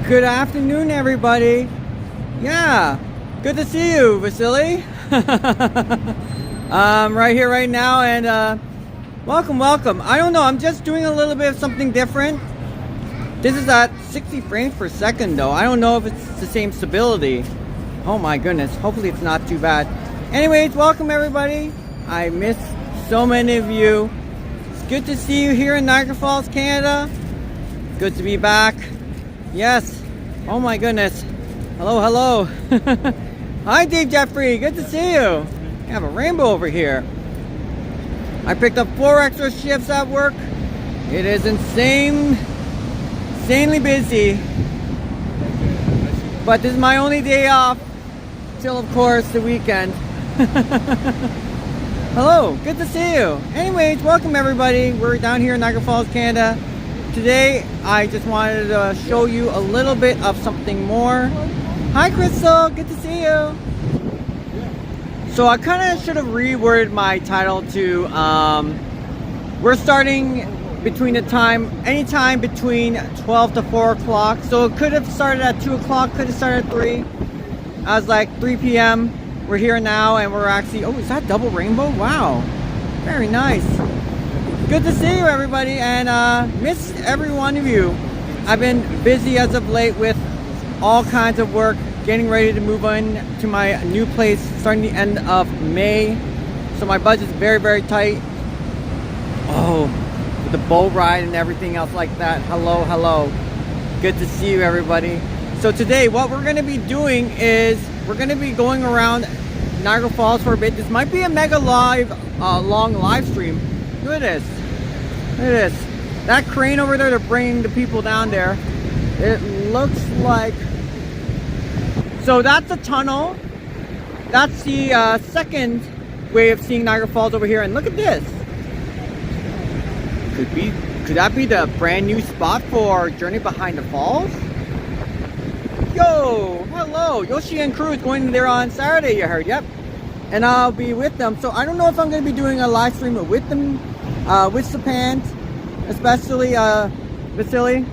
Good afternoon, everybody. Yeah, good to see you, Vasily. Right here, right now, and welcome. I don't know, I'm just doing a little bit of something different. This is at 60 frames per second, though. I don't know if it's the same stability. Oh my goodness, hopefully it's not too bad. Anyways, welcome everybody. I miss so many of you. It's good to see you here in Niagara Falls, Canada. Good to be back. Yes. Oh my goodness. Hello. Hi, Dave Jeffrey. Good to see you. We have a rainbow over here. I picked up 4 extra shifts at work. It is insanely busy. But this is my only day off till, of course, the weekend. Hello. Good to see you. Anyways, welcome everybody. We're down here in Niagara Falls, Canada. Today, I just wanted to show you a little bit of something more. Hi, Crystal. Good to see you. So I kind of should have reworded my title to, we're starting between anytime between 12 to 4 o'clock. So it could have started at 2 o'clock, could have started at 3. I was like 3 p.m. We're here now, and we're actually, oh, is that double rainbow? Wow. Very nice. Good to see you, everybody, and miss every one of you. I've been busy as of late with all kinds of work, getting ready to move on to my new place starting the end of May. So my budget's very tight. Oh, with the boat ride and everything else like that. Hello. Good to see you, everybody. So today, what we're going to be doing is we're going to be going around Niagara Falls for a bit. This might be a mega long live stream. Look at this. That crane over there to bring the people down there. It looks like... So that's a tunnel. That's the second way of seeing Niagara Falls over here. And look at this. Could that be the brand new spot for Journey Behind the Falls? Yo, hello. Yoshi and crew is going there on Saturday, you heard. Yep. And I'll be with them. So I don't know if I'm going to be doing a live stream with them. With Sapant, especially Vasily.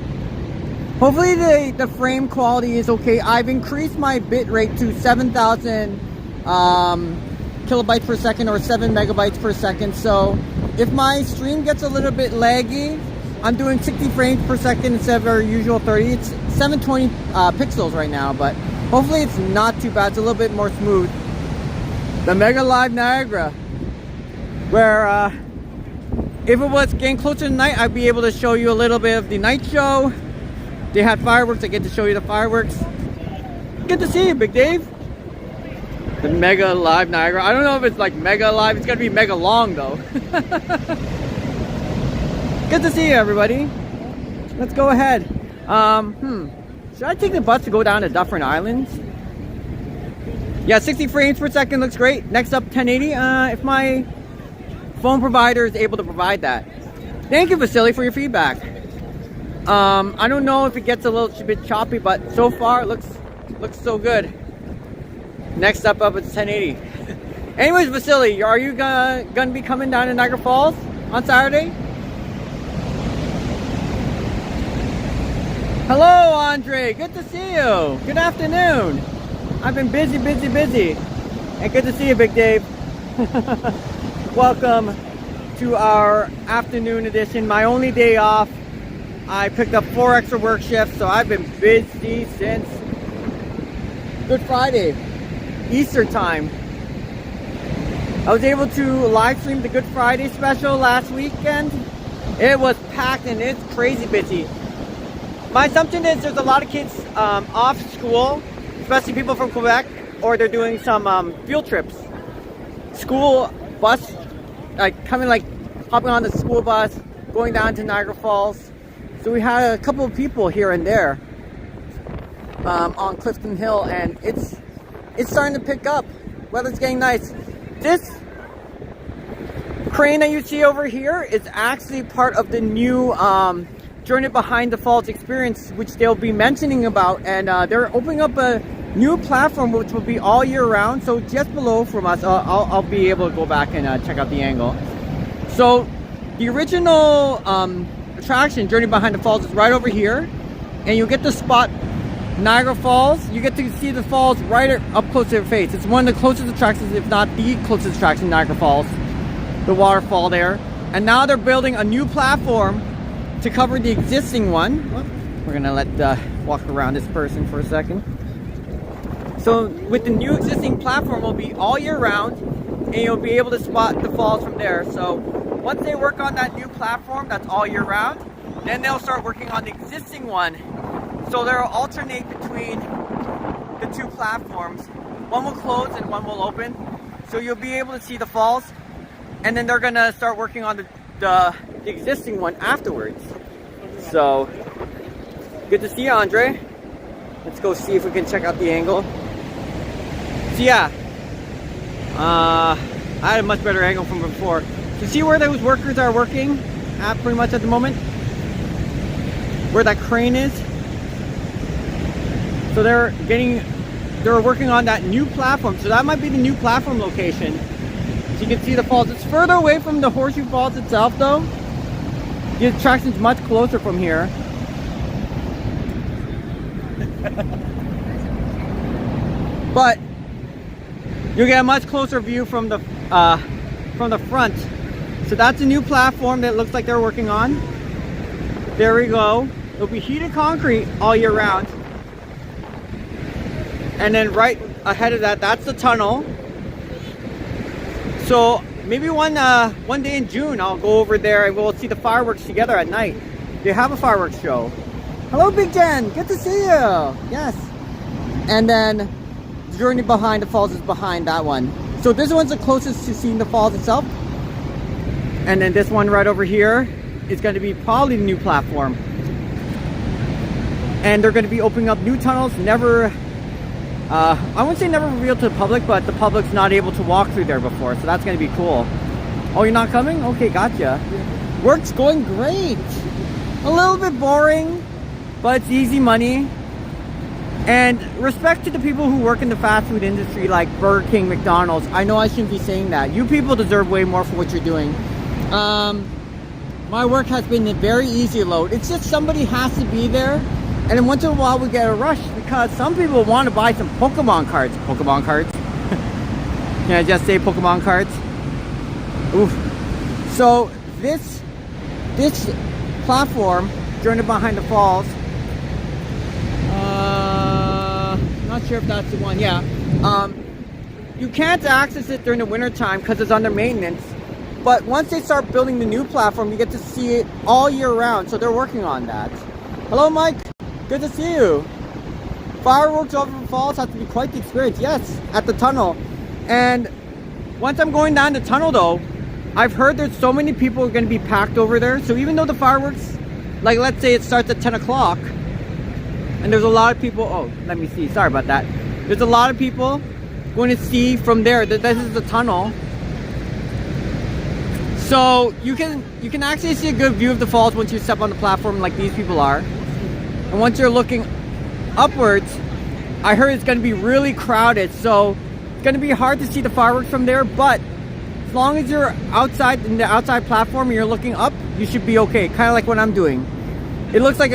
Hopefully the frame quality is okay. I've increased my bit rate to 7,000 kilobytes per second or 7 megabytes per second. So if my stream gets a little bit laggy, I'm doing 60 frames per second instead of our usual 30. It's 720 pixels right now, but hopefully it's not too bad. It's a little bit more smooth. The Mega Live Niagara, where if it was getting closer to night, I'd be able to show you a little bit of the night show. They had fireworks. I get to show you the fireworks. Good to see you, Big Dave. The Mega Live Niagara. I don't know if it's like Mega Live. It's got to be mega long, though. Good to see you, everybody. Let's go ahead. Should I take the bus to go down to Dufferin Islands? Yeah, 60 frames per second looks great. Next up, 1080. If my phone provider is able to provide that. Thank you, Vasily, for your feedback. I don't know if it gets a little bit choppy, but so far it looks so good. Next up it's 1080. Anyways, Vasily, are you gonna be coming down to Niagara Falls on Saturday? Hello, Andre. Good to see you. Good afternoon. I've been busy. And good to see you, Big Dave. Welcome to our afternoon edition. My only day off. I picked up 4 extra work shifts, so I've been busy since Good Friday, Easter time. I was able to live stream the Good Friday special last weekend. It was packed and it's crazy busy. My assumption is there's a lot of kids off school, especially people from Quebec, or they're doing some field trips. School bus, hopping on the school bus, going down to Niagara Falls. So we had a couple of people here and there on Clifton Hill, and it's starting to pick up. Weather's getting nice. This crane that you see over here is actually part of the new Journey Behind the Falls experience, which they'll be mentioning about, and they're opening up a new platform which will be all year round. So just below from us, I'll be able to go back and check out the angle. So the original attraction, Journey Behind the Falls, is right over here, and you'll get the spot Niagara Falls, you get to see the falls right up close to your face. It's one of the closest attractions, if not the closest attraction, Niagara Falls. The waterfall there. And now they're building a new platform to cover the existing one. We're gonna let walk around this person for a second. So with the new existing platform, will be all year round, and you'll be able to spot the falls from there. So once they work on that new platform, that's all year round, then they'll start working on the existing one. So they'll alternate between the two platforms. One will close and one will open. So you'll be able to see the falls, and then they're gonna start working on the existing one afterwards. So good to see you, Andre. Let's go see if we can check out the angle. So yeah, I had a much better angle from before. You see where those workers are working at pretty much at the moment? Where that crane is? So they're working on that new platform. So that might be the new platform location. So you can see the falls. It's further away from the Horseshoe Falls itself though. The attraction's much closer from here. But you'll get a much closer view from the front. So that's a new platform that looks like they're working on. There we go. It'll be heated concrete all year round. And then right ahead of that, that's the tunnel. So maybe one day in June, I'll go over there and we'll see the fireworks together at night. They have a fireworks show. Hello, Big Jen. Good to see you. Yes. And then the journey behind the falls is behind that one. So this one's the closest to seeing the falls itself. And then this one right over here is going to be probably the new platform. And they're going to be opening up new tunnels. Never, I wouldn't say never revealed to the public, but the public's not able to walk through there before. So that's going to be cool. Oh, you're not coming? Okay, gotcha. Work's going great. A little bit boring, but it's easy money. And respect to the people who work in the fast food industry like Burger King, McDonald's. I know I shouldn't be saying that. You people deserve way more for what you're doing. My work has been a very easy load. It's just somebody has to be there. And then once in a while we get a rush because some people want to buy some Pokemon cards. Pokemon cards? Can I just say Pokemon cards? Oof. So this platform, journey behind the falls, not sure if that's the one. Yeah, you can't access it during the winter time because it's under maintenance, but once they start building the new platform you get to see it all year round. So they're working on that. Hello, Mike. Good to see you. Fireworks over the falls have to be quite the experience. Yes, at the tunnel. And once I'm going down the tunnel though, I've heard there's so many people are going to be packed over there. So even though the fireworks, like let's say it starts at 10 o'clock, and there's a lot of people, oh, let me see, sorry about that. There's a lot of people going to see from there that this is the tunnel. So you can actually see a good view of the falls once you step on the platform like these people are. And once you're looking upwards, I heard it's going to be really crowded. So it's going to be hard to see the fireworks from there, but as long as you're outside in the outside platform and you're looking up, you should be okay. Kind of like what I'm doing. It looks like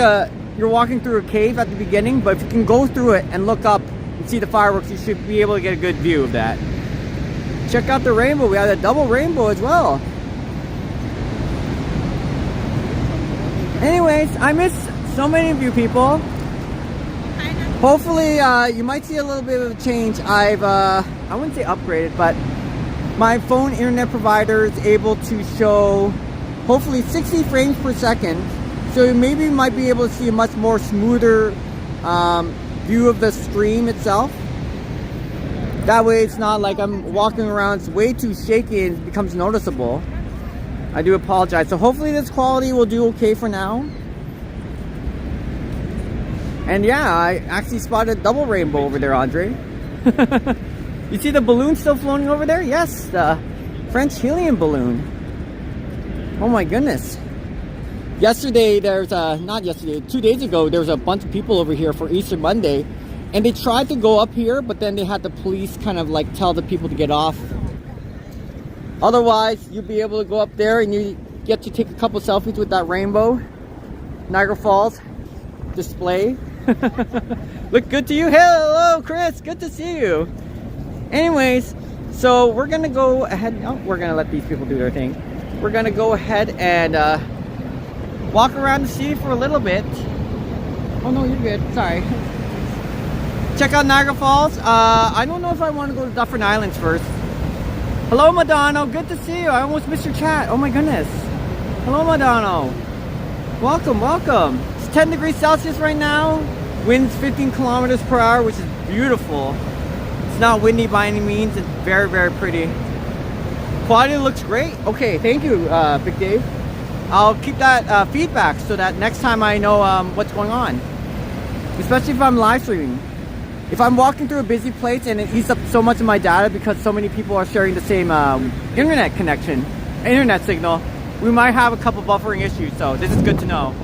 you're walking through a cave at the beginning, but if you can go through it and look up and see the fireworks, you should be able to get a good view of that. Check out the rainbow. We have a double rainbow as well. Anyways, I miss so many of you people. Hopefully you might see a little bit of a change. I wouldn't say upgraded, but my phone internet provider is able to show hopefully 60 frames per second. So maybe you might be able to see a much more smoother view of the stream itself. That way it's not like I'm walking around, it's way too shaky and it becomes noticeable. I do apologize. So hopefully this quality will do okay for now. And yeah, I actually spotted a double rainbow over there, Andre. You see the balloon still floating over there? Yes, the French helium balloon. Oh my goodness. Yesterday, not yesterday, 2 days ago, there was a bunch of people over here for Easter Monday. And they tried to go up here, but then they had the police kind of like tell the people to get off. Otherwise, you'll be able to go up there and you get to take a couple selfies with that rainbow Niagara Falls display. Look good to you. Hello, Chris. Good to see you. Anyways, so we're gonna go ahead. Oh, we're gonna let these people do their thing. We're gonna go ahead and walk around the city for a little bit. Oh no, you're good. Sorry. Check out Niagara Falls. I don't know if I want to go to Dufferin Islands first. Hello, Madonna. Good to see you. I almost missed your chat. Oh my goodness. Hello, Madonna. Welcome, welcome. It's 10 degrees Celsius right now. Winds 15 kilometers per hour, which is beautiful. It's not windy by any means. It's very, very pretty. Quality looks great. Okay, thank you, Big Dave. I'll keep that feedback so that next time I know what's going on. Especially if I'm live streaming. If I'm walking through a busy place and it eats up so much of my data because so many people are sharing the same internet connection, internet signal, we might have a couple buffering issues, so this is good to know.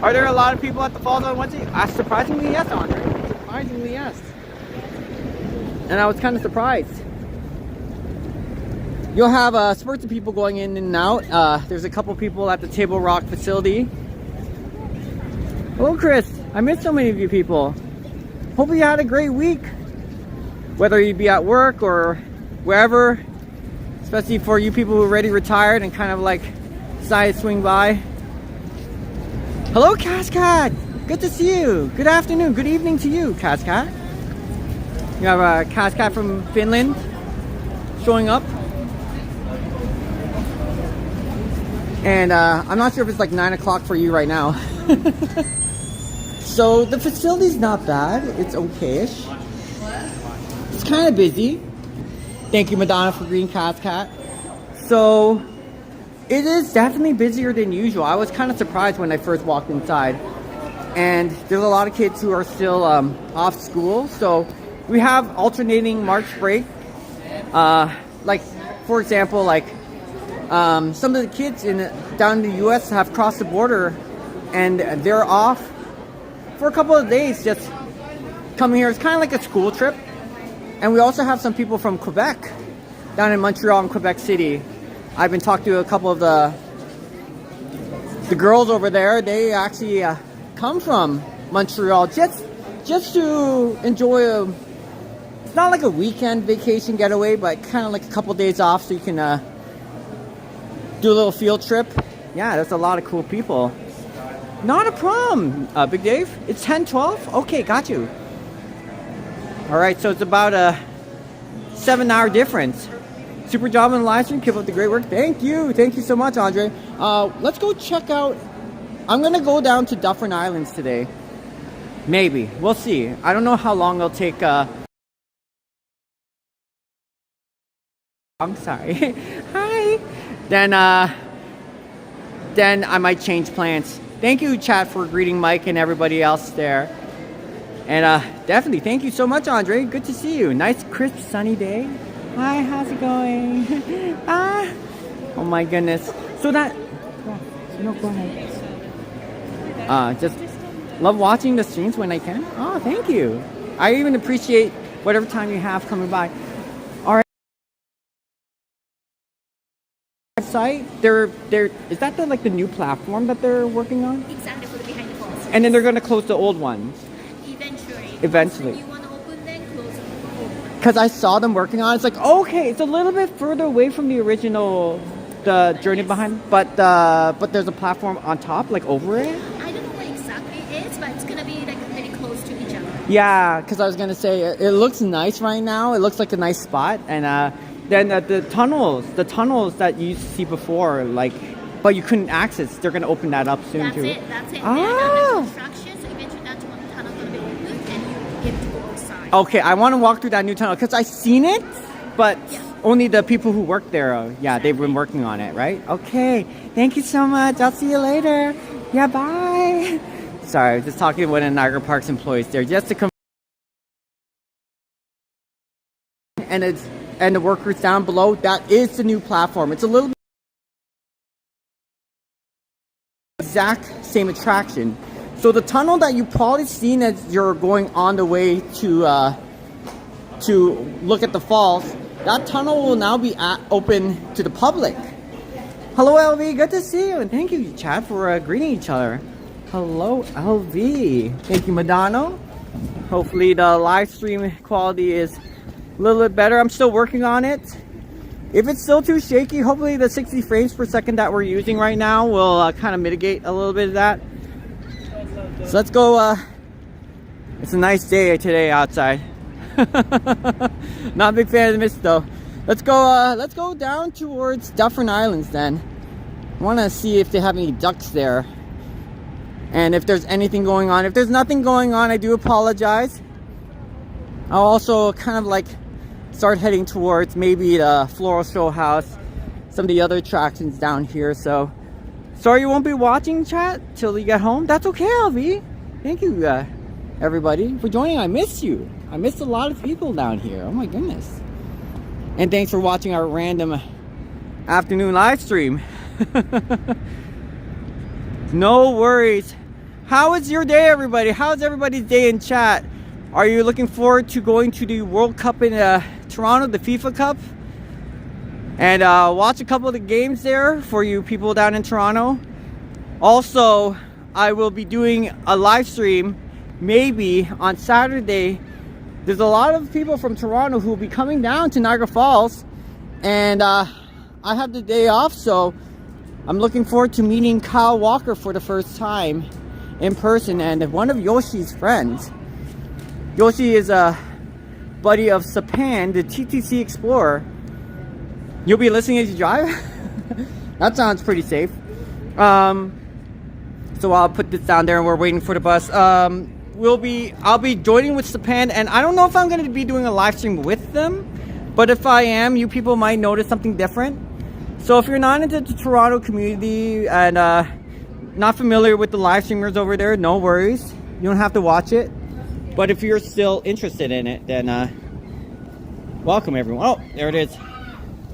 Are there a lot of people at the falls on Wednesday? Surprisingly, yes, Andre. Surprisingly, yes. And I was kind of surprised. You'll have spurts of people going in and out. There's a couple people at the Table Rock facility. Hello, Chris. I missed so many of you people. Hope you had a great week. Whether you be at work or wherever. Especially for you people who are already retired and kind of like decided to swing by. Hello, Cascad. Good to see you. Good afternoon. Good evening to you, Cascad. You have a Cascad from Finland showing up. And I'm not sure if it's like 9 o'clock for you right now. So the facility's not bad. It's okay-ish. It's kind of busy. Thank you, Madonna, for green Cascat. So it is definitely busier than usual. I was kind of surprised when I first walked inside. And there's a lot of kids who are still off school. So we have alternating March break. Like, for example, like some of the kids down in the US have crossed the border and they're off for a couple of days just coming here. It's kind of like a school trip. And we also have some people from Quebec down in Montreal and Quebec City. I've been talking to a couple of the girls over there. They actually come from Montreal just to enjoy it's not like a weekend vacation getaway, but kind of like a couple days off so you can do a little field trip. Yeah, there's a lot of cool people. Not a problem, Big Dave. It's 10:12. Okay, got you. All right, so it's about a 7-hour difference. Super job on the live stream. Keep up the great work. Thank you. Thank you so much, Andre. Let's go check out. I'm gonna go down to Dufferin Islands today. Maybe. We'll see. I don't know how long it'll take. I'm sorry. Hi. Then I might change plans. Thank you, chat, for greeting Mike and everybody else there. And definitely, thank you so much, Andre. Good to see you. Nice, crisp, sunny day. Hi, how's it going? Oh my goodness. So that, no, go ahead. Just love watching the streams when I can. Oh, thank you. I even appreciate whatever time you have coming by. All right. Site, is that like the new platform that they're working on? Exactly, for the behind the falls. And then they're going to close the old ones. Eventually. You want to open, then close the old one. Because I saw them working on it. It's like, okay, it's a little bit further away from the original, the journey behind, but there's a platform on top, like over it. I don't know what exactly it is, but it's gonna be like very close to each other. Yeah, because I was gonna say it looks nice right now. It looks like a nice spot, and then the tunnels that you used to see before, like, but you couldn't access. They're gonna open that up soon That's too. That's it. Ah. They're construction, so eventually that tunnel's gonna be open, and you get to go outside. Okay, I want to walk through that new tunnel because I've seen it, but only the people who work there, they've been working on it, right? Okay, thank you so much. I'll see you later. Yeah, bye. Sorry, I was just talking to one of Niagara Park's employees there just to come. And the workers down below, that is the new platform. It's a little exact same attraction. So the tunnel that you probably seen as you're going on the way to look at the falls, that tunnel will now be open to the public. Hello, LV. Good to see you, and thank you, chat, for greeting each other. Hello, LV. Thank you, Madonna. Hopefully the live stream quality is a little bit better. I'm still working on it. If it's still too shaky, hopefully the 60 frames per second that we're using right now will kind of mitigate a little bit of that. So let's go. It's a nice day today outside. Not a big fan of the mist though. Let's go down towards Dufferin Islands then. I want to see if they have any ducks there. And if there's anything going on. If there's nothing going on, I do apologize. I'll also kind of like start heading towards maybe the Floral Show House, some of the other attractions down here. So sorry you won't be watching, chat, till you get home. That's okay, LV. Thank you, everybody, for joining. I missed you. I missed a lot of people down here. Oh my goodness. And thanks for watching our random afternoon live stream. No worries. How is your day, everybody? How's everybody's day in chat? Are you looking forward to going to the World Cup in Toronto, the FIFA Cup? And watch a couple of the games there for you people down in Toronto. Also, I will be doing a live stream maybe on Saturday. There's a lot of people from Toronto who will be coming down to Niagara Falls. And I have the day off, so I'm looking forward to meeting Kyle Walker for the first time in person, and one of Yoshi's friends. Yoshi is a buddy of Sapan, the TTC Explorer. You'll be listening as you drive? That sounds pretty safe. So I'll put this down there and we're waiting for the bus. I'll be joining with Sapan, and I don't know if I'm going to be doing a live stream with them, but if I am, you people might notice something different. So if you're not into the Toronto community and not familiar with the live streamers over there, no worries. You don't have to watch it. But if you're still interested in it, then welcome everyone. Oh, there it is.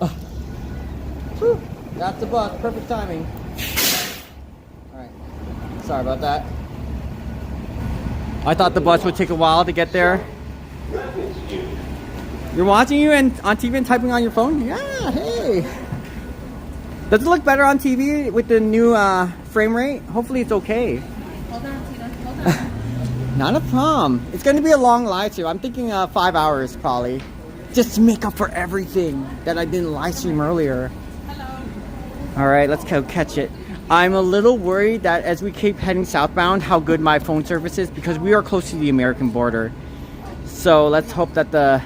Oh. Whew. That's the bus. Perfect timing. Alright. Sorry about that. I thought the bus would take a while to get there. You're watching you and on TV and typing on your phone? Yeah, hey. Does it look better on TV with the new frame rate? Hopefully it's okay. Hold on, Tina. Hold on. Not a problem. It's going to be a long live stream. I'm thinking 5 hours probably. Just to make up for everything that I didn't live stream earlier. Hello. Alright, let's go catch it. I'm a little worried that as we keep heading southbound, how good my phone service is, because we are close to the American border. So let's hope that the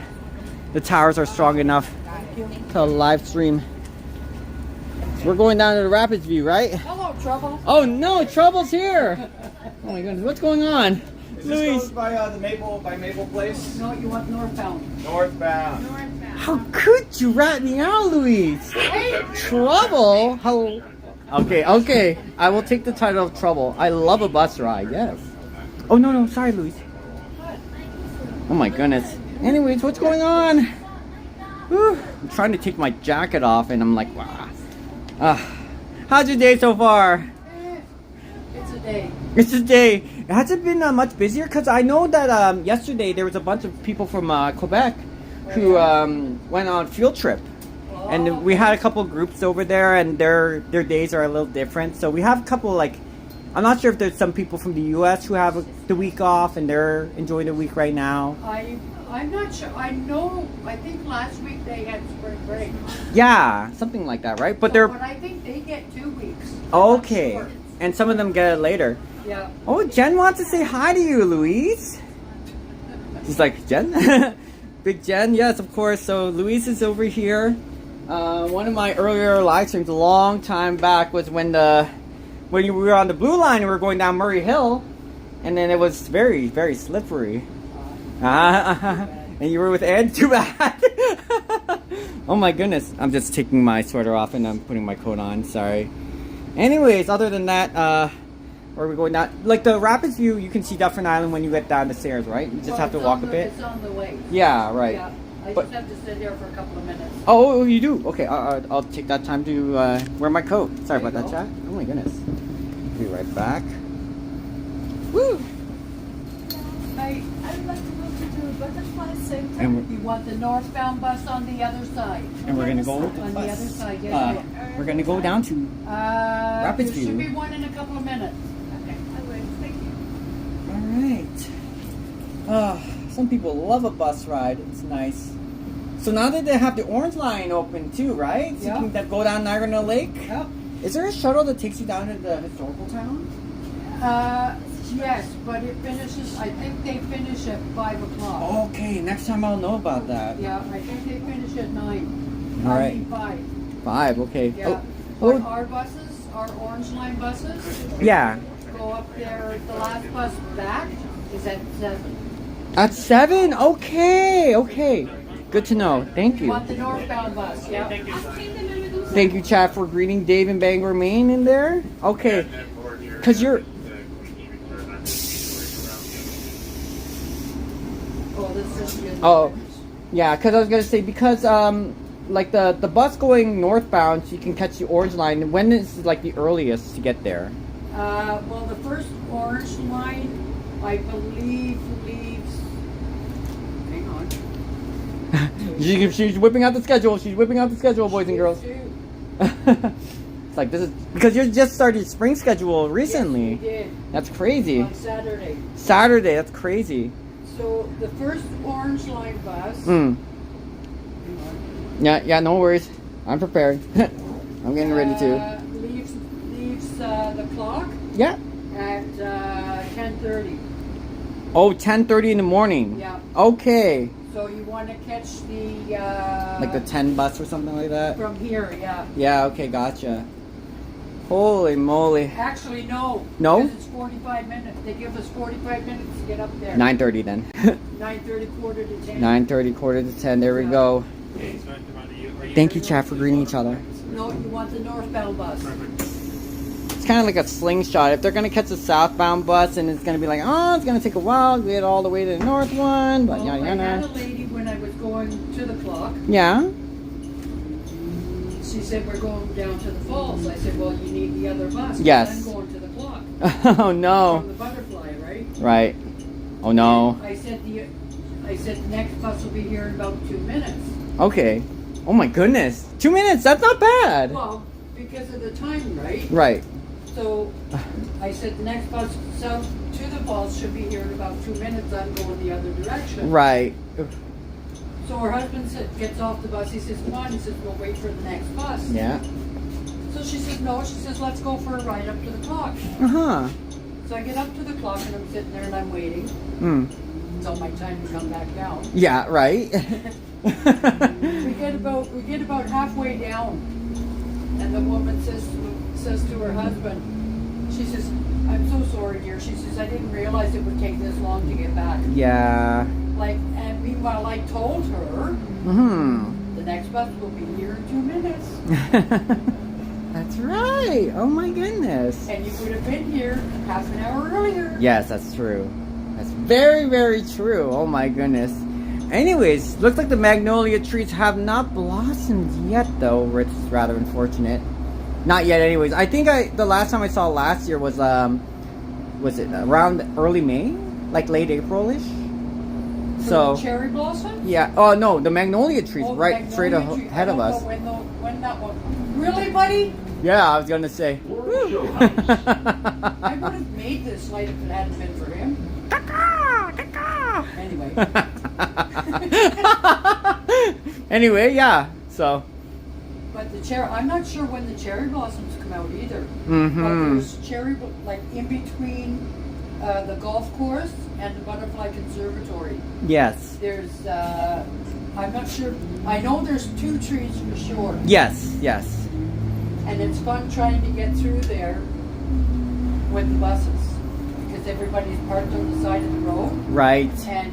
towers are strong enough to live stream. We're going down to the Rapidsview, right? Hello, Trouble. Oh no, Trouble's here! Oh my goodness, what's going on? Is Louis. this goes by the Maple Place? No, you want northbound. Northbound. How could you rat me out, Louise? Trouble? How? Okay. I will take the title of Trouble. I love a bus ride, yes. Oh no, sorry, Louise. Oh my goodness. Anyways, what's going on? Whew. I'm trying to take my jacket off and I'm like, wow. How's your day so far? It's a day. It's a day. Has it been much busier? Because I know that yesterday there was a bunch of people from Quebec who went on a field trip. And we had a couple groups over there, and their days are a little different. So we have a couple, like, I'm not sure if there's some people from the U.S. who have the week off and they're enjoying the week right now. I'm not sure. I think last week they had spring break. Yeah, something like that, right? But But they're I think they get 2 weeks. okay. Sure. And some of them get it later. Yeah. Oh, Jen wants to say hi to you, Louise. She's like, Jen? Big Jen, yes, of course. So Louise is over here. One of my earlier live streams a long time back was when we were on the blue line and we were going down Murray Hill, and then it was very, very slippery. And you were with Ed? Too bad. Oh my goodness. I'm just taking my sweater off and I'm putting my coat on. Sorry. Anyways, other than that, where are we going down? Like the Rapidsview, you can see Dufferin Island when you get down the stairs, right? You just have to walk a bit. It's on the way. Yeah, right. Yeah. I But- just have to sit here for a couple of minutes. Oh, you do? Okay, I'll take that time to wear my coat. Sorry about There that, you go. chat. Oh my goodness. Be right back. Woo! I'd like to go to the butterfly same And time. we're- You want the northbound bus on the other side. And we're gonna go with the On the bus. other side, yes, ma'am. We're gonna go down to There Rapidsview. should be one in a couple of minutes. Okay, I will. Alright. Some people love a bus ride. It's nice. So now that they have the Orange Line open too, right? So Yeah. you can go down Niagara Lake? Yep. Is there a shuttle that takes you down to the historical town? Yes, but it finishes, I think they finish at 5 o'clock. Okay, next time I'll know about that. Yeah, I think they finish at 9. All I right. mean 5. 5, okay. Yeah. Oh, But our buses, our Orange Line buses, yeah. go up there, the last bus back is at 7. At 7? Okay, okay. Good to know. Thank You you. want the northbound bus, yeah? Thank you, chat, for greeting Dave in Bangor, Maine in there. Okay. Because you're... Oh, this is Oh, yeah, because I was going to say, because, like, the bus going northbound, so you can catch the Orange Line, when is, like, the earliest to get there? Well, the first Orange Line, I believe, leaves. Hang on. She's whipping out the schedule. She's whipping out the schedule, boys and girls. It's like, this is... Because you just started spring schedule recently. Yes, we did. That's crazy. On Saturday. Saturday, that's crazy. So the first Orange Line bus. Mm. Hang on. Yeah, no worries. I'm prepared. I'm getting ready to. Leaves the clock Yeah. at 10:30. Oh, 10:30 in the morning. Yeah. Okay. So you want to catch the Like the 10 bus or something like that? from here, yeah. Yeah, okay, gotcha. Holy moly. Actually, no. No? Because it's 45 minutes. They give us 45 minutes to get up there. 9:30 then. 9:30, quarter to 10. 9:30, quarter to 10. There we go. Thank you, chat, for greeting each other. No, you want the northbound bus. It's kind of like a slingshot. If they're going to catch a southbound bus and it's going to be like, oh, it's going to take a while to get all the way to the north one, but Well, yada I had a yada. lady when I was going to the clock. Yeah? She said, we're going down to the falls. I said, well, you need the other bus. 'cause Yes. I'm going to the clock. Oh, no. From the butterfly, right? Right. Oh, no. I said, the next bus will be here in about 2 minutes. Okay. Oh, my goodness. 2 minutes. That's not bad. Well, because of the time, right? Right. So I said, the next bus south to the falls should be here in about 2 minutes. I'm going the other direction. Right. So her husband gets off the bus. He says, come on. He says, we'll wait for the next bus. Yeah. So she says, no. She says, let's go for a ride up to the clock. Uh-huh. So I get up to the clock and I'm sitting there and I'm waiting. Mm. It's all my time to come back down. Yeah, right. We get about halfway down, and the woman says to her husband, she says, I'm so sorry, dear. She says, I didn't realize it would take this long to get back. Yeah. Like, and meanwhile, I told her Mm-hmm. the next bus will be here in 2 minutes. That's right. Oh, my goodness. And you would have been here half an hour earlier. Yes, that's true. That's very, very true. Oh, my goodness. Anyways, looks like the magnolia trees have not blossomed yet, though, which is rather unfortunate. Not yet, anyways. I think the last time I saw last year was it around early May, like late April-ish? For So the cherry blossom? yeah. Oh no, the magnolia trees Oh, the right magnolia straight tree. ahead of us. I don't know when that one. Really, buddy? Yeah, I was gonna say. I would have made this light if it hadn't been for him. Anyway. Anyway, yeah. So. But the cherry, I'm not sure when the cherry blossoms come out either. Mm-hmm. But there's cherry, like in between the golf course and the Butterfly Conservatory. Yes. There's, I'm not sure, I know there's 2 trees for sure. Yes. Yes. And it's fun trying to get through there with the buses. Because everybody's parked on the side of the road. Right. And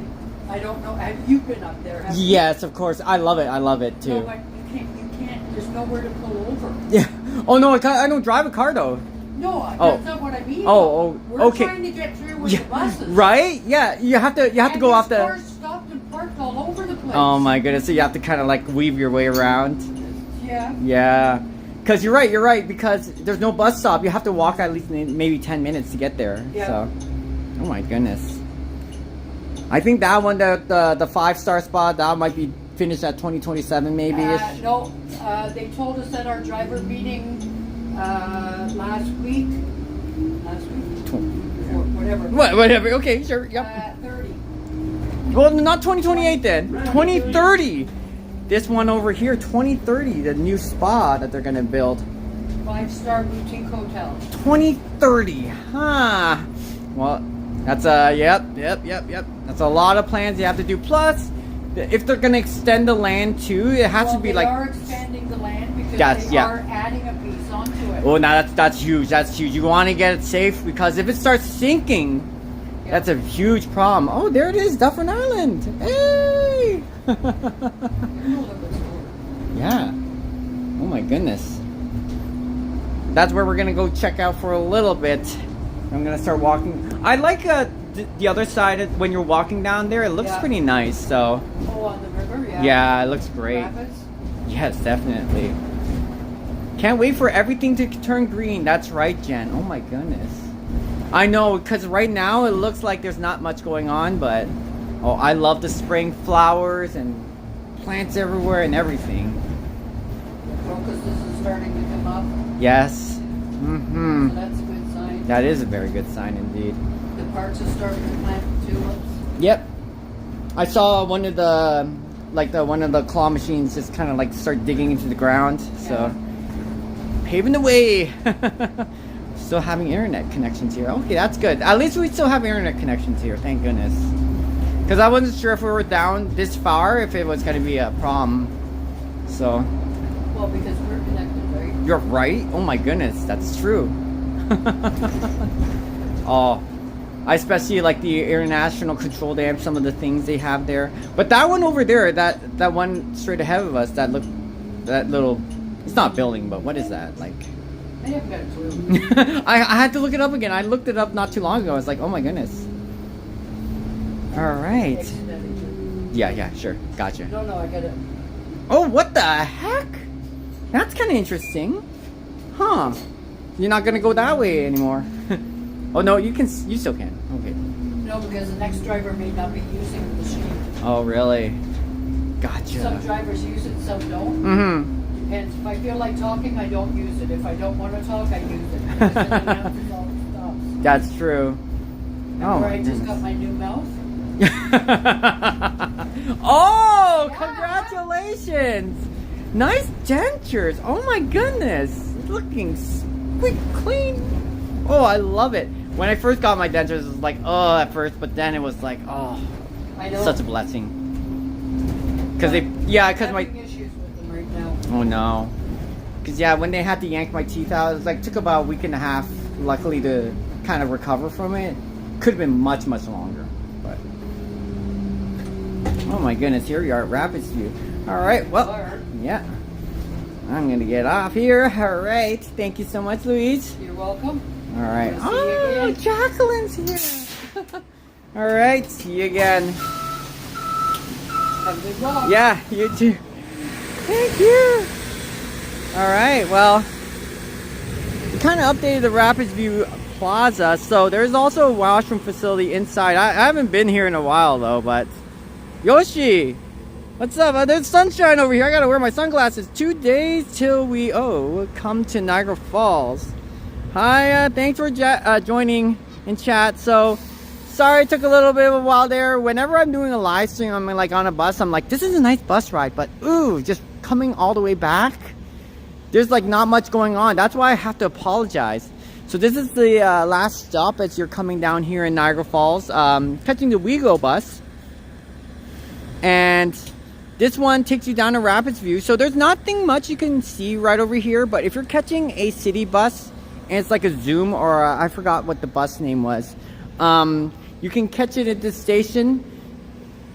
I don't know, have you been up there? Have you? Yes, of course. I love it. I love it too. No, but you can't, there's nowhere to pull over. Yeah. Oh no, I don't drive a car though. No, Oh. that's not what I mean. Oh, We're okay. trying to get through with Yeah, the buses. right? Yeah, you have to go off the. Cars stopped and parked all over the place. Oh my goodness! So you have to kind of like weave your way around. Yeah. Yeah, because you're right. Because there's no bus stop. You have to walk at least maybe 10 minutes to get there. Yeah. So, oh my goodness. I think that one, the 5-star spot, that might be finished at 2027 maybe. No, they told us at our driver meeting last week. whatever. Whatever. Okay, sure. Yep. 30. Well, not 2028 then. 2030. This one over here, 2030, the new spa that they're gonna build. 5-star boutique hotel. 2030, huh? Well, that's yep. That's a lot of plans you have to do. Plus, if they're gonna extend the land too, it has to be they like. are expanding the land because That's- they yeah. are adding a piece onto it. Oh, now that's huge. That's huge. You want to get it safe because if it starts sinking, that's a huge problem. Oh, there it is, Dufferin Island. Hey! Yeah. Oh my goodness. That's where we're gonna go check out for a little bit. I'm gonna start walking. I like the other side when you're walking down there. It looks Yeah. pretty nice. So. Oh, on the river, yeah. Yeah, it looks great. Rapids. Yes, definitely. Can't wait for everything to turn green. That's right, Jen. Oh my goodness. I know, because right now it looks like there's not much going on, but oh, I love the spring flowers and plants everywhere and everything. The crocuses is starting to come up. Yes. So Mm-hmm. that's a good sign. That is a very good sign indeed. The parks are starting to plant tulips. Yep. I saw one of the claw machines just kind of like start digging into the ground. So paving the way. Still having internet connections here. Okay, that's good. At least we still have internet connections here. Thank goodness. Because I wasn't sure if we were down this far, if it was going to be a problem. So. Well, because we're connected, right? You're right. Oh my goodness, that's true. Oh, I especially like the international control dam. Some of the things they have there. But that one over there, that one straight ahead of us, that little. It's not building, but what is that like? I haven't got a clue. I had to look it up again. I looked it up not too long ago. I was like, oh my goodness. All right. Yeah, sure. Gotcha. No, I got it. Oh, what the heck? That's kind of interesting. Huh. You're not going to go that way anymore. Oh, no, you still can. Okay. No, because the next driver may not be using the machine. Oh, really? Gotcha. Some drivers use it, some don't. Mm-hmm. And if I feel like talking, I don't use it. If I don't want to talk, I use it. Because then the announces all the stops. That's true. Remember, my I just goodness. got my new mouth. Oh, Yeah. congratulations. Nice dentures. Oh my goodness. Looking squeak clean. Oh, I love it. When I first got my dentures, it was like, oh, at first, but then it was like, oh, I know. such a blessing. Because my, having issues with them right now. oh no. Because when they had to yank my teeth out, it was like, took about a week and a half, luckily, to kind of recover from it. Could have been much, much longer. But, oh my goodness, here we are at Rapidsview. All right, well, yeah. I'm going to get off here. All right. Thank you so much, Louise. You're welcome. All right. We'll see you Oh, again. Jacqueline's here. All right. See you again. Have a good walk. Yeah, you too. Thank you. All right. Well, we kind of updated the Rapidsview Plaza. So there's also a washroom facility inside. I haven't been here in a while, though, but Yoshi. What's up? There's sunshine over here. I gotta wear my sunglasses. 2 days till we come to Niagara Falls. Hi, thanks for joining in chat. So, sorry it took a little bit of a while there. Whenever I'm doing a live stream, I'm like on a bus. I'm like, this is a nice bus ride, but ooh, just coming all the way back, there's like not much going on. That's why I have to apologize. So this is the last stop as you're coming down here in Niagara Falls, catching the WeGo bus, and this one takes you down to Rapidsview. So there's nothing much you can see right over here, but if you're catching a city bus and it's like a Zoom or I forgot what the bus name was, you can catch it at this station.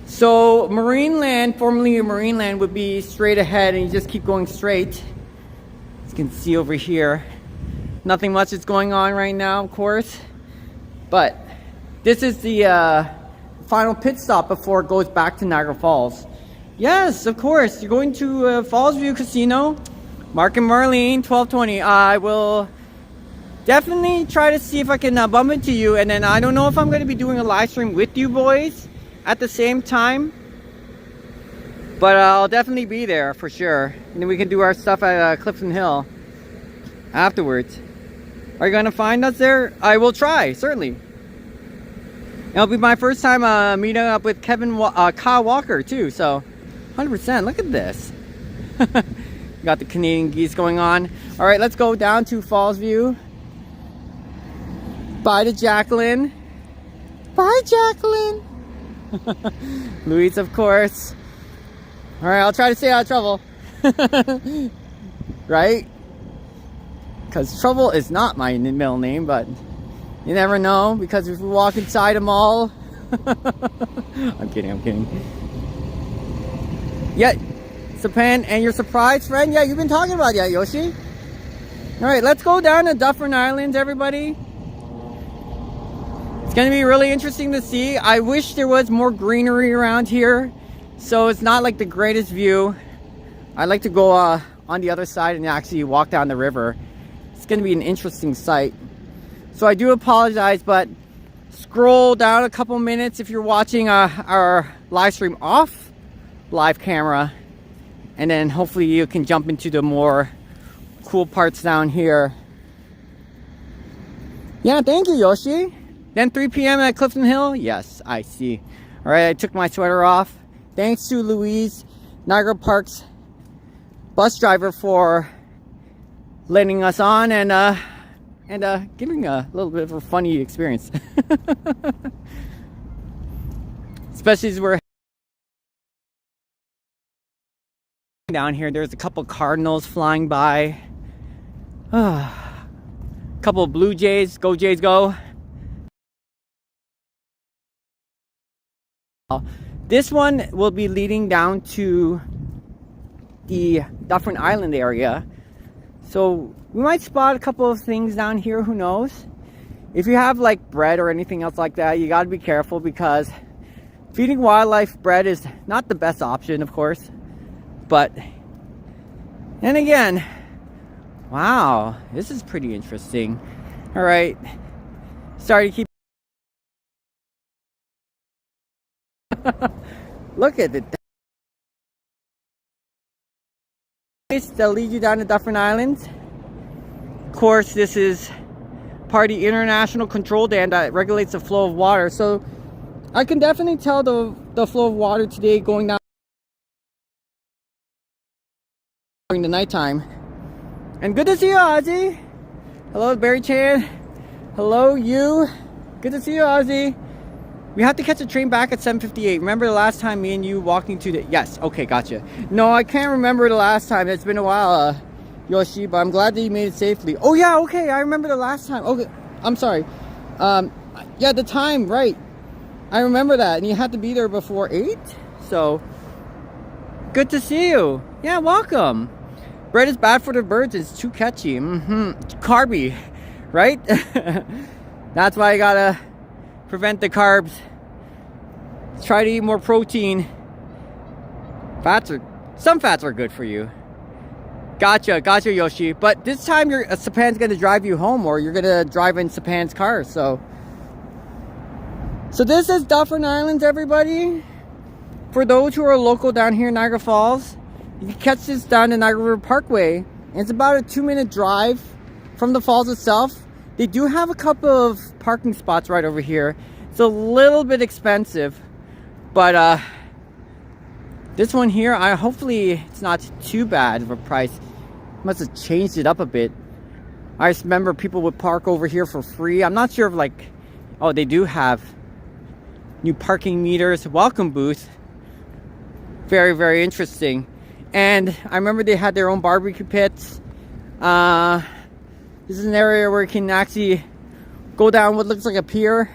So Marineland, formerly Marineland, would be straight ahead and you just keep going straight. As you can see over here, nothing much is going on right now, of course, but this is the final pit stop before it goes back to Niagara Falls. Yes, of course. You're going to Fallsview Casino. Mark and Marlene, 1220. I will definitely try to see if I can bump into you. And then I don't know if I'm going to be doing a live stream with you boys at the same time. But I'll definitely be there for sure. And then we can do our stuff at Clifton Hill afterwards. Are you going to find us there? I will try, certainly. It'll be my first time meeting up with Kyle Walker too, so 100%. Look at this. Got the Canadian geese going on. All right, let's go down to Fallsview. Bye to Jacqueline. Bye, Jacqueline. Louise, of course. All right, I'll try to stay out of trouble. Right? Because Trouble is not my middle name, but you never know, because if we walk inside a mall... I'm kidding. Yeah, Sapan, and your surprise friend? Yeah, you've been talking about that, Yoshi. Alright, let's go down to Dufferin Islands, everybody. It's going to be really interesting to see. I wish there was more greenery around here, so it's not like the greatest view. I'd like to go on the other side and actually walk down the river. It's going to be an interesting sight. So I do apologize, but scroll down a couple minutes if you're watching our live stream off live camera, and then hopefully you can jump into the more cool parts down here. Yeah, thank you, Yoshi. Then 3 p.m. at Clifton Hill. Yes, I see. All right, I took my sweater off. Thanks to Louise, Niagara Parks bus driver, for letting us on and giving a little bit of a funny experience. Especially as we're down here. There's a couple cardinals flying by. A couple of blue jays. Go Jays, go. This one will be leading down to the Dufferin Island area. So we might spot a couple of things down here, who knows. If you have like bread or anything else like that, you got to be careful, because feeding wildlife bread is not the best option, of course. But and again, wow, this is pretty interesting. All right, sorry to keep look at it. They'll lead you down to Dufferin Islands. Of course, this is part of the international control dam that regulates the flow of water. So I can definitely tell the flow of water today going down during the nighttime. And good to see you, Ozzy. Hello, Beary-Chan. Hello, you. Good to see you, Ozzy. We have to catch a train back at 7:58. Remember the last time me and you walking to the... Yes, okay, gotcha. No, I can't remember the last time. It's been a while, Yoshi, but I'm glad that you made it safely. Oh, yeah, okay, I remember the last time. Okay, I'm sorry. Yeah, the time, right. I remember that, and you had to be there before 8. So, good to see you. Yeah, welcome. Bread is bad for the birds. It's too catchy. Carby, right? That's why I gotta prevent the carbs. Try to eat more protein. Some fats are good for you. Gotcha, Yoshi. But this time Sapan's gonna drive you home, or you're gonna drive in Sapan's car. So this is Dufferin Islands, everybody. For those who are local down here in Niagara Falls, you can catch this down the Niagara River Parkway. And it's about a 2-minute drive from the falls itself. They do have a couple of parking spots right over here. It's a little bit expensive, but this one here, hopefully it's not too bad of a price. Must have changed it up a bit. I just remember people would park over here for free. I'm not sure if like, oh, they do have new parking meters, welcome booth. Very, very interesting. And I remember they had their own barbecue pits. This is an area where you can actually go down what looks like a pier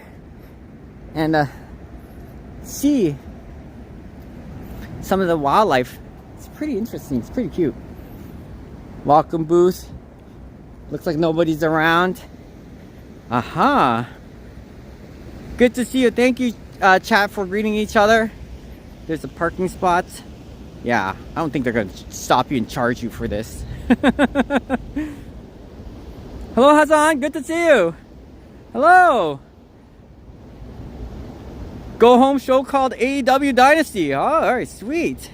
and see some of the wildlife. It's pretty interesting. It's pretty cute. Welcome booth. Looks like nobody's around. Aha. Good to see you. Thank you, chat, for greeting each other. There's a parking spot. Yeah, I don't think they're going to stop you and charge you for this. Hello, Hazan. Good to see you. Hello. Go home show called AEW Dynasty. Oh, all right, sweet.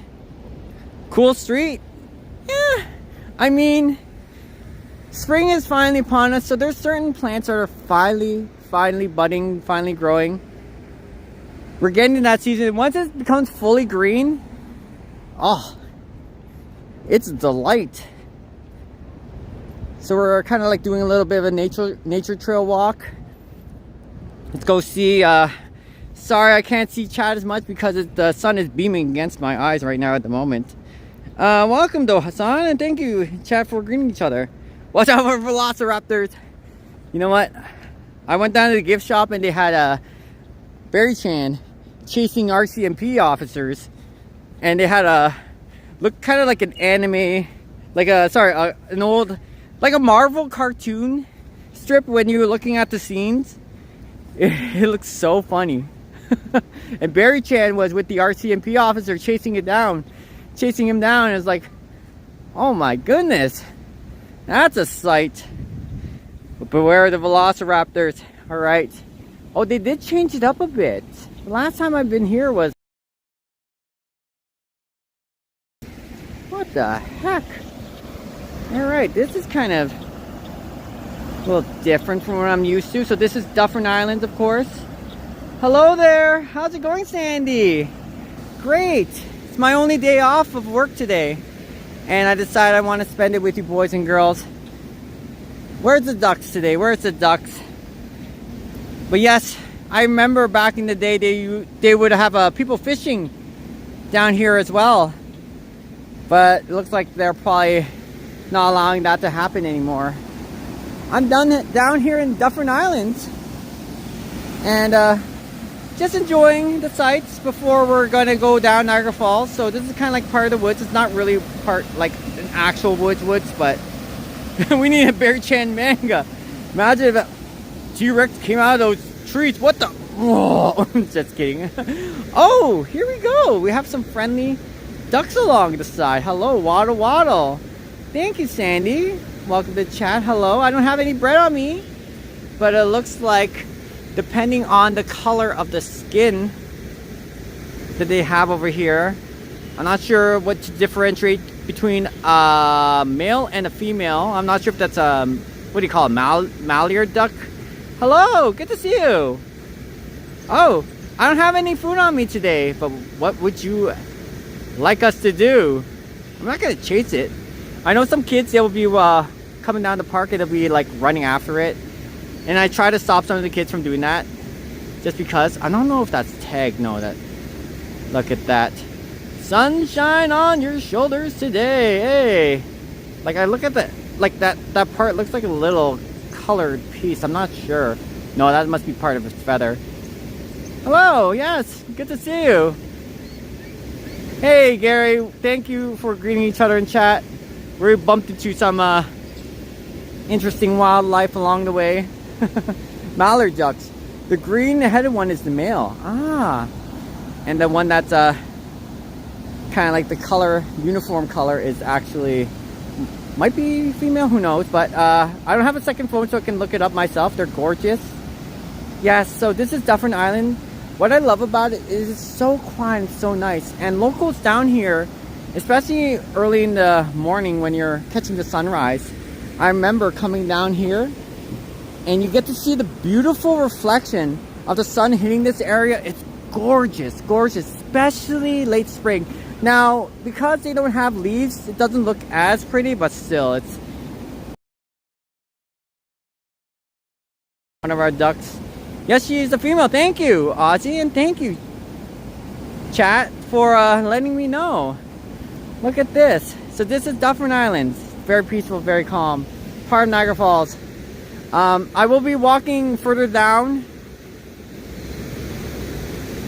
Cool street. Yeah. I mean, spring is finally upon us, so there's certain plants that are finally budding, finally growing. We're getting in that season. Once it becomes fully green, oh, it's a delight. So we're kind of like doing a little bit of a nature trail walk. Let's go see. Sorry, I can't see chat as much because the sun is beaming against my eyes right now at the moment. Welcome though, Hassan, and thank you, chat, for greeting each other. Watch out for velociraptors. You know what? I went down to the gift shop and they had a Beary-Chan chasing RCMP officers, and they had a look kind of like an anime, like an old, like a Marvel cartoon strip when you were looking at the scenes. It looks so funny. And Beary-Chan was with the RCMP officer chasing him down. And it's like, oh my goodness, that's a sight. But beware the velociraptors. All right. Oh, they did change it up a bit. The last time I've been here was, what the heck? All right, this is kind of a little different from what I'm used to. So this is Dufferin Island, of course. Hello there. How's it going, Sandy? Great. It's my only day off of work today, and I decided I want to spend it with you boys and girls. Where's the ducks today? Where's the ducks? But yes, I remember back in the day they would have people fishing down here as well, but it looks like they're probably not allowing that to happen anymore. I'm down here in Dufferin Islands, and just enjoying the sights before we're gonna go down Niagara Falls. So this is kind of like part of the woods. It's not really part like an actual woods, but we need a Beary-Chan manga. Imagine if a T-Rex came out of those trees. What the? Oh, just kidding. Oh, here we go. We have some friendly ducks along the side. Hello, Waddle Waddle. Thank you, Sandy. Welcome to chat. Hello. I don't have any bread on me, but it looks like, depending on the color of the skin that they have over here, I'm not sure what to differentiate between a male and a female. I'm not sure if that's a, what do you call it, mallard duck? Hello, good to see you. Oh, I don't have any food on me today, but what would you like us to do? I'm not gonna chase it. I know some kids, they will be coming down the park and they'll be like running after it. And I try to stop some of the kids from doing that, just because I don't know if that's tagged. No, that, look at that. Sunshine on your shoulders today. Hey, like I look at the, like that part looks like a little colored piece. I'm not sure. No, that must be part of its feather. Hello, yes, good to see you. Hey Gary, thank you for greeting each other in chat. We bumped into some interesting wildlife along the way. Mallard ducks. The green headed one is the male. Ah, and the one that's kind of like the color, uniform color, is actually, might be female, who knows. But I don't have a second phone, so I can look it up myself. They're gorgeous. Yes, so this is Dufferin Island. What I love about it is it's so quiet and so nice. And locals down here, especially early in the morning when you're catching the sunrise, I remember coming down here and you get to see the beautiful reflection of the sun hitting this area. It's gorgeous, gorgeous, especially late spring. Now, because they don't have leaves, it doesn't look as pretty, but still, it's one of our ducks. Yes, she is a female. Thank you, Ozzy, and thank you, chat, for letting me know. Look at this. So this is Dufferin Islands. Very peaceful, very calm. Part of Niagara Falls. I will be walking further down,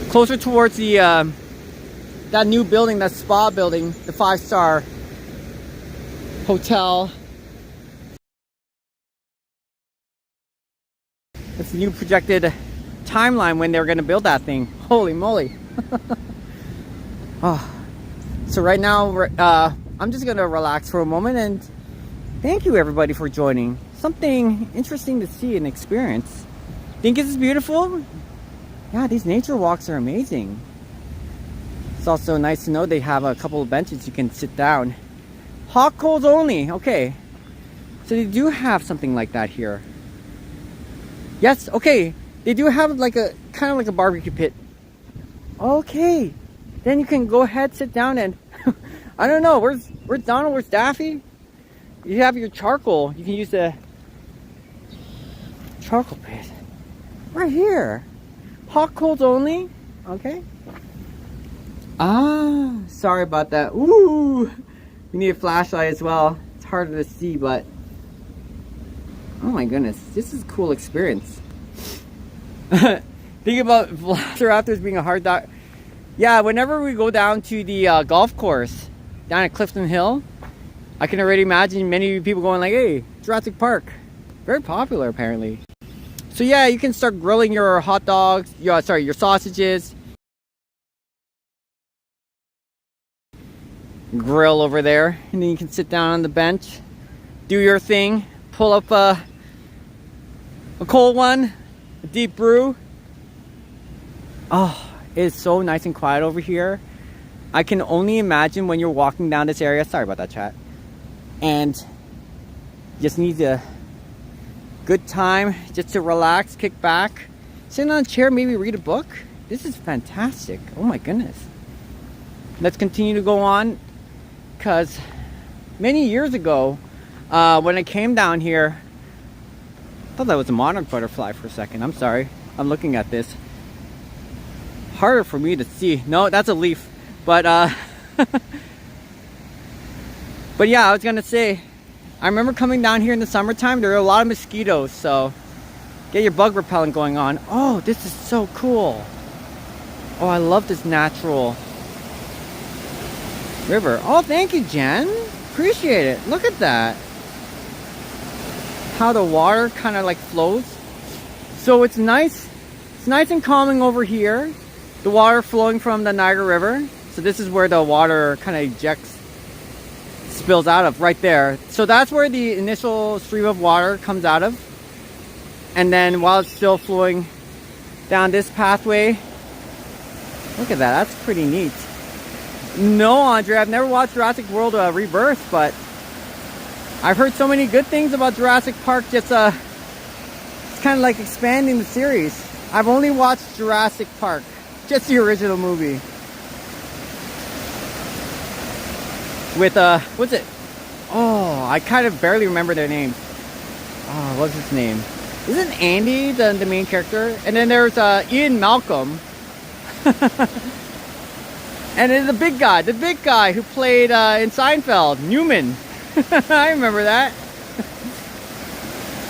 closer towards the that new building, that spa building, the 5-star hotel. It's the new projected timeline when they're going to build that thing. Holy moly. Oh. So right now, I'm just going to relax for a moment, and thank you everybody for joining. Something interesting to see and experience. Think this is beautiful? Yeah, these nature walks are amazing. It's also nice to know they have a couple of benches you can sit down. Hot coals only. Okay. So they do have something like that here. Yes, okay. They do have like a kind of like a barbecue pit Okay, then you can go ahead, sit down, and I don't know, where's Donald, where's Daffy? You have your charcoal. You can use the charcoal pit right here. Hot coals only. Okay. Ah, sorry about that. Ooh, we need a flashlight as well. It's harder to see, but oh my goodness, this is a cool experience. Think about Velociraptors being a hard dog. Yeah, whenever we go down to the golf course down at Clifton Hill, I can already imagine many people going like, hey, Jurassic Park. Very popular apparently. So yeah, you can start grilling your hot dogs, your sausages. Grill over there, and then you can sit down on the bench, do your thing, pull up a cold one, a deep brew. Oh, it's so nice and quiet over here. I can only imagine when you're walking down this area, sorry about that chat, and just need a good time just to relax, kick back, sit on a chair, maybe read a book. This is fantastic. Oh my goodness. Let's continue to go on, because many years ago when I came down here, I thought that was a monarch butterfly for a second. I'm sorry, I'm looking at this. Harder for me to see. No, that's a leaf. But but yeah, I was gonna say, I remember coming down here in the summertime, there were a lot of mosquitoes, so get your bug repellent going on. Oh, this is so cool. Oh, I love this natural river. Oh, thank you, Jen. Appreciate it. Look at that. How the water kind of like flows. So it's nice. It's nice and calming over here. The water flowing from the Niagara River. So this is where the water kind of ejects, spills out of right there. So that's where the initial stream of water comes out of. And then while it's still flowing down this pathway, look at that. That's pretty neat. No, Andre, I've never watched Jurassic World Rebirth, but I've heard so many good things about Jurassic Park. Just it's kind of like expanding the series. I've only watched Jurassic Park, just the original movie. With what's it? Oh, I kind of barely remember their names. Oh, what's his name? Isn't Andy the main character? And then there's Ian Malcolm. And then the big guy who played in Seinfeld, Newman. I remember that.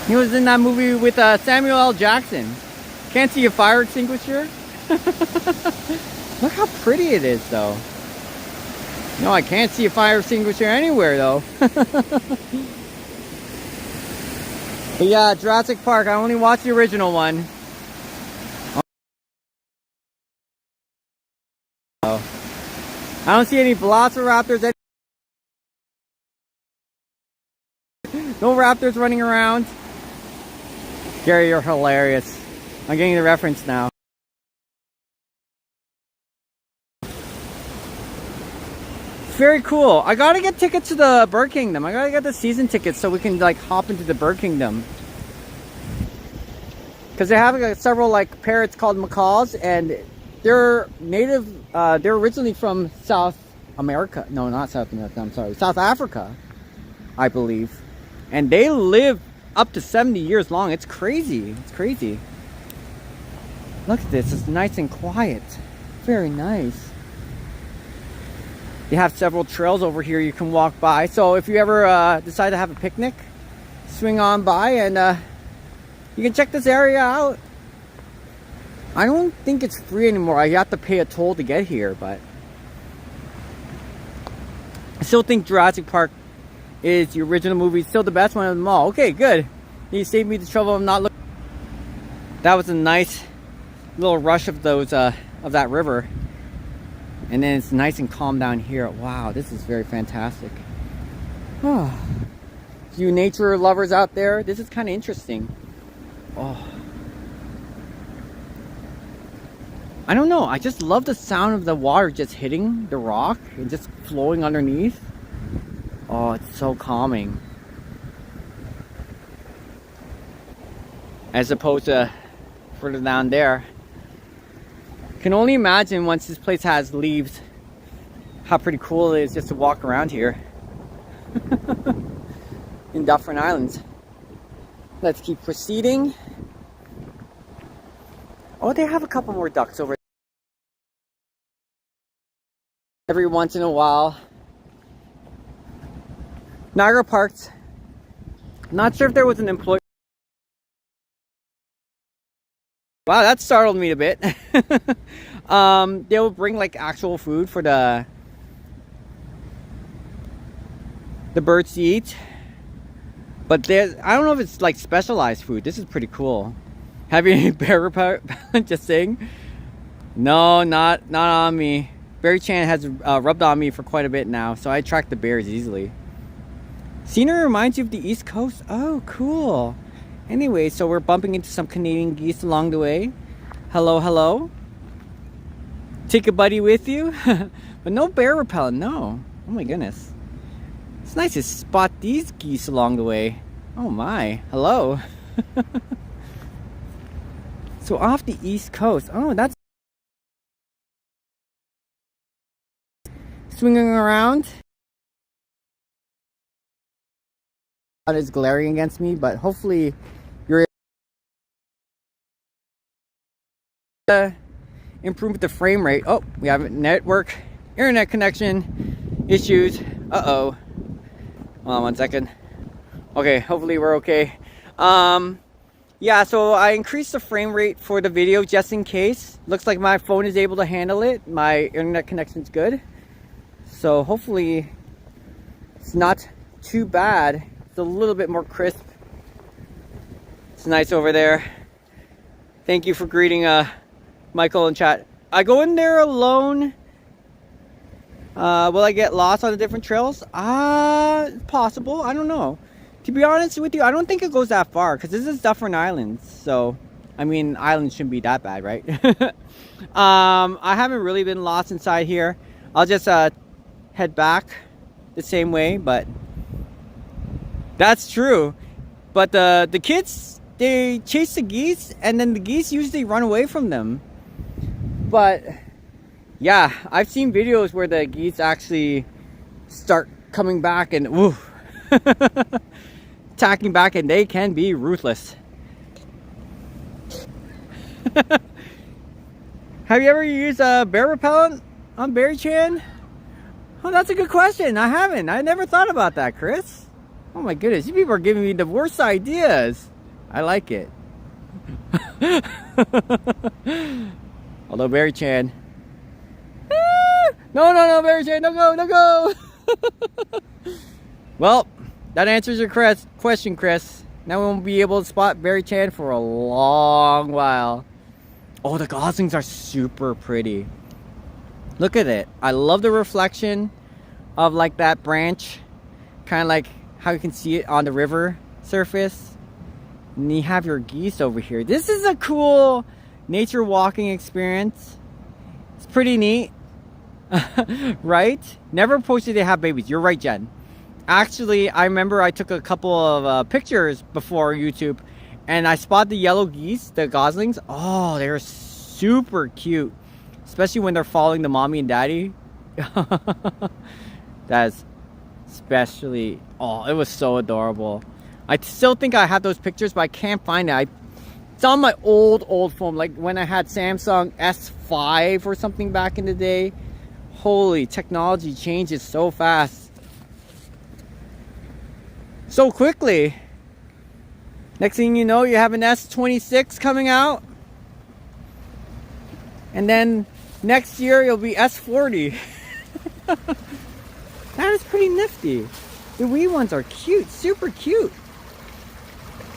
He was in that movie with Samuel L. Jackson. Can't see a fire extinguisher. Look how pretty it is, though. No, I can't see a fire extinguisher anywhere, though. But yeah, Jurassic Park, I only watched the original one. Oh. I don't see any velociraptors. No raptors running around. Gary, you're hilarious. I'm getting the reference now. Very cool. I gotta get tickets to the Bird Kingdom. I gotta get the season tickets so we can like hop into the Bird Kingdom. Because they have like, several like parrots called macaws, and they're native. They're originally from South America. No, not South America. I'm sorry, South Africa, I believe. And they live up to 70 years long. It's crazy. It's crazy. Look at this. It's nice and quiet. Very nice. They have several trails over here you can walk by. So if you ever decide to have a picnic, swing on by and you can check this area out. I don't think it's free anymore. You have to pay a toll to get here, but I still think Jurassic Park is the original movie, still the best one of them all. Okay, good. You saved me the trouble of not looking. That was a nice little rush of those of that river. And then it's nice and calm down here. Wow, this is very fantastic. Oh. You nature lovers out there, this is kind of interesting. Oh. I don't know, I just love the sound of the water just hitting the rock and just flowing underneath. Oh, it's so calming. As opposed to further down there. Can only imagine once this place has leaves how pretty cool it is just to walk around here in Dufferin Islands. Let's keep proceeding. Oh, they have a couple more ducks over there. Every once in a while. Niagara Parks. Not sure if there was an employee. Wow, that startled me a bit. They'll bring like actual food for the birds to eat. But there's, I don't know if it's like specialized food. This is pretty cool. Have you any bear repellent? Just saying. No, not on me. Beary-Chan has rubbed on me for quite a bit now, so I track the bears easily. Scenery reminds you of the East Coast. Oh, cool. Anyway, so we're bumping into some Canadian geese along the way. Hello, hello. Take a buddy with you. But no bear repellent, no. Oh my goodness. It's nice to spot these geese along the way. Oh my, hello. So off the East Coast. Oh, that's swinging around. Is glaring against me, but hopefully you're able to improve the frame rate. Oh, we have internet connection issues. Uh-oh. Hold on one second. Okay, hopefully we're okay. Yeah, so I increased the frame rate for the video just in case. Looks like my phone is able to handle it. My internet connection's good. So hopefully it's not too bad. It's a little bit more crisp. It's nice over there. Thank you for greeting Michael in chat. I go in there alone. Will I get lost on the different trails? Possible. I don't know. To be honest with you, I don't think it goes that far because this is Dufferin Islands. So, I mean, islands shouldn't be that bad, right? I haven't really been lost inside here. I'll just head back the same way, but that's true. But the kids, they chase the geese and then the geese usually run away from them. But yeah, I've seen videos where the geese actually start coming back and woo, attacking back, and they can be ruthless. Have you ever used a bear repellent on Beary-Chan? Oh, that's a good question. I haven't. I never thought about that, Chris. Oh my goodness, you people are giving me the worst ideas. I like it. Although Beary-Chan. No, Beary-Chan, don't go. Well, that answers your question, Chris. Now we won't be able to spot Beary-Chan for a long while. Oh, the goslings are super pretty. Look at it. I love the reflection of like that branch. Kind of like how you can see it on the river surface. And you have your geese over here. This is a cool nature walking experience. It's pretty neat. Right? Never posted they have babies. You're right, Jen. Actually, I remember I took a couple of pictures before YouTube, and I spotted the yellow geese, the goslings. Oh, they're super cute, especially when they're following the mommy and daddy. That's especially, oh, it was so adorable. I still think I have those pictures, but I can't find it. It's on my old phone, like when I had Samsung S5 or something back in the day. Holy, technology changes so fast. So quickly. Next thing you know, you have an S26 coming out. And then next year, you'll be S40. That is pretty nifty. The wee ones are cute, super cute.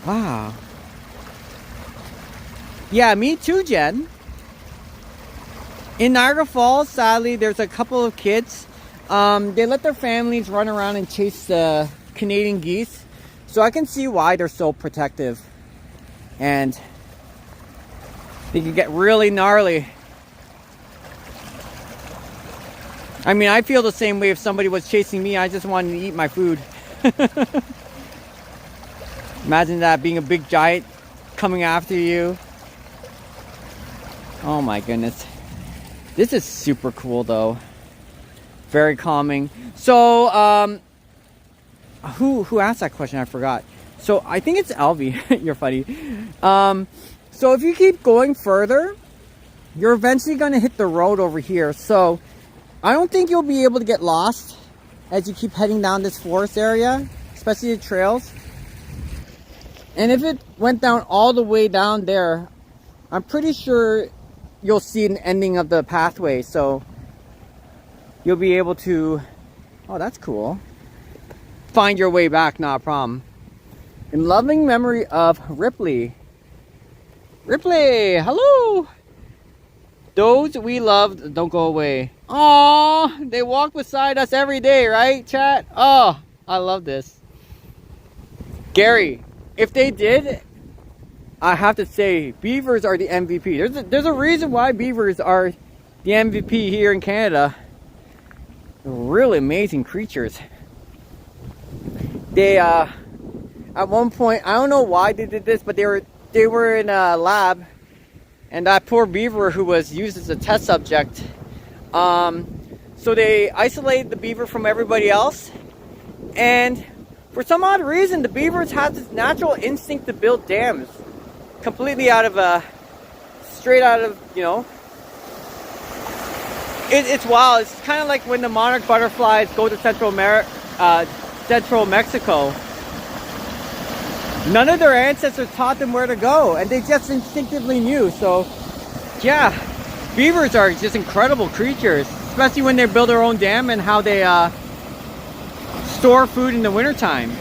Wow. Yeah, me too, Jen. In Niagara Falls, sadly, there's a couple of kids. They let their families run around and chase the Canadian geese. So I can see why they're so protective. And they can get really gnarly. I mean, I feel the same way if somebody was chasing me. I just wanted to eat my food. Imagine that, being a big giant coming after you. Oh my goodness. This is super cool though. Very calming. So, who asked that question? I forgot. So I think it's Alvi. You're funny. So if you keep going further, you're eventually going to hit the road over here. So I don't think you'll be able to get lost as you keep heading down this forest area, especially the trails. And if it went down all the way down there, I'm pretty sure you'll see an ending of the pathway. So you'll be able to, oh, that's cool, find your way back, not a problem. In loving memory of Ripley. Ripley, hello. Those we loved don't go away. Aww, they walk beside us every day, right, chat? Oh, I love this. Gary, if they did, I have to say, beavers are the MVP. There's a reason why beavers are the MVP here in Canada. They're really amazing creatures. They, at one point, I don't know why they did this, but they were in a lab, and that poor beaver who was used as a test subject, so they isolated the beaver from everybody else, and for some odd reason the beavers have this natural instinct to build dams completely straight out of, you know, it's wild. It's kind of like when the monarch butterflies go to Central Mexico. None of their ancestors taught them where to go, and they just instinctively knew. So yeah, beavers are just incredible creatures, especially when they build their own dam and how they store food in the wintertime.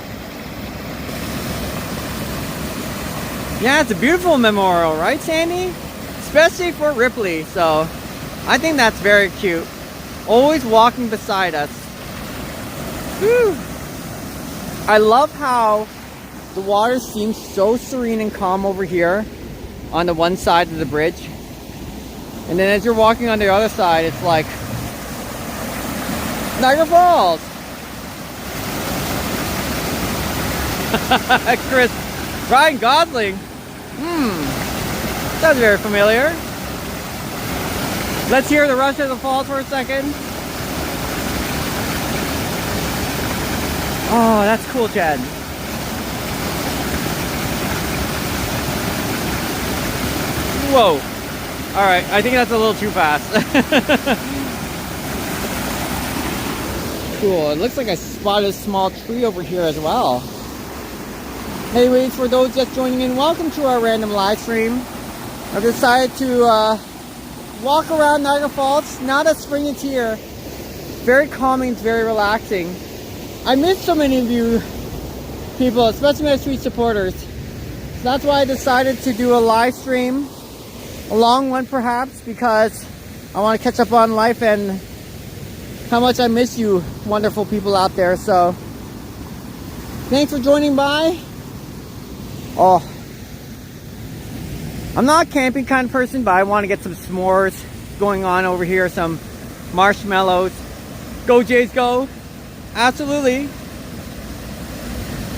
Yeah, it's a beautiful memorial, right, Sandy? Especially for Ripley, so I think that's very cute. Always walking beside us. Whew. I love how the water seems so serene and calm over here on the one side of the bridge. And then as you're walking on the other side, it's like Niagara Falls. Chris, Ryan Gosling. Sounds very familiar. Let's hear the rush of the falls for a second. Oh, that's cool, Chad. Whoa. Alright, I think that's a little too fast. Cool. It looks like I spotted a small tree over here as well. Anyways, for those just joining in, welcome to our random live stream. I've decided to walk around Niagara Falls now that spring is here. Very calming, it's very relaxing. I miss so many of you people, especially my sweet supporters. So that's why I decided to do a live stream, a long one perhaps, because I want to catch up on life and how much I miss you wonderful people out there. So thanks for joining by. Oh, I'm not a camping kind of person, but I want to get some s'mores going on over here, some marshmallows. Go Jays go. Absolutely.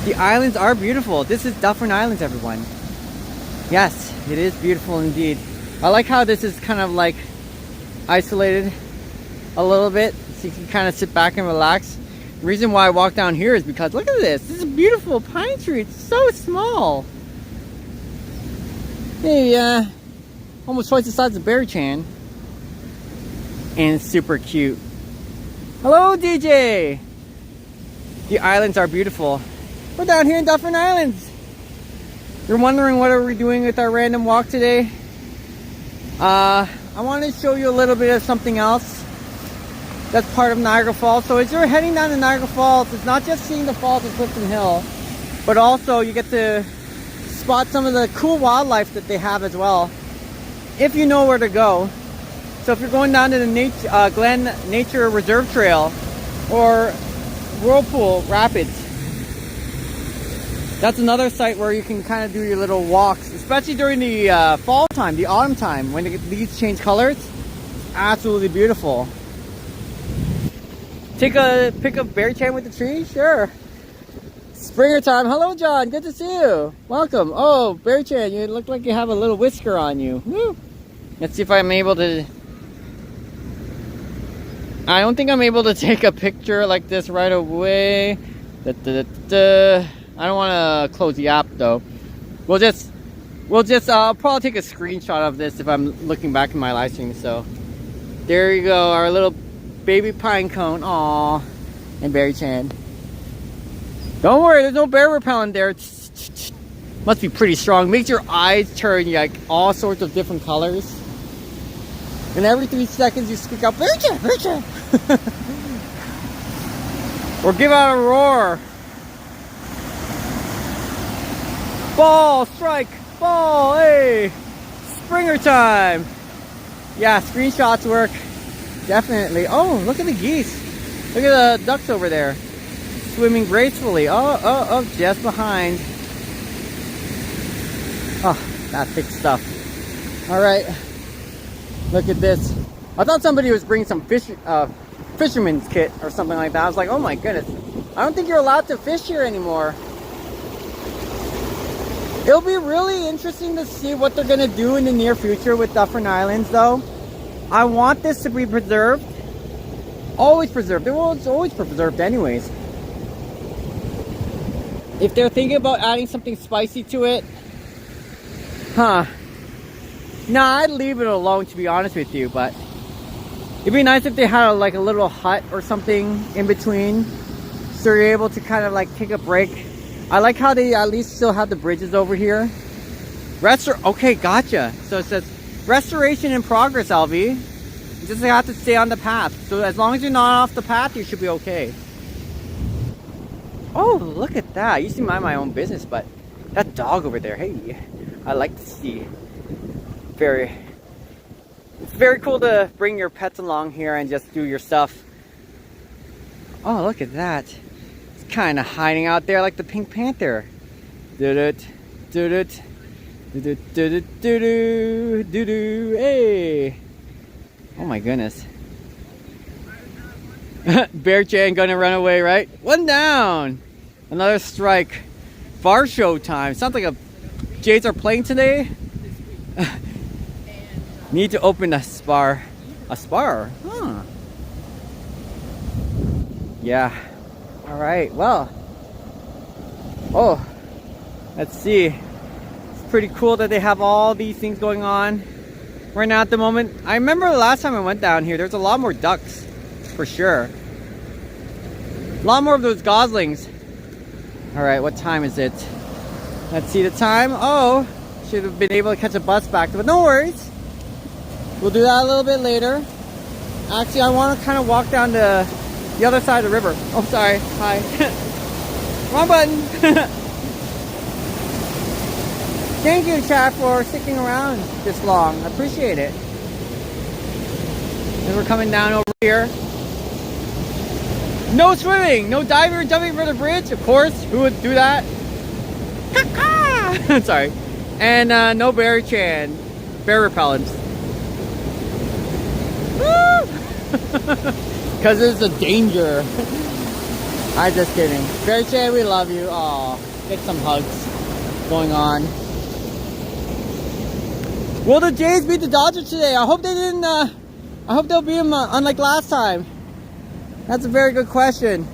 The islands are beautiful. This is Dufferin Islands, everyone. Yes, it is beautiful indeed. I like how this is kind of like isolated a little bit, so you can kind of sit back and relax. The reason why I walk down here is because look at this. This is a beautiful pine tree. It's so small. Maybe almost twice the size of Beary-Chan. And it's super cute. Hello, DJ. The islands are beautiful. We're down here in Dufferin Islands. You're wondering what are we doing with our random walk today? I wanted to show you a little bit of something else that's part of Niagara Falls. So as you're heading down to Niagara Falls, it's not just seeing the falls of Clifton Hill, but also you get to spot some of the cool wildlife that they have as well, if you know where to go. So if you're going down to the Glen Nature Reserve Trail or Whirlpool Rapids, that's another site where you can kind of do your little walks, especially during the fall time, the autumn time, when the leaves change colors. Absolutely beautiful. Take a pic of Beary-Chan with the tree? Sure. Springer time. Hello, John. Good to see you. Welcome. Oh, Beary-Chan, you look like you have a little whisker on you. Woo. Let's see if I'm able to I don't think I'm able to take a picture like this right away. I don't want to close the app though. We'll just I'll probably take a screenshot of this if I'm looking back in my live stream. So there you go, our little baby pine cone. Aww. And Beary-Chan. Don't worry, there's no bear repellent there. Must be pretty strong. Makes your eyes turn like all sorts of different colors. And every 3 seconds you squeak out, Beary-Chan, Beary-Chan. Or give out a roar. Ball, strike, ball, hey. Springer time. Yeah, screenshots work. Definitely. Oh, look at the geese. Look at the ducks over there. Swimming gracefully. Oh, just behind. Oh, that thick stuff. Alright. Look at this. I thought somebody was bringing some fisherman's kit or something like that. I was like, oh my goodness. I don't think you're allowed to fish here anymore. It'll be really interesting to see what they're going to do in the near future with Dufferin Islands though. I want this to be preserved. Always preserved. Well, it's always preserved anyways. If they're thinking about adding something spicy to it, nah, I'd leave it alone to be honest with you, but it'd be nice if they had like a little hut or something in between so you're able to kind of like take a break. I like how they at least still have the bridges over here. Okay, gotcha. So it says restoration in progress, LV. You just have to stay on the path. So as long as you're not off the path, you should be okay. Oh, look at that. I used to mind my own business, but that dog over there, hey, I like to see. It's very cool to bring your pets along here and just do your stuff. Oh, look at that. It's kind of hiding out there like the Pink Panther. Do-do-do, do-do-do, do-do-do, do-do, do-do, hey. Oh my goodness. Beary-Chan gonna run away, right? One down. Another strike. Bar show time. Sounds like Jays are playing today. Need to open a spar. A spar? Huh. Yeah. Alright, well. Oh. Let's see. It's pretty cool that they have all these things going on right now at the moment. I remember the last time I went down here, there's a lot more ducks. For sure. A lot more of those goslings. Alright, what time is it? Let's see the time. Oh, should have been able to catch a bus back, but no worries. We'll do that a little bit later. Actually, I want to kind of walk down to the other side of the river. Oh, sorry. Hi. Wrong button. Thank you, chat, for sticking around this long. I appreciate it. And we're coming down over here. No swimming, no diving or jumping for the bridge. Of course, who would do that? Sorry. And no Beary-Chan. Bear repellents. Because it's a danger. I'm just kidding. Beary-Chan, we love you. Aw, get some hugs going on. Will the Jays beat the Dodgers today? I hope they didn't. I hope they'll beat them unlike last time. That's a very good question.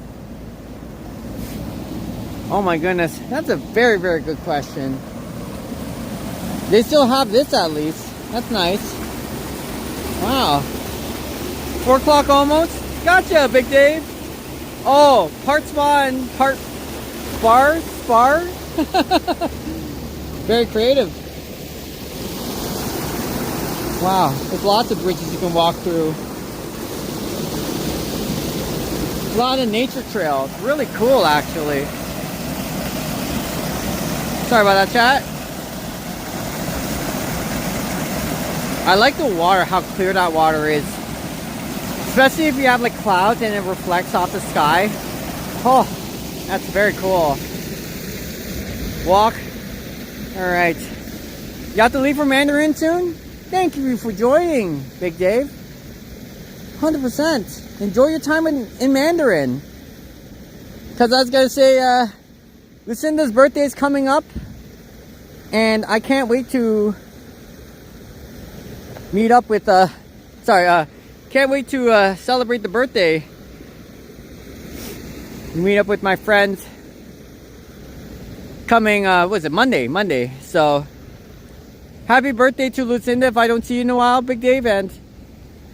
Oh my goodness, that's a very, very good question. They still have this at least. That's nice. Wow. 4 o'clock almost. Gotcha, Big Dave. Oh, part spa and part spar. Very creative. Wow, there's lots of bridges you can walk through. A lot of nature trails. Really cool, actually. Sorry about that, chat. I like the water, how clear that water is. Especially if you have like clouds and it reflects off the sky. Oh, that's very cool. Walk. Alright. You have to leave for Mandarin soon? Thank you for joining, Big Dave. 100%. Enjoy your time in Mandarin. Because I was going to say, Lucinda's birthday is coming up. And I can't wait to meet up with, Can't wait to celebrate the birthday. Meet up with my friends coming, what is it, Monday. So, happy birthday to Lucinda if I don't see you in a while, Big Dave. And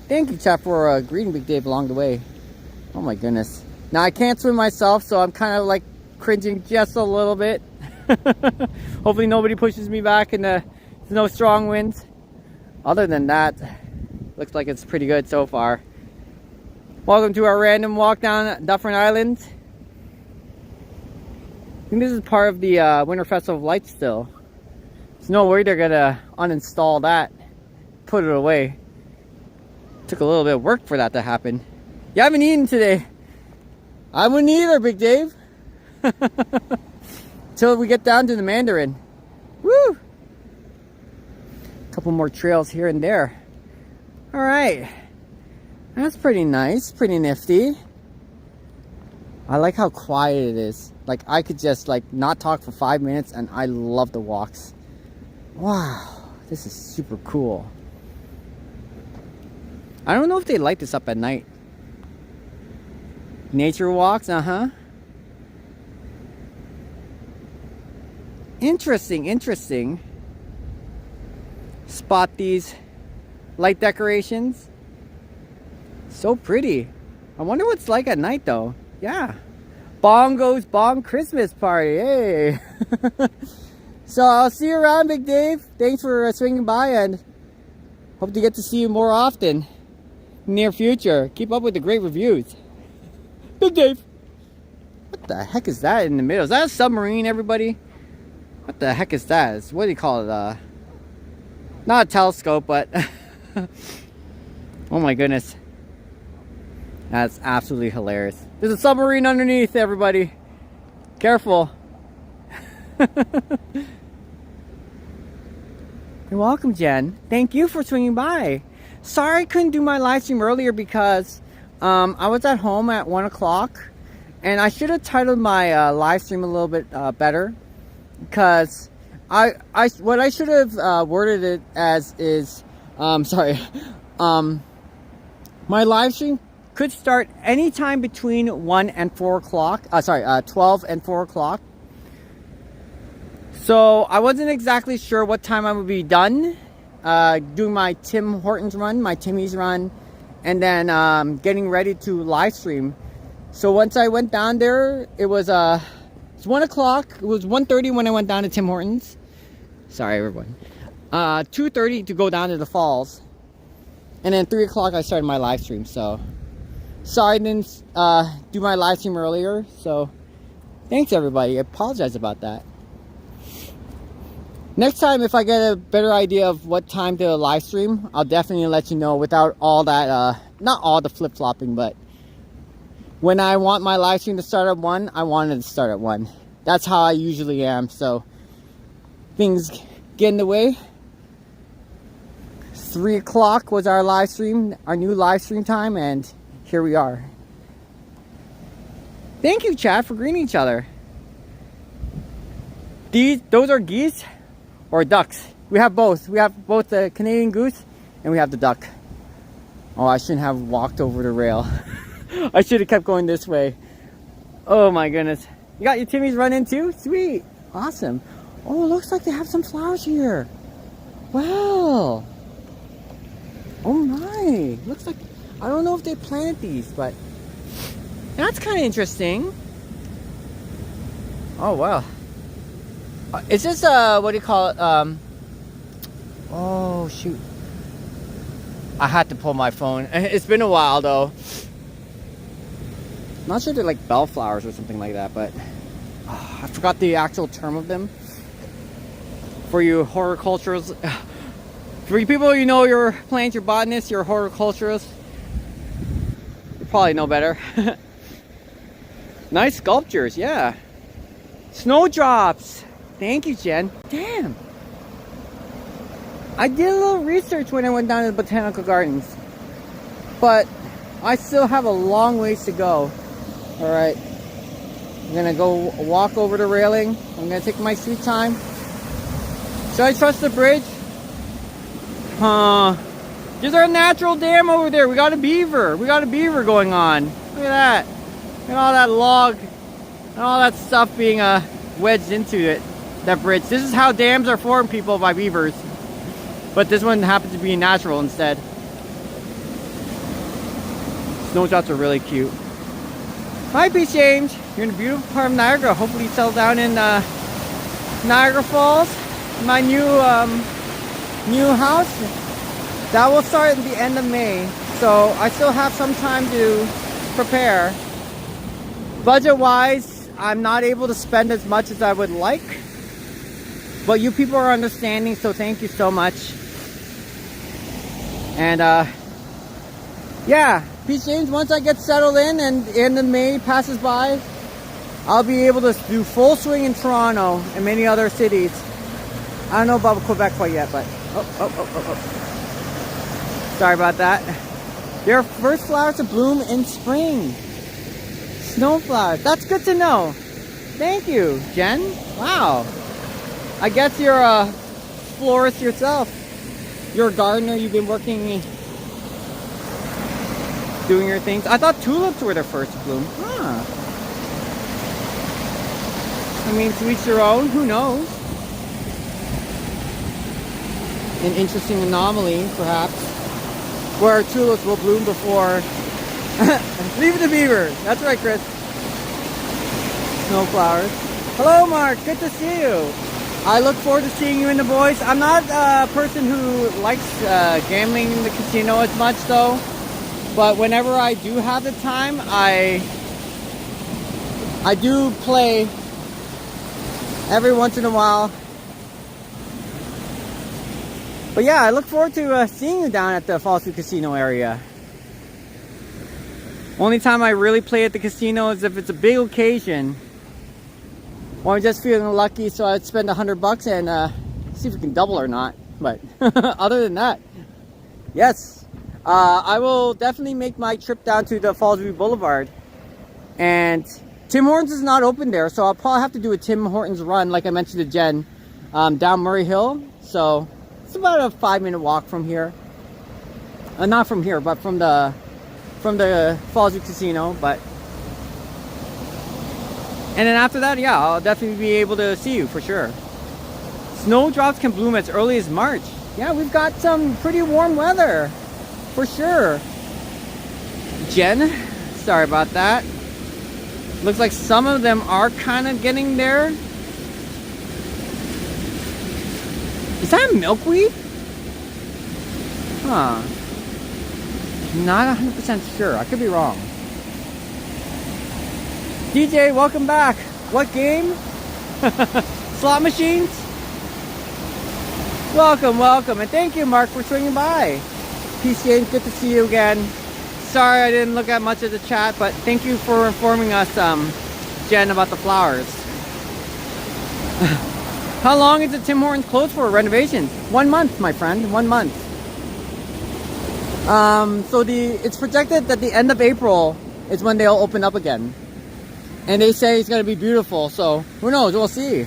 thank you, chat, for greeting Big Dave along the way. Oh my goodness. Now, I can't swim myself, so I'm kind of like cringing just a little bit. Hopefully nobody pushes me back and there's no strong winds. Other than that, looks like it's pretty good so far. Welcome to our random walk down Dufferin Island. I think this is part of the Winter Festival of Lights still. There's no way they're gonna uninstall that, put it away. Took a little bit of work for that to happen. You haven't eaten today. I wouldn't either, Big Dave. Till we get down to the Mandarin. Woo! Couple more trails here and there. Alright. That's pretty nice, pretty nifty. I like how quiet it is. Like, I could just like not talk for 5 minutes, and I love the walks. Wow, this is super cool. I don't know if they light this up at night. Nature walks, Interesting. Spot these light decorations. So pretty. I wonder what it's like at night though. Yeah. Bongo's Bomb Christmas Party. Hey. So I'll see you around, Big Dave. Thanks for swinging by, and hope to get to see you more often in the near future. Keep up with the great reviews. Big Dave. What the heck is that in the middle? Is that a submarine, everybody? What the heck is that? It's, what do you call it? Not a telescope, but oh my goodness. That's absolutely hilarious. There's a submarine underneath, everybody. Careful. You're welcome, Jen. Thank you for swinging by. Sorry I couldn't do my live stream earlier because I was at home at 1 o'clock, and I should have titled my live stream a little bit better, because what I should have worded it as is my live stream could start anytime between 1 and 4 o'clock. 12 and 4 o'clock. So I wasn't exactly sure what time I would be done doing my Tim Hortons run, my Timmy's run, and then getting ready to live stream. So once I went down there, it was 1 o'clock. It was 1:30 when I went down to Tim Hortons. Sorry, everyone. 2:30 to go down to the falls, and then 3 o'clock I started my live stream. So sorry I didn't do my live stream earlier. So thanks, everybody. I apologize about that. Next time, if I get a better idea of what time to live stream, I'll definitely let you know without all that, not all the flip-flopping, but when I want my live stream to start at 1, I want it to start at 1. That's how I usually am, so things get in the way. 3 o'clock was our live stream, our new live stream time, and here we are. Thank you, chat, for greeting each other. Those are geese or ducks. We have both. We have both the Canadian goose and we have the duck. Oh, I shouldn't have walked over the rail. I should have kept going this way. Oh my goodness. You got your Timmy's run in too? Sweet. Awesome. Oh, it looks like they have some flowers here. Wow. Oh my. Looks like, I don't know if they planted these, but that's kind of interesting. Oh wow. Is this what do you call it? Oh shoot. I had to pull my phone. It's been a while though. Not sure they're like bellflowers or something like that, but I forgot the actual term of them. For you horticulturists, for you people you know your plants, your botanists, your horticulturists, you probably know better. Nice sculptures, yeah. Snowdrops. Thank you, Jen. Damn. I did a little research when I went down to the botanical gardens, but I still have a long ways to go. All right, I'm gonna go walk over the railing. I'm gonna take my sweet time. Should I trust the bridge? There's our natural dam over there. We got a beaver. We got a beaver going on. Look at that. Look at all that log and all that stuff being wedged into it. That bridge. This is how dams are formed, people, by beavers. But this one happens to be natural instead. Snowshots are really cute. Hi, Peace James. You're in a beautiful part of Niagara. Hopefully you settle down in Niagara Falls. My new house. That will start at the end of May. So I still have some time to prepare. Budget-wise, I'm not able to spend as much as I would like. But you people are understanding, so thank you so much. And yeah, Peace James, once I get settled in and end of May passes by, I'll be able to do full swing in Toronto and many other cities. I don't know about Quebec quite yet, but sorry about that. Their first flowers to bloom in spring. Snow flowers. That's good to know. Thank you, Jen. Wow. I guess you're a florist yourself. You're a gardener. You've been working, doing your things. I thought tulips were their first to bloom. Huh. I mean, to each your own. Who knows? An interesting anomaly, perhaps, where tulips will bloom before. Leave it to beaver. That's right, Chris. Snowflowers. Hello, Mark. Good to see you. I look forward to seeing you and the boys. I'm not a person who likes gambling in the casino as much, though. But whenever I do have the time, I do play every once in a while. But yeah, I look forward to seeing you down at the Fallsview Casino area. Only time I really play at the casino is if it's a big occasion. Or I'm just feeling lucky, so I'd spend $100 and see if we can double or not. But other than that, yes. I will definitely make my trip down to the Fallsview Boulevard. And Tim Hortons is not open there, so I'll probably have to do a Tim Hortons run, like I mentioned to Jen, down Murray Hill. So it's about a 5-minute walk from here. Not from here, but from the Fallsview Casino. But and then after that, yeah, I'll definitely be able to see you for sure. Snowdrops can bloom as early as March. Yeah, we've got some pretty warm weather for sure. Jen, sorry about that. Looks like some of them are kind of getting there. Is that milkweed? Huh. Not 100% sure. I could be wrong. DJ, welcome back. What game? Slot machines? Welcome, welcome. And thank you, Mark, for swinging by. Peace, James. Good to see you again. Sorry I didn't look at much of the chat, but thank you for informing us, Jen, about the flowers. How long is the Tim Hortons closed for renovations? 1 month, my friend. 1 month. So it's projected that the end of April is when they'll open up again. And they say it's going to be beautiful, so who knows? We'll see.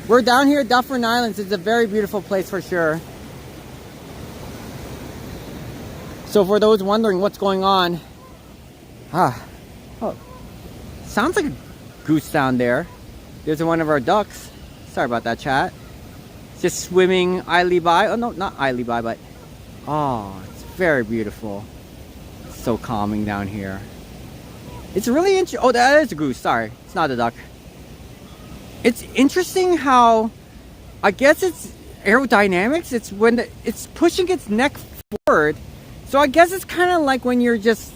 We're down here at Dufferin Islands. It's a very beautiful place for sure. So for those wondering what's going on, sounds like a goose down there. There's one of our ducks. Sorry about that, chat. Just swimming idly by. Oh no, not idly by, but oh, it's very beautiful. It's so calming down here. It's really interesting. Oh, that is a goose. Sorry, it's not a duck. It's interesting how, I guess it's aerodynamics. It's when it's pushing its neck forward. So I guess it's kind of like when you're just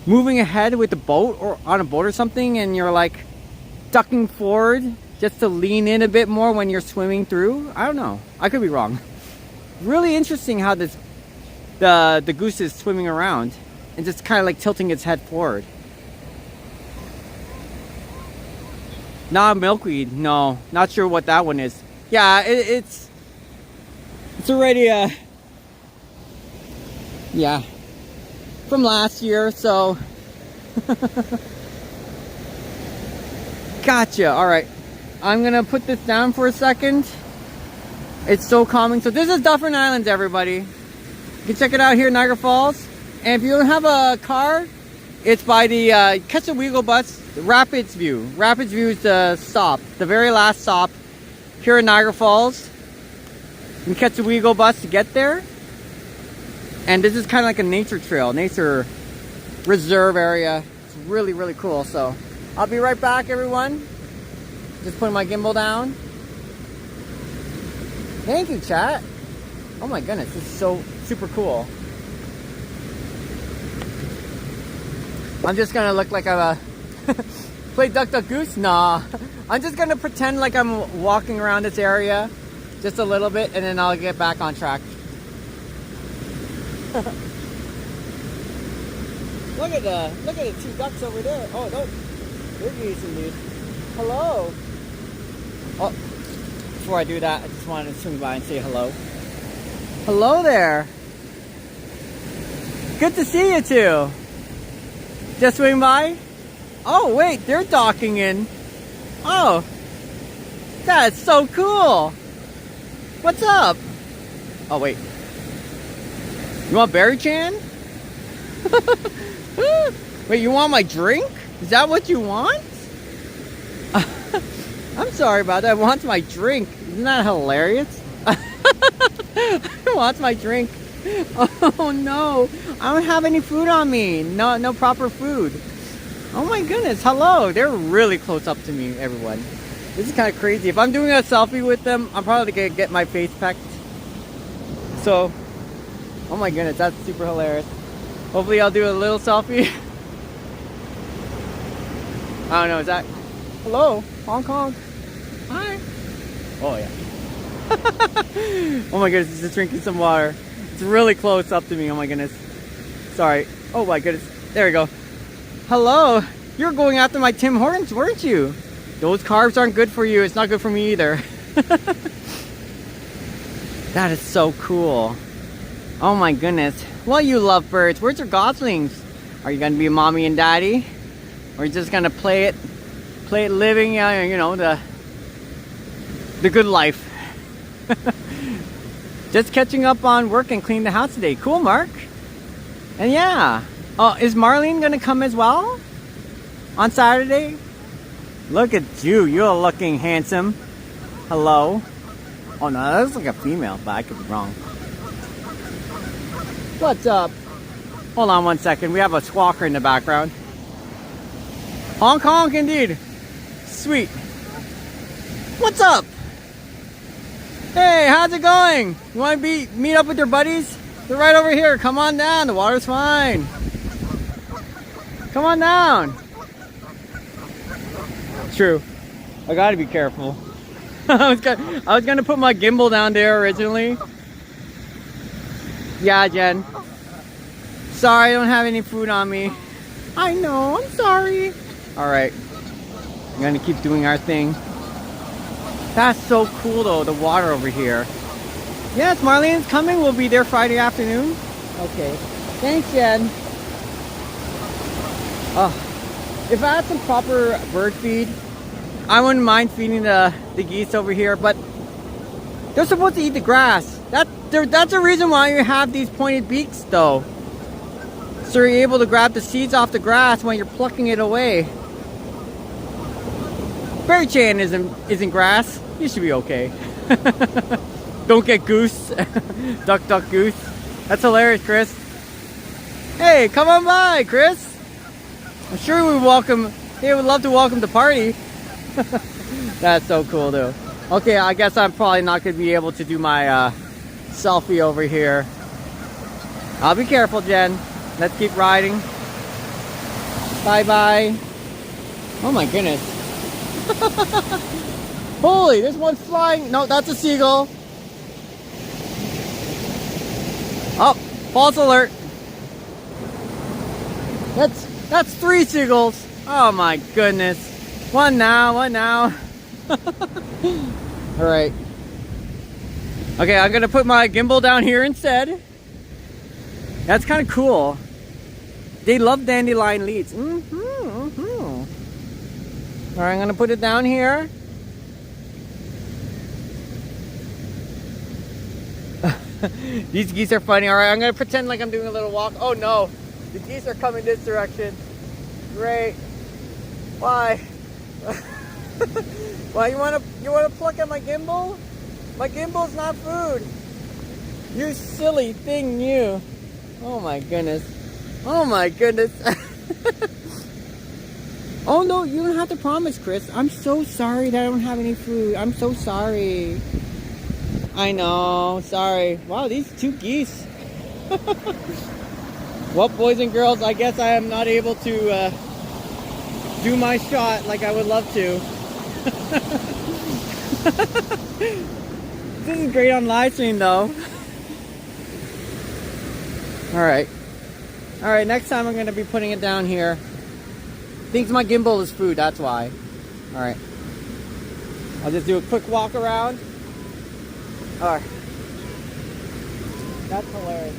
moving ahead with the boat or on a boat or something, and you're like ducking forward just to lean in a bit more when you're swimming through. I don't know. I could be wrong. Really interesting how the goose is swimming around and just kind of like tilting its head forward. Not milkweed. No, not sure what that one is. Yeah, it's already yeah, from last year, so gotcha. All right, I'm gonna put this down for a second. It's so calming. So this is Dufferin Islands, everybody. You can check it out here in Niagara Falls. And if you don't have a car, it's by the catch the WeGo bus, Rapidsview. Rapidsview is the stop, the very last stop here in Niagara Falls. You can catch the WeGo bus to get there. And this is kind of like a nature trail, nature reserve area. It's really, really cool. So I'll be right back, everyone. Just putting my gimbal down. Thank you, chat. Oh my goodness, this is so super cool. I'm just gonna look like I'm a play Duck Duck Goose? Nah. I'm just gonna pretend like I'm walking around this area just a little bit, and then I'll get back on track. Look at the two ducks over there. Oh, they're geese indeed. Hello. Oh, before I do that, I just wanted to swing by and say hello. Hello there. Good to see you two. Just swing by? Oh wait, they're docking in. Oh, that's so cool. What's up? Oh wait. You want Beary-Chan? Wait, you want my drink? Is that what you want? I'm sorry about that. I want my drink. Isn't that hilarious? I want my drink. Oh no, I don't have any food on me. No proper food. Oh my goodness, hello. They're really close up to me, everyone. This is kind of crazy. If I'm doing a selfie with them, I'm probably gonna get my face pecked. So, oh my goodness, that's super hilarious. Hopefully I'll do a little selfie. I don't know, is that... Hello, Hong Kong. Hi. Oh yeah. Oh my goodness, just drinking some water. It's really close up to me, oh my goodness. Sorry. Oh my goodness, there we go. Hello, you're going after my Tim Hortons, weren't you? Those carbs aren't good for you, it's not good for me either. That is so cool. Oh my goodness. Well, you love birds. Where's your goslings? Are you gonna be mommy and daddy? Or are you just gonna play it living, you know, the good life? Just catching up on work and cleaning the house today. Cool, Mark. And yeah. Oh, is Marlene gonna come as well? On Saturday? Look at you. You're looking handsome. Hello. Oh no, that looks like a female, but I could be wrong. What's up? Hold on one second. We have a squawker in the background. Honk honk indeed. Sweet. What's up? Hey, how's it going? You want to meet up with your buddies? They're right over here. Come on down. The water's fine. Come on down. True. I gotta be careful. I was gonna put my gimbal down there originally. Yeah, Jen. Sorry, I don't have any food on me. I know, I'm sorry. Alright. I'm gonna keep doing our thing. That's so cool though, the water over here. Yes, Marlene's coming. We'll be there Friday afternoon. Okay. Thanks, Jen. If I had some proper bird feed, I wouldn't mind feeding the geese over here, but they're supposed to eat the grass. That's the reason why you have these pointed beaks though. So you're able to grab the seeds off the grass when you're plucking it away. Beary-Chan isn't grass. You should be okay. Don't get goose. Duck duck goose. That's hilarious, Chris. Hey, come on by, Chris. I'm sure they would love to welcome the party. That's so cool though. Okay, I guess I'm probably not going to be able to do my selfie over here. I'll be careful, Jen. Let's keep riding. Bye bye. Oh my goodness. Holy, there's one flying. No, that's a seagull. Oh, false alert. That's 3 seagulls. Oh my goodness. One now. Alright. Okay, I'm gonna put my gimbal down here instead. That's kind of cool. They love dandelion leaves. Alright, I'm gonna put it down here. These geese are funny. Alright, I'm gonna pretend like I'm doing a little walk. Oh no, the geese are coming this direction. Great. Why? Why you wanna pluck at my gimbal? My gimbal's not food. You silly thing, you. Oh my goodness. Oh my goodness. Oh no, you don't have to promise, Chris. I'm so sorry that I don't have any food. I'm so sorry. I know, sorry. Wow, these two geese. Well, boys and girls, I guess I am not able to do my shot like I would love to. This is great on live stream though. Alright. Alright, next time I'm going to be putting it down here. Thinks my gimbal is food, that's why. Alright. I'll just do a quick walk around. Alright. That's hilarious.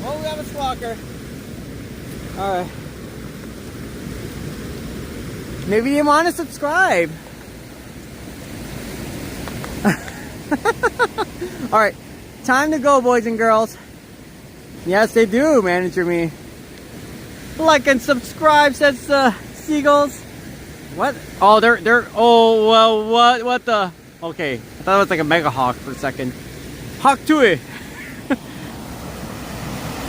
We have a squawker. Alright. Maybe you want to subscribe. Alright. Time to go, boys and girls. Yes, they do, Manager Me. Like and subscribe, says Seagulls. What? Oh, oh, well, what the? Okay. I thought it was like a mega hawk for a second. Hawk to it.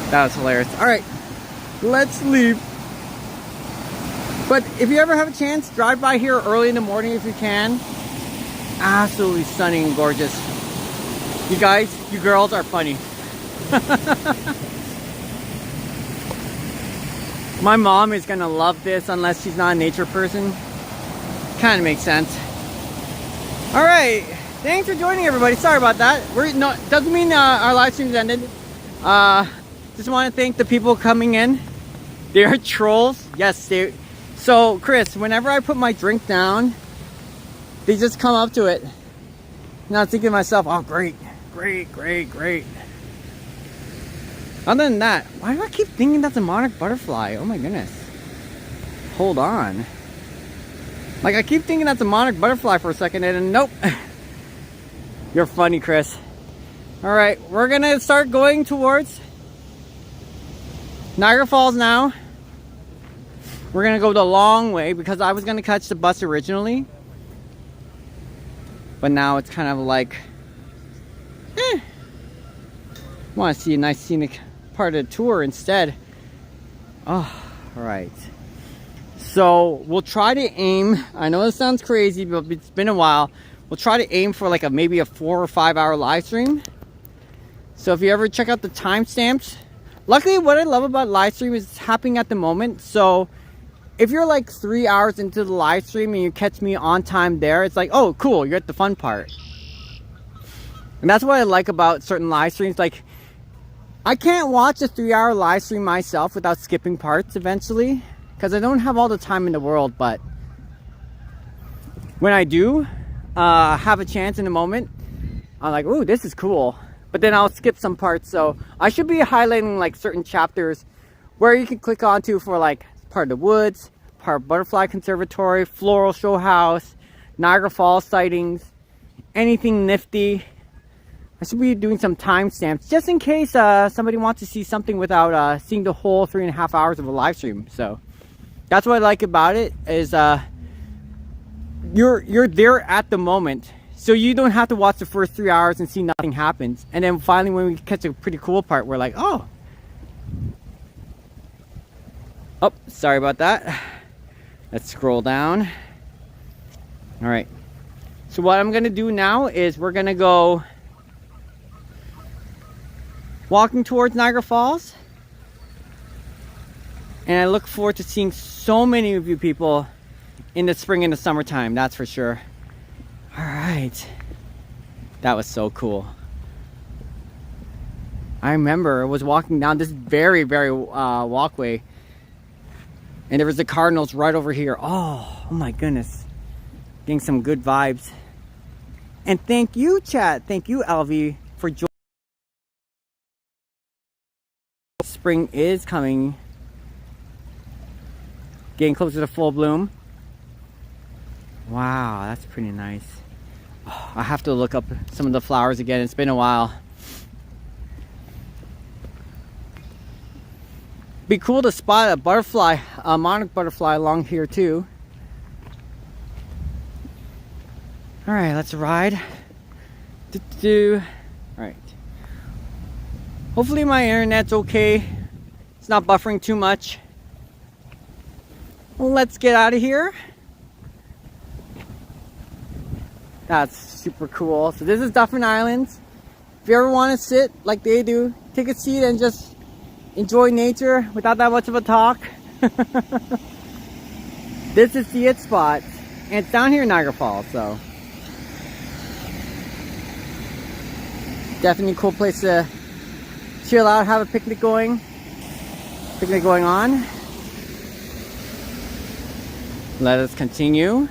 That was hilarious. Alright, let's leave. But if you ever have a chance, drive by here early in the morning if you can. Absolutely stunning and gorgeous. You guys, you girls are funny. My mom is gonna love this unless she's not a nature person. Kind of makes sense. Alright, thanks for joining everybody. Sorry about that. Doesn't mean our live stream's ended. Just want to thank the people coming in. They are trolls. Yes, they. So, Chris, whenever I put my drink down, they just come up to it. And I was thinking to myself, oh, great, great, great, great. Other than that, why do I keep thinking that's a monarch butterfly? Oh my goodness. Hold on. Like, I keep thinking that's a monarch butterfly for a second, and nope. You're funny, Chris. Alright, we're gonna start going towards Niagara Falls now. We're gonna go the long way because I was gonna catch the bus originally, but now it's kind of like want to see a nice scenic part of the tour instead. Oh, all right. So we'll try to aim. I know this sounds crazy, but it's been a while. We'll try to aim for like maybe a 4 or 5 hour live stream. So if you ever check out the timestamps. Luckily, what I love about live stream is it's happening at the moment. So if you're like 3 hours into the live stream and you catch me on time there, it's like, oh, cool, you're at the fun part. And that's what I like about certain live streams. Like, I can't watch a 3 hour live stream myself without skipping parts eventually, because I don't have all the time in the world. But when I do have a chance in a moment, I'm like, ooh, this is cool. But then I'll skip some parts. So I should be highlighting like certain chapters where you can click onto for like part of the woods, part of Butterfly Conservatory, Floral Show House, Niagara Falls sightings, anything nifty. I should be doing some timestamps just in case somebody wants to see something without seeing the whole 3.5 hours of a live stream. So that's what I like about it, is you're there at the moment, so you don't have to watch the first 3 hours and see nothing happens, and then finally when we catch a pretty cool part, we're like, oh, sorry about that. Let's scroll down. All right, so what I'm gonna do now is we're gonna go walking towards Niagara Falls, and I look forward to seeing so many of you people in the spring and the summertime, that's for sure. All right, that was so cool. I remember I was walking down this very walkway, and there was the Cardinals right over here. Oh my goodness, getting some good vibes. And thank you, chat, thank you, LV, for joining. Spring is coming, getting closer to full bloom. Wow, that's pretty nice. Oh, I have to look up some of the flowers again. It's been a while. Be cool to spot a butterfly, a monarch butterfly along here too. All right, let's ride. All right. Hopefully my internet's okay. It's not buffering too much. Well, let's get out of here. That's super cool. So this is Dufferin Islands. If you ever want to sit like they do, take a seat and just enjoy nature without that much of a talk. This is the it spot, and it's down here in Niagara Falls, so definitely a cool place to chill out, have a picnic going on. Let us continue.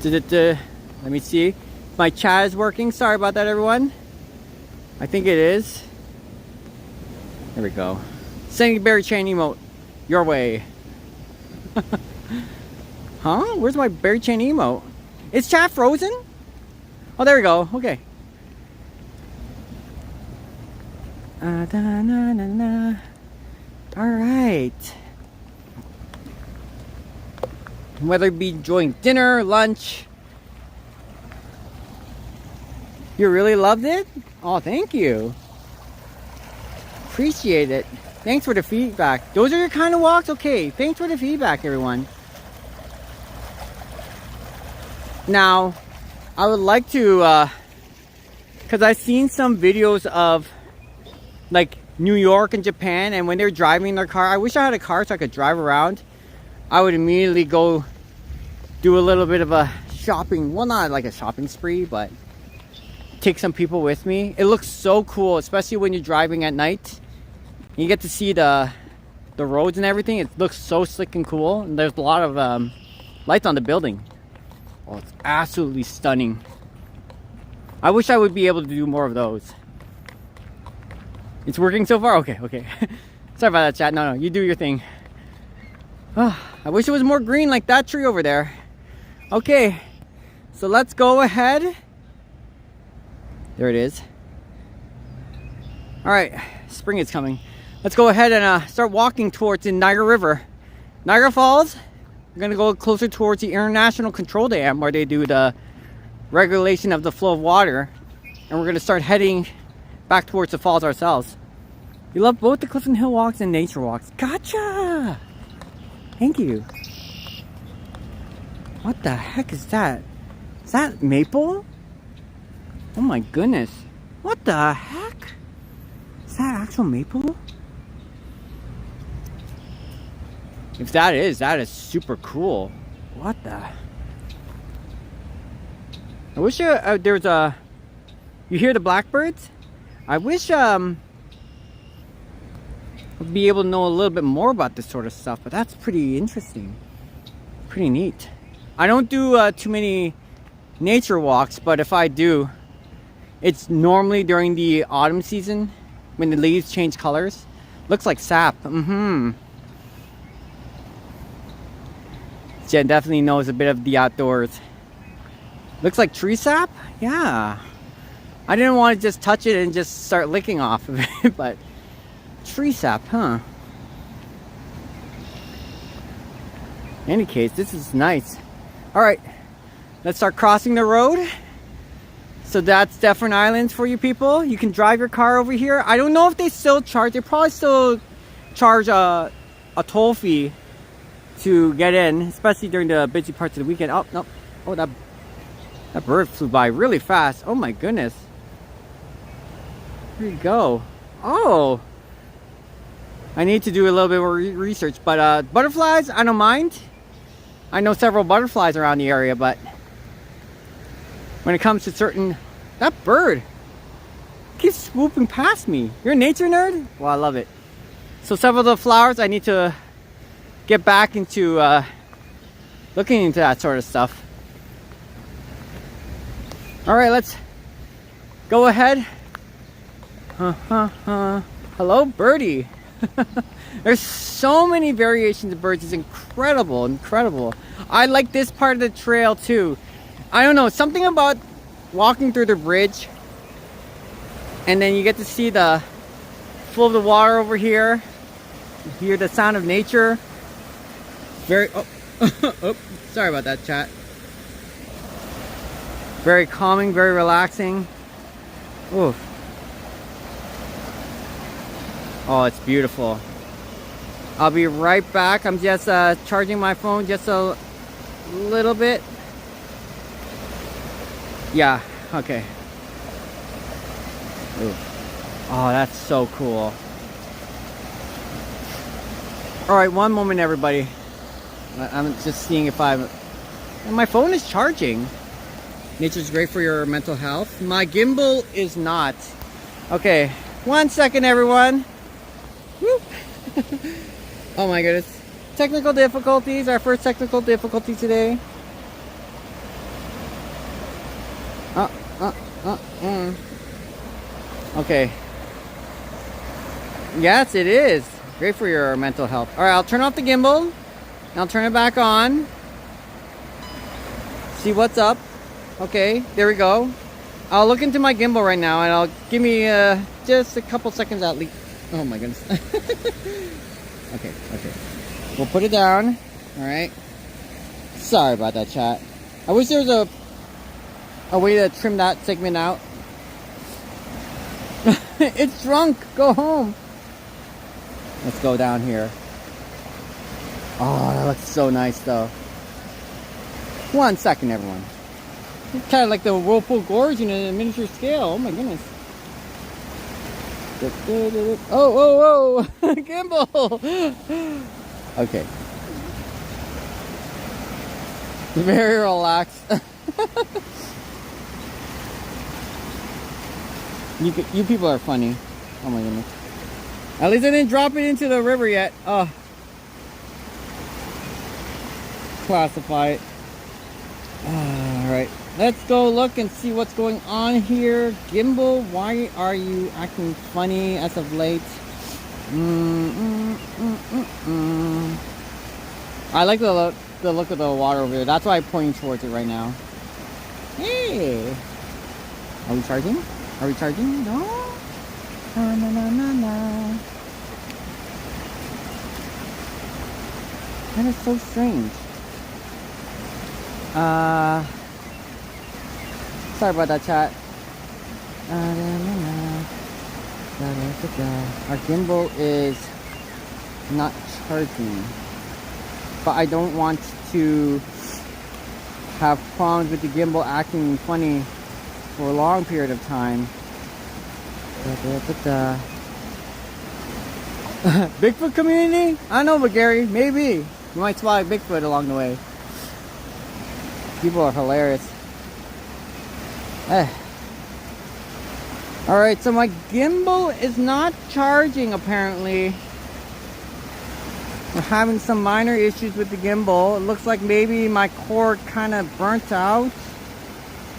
Let me see. My chat is working. Sorry about that, everyone. I think it is. There we go. Sending Beary-Chan emote your way. Huh? Where's my Beary-Chan emote? Is chat frozen? Oh, there we go. Okay. Alright. Whether it be enjoying dinner, lunch. You really loved it? Oh, thank you. Appreciate it. Thanks for the feedback. Those are your kind of walks? Okay, thanks for the feedback, everyone. Now, I would like to, because I've seen some videos of like New York and Japan, and when they're driving in their car, I wish I had a car so I could drive around. I would immediately go do a little bit of a shopping, well, not like a shopping spree, but take some people with me. It looks so cool, especially when you're driving at night. You get to see the roads and everything. It looks so slick and cool, and there's a lot of lights on the building. Oh, it's absolutely stunning. I wish I would be able to do more of those. It's working so far? Okay. Sorry about that, chat. No, you do your thing. Oh, I wish it was more green like that tree over there. Okay, so let's go ahead. There it is. All right, spring is coming. Let's go ahead and start walking towards the Niagara River. Niagara Falls, we're gonna go closer towards the International Control Dam where they do the regulation of the flow of water. And we're gonna start heading back towards the falls ourselves. You love both the Clifton Hill walks and nature walks. Gotcha! Thank you. What the heck is that? Is that maple? Oh my goodness. What the heck? Is that actual maple? If that is super cool. What the? I wish there's a... You hear the blackbirds? I wish I'd be able to know a little bit more about this sort of stuff, but that's pretty interesting. Pretty neat. I don't do too many nature walks, but if I do, it's normally during the autumn season when the leaves change colors. Looks like sap. Jen definitely knows a bit of the outdoors. Looks like tree sap? Yeah. I didn't want to just touch it and just start licking off of it, but tree sap, huh? In any case, this is nice. All right, let's start crossing the road. So that's Dufferin Islands for you people. You can drive your car over here. I don't know if they still charge. They probably still charge a toll fee to get in, especially during the busy parts of the weekend. Oh, no. Oh, that bird flew by really fast. Oh my goodness. There you go. Oh. I need to do a little bit more research, but butterflies, I don't mind. I know several butterflies around the area, but when it comes to certain... That bird keeps swooping past me. You're a nature nerd? Well, I love it. So several of the flowers, I need to get back into looking into that sort of stuff. All right, let's go ahead. Hello, birdie. There's so many variations of birds. It's incredible, incredible. I like this part of the trail too. I don't know, something about walking through the bridge and then you get to see the flow of the water over here. You hear the sound of nature. Very, oh, sorry about that, chat. Very calming, very relaxing. Ooh. Oh, it's beautiful. I'll be right back. I'm just charging my phone just a little bit. Yeah, okay. Ooh. Oh, that's so cool. All right, one moment, everybody. I'm just seeing if I'm... And my phone is charging. Nature's great for your mental health. My gimbal is not. Okay, 1 second, everyone. Woo. Oh my goodness. Technical difficulties. Our first technical difficulty today. Okay. Yes, it is. Great for your mental health. Alright, I'll turn off the gimbal. And I'll turn it back on. See what's up. Okay, there we go. I'll look into my gimbal right now and I'll give me just a couple seconds at least. Oh my goodness. Okay. We'll put it down. Alright. Sorry about that, chat. I wish there was a way to trim that segment out. It's drunk. Go home. Let's go down here. Oh, that looks so nice though. 1 second, everyone. It's kind of like the Whirlpool Gorge in a miniature scale. Oh my goodness. Oh, gimbal. Okay. Very relaxed. You people are funny. Oh my goodness. At least I didn't drop it into the river yet. Oh. Classify it. Alright. Let's go look and see what's going on here. Gimbal, why are you acting funny as of late? I like the look of the water over there. That's why I'm pointing towards it right now. Hey! Are we charging? Are we charging? No? No. That is so strange. Sorry about that, chat. Our gimbal is not charging, but I don't want to have problems with the gimbal acting funny for a long period of time. Bigfoot community? I don't know, but Gary, maybe. You might spot a Bigfoot along the way. People are hilarious. Alright, so my gimbal is not charging apparently. We're having some minor issues with the gimbal. It looks like maybe my cord kind of burnt out.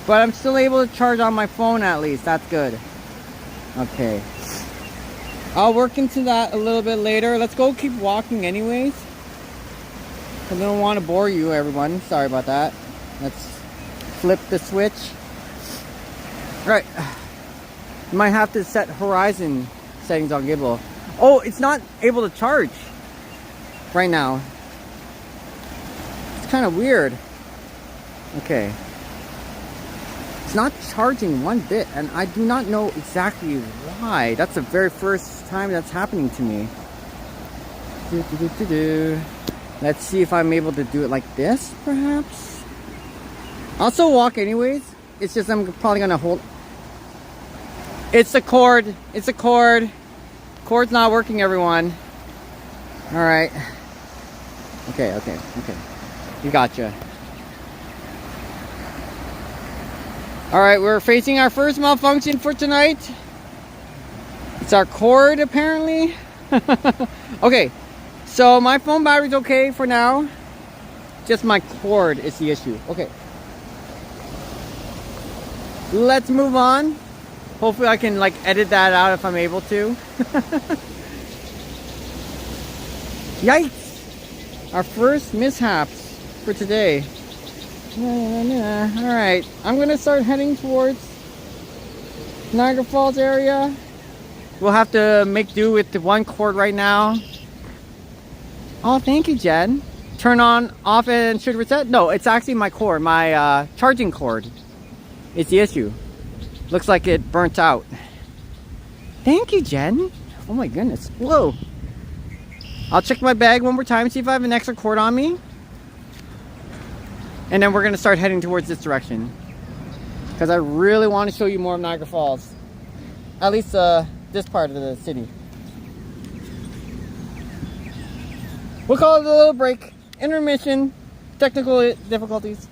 But I'm still able to charge on my phone at least. That's good. Okay. I'll work into that a little bit later. Let's go keep walking anyways. I don't want to bore you, everyone. Sorry about that. Let's flip the switch. Right. You might have to set horizon settings on gimbal. Oh, it's not able to charge right now. It's kind of weird. Okay. It's not charging one bit, and I do not know exactly why. That's the very first time that's happening to me. Let's see if I'm able to do it like this, perhaps. I'll still walk anyways. It's just I'm probably gonna hold. It's the cord. It's a cord. Cord's not working, everyone. All right. Okay. You gotcha. All right, we're facing our first malfunction for tonight. It's our cord, apparently. Okay, so my phone battery's okay for now. Just my cord is the issue. Okay. Let's move on. Hopefully I can like edit that out if I'm able to. Yikes! Our first mishaps for today. Alright, I'm gonna start heading towards Niagara Falls area. We'll have to make do with the one cord right now. Oh, thank you, Jen. Turn on, off, and should reset? No, it's actually my cord, my charging cord. It's the issue. Looks like it burnt out. Thank you, Jen. Oh my goodness. Whoa. I'll check my bag one more time, see if I have an extra cord on me. And then we're gonna start heading towards this direction. Because I really want to show you more of Niagara Falls. At least this part of the city. We'll call it a little break. Intermission. Technical difficulties.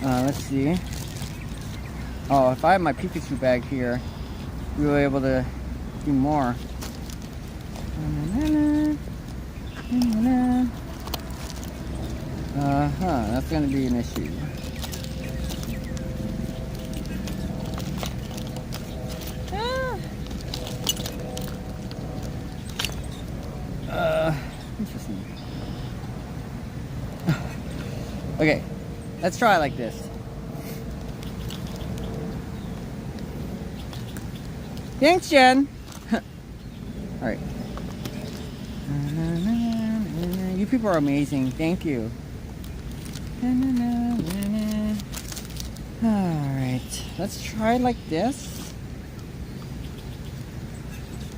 Let's see. Oh, if I have my Pikachu bag here, we were able to do more. That's gonna be an issue. Interesting. Okay, let's try it like this. Thanks, Jen. All right. You people are amazing. Thank you. All right. Let's try it like this.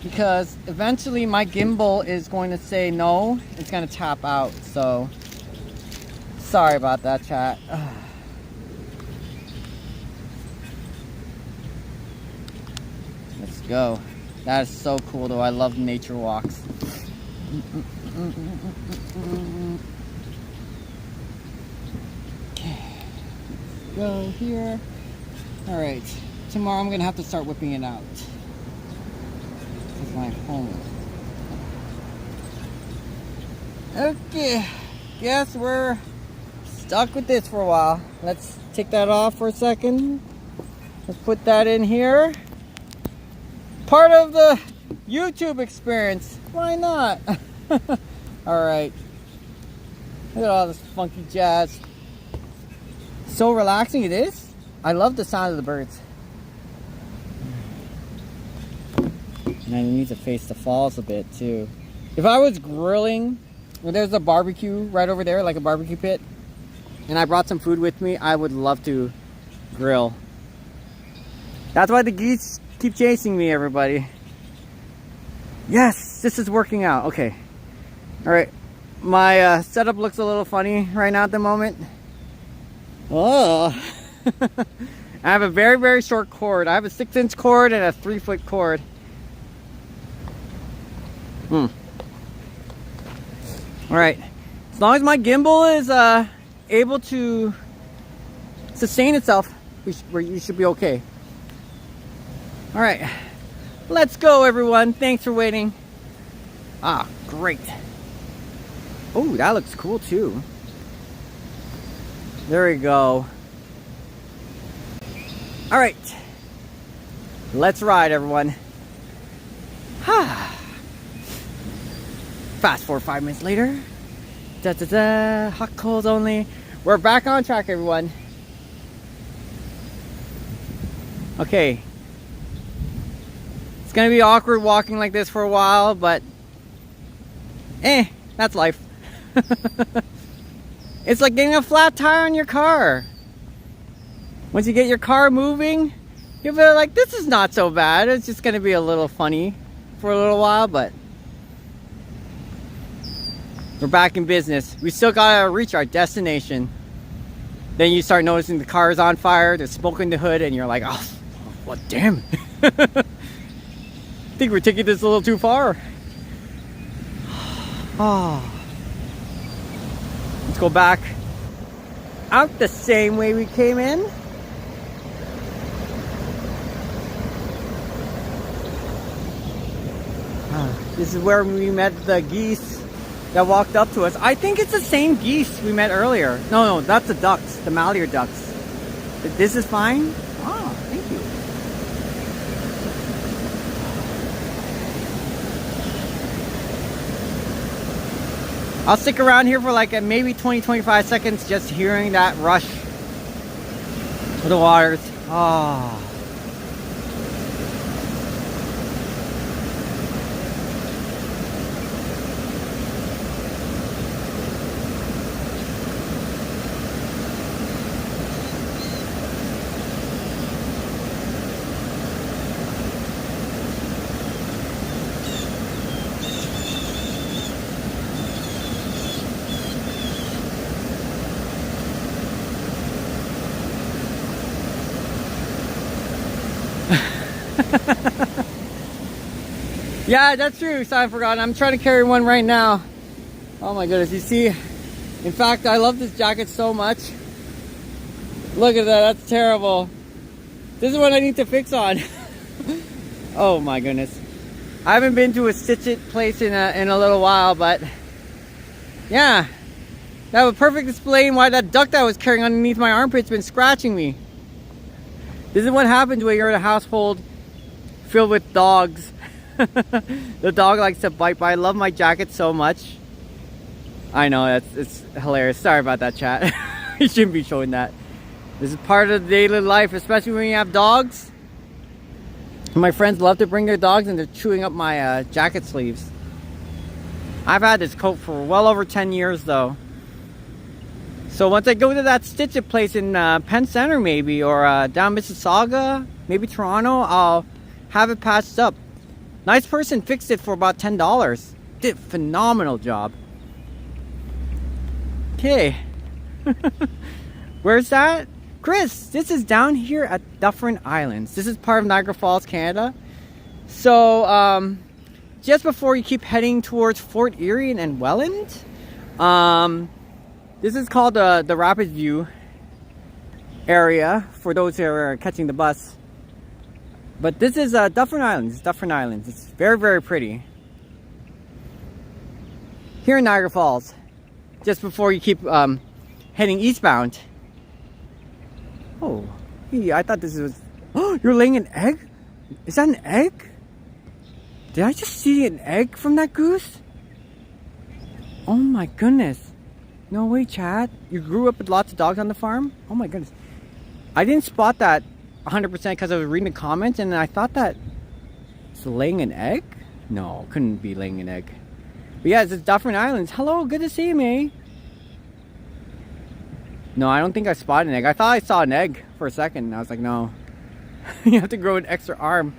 Because eventually my gimbal is going to say no. It's going to tap out. So, sorry about that, chat. Let's go. That is so cool, though. I love nature walks. Okay. Let's go here. All right. Tomorrow I'm going to have to start whipping it out. My home. Okay, guess we're stuck with this for a while. Let's take that off for a second. Let's put that in here. Part of the YouTube experience. Why not? All right. Look at all this funky jazz. So relaxing it is. I love the sound of the birds. And I need to face the falls a bit too. If I was grilling, well, there's a barbecue right over there, like a barbecue pit, and I brought some food with me, I would love to grill. That's why the geese keep chasing me, everybody. Yes, this is working out. Okay. All right. My setup looks a little funny right now at the moment. Oh. I have a very, very short cord. I have a 6-inch cord and a 3-foot cord. Alright, as long as my gimbal is able to sustain itself, you should be okay. Alright, let's go, everyone. Thanks for waiting. Ah, great. Oh, that looks cool too. There we go. Alright, let's ride, everyone. Fast forward 5 minutes later. Da da da. Hot coals only. We're back on track, everyone. Okay. It's gonna be awkward walking like this for a while, but that's life. It's like getting a flat tire on your car. Once you get your car moving, you'll be like, this is not so bad. It's just gonna be a little funny for a little while, but we're back in business. We still gotta reach our destination. Then you start noticing the car is on fire, there's smoke in the hood, and you're like, oh, what, damn it. I think we're taking this a little too far. Oh. Let's go back out the same way we came in. This is where we met the geese that walked up to us. I think it's the same geese we met earlier. No, that's the ducks, the Malheur ducks. This is fine? Oh, thank you. I'll stick around here for like maybe 20-25 seconds just hearing that rush of the waters. Oh. Yeah, that's true. So I forgot. I'm trying to carry one right now. Oh my goodness. You see, in fact, I love this jacket so much. Look at that. That's terrible. This is what I need to fix on. Oh my goodness. I haven't been to a stitch it place in a little while, but yeah, that was perfect display why that duck that I was carrying underneath my armpit's been scratching me. This is what happens when you're in a household filled with dogs. The dog likes to bite, but I love my jacket so much. I know, it's hilarious. Sorry about that, chat. You shouldn't be showing that. This is part of the daily life, especially when you have dogs. My friends love to bring their dogs and they're chewing up my jacket sleeves. I've had this coat for well over 10 years though. So once I go to that stitch it place in Penn Center maybe, or down Mississauga, maybe Toronto, I'll have it patched up. Nice person fixed it for about $10. Did a phenomenal job. Okay. Where's that? Chris, this is down here at Dufferin Islands. This is part of Niagara Falls, Canada. So, just before you keep heading towards Fort Erie and Welland, this is called the Rapidsview area for those who are catching the bus. But this is Dufferin Islands. Dufferin Islands. It's very, very pretty. Here in Niagara Falls, just before you keep heading eastbound. Oh, hey, I thought this was. Oh, you're laying an egg? Is that an egg? Did I just see an egg from that goose? Oh my goodness. No way, Chad. You grew up with lots of dogs on the farm? Oh my goodness. I didn't spot that 100% because I was reading the comments and I thought that it's laying an egg? No, couldn't be laying an egg. But yeah, it's Dufferin Islands. Hello, good to see you, May. No, I don't think I spotted an egg. I thought I saw an egg for a second and I was like, no. You have to grow an extra arm.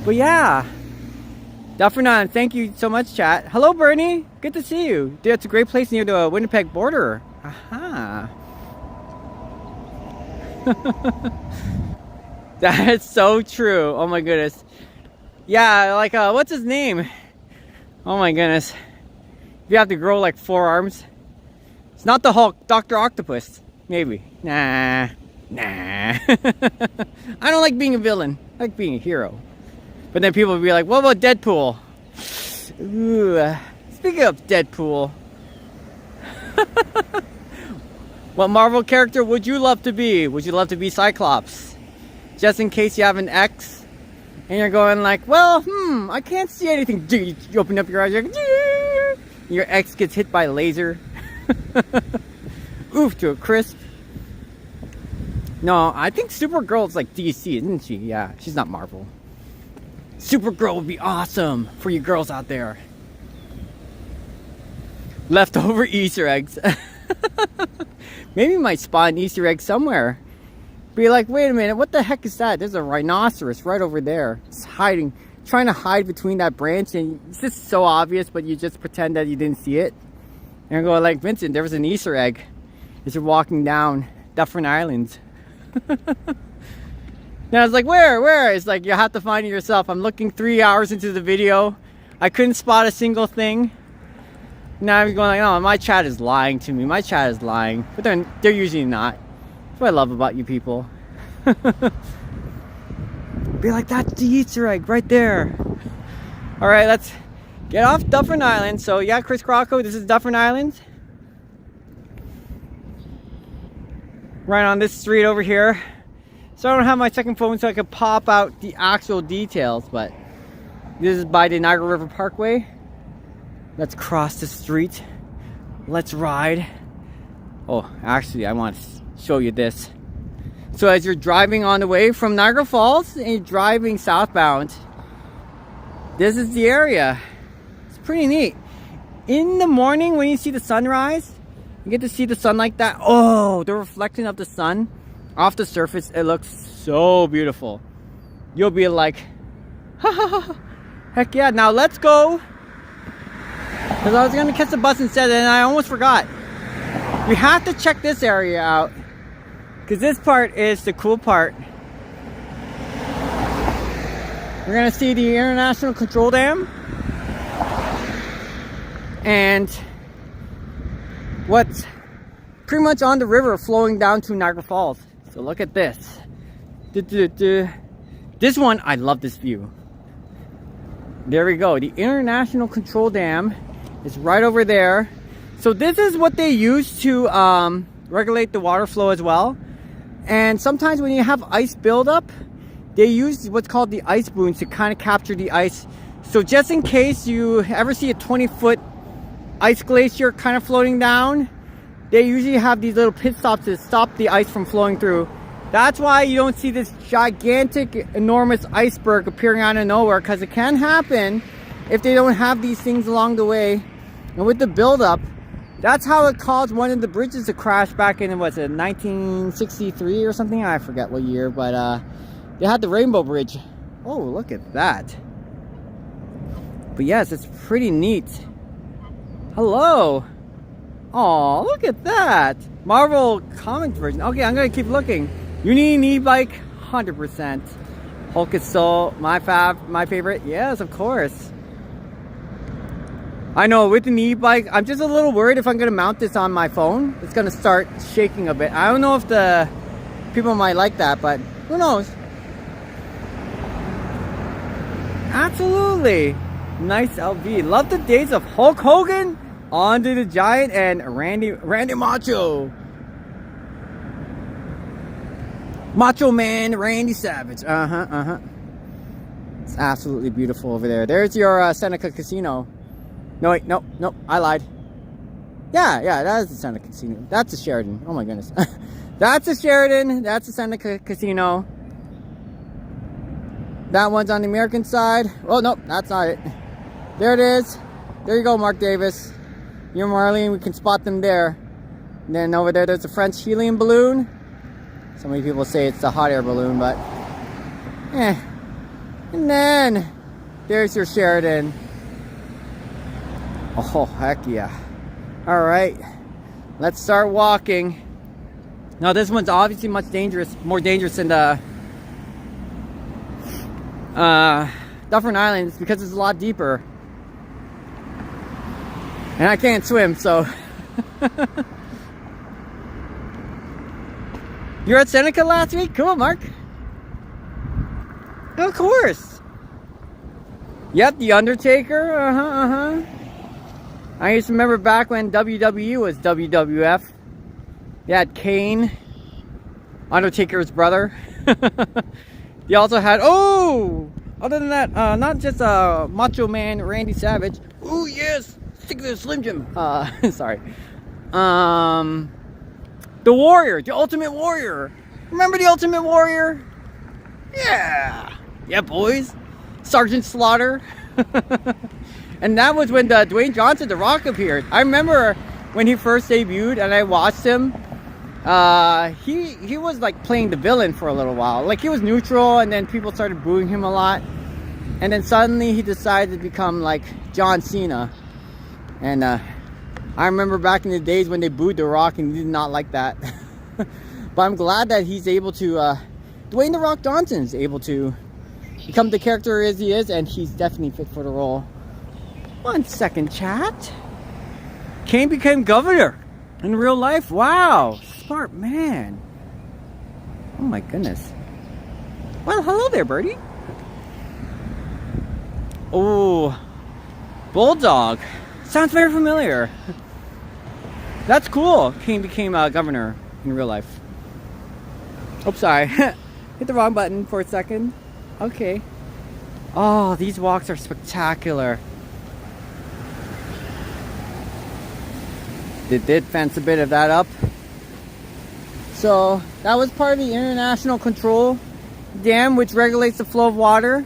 But yeah, Dufferin Island, thank you so much, chat. Hello, Bernie. Good to see you. Dude, it's a great place near the Winnipeg border. Aha. That's so true. Oh my goodness. Yeah, like what's his name? Oh my goodness. You have to grow like 4 arms. It's not the Hulk, Dr. Octopus. Maybe. Nah. I don't like being a villain. I like being a hero. But then people will be like, what about Deadpool? Ooh. Speaking of Deadpool. What Marvel character would you love to be? Would you love to be Cyclops? Just in case you have an ex And you're going like, well, I can't see anything. You open up your eyes, you're like, your ex gets hit by a laser. Oof, to a crisp. No, I think Supergirl is like DC, isn't she? Yeah, she's not Marvel. Supergirl would be awesome for you girls out there. Leftover Easter eggs. Maybe might spawn an Easter egg somewhere. Be like, wait a minute, what the heck is that? There's a rhinoceros right over there. It's hiding, trying to hide between that branch, and it's just so obvious, but you just pretend that you didn't see it. And go like, Vincent, there was an Easter egg as you're walking down Dufferin Island. And I was like, where? It's like, you have to find it yourself. I'm looking 3 hours into the video. I couldn't spot a single thing. Now I'm going like, oh, my chat is lying to me. My chat is lying. But they're usually not. That's what I love about you people. Be like, that's the Easter egg right there. Alright, let's get off Dufferin Island. So yeah, Chris Crocco, this is Dufferin Island. Right on this street over here. So I don't have my second phone so I could pop out the actual details, but this is by the Niagara River Parkway. Let's cross the street. Let's ride. Oh, actually, I want to show you this. So as you're driving on the way from Niagara Falls and you're driving southbound, this is the area. It's pretty neat. In the morning when you see the sunrise, you get to see the sun like that. Oh, the reflection of the sun off the surface, it looks so beautiful. You'll be like, ha ha ha, heck yeah. Now let's go. Because I was going to catch the bus instead and I almost forgot. We have to check this area out. Because this part is the cool part. We're going to see the International Control Dam. And what's pretty much on the river flowing down to Niagara Falls. So look at this. This one, I love this view. There we go. The International Control Dam is right over there. So this is what they use to regulate the water flow as well. And sometimes when you have ice buildup, they use what's called the ice booms to kind of capture the ice. So just in case you ever see a 20-foot ice glacier kind of floating down, they usually have these little pit stops to stop the ice from flowing through. That's why you don't see this gigantic, enormous iceberg appearing out of nowhere, because it can happen if they don't have these things along the way. And with the buildup, that's how it caused one of the bridges to crash back in, what's it, 1963 or something? I forget what year, but they had the Rainbow Bridge. Oh, look at that. But yes, it's pretty neat. Hello. Oh, look at that. Marvel Comics version. Okay, I'm going to keep looking. You need an e-bike? 100%. Hulk is so my favorite. Yes, of course. I know, with an e-bike, I'm just a little worried if I'm going to mount this on my phone. It's going to start shaking a bit. I don't know if the people might like that, but who knows? Absolutely. Nice LV. Love the days of Hulk Hogan, Andre the Giant, and Randy Macho. Macho Man Randy Savage. It's absolutely beautiful over there. There's your Seneca Casino. No, wait, no, I lied. Yeah, that is the Seneca Casino. That's a Sheraton. Oh my goodness. That's a Sheraton. That's the Seneca Casino. That one's on the American side. Oh, no, that's not it. There it is. There you go, Mark Davis. You and Marlene, we can spot them there. And then over there, there's a French helium balloon. So many people say it's a hot air balloon, but And then there's your Sheraton. Oh, heck yeah. All right, let's start walking. Now this one's obviously more dangerous than the Dufferin Islands because it's a lot deeper. And I can't swim, so. You're at Seneca last week? Cool, Mark. Of course. Yep, The Undertaker. I used to remember back when WWE was WWF. They had Kane, Undertaker's brother. They also had, Other than that, not just Macho Man Randy Savage. Ooh yes, stick to the Slim Jim. Sorry. The Warrior, the Ultimate Warrior. Remember the Ultimate Warrior? Yeah, yeah, boys. Sergeant Slaughter. And that was when Dwayne Johnson, The Rock, appeared. I remember when he first debuted, and I watched him. He was like playing the villain for a little while. Like he was neutral, and then people started booing him a lot. And then suddenly he decided to become like John Cena. And I remember back in the days when they booed The Rock, and he did not like that. But I'm glad that he's able to, Dwayne The Rock Johnson is able to become the character as he is, and he's definitely fit for the role. 1 second, chat. Kane became governor in real life. Wow, smart man. Oh my goodness. Well, hello there, birdie. Oh, Bulldog. Sounds very familiar. That's cool. Kane became governor in real life. Oops, sorry. Hit the wrong button for a second. Okay. Oh, these walks are spectacular. They did fence a bit of that up. So that was part of the International Control Dam, which regulates the flow of water.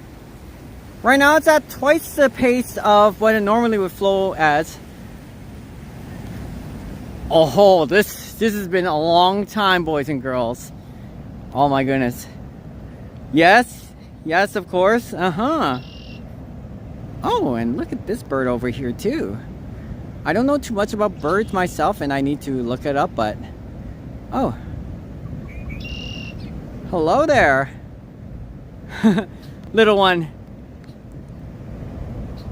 Right now it's at twice the pace of what it normally would flow as. Oh, this has been a long time, boys and girls. Oh my goodness. Yes, of course. Oh, and look at this bird over here too. I don't know too much about birds myself, and I need to look it up, but oh, hello there. Little one.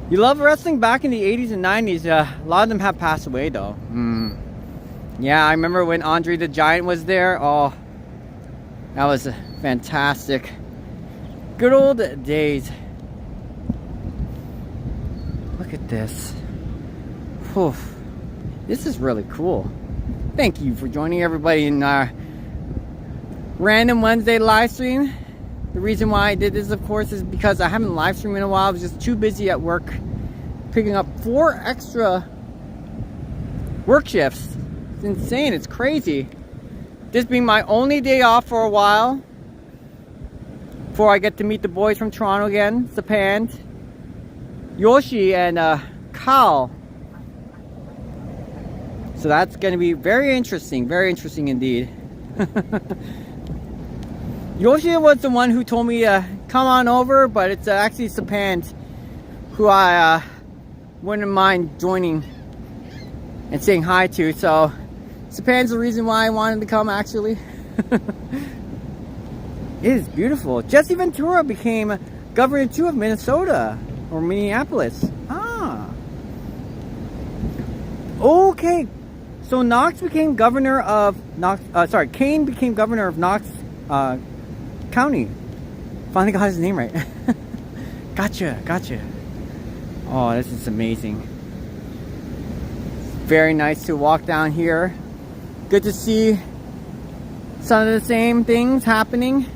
You love wrestling back in the 80s and 90s. A lot of them have passed away though. Yeah, I remember when Andre the Giant was there. Oh, that was fantastic. Good old days. Look at this. Whew. This is really cool. Thank you for joining everybody in our random Wednesday live stream. The reason why I did this, of course, is because I haven't live streamed in a while. I was just too busy at work picking up 4 extra work shifts. It's insane. It's crazy. This being my only day off for a while before I get to meet the boys from Toronto again, Sapand, Yoshi, and Kyle. So that's going to be very interesting indeed. Yoshi was the one who told me to come on over, but it's actually Sapand who I wouldn't mind joining and saying hi to. So Sapand's the reason why I wanted to come, actually. It is beautiful. Jesse Ventura became governor too of Minnesota, or Minneapolis. Okay. So Knox became governor of Kane became governor of Knox County. Finally got his name right. Gotcha. Oh, this is amazing. Very nice to walk down here. Good to see some of the same things happening.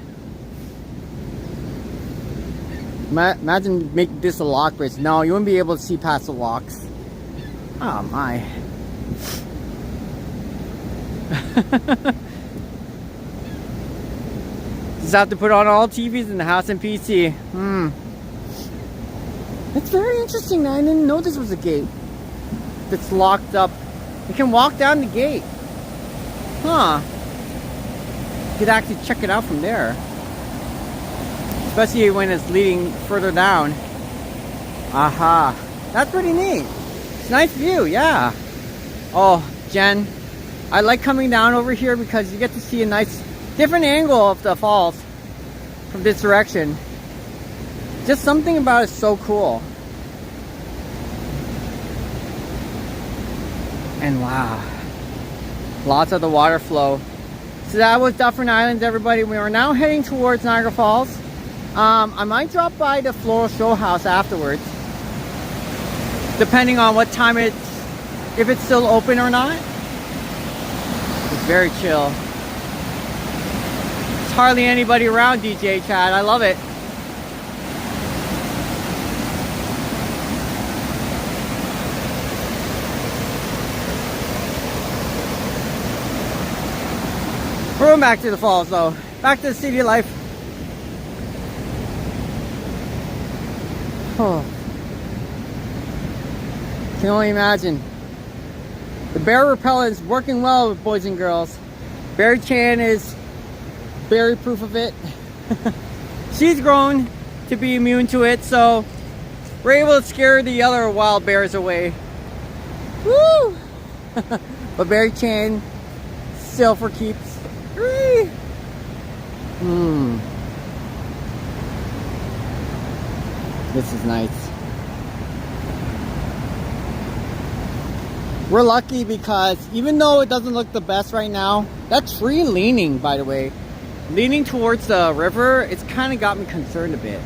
Imagine making this a lock bridge. No, you wouldn't be able to see past the locks. Oh my. Just have to put on all TVs in the house and PC. It's very interesting. I didn't know this was a gate that's locked up. You can walk down the gate. Huh. You could actually check it out from there. Especially when it's leading further down. Aha. That's pretty neat. It's a nice view, yeah. Oh, Jen, I like coming down over here because you get to see a nice different angle of the falls from this direction. Just something about it so cool. And wow, lots of the water flow. So that was Dufferin Islands, everybody. We are now heading towards Niagara Falls. I might drop by the Floral Show House afterwards, depending on what time if it's still open or not. It's very chill. There's hardly anybody around, DJ Chad. I love it. We're going back to the falls though. Back to the city life. Oh. Can only imagine. The bear repellent is working well, boys and girls. Beary-Chan is berry proof of it. She's grown to be immune to it, so we're able to scare the other wild bears away. Woo! But Beary-Chan still for keeps. This is nice. We're lucky because even though it doesn't look the best right now, that tree leaning, by the way, leaning towards the river, it's kind of got me concerned a bit.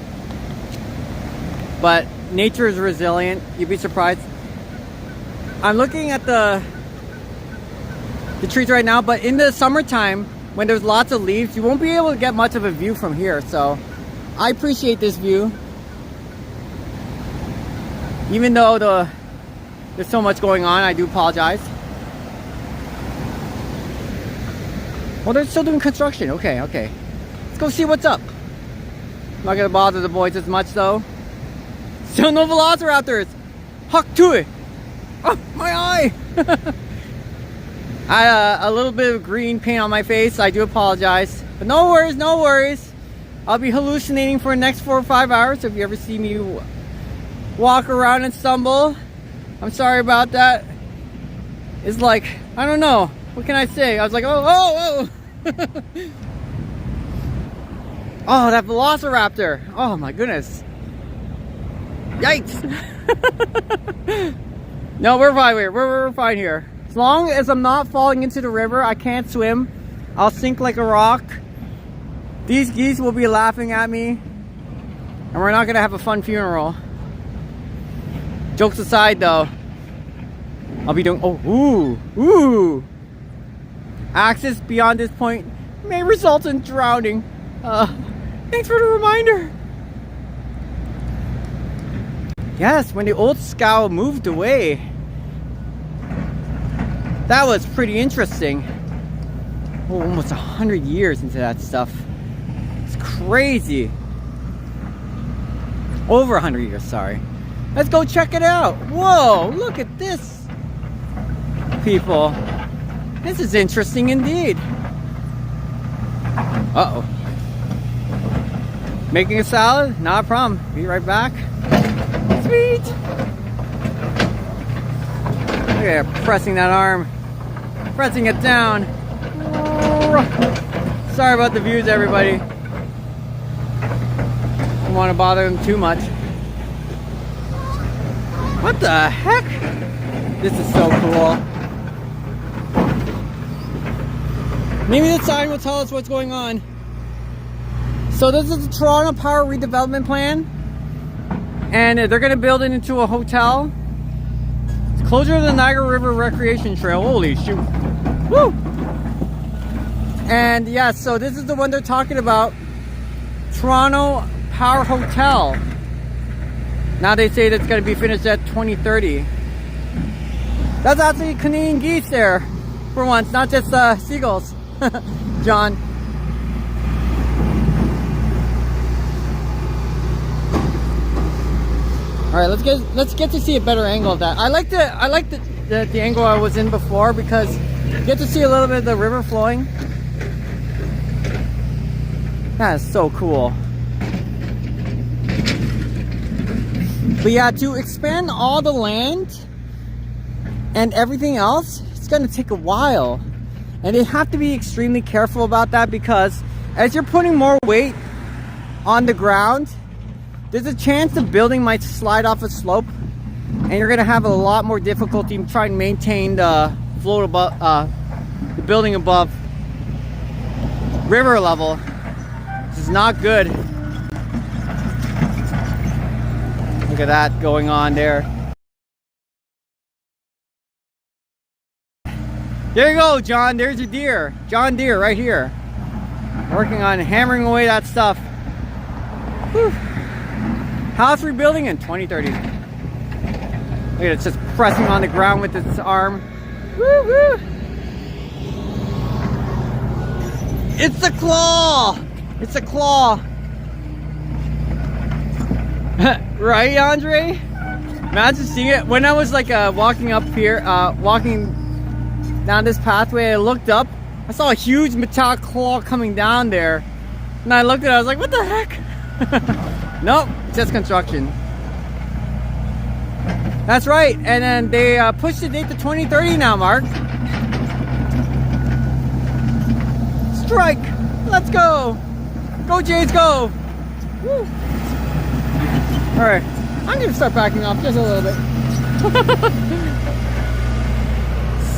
But nature is resilient. You'd be surprised. I'm looking at the trees right now, but in the summertime, when there's lots of leaves, you won't be able to get much of a view from here. So I appreciate this view. Even though there's so much going on, I do apologize. Well, they're still doing construction. Okay. Let's go see what's up. I'm not gonna bother the boys as much though. Still no velociraptors. Huck to it. Oh, my eye. I had a little bit of green paint on my face. I do apologize. But no worries. I'll be hallucinating for the next 4 or 5 hours. If you ever see me walk around and stumble, I'm sorry about that. It's like, I don't know. What can I say? I was like, oh. Oh, that velociraptor. Oh my goodness. Yikes. No, we're fine here. We're fine here. As long as I'm not falling into the river, I can't swim. I'll sink like a rock. These geese will be laughing at me. And we're not gonna have a fun funeral. Jokes aside though, I'll be doing, ooh. Access beyond this point may result in drowning. Thanks for the reminder. Yes, when the old scow moved away. That was pretty interesting. Oh, almost 100 years into that stuff. It's crazy. Over 100 years, sorry. Let's go check it out. Whoa, look at this. People. This is interesting indeed. Uh-oh. Making a salad? Not a problem. Be right back. Sweet. Look at her pressing that arm. Pressing it down. Sorry about the views, everybody. Don't want to bother them too much. What the heck? This is so cool. Maybe the sign will tell us what's going on. So this is the Toronto Power redevelopment plan. And they're going to build it into a hotel. It's closer to the Niagara River Recreation Trail. Holy shoot. Woo! And yeah, so this is the one they're talking about. Toronto Power Hotel. Now they say that's going to be finished at 2030. That's actually Canadian geese there. For once, not just seagulls. John. All right, let's get to see a better angle of that. I like the angle I was in before because you get to see a little bit of the river flowing. That is so cool. But yeah, to expand all the land and everything else, it's gonna take a while. And they have to be extremely careful about that because as you're putting more weight on the ground, there's a chance the building might slide off a slope and you're gonna have a lot more difficulty trying to maintain the float above, the building above river level. This is not good. Look at that going on there. There you go, John. There's your deer. John Deere right here. Working on hammering away that stuff. Whew. House rebuilding in 2030. Look at it, it's just pressing on the ground with its arm. Woo woo. It's a claw! It's a claw! Right, Andre? Imagine seeing it. When I was like walking up here, walking down this pathway, I looked up. I saw a huge metallic claw coming down there. And I looked at it, I was like, what the heck? Nope, just construction. That's right. And then they pushed the date to 2030 now, Mark. Strike! Let's go! Go Jays, go! Woo. Alright, I'm gonna start backing off just a little bit.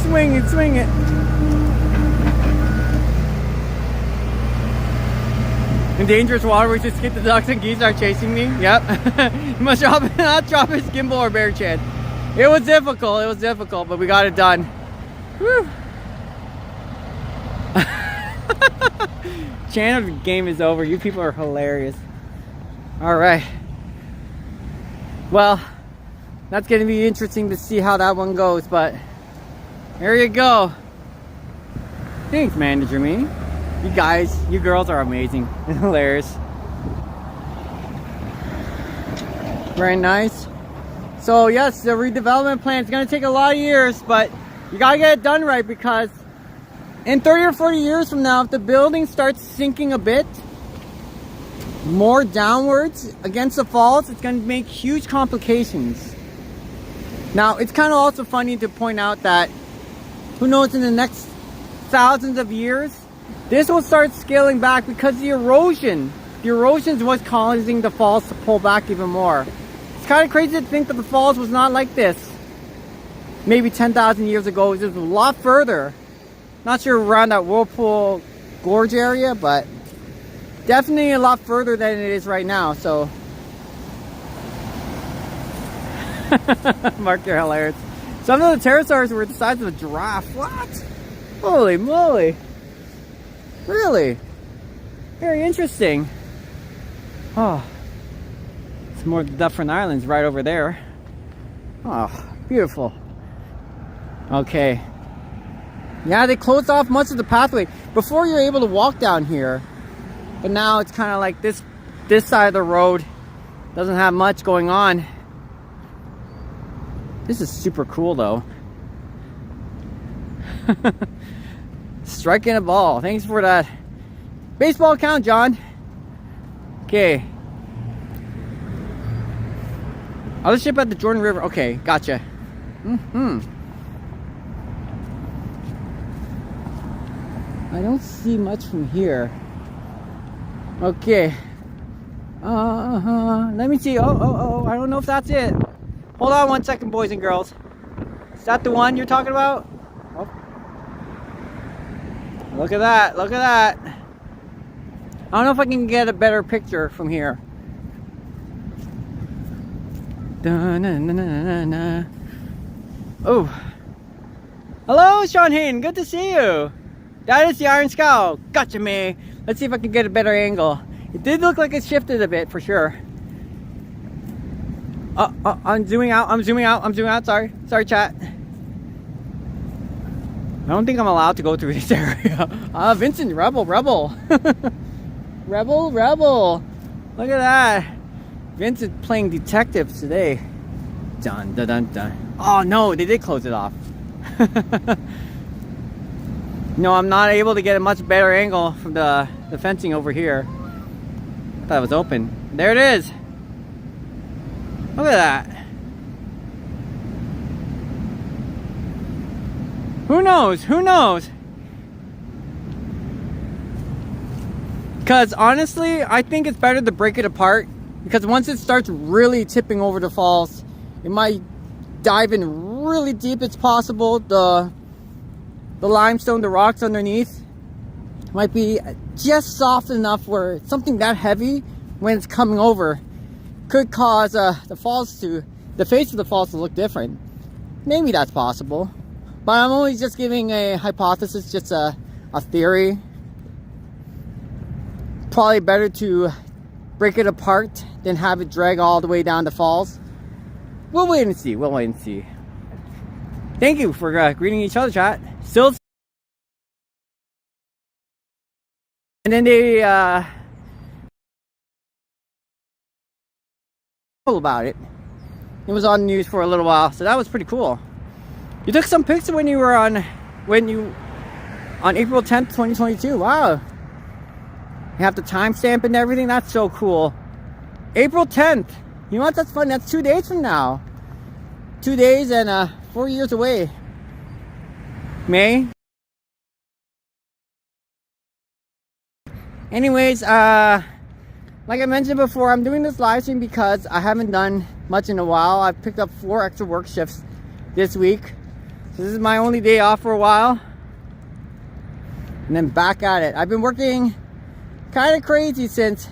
Swing it, swing it. In dangerous water, we just skip the ducks and geese are chasing me. Yep. You must not drop his gimbal or Beary-Chan. It was difficult, but we got it done. Woo. Channel game is over. You people are hilarious. Alright. Well, that's going to be interesting to see how that one goes, but there you go. Thanks, Manager Me. You guys, you girls are amazing and hilarious. Very nice. So yes, the redevelopment plan is going to take a lot of years, but you got to get it done right, because in 30 or 40 years from now, if the building starts sinking a bit more downwards against the falls, it's going to make huge complications. Now, it's kind of also funny to point out that who knows, in the next thousands of years, this will start scaling back because the erosion is what's causing the falls to pull back even more. It's kind of crazy to think that the falls was not like this maybe 10,000 years ago. It was a lot further. Not sure around that Whirlpool Gorge area, but definitely a lot further than it is right now. So Mark, you're hilarious. Some of the pterosaurs were the size of a giraffe. What? Holy moly. Really? Very interesting. Oh, it's more of the Dufferin Islands right over there. Oh, beautiful. Okay. Yeah, they closed off much of the pathway. Before you're able to walk down here, but now it's kind of like this side of the road doesn't have much going on. This is super cool though. Striking a ball. Thanks for that baseball count, John. Okay. Other ship at the Jordan River. Okay, gotcha. I don't see much from here. Okay. Let me see. Oh, I don't know if that's it. Hold on 1 second, boys and girls. Is that the one you're talking about? Oh. Look at that. Look at that. I don't know if I can get a better picture from here. Da-na-na-na-na. Oh. Hello, Sean Hayden. Good to see you. That is the Iron Scout. Gotcha, man. Let's see if I can get a better angle. It did look like it shifted a bit for sure. I'm zooming out. I'm zooming out. Sorry, chat. I don't think I'm allowed to go through this area. Vincent, rebel. rebel. Look at that. Vincent playing detectives today. Dun dun dun dun. Oh no, they did close it off. No, I'm not able to get a much better angle from the fencing over here. I thought it was open. There it is. Look at that. Who knows? Who knows? Because honestly, I think it's better to break it apart. Because once it starts really tipping over the falls, it might dive in really deep. It's possible the limestone, the rocks underneath might be just soft enough where something that heavy, when it's coming over, could cause the face of the falls to look different. Maybe that's possible, but I'm only just giving a hypothesis, just a theory. Probably better to break it apart than have it drag all the way down the falls. We'll wait and see. Thank you for greeting each other, chat. Still And then they about it. It was on the news for a little while, so that was pretty cool. You took some pictures when you were on April 10th, 2022. Wow. You have the timestamp and everything. That's so cool. April 10th. You know what? That's fun. That's 2 days from now. 2 days and 4 years away. May. Anyways, like I mentioned before, I'm doing this live stream because I haven't done much in a while. I've picked up 4 extra work shifts this week. So this is my only day off for a while. And then back at it. I've been working kind of crazy since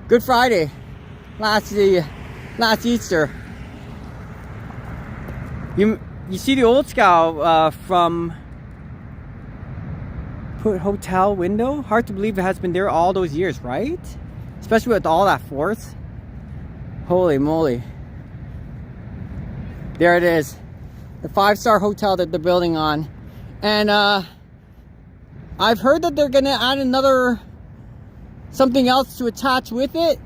Good Friday, last Easter. You see the old scow from hotel window? Hard to believe it has been there all those years, right? Especially with all that force. Holy moly. There it is. The 5-star hotel that they're building on. And I've heard that they're gonna add another something else to attach with it.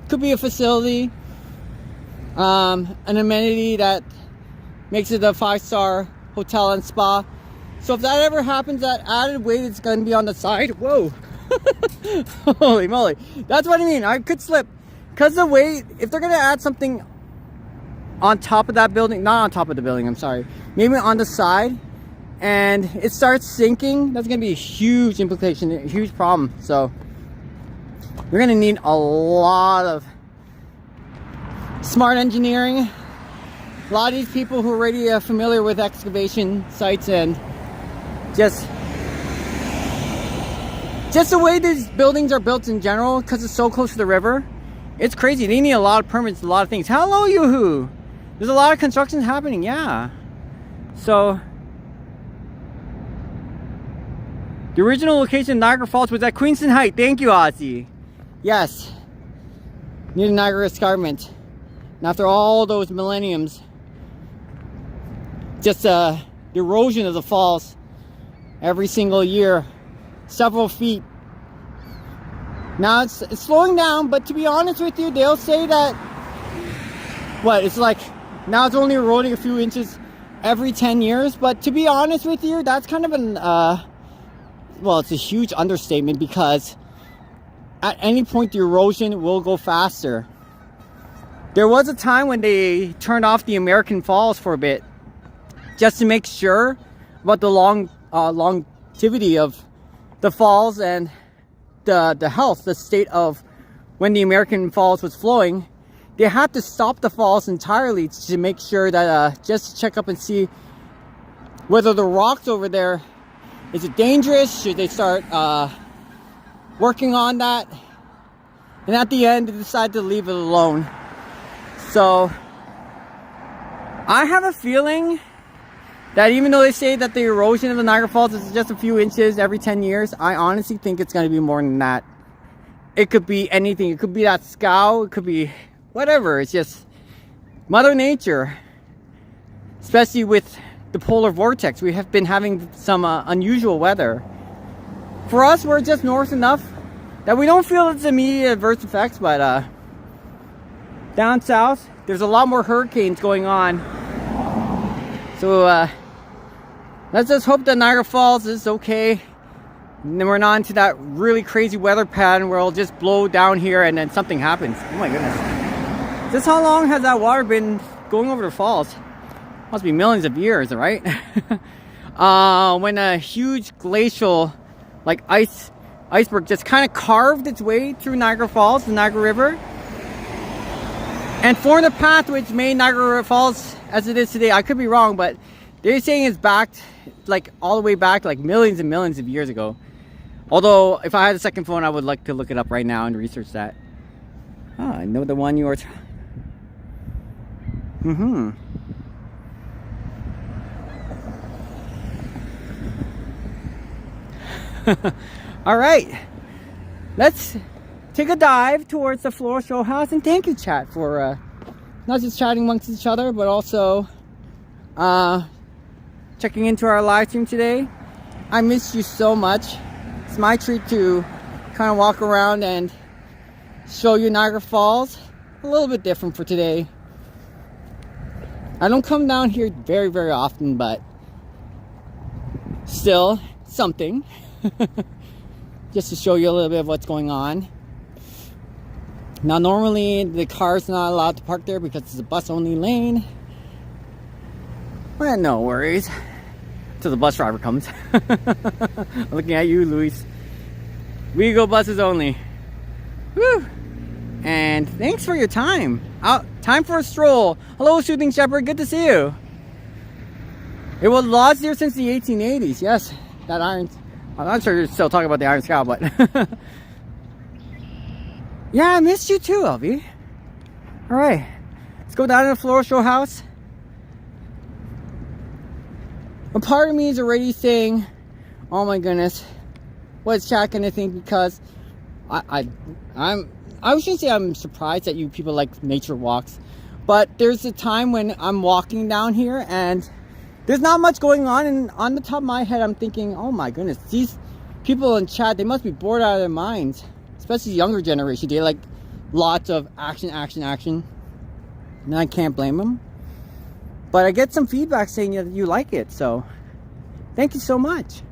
Could be a facility, an amenity that makes it a 5-star hotel and spa. So if that ever happens, that added weight is going to be on the side. Whoa. Holy moly. That's what I mean. I could slip. Because the weight, if they're going to add something on top of that building, not on top of the building, I'm sorry. Maybe on the side, and it starts sinking, that's going to be a huge implication, a huge problem. So we're going to need a lot of smart engineering. A lot of these people who are already familiar with excavation sites and just the way these buildings are built in general, because it's so close to the river, it's crazy. They need a lot of permits, a lot of things. Hello, yoo-hoo! There's a lot of construction happening, yeah. So the original location of Niagara Falls was at Queenston Heights. Thank you, Ozzy. Yes, near the Niagara Escarpment. And after all those millenniums, just the erosion of the falls every single year, several feet. Now it's slowing down, but to be honest with you, they'll say that it's like now it's only eroding a few inches every 10 years. But to be honest with you, that's kind of an it's a huge understatement, because at any point the erosion will go faster. There was a time when they turned off the American Falls for a bit, just to make sure about the longevity of the falls and the health, the state of when the American Falls was flowing. They had to stop the falls entirely to make sure that, just to check up and see whether the rocks over there, is it dangerous? Should they start working on that? And at the end, they decided to leave it alone. So I have a feeling that even though they say that the erosion of the Niagara Falls is just a few inches every 10 years, I honestly think it's going to be more than that. It could be anything. It could be that scow. It could be whatever. It's just Mother Nature. Especially with the polar vortex. We have been having some unusual weather. For us, we're just north enough that we don't feel its immediate adverse effects. But down south, there's a lot more hurricanes going on. So let's just hope that Niagara Falls is okay. And then we're not into that really crazy weather pattern where it'll just blow down here and then something happens. Oh my goodness. Just how long has that water been going over the falls? Must be millions of years, right? When a huge glacial, like iceberg just kind of carved its way through Niagara Falls, the Niagara River, and formed a path which made Niagara Falls as it is today. I could be wrong, but they're saying it's back, like all the way back, like millions and millions of years ago. Although, if I had a second phone, I would like to look it up right now and research that. Oh, I know the one you are. All right, let's take a dive towards the floor show house, and thank you, chat, for not just chatting amongst each other, but also checking into our live stream today. I miss you so much. It's my treat to kind of walk around and show you Niagara Falls. A little bit different for today. I don't come down here very, very often, but still something. Just to show you a little bit of what's going on. Now, normally the car's not allowed to park there because it's a bus-only lane. But no worries. Till the bus driver comes. I'm looking at you, Luis. WeGo buses only. Woo! And thanks for your time. Time for a stroll. Hello, Shooting Shepherd. Good to see you. It was lodged here since the 1880s. Yes, that iron. I'm not sure you're still talking about the Iron Scow, but yeah, I missed you too, LB. All right, let's go down to the Floral Show House. A part of me is already saying, "Oh my goodness, what's chat gonna think?" Because I shouldn't say I'm surprised that you people like nature walks, but there's a time when I'm walking down here and there's not much going on, and on the top of my head I'm thinking, oh my goodness, these people in chat, they must be bored out of their minds, especially the younger generation. They like lots of action, and I can't blame them. But I get some feedback saying that you like it, so thank you so much.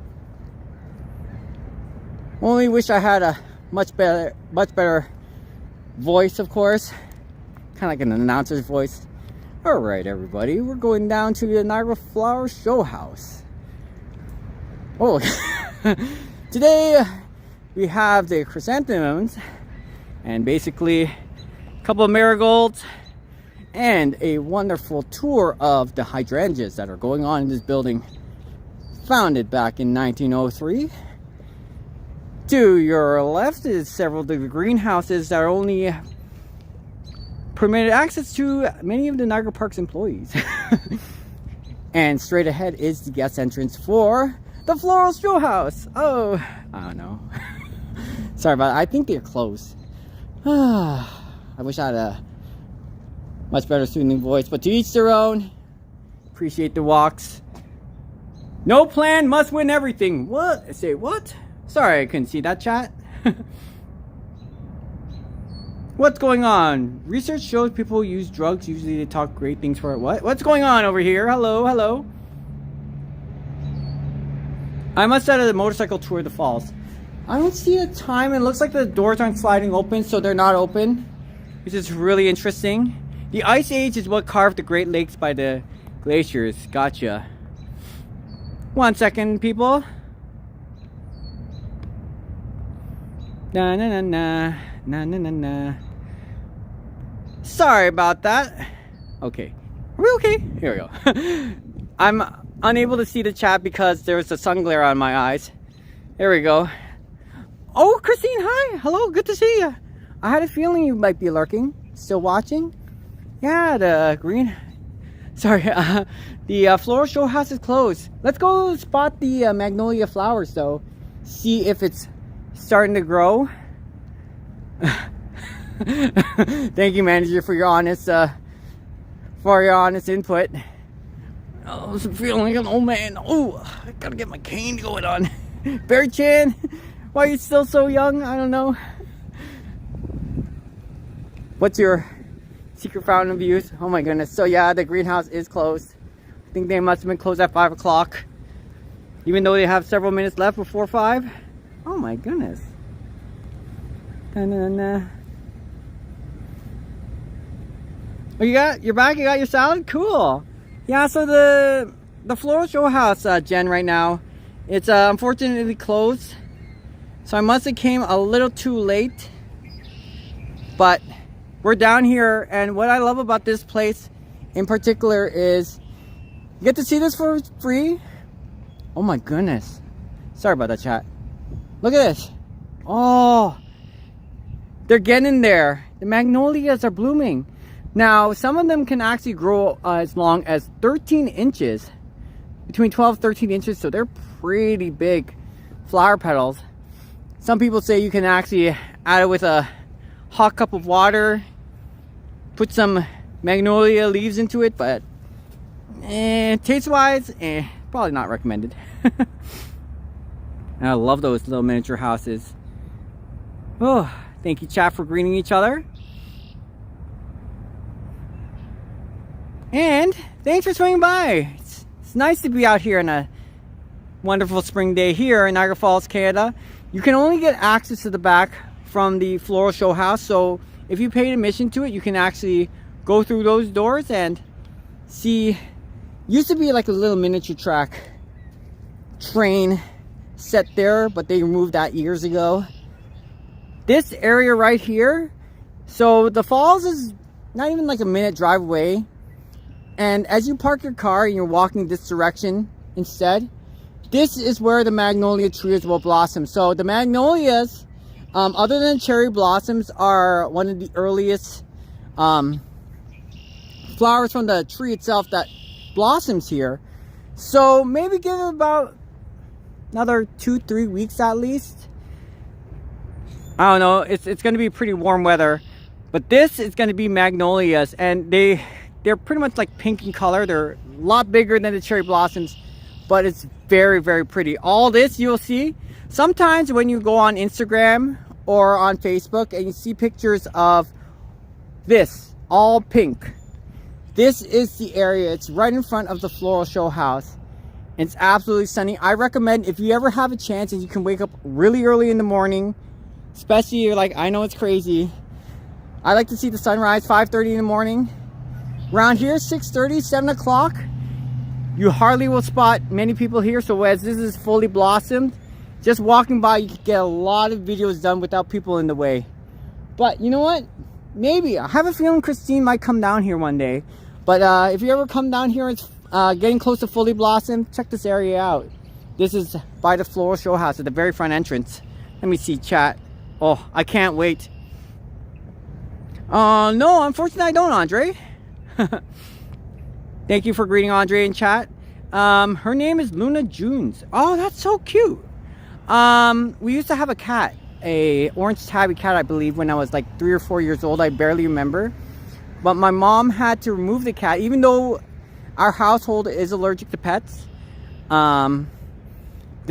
Only wish I had a much better voice, of course, kind of like an announcer's voice. All right, everybody, we're going down to the Niagara Flower Show House. Oh, today we have the chrysanthemums and basically a couple of marigolds and a wonderful tour of the hydrangeas that are going on in this building, founded back in 1903. To your left is several of the greenhouses that are only permitted access to many of the Niagara Parks employees. And straight ahead is the guest entrance for the Floral Show House. Oh, I don't know. Sorry about that. I think they're closed. I wish I had a much better soothing voice, but to each their own. Appreciate the walks. No plan must win everything. What? I say what? Sorry, I couldn't see that, chat. What's going on? Research shows people use drugs. Usually they talk great things for it. What's going on over here? Hello, hello. I must have a motorcycle tour of the falls. I don't see a time. It looks like the doors aren't sliding open, so they're not open, which is really interesting. The Ice Age is what carved the Great Lakes by the glaciers. Gotcha. 1 second, people. Na na na na na na na na. Sorry about that. Okay. Are we okay? Here we go. I'm unable to see the chat because there's a sun glare on my eyes. There we go. Oh, Christine, hi. Hello, good to see you. I had a feeling you might be lurking. Still watching? Yeah, the green... Sorry, the Floral Show House is closed. Let's go spot the magnolia flowers, though. See if it's starting to grow. Thank you, manager, for your honest input. Oh, I'm feeling like an old man. Oh, I gotta get my cane going on. Beary-Chan, why are you still so young? I don't know. What's your secret fountain of youth? Oh my goodness. So yeah, the greenhouse is closed. I think they must have been closed at 5 o'clock, even though they have several minutes left before 5. Oh my goodness. Oh, you're back? You got your salad? Cool. Yeah, so the Floral Show House, Jen, right now, it's unfortunately closed. So I must have came a little too late. But we're down here, and what I love about this place in particular is you get to see this for free. Oh my goodness. Sorry about that, chat. Look at this. Oh, they're getting there. The magnolias are blooming. Now, some of them can actually grow as long as 13 inches. Between 12 and 13 inches, so they're pretty big flower petals. Some people say you can actually add it with a hot cup of water, put some magnolia leaves into it, but taste-wise, probably not recommended. And I love those little miniature houses. Oh, thank you, chat, for greeting each other. And thanks for swinging by. It's nice to be out here on a wonderful spring day here in Niagara Falls, Canada. You can only get access to the back from the floral show house. So if you paid admission to it, you can actually go through those doors and see. Used to be like a little miniature track train set there, but they removed that years ago. This area right here, so the falls is not even like a minute drive away, and as you park your car and you're walking this direction instead, this is where the magnolia trees will blossom. So the magnolias, other than cherry blossoms, are one of the earliest flowers from the tree itself that blossoms here. So maybe give it about another 2-3 weeks at least. I don't know, it's going to be pretty warm weather, but this is going to be magnolias, and they're pretty much like pink in color. They're a lot bigger than the cherry blossoms, but it's very, very pretty. All this you'll see sometimes when you go on Instagram or on Facebook and you see pictures of this all pink. This is the area. It's right in front of the floral show house. It's absolutely stunning. I recommend, if you ever have a chance and you can wake up really early in the morning, especially like, I know it's crazy, I like to see the sunrise 5:30 in the morning. Around here 6:30, 7 o'clock, you hardly will spot many people here. So as this is fully blossomed, just walking by, you can get a lot of videos done without people in the way. But you know what, maybe I have a feeling Christine might come down here one day. But if you ever come down here, it's getting close to fully blossomed, check this area out. This is by the floral show house at the very front entrance. Let me see, chat. Oh, I can't wait. No, unfortunately I don't, Andre. Thank you for greeting Andre in chat. Her name is Luna Junes. Oh, that's so cute. We used to have a cat, a orange tabby cat, I believe, when I was like 3 or 4 years old. I barely remember. But my mom had to remove the cat, even though our household is allergic to pets. The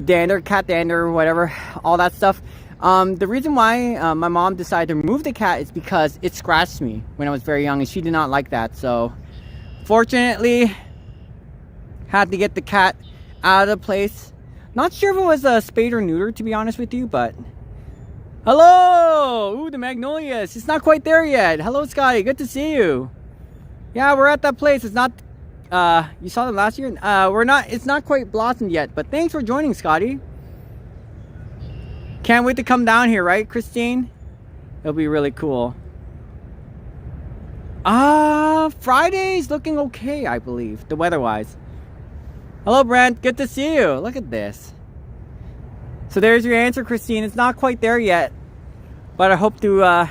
dander, cat dander, whatever, all that stuff. The reason why my mom decided to remove the cat is because it scratched me when I was very young, and she did not like that. So fortunately, had to get the cat out of the place. Not sure if it was a spayed or neuter, to be honest with you, but hello! Ooh, the magnolias. It's not quite there yet. Hello, Scotty. Good to see you. Yeah, we're at that place. It's not, you saw them last year? It's not quite blossomed yet, but thanks for joining, Scotty. Can't wait to come down here, right, Christine? It'll be really cool. Friday's looking okay, I believe, the weather-wise. Hello, Brent. Good to see you. Look at this. So there's your answer, Christine. It's not quite there yet, but I hope to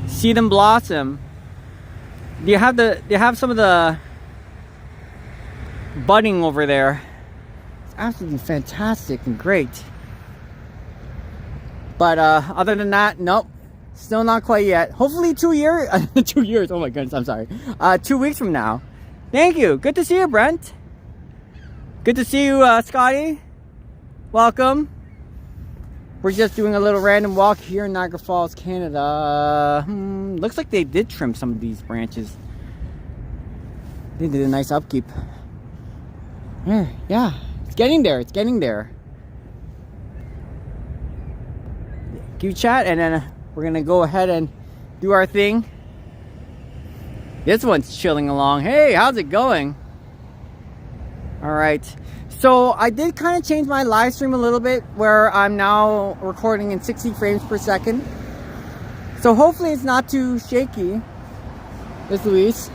see them blossom. Do you have some of the budding over there? It's absolutely fantastic and great. But other than that, nope, still not quite yet. Hopefully 2 years. 2 years. Oh my goodness, I'm sorry. 2 weeks from now. Thank you. Good to see you, Brent. Good to see you, Scotty. Welcome. We're just doing a little random walk here in Niagara Falls, Canada. Looks like they did trim some of these branches. They did a nice upkeep. Yeah, it's getting there. It's getting there. Cute chat, and then we're gonna go ahead and do our thing. This one's chilling along. Hey, how's it going? All right. So I did kind of change my live stream a little bit, where I'm now recording in 60 frames per second. So hopefully it's not too shaky. There's Luis.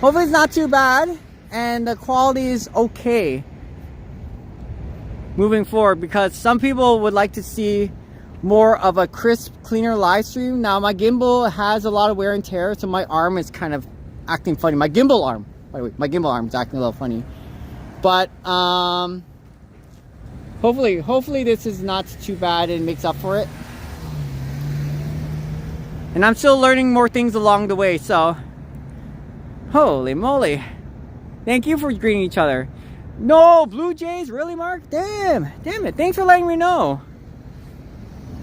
Hopefully it's not too bad, and the quality is okay moving forward, because some people would like to see more of a crisp, cleaner live stream. Now my gimbal has a lot of wear and tear, so my arm is kind of acting funny. My gimbal arm, by the way, my gimbal arm is acting a little funny. But hopefully this is not too bad and makes up for it. And I'm still learning more things along the way, so holy moly. Thank you for greeting each other. No, Blue Jays, really, Mark? Damn it. Thanks for letting me know.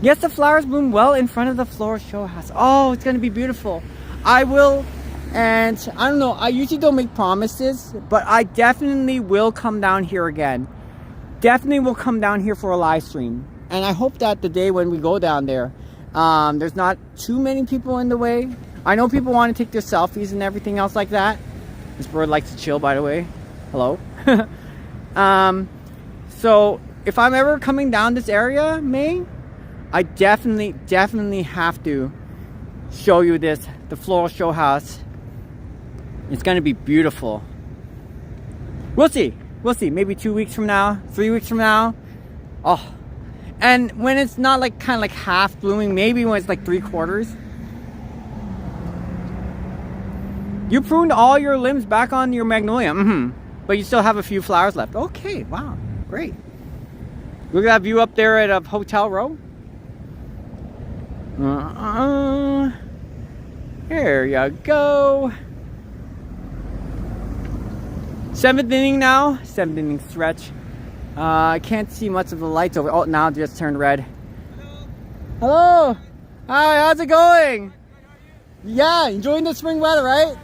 Yes, the flowers bloom well in front of the floral show house. Oh, it's gonna be beautiful. I will, and I don't know, I usually don't make promises, but I definitely will come down here again. Definitely will come down here for a live stream. And I hope that the day when we go down there, there's not too many people in the way. I know people want to take their selfies and everything else like that. This bird likes to chill, by the way. Hello. So if I'm ever coming down this area, May, I definitely have to show you this, the floral show house. It's gonna be beautiful. We'll see. We'll see. Maybe 2 weeks from now, 3 weeks from now. Oh, and when it's not like kind of like half blooming, maybe when it's like 3/4. You pruned all your limbs back on your magnolia, but you still have a few flowers left. Okay, wow, great. Look at that view up there at a hotel row. Here you go. 7th inning now. 7th inning stretch. I can't see much of the lights over. Oh, now it just turned red. Hello. Hi, how's it going? Yeah, enjoying the spring weather, right?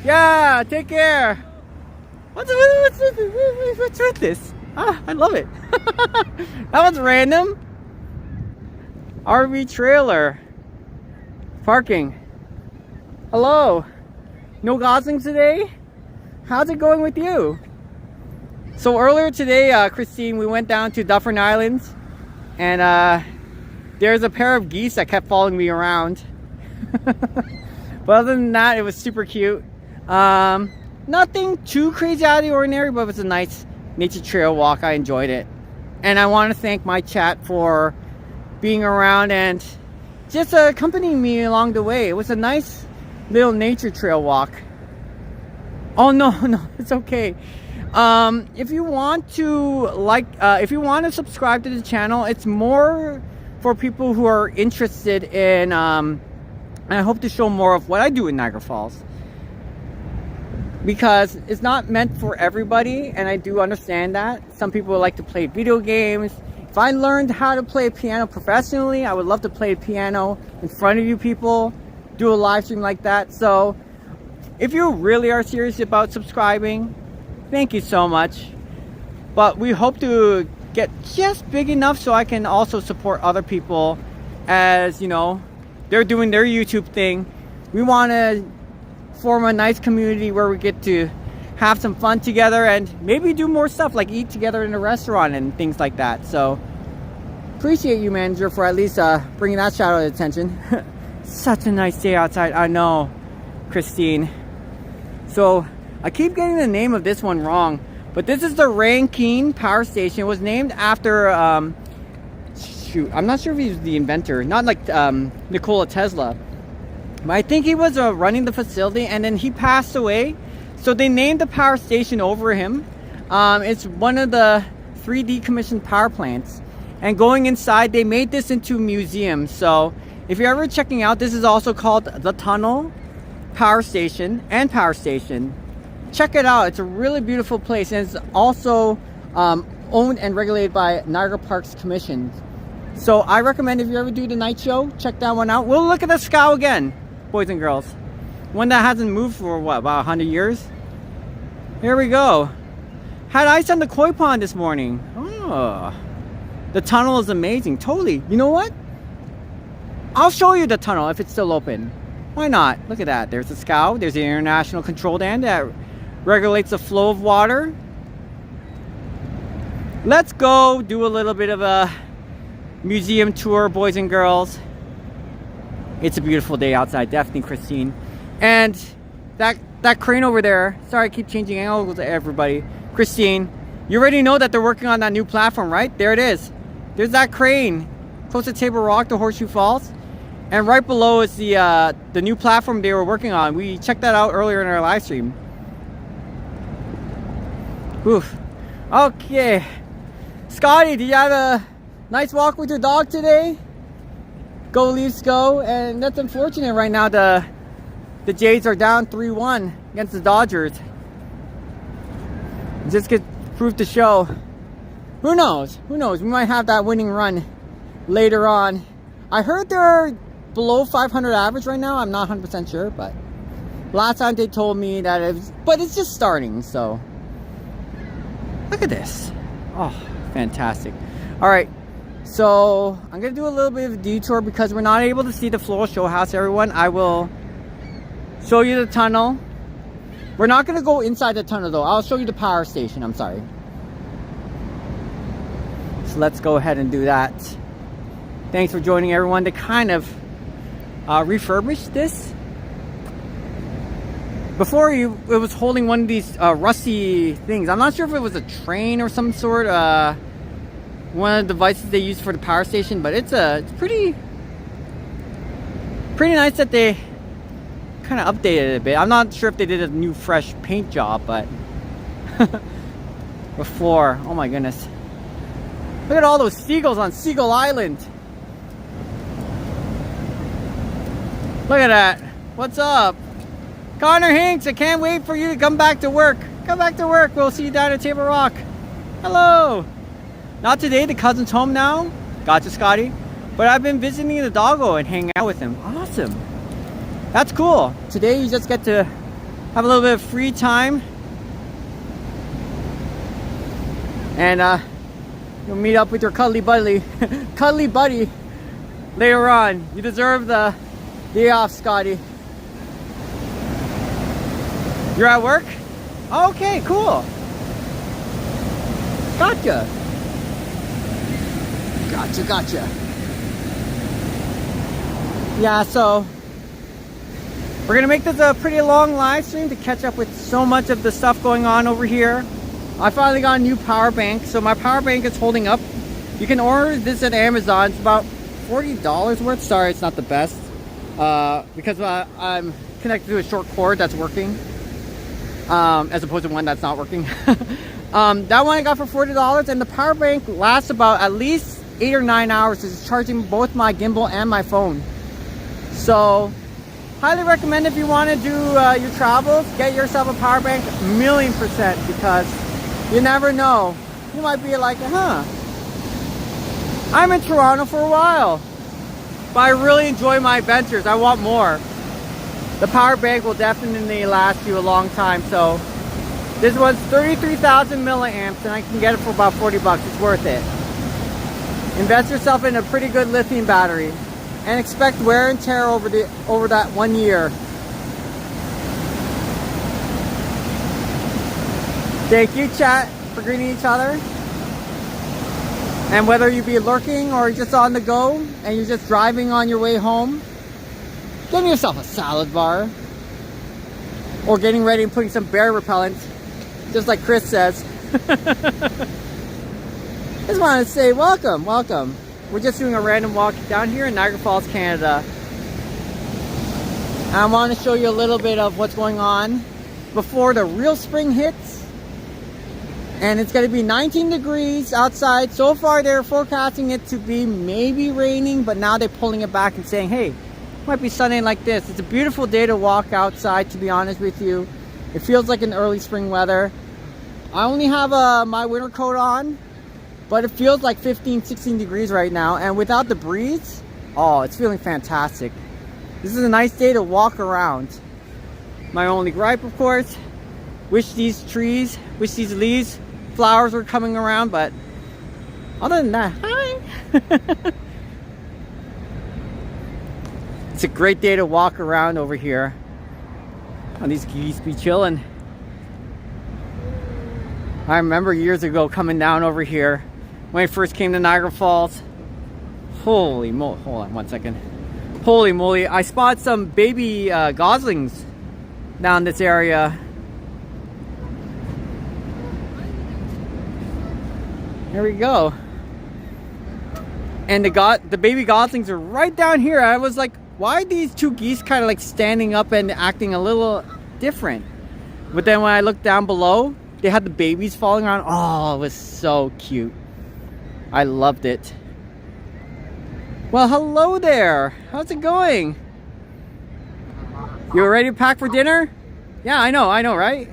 Yeah, take care. What's with this? Ah, I love it. That was random. RV trailer. Parking. Hello. No goslings today? How's it going with you? So earlier today, Christine, we went down to Dufferin Islands, and there's a pair of geese that kept following me around. But other than that, it was super cute. Nothing too crazy out of the ordinary, but it was a nice nature trail walk. I enjoyed it. And I want to thank my chat for being around and just accompanying me along the way. It was a nice little nature trail walk. Oh no, it's okay. If you want to if you want to subscribe to the channel, it's more for people who are interested in, and I hope to show more of what I do in Niagara Falls. Because it's not meant for everybody, and I do understand that. Some people like to play video games. If I learned how to play piano professionally, I would love to play piano in front of you people, do a live stream like that. So if you really are serious about subscribing, thank you so much. But we hope to get just big enough so I can also support other people, as you know, they're doing their YouTube thing. We want to form a nice community where we get to have some fun together and maybe do more stuff like eat together in a restaurant and things like that. So appreciate you, manager, for at least bringing that shout out attention. Such a nice day outside. I know, Christine. So I keep getting the name of this one wrong, but this is the Rankine Power Station. It was named after shoot, I'm not sure if he was the inventor, not like Nikola Tesla, but I think he was running the facility, and then he passed away, so they named the power station over him. It's one of the 3 decommissioned power plants, and going inside they made this into a museum. So if you're ever checking out, this is also called the Tunnel Power Station and Power Station. Check it out. It's a really beautiful place, and it's also owned and regulated by Niagara Parks Commission. So I recommend, if you ever do the night show, check that one out. We'll look at the scow again, boys and girls. One that hasn't moved for what, about 100 years? Here we go. Had ice on the koi pond this morning. Oh, the tunnel is amazing. Totally. You know what? I'll show you the tunnel if it's still open. Why not? Look at that. There's the scow. There's the international control dam that regulates the flow of water. Let's go do a little bit of a museum tour, boys and girls. It's a beautiful day outside, definitely, Christine. And that crane over there, sorry I keep changing angles to everybody. Christine, you already know that they're working on that new platform, right? There it is. There's that crane close to Table Rock to Horseshoe Falls. And right below is the new platform they were working on. We checked that out earlier in our live stream. Oof. Okay. Scotty, did you have a nice walk with your dog today? Go Leafs go. And that's unfortunate right now. The Jays are down 3-1 against the Dodgers. Just get proof to show. Who knows? Who knows? We might have that winning run later on. I heard they're below 500 average right now. I'm not 100% sure, but last time they told me that but it's just starting. So look at this. Oh, fantastic. All right, so I'm gonna do a little bit of a detour because we're not able to see the floral show house, everyone. I will show you the tunnel. We're not gonna go inside the tunnel though. I'll show you the power station. I'm sorry. So let's go ahead and do that. Thanks for joining, everyone. They kind of refurbished this. Before, it was holding one of these rusty things. I'm not sure if it was a train or some sort. One of the devices they use for the power station, but it's pretty nice that they kind of updated it a bit. I'm not sure if they did a new fresh paint job, but before, oh my goodness, look at all those seagulls on Seagull Island. Look at that. What's up, Connor Hinks? I can't wait for you to come back to work. Come back to work. We'll see you down at Table Rock. Hello. Not today, the cousin's home now. Gotcha, Scotty. But I've been visiting the doggo and hanging out with him. Awesome. That's cool. Today you just get to have a little bit of free time. And you'll meet up with your cuddly buddy. Cuddly buddy later on. You deserve the day off, Scotty. You're at work? Okay, cool. Gotcha. Gotcha. Yeah, so we're gonna make this a pretty long live stream to catch up with so much of the stuff going on over here. I finally got a new power bank, so my power bank is holding up. You can order this at Amazon. It's about $40 worth. Sorry, it's not the best because I'm connected to a short cord that's working, as opposed to one that's not working. That one I got for $40, and the power bank lasts about at least 8 or 9 hours. It's charging both my gimbal and my phone. So highly recommend, if you want to do your travels, get yourself a power bank, 1,000,000%, because you never know. You might be like, I'm in Toronto for a while, but I really enjoy my adventures. I want more. The power bank will definitely last you a long time. So this one's 33,000 milliamps, and I can get it for about $40. It's worth it. Invest yourself in a pretty good lithium battery, and expect wear and tear over that 1 year. Thank you, chat, for greeting each other. And whether you be lurking or just on the go and you're just driving on your way home, get yourself a salad bar, or getting ready and putting some bear repellent, just like Chris says. Just wanted to say welcome. We're just doing a random walk down here in Niagara Falls, Canada. I want to show you a little bit of what's going on before the real spring hits. And it's going to be 19 degrees outside. So far they're forecasting it to be maybe raining, but now they're pulling it back and saying, hey, it might be sunny like this. It's a beautiful day to walk outside, to be honest with you. It feels like an early spring weather. I only have my winter coat on, but it feels like 15, 16 degrees right now. And without the breeze, oh, it's feeling fantastic. This is a nice day to walk around. My only gripe, of course, wish these leaves, flowers were coming around, but other than that, hi. It's a great day to walk around over here. On these geese be chilling. I remember years ago coming down over here when I first came to Niagara Falls. Holy moly, hold on one second. Holy moly, I spotted some baby goslings down this area. There we go. And the baby goslings are right down here. I was like, why are these two geese kind of like standing up and acting a little different? But then when I looked down below, they had the babies falling around. Oh, it was so cute. I loved it. Well, hello there. How's it going? You ready to pack for dinner? Yeah, I know, right?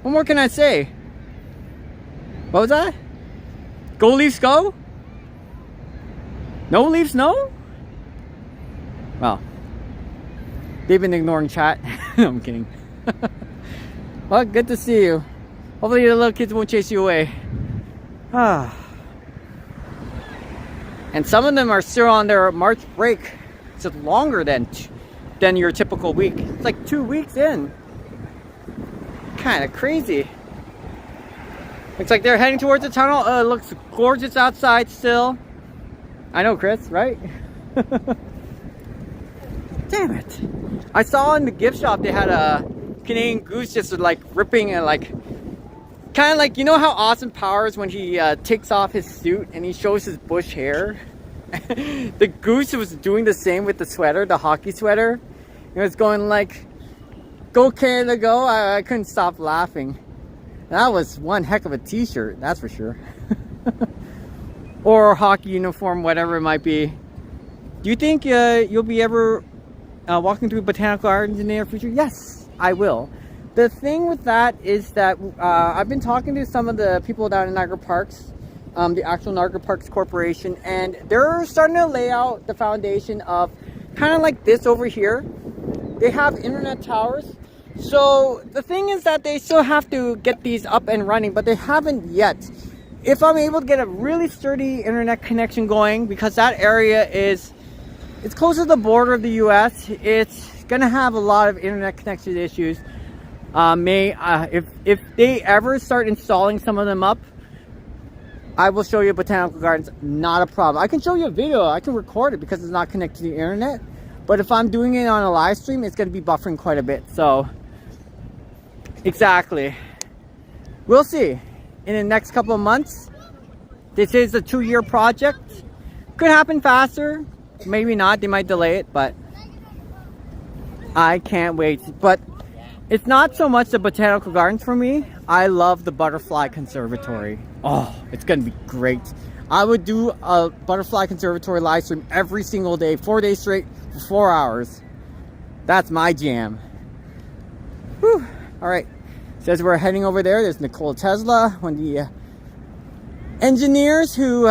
What more can I say? What was that? Go Leafs go? No leaves, no? Well, they've been ignoring chat. No, I'm kidding. Well, good to see you. Hopefully the little kids won't chase you away. Ah. And some of them are still on their March break. It's longer than your typical week. It's like 2 weeks in. Kind of crazy. Looks like they're heading towards the tunnel. It looks gorgeous outside still. I know, Chris, right? Damn it. I saw in the gift shop they had a Canadian goose just like ripping and like kind of like, you know how Austin Powers when he takes off his suit and he shows his bush hair? The goose was doing the same with the sweater, the hockey sweater. It was going like, go Canada go. I couldn't stop laughing. That was one heck of a t-shirt, that's for sure. Or hockey uniform, whatever it might be. Do you think you'll be ever walking through botanical gardens in the near future? Yes, I will. The thing with that is that I've been talking to some of the people down in Niagara Parks, the actual Niagara Parks Corporation, and they're starting to lay out the foundation of kind of like this over here. They have internet towers. So the thing is that they still have to get these up and running, but they haven't yet. If I'm able to get a really sturdy internet connection going, because that area it's close to the border of the US, it's gonna have a lot of internet connection issues. If they ever start installing some of them up, I will show you botanical gardens, not a problem. I can show you a video, I can record it because it's not connected to the internet. But if I'm doing it on a live stream, it's gonna be buffering quite a bit. So exactly, we'll see in the next couple of months. This is a 2-year project. Could happen faster, maybe not, they might delay it, but I can't wait. But it's not so much the botanical gardens for me. I love the butterfly conservatory. Oh, it's gonna be great. I would do a butterfly conservatory live stream every single day, 4 days straight for 4 hours. That's my jam. Whew. All right, says we're heading over there. There's Nikola Tesla, one of the engineers who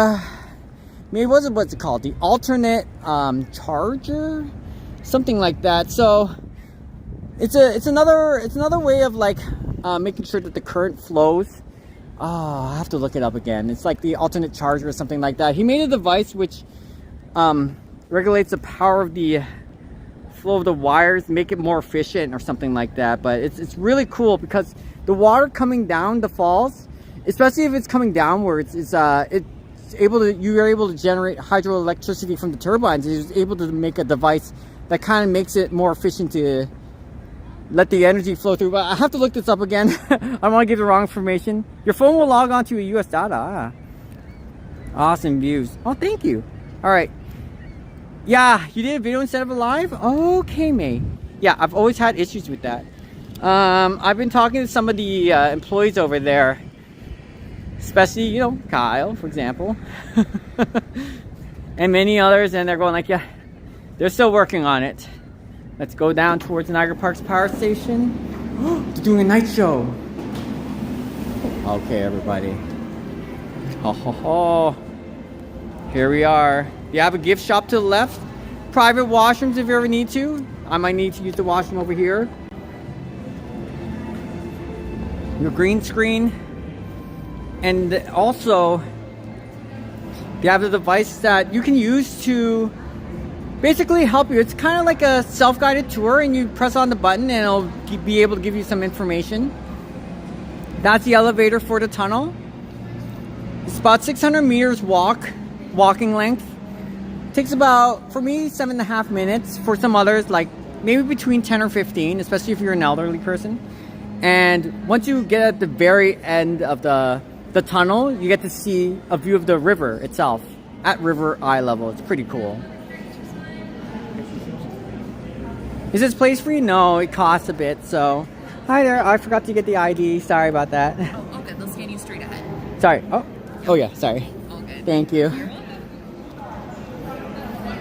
maybe what's it called, the alternate charger, something like that. So it's another way of like making sure that the current flows. Oh, I have to look it up again. It's like the alternate charger or something like that. He made a device which regulates the power of the flow of the wires, make it more efficient or something like that. But it's really cool because the water coming down the falls, especially if it's coming downwards, you're able to generate hydroelectricity from the turbines. He's able to make a device that kind of makes it more efficient to let the energy flow through. But I have to look this up again. I don't want to give the wrong information. Your phone will log on to a US data. Awesome views. Oh, thank you. All right. Yeah, you did a video instead of a live? Okay, May. Yeah, I've always had issues with that. I've been talking to some of the employees over there, especially, you know, Kyle, for example, and many others, and they're going like, yeah, they're still working on it. Let's go down towards the Niagara Parks Power Station. They're doing a night show. Okay, everybody. Ho, ho, ho. Here we are. You have a gift shop to the left. Private washrooms if you ever need to. I might need to use the washroom over here. Your green screen. And also, you have the device that you can use to basically help you. It's kind of like a self-guided tour, and you press on the button and it'll be able to give you some information. That's the elevator for the tunnel. It's about 600 meters walking length. Takes about, for me, 7.5 minutes. For some others, like maybe between 10 or 15, especially if you're an elderly person. And once you get at the very end of the tunnel, you get to see a view of the river itself at river eye level. It's pretty cool. Is this place free? No, it costs a bit. So, hi there. I forgot to get the ID. Sorry about that. Oh, okay. They'll scan you straight ahead. Sorry. Oh yeah. Sorry. All good. Thank you.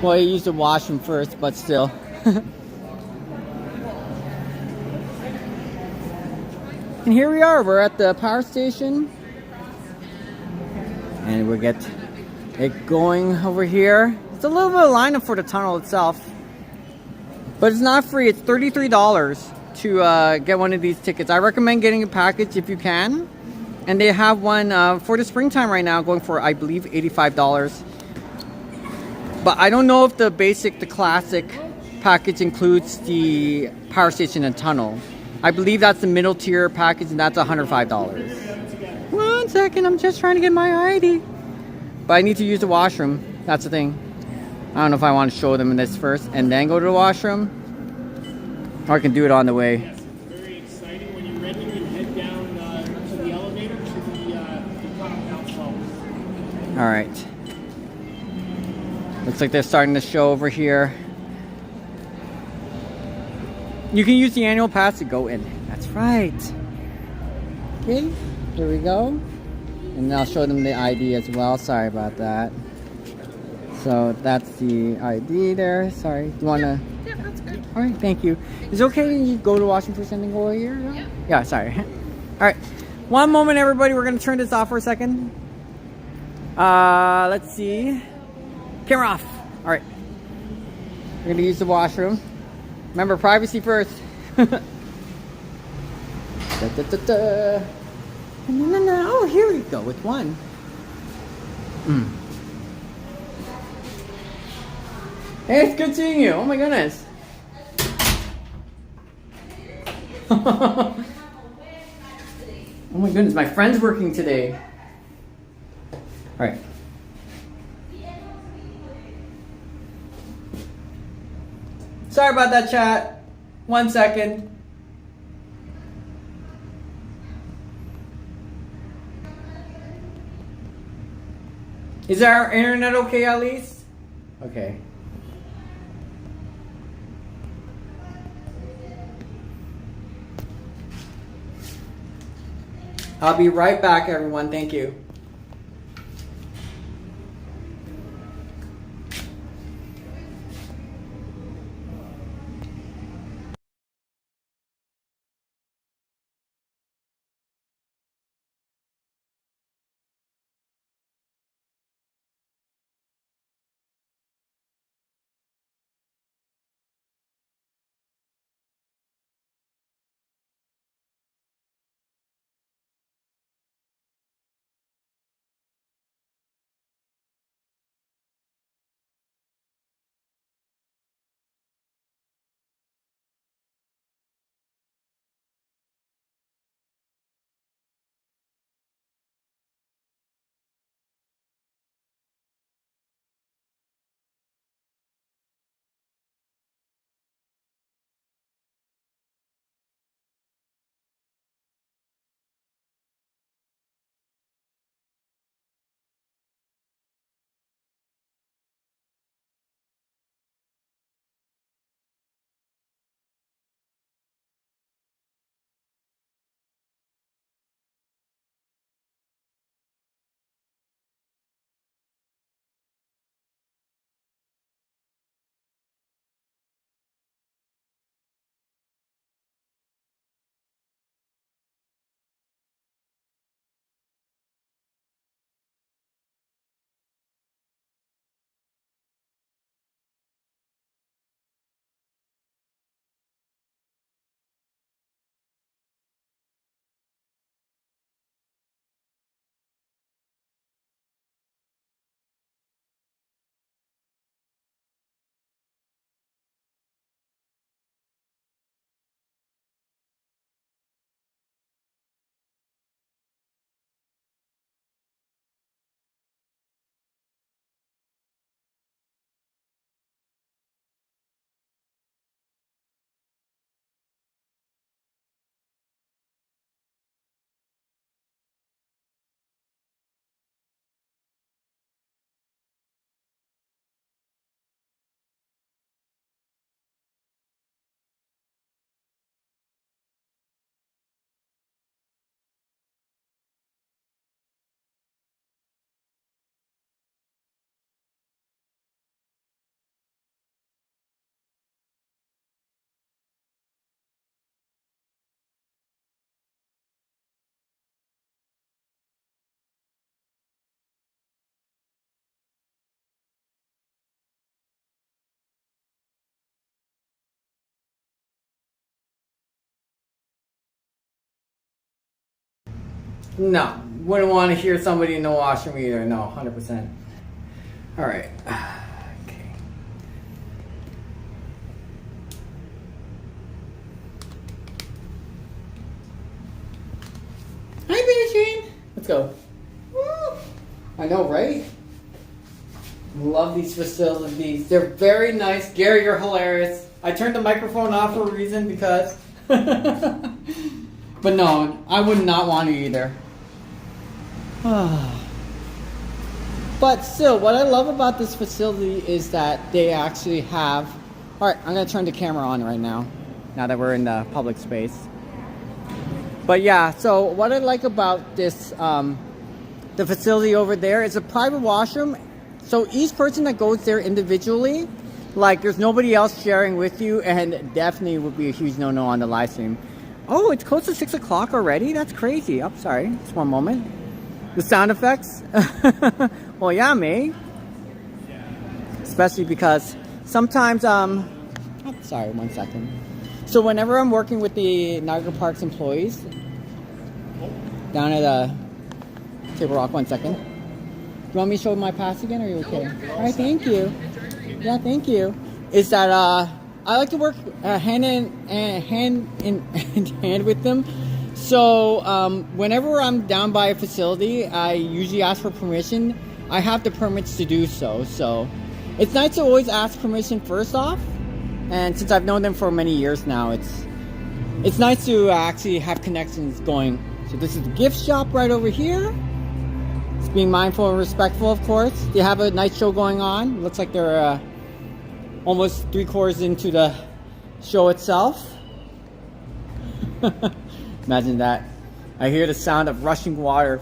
Well, I used the washroom first, but still. And here we are. We're at the power station. And we get it going over here. It's a little bit of lineup for the tunnel itself. But it's not free. It's $33 to get one of these tickets. I recommend getting a package if you can. And they have one for the springtime right now going for, I believe, $85. But I don't know if the classic package includes the power station and tunnel. I believe that's the middle tier package, and that's $105. 1 second, I'm just trying to get my ID. But I need to use the washroom. That's the thing. I don't know if I want to show them this first and then go to the washroom. Or I can do it on the way. Yes, it's very exciting. When you're ready, you can head down to the elevator to the top floor. Alright. Looks like they're starting the show over here. You can use the annual pass to go in. That's right. Okay, here we go. And I'll show them the ID as well. Sorry about that. So that's the ID there. Sorry. Do you want to? Yeah, that's good. All right, thank you. Is it okay you go to Washington first and then go here? Yeah. Yeah, sorry. All right. One moment, everybody. We're going to turn this off for a second. Let's see. Camera off. All right. We're going to use the washroom. Remember, privacy first. Da, da, da, da. Oh, here we go with one. Hey, it's good seeing you. Oh my goodness. Oh my goodness, my friend's working today. All right. Sorry about that, chat. 1 second. Is our internet okay at least? Okay. I'll be right back, everyone. Thank you. No, wouldn't want to hear somebody in the washroom either. No, 100%. All right. Okay. Hi, Beary-Chan. Let's go. Woo. I know, right? Love these facilities. They're very nice. Gary, you're hilarious. I turned the microphone off for a reason because... But no, I would not want to either. But still, what I love about this facility is that they actually have... Alright, I'm going to turn the camera on right now that we're in the public space. But yeah, so what I like about this, the facility over there is a private washroom. So each person that goes there individually, like there's nobody else sharing with you, and definitely would be a huge no-no on the live stream. Oh, it's close to 6 o'clock already? That's crazy. Oh, sorry. Just one moment. The sound effects? Well, yeah, me. Especially because sometimes, oh, sorry, 1 second. So whenever I'm working with the Niagara Parks employees, down at Table Rock, 1 second. Do you want me to show my pass again, or are you okay? All right, thank you. Yeah, thank you. Is that, I like to work hand in hand with them. So whenever I'm down by a facility, I usually ask for permission. I have the permits to do so. So it's nice to always ask permission first off. And since I've known them for many years now, it's nice to actually have connections going. So this is the gift shop right over here. It's being mindful and respectful, of course. They have a nice show going on. Looks like they're almost 3/4 into the show itself. Imagine that. I hear the sound of rushing water.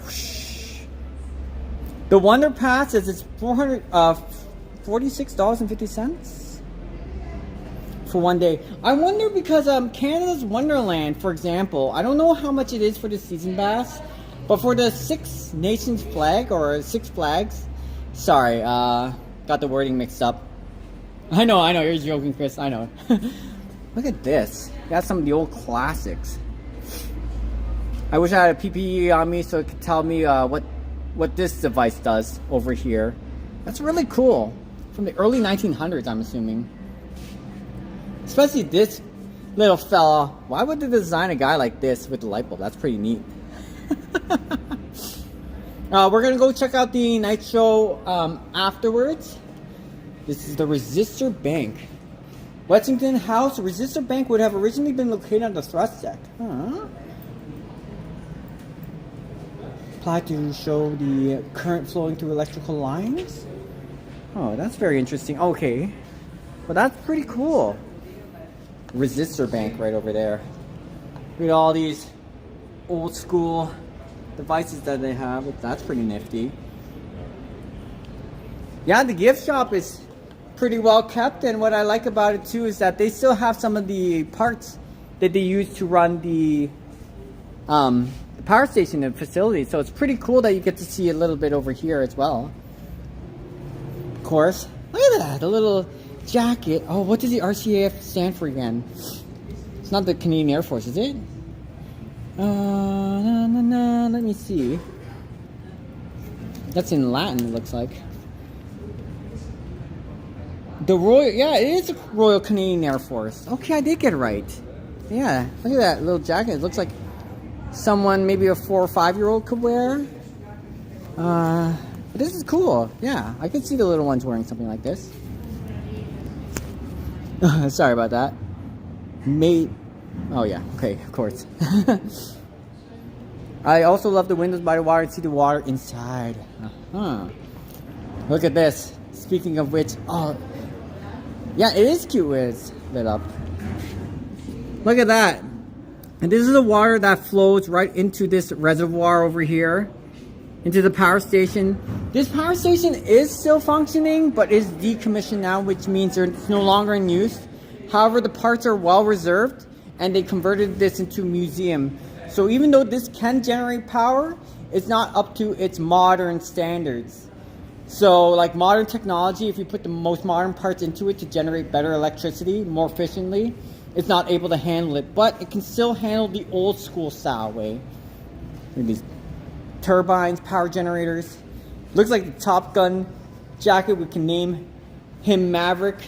The Wonder Pass is it's $46.50 for 1 day. I wonder because Canada's Wonderland, for example, I don't know how much it is for the season pass, but for the Six Nations flag or Six Flags, sorry, got the wording mixed up. I know, you're joking, Chris. I know. Look at this. Got some of the old classics. I wish I had a PPE on me so it could tell me what this device does over here. That's really cool. From the early 1900s, I'm assuming. Especially this little fella. Why would they design a guy like this with the light bulb? That's pretty neat. We're going to go check out the night show afterwards. This is the Resistor Bank. Lexington House. Resistor Bank would have originally been located on the thrust deck. Huh? Apply to show the current flowing through electrical lines. Oh, that's very interesting. Okay. Well, that's pretty cool. Resistor Bank right over there. Look at all these old school devices that they have. That's pretty nifty. Yeah, the gift shop is pretty well kept, and what I like about it too is that they still have some of the parts that they use to run the power station and facility. So it's pretty cool that you get to see a little bit over here as well. Of course, look at that, the little jacket. Oh, what does the RCAF stand for again? It's not the Canadian Air Force, is it? Let me see. That's in Latin, it looks like. The Royal, yeah, it is the Royal Canadian Air Force. Okay, I did get it right. Yeah, look at that little jacket. It looks like someone, maybe a 4 or 5-year-old could wear. But this is cool. Yeah, I could see the little ones wearing something like this. Sorry about that. Oh yeah, okay, of course. I also love the windows by the water and see the water inside. Look at this. Speaking of which, oh, yeah, it is cute when it's lit up. Look at that. And this is the water that flows right into this reservoir over here, into the power station. This power station is still functioning, but is decommissioned now, which means it's no longer in use. However, the parts are well reserved, and they converted this into a museum. So even though this can generate power, it's not up to its modern standards. So like modern technology, if you put the most modern parts into it to generate better electricity more efficiently, it's not able to handle it, but it can still handle the old school style way. Look at these turbines, power generators. Looks like the Top Gun jacket. We can name him Maverick.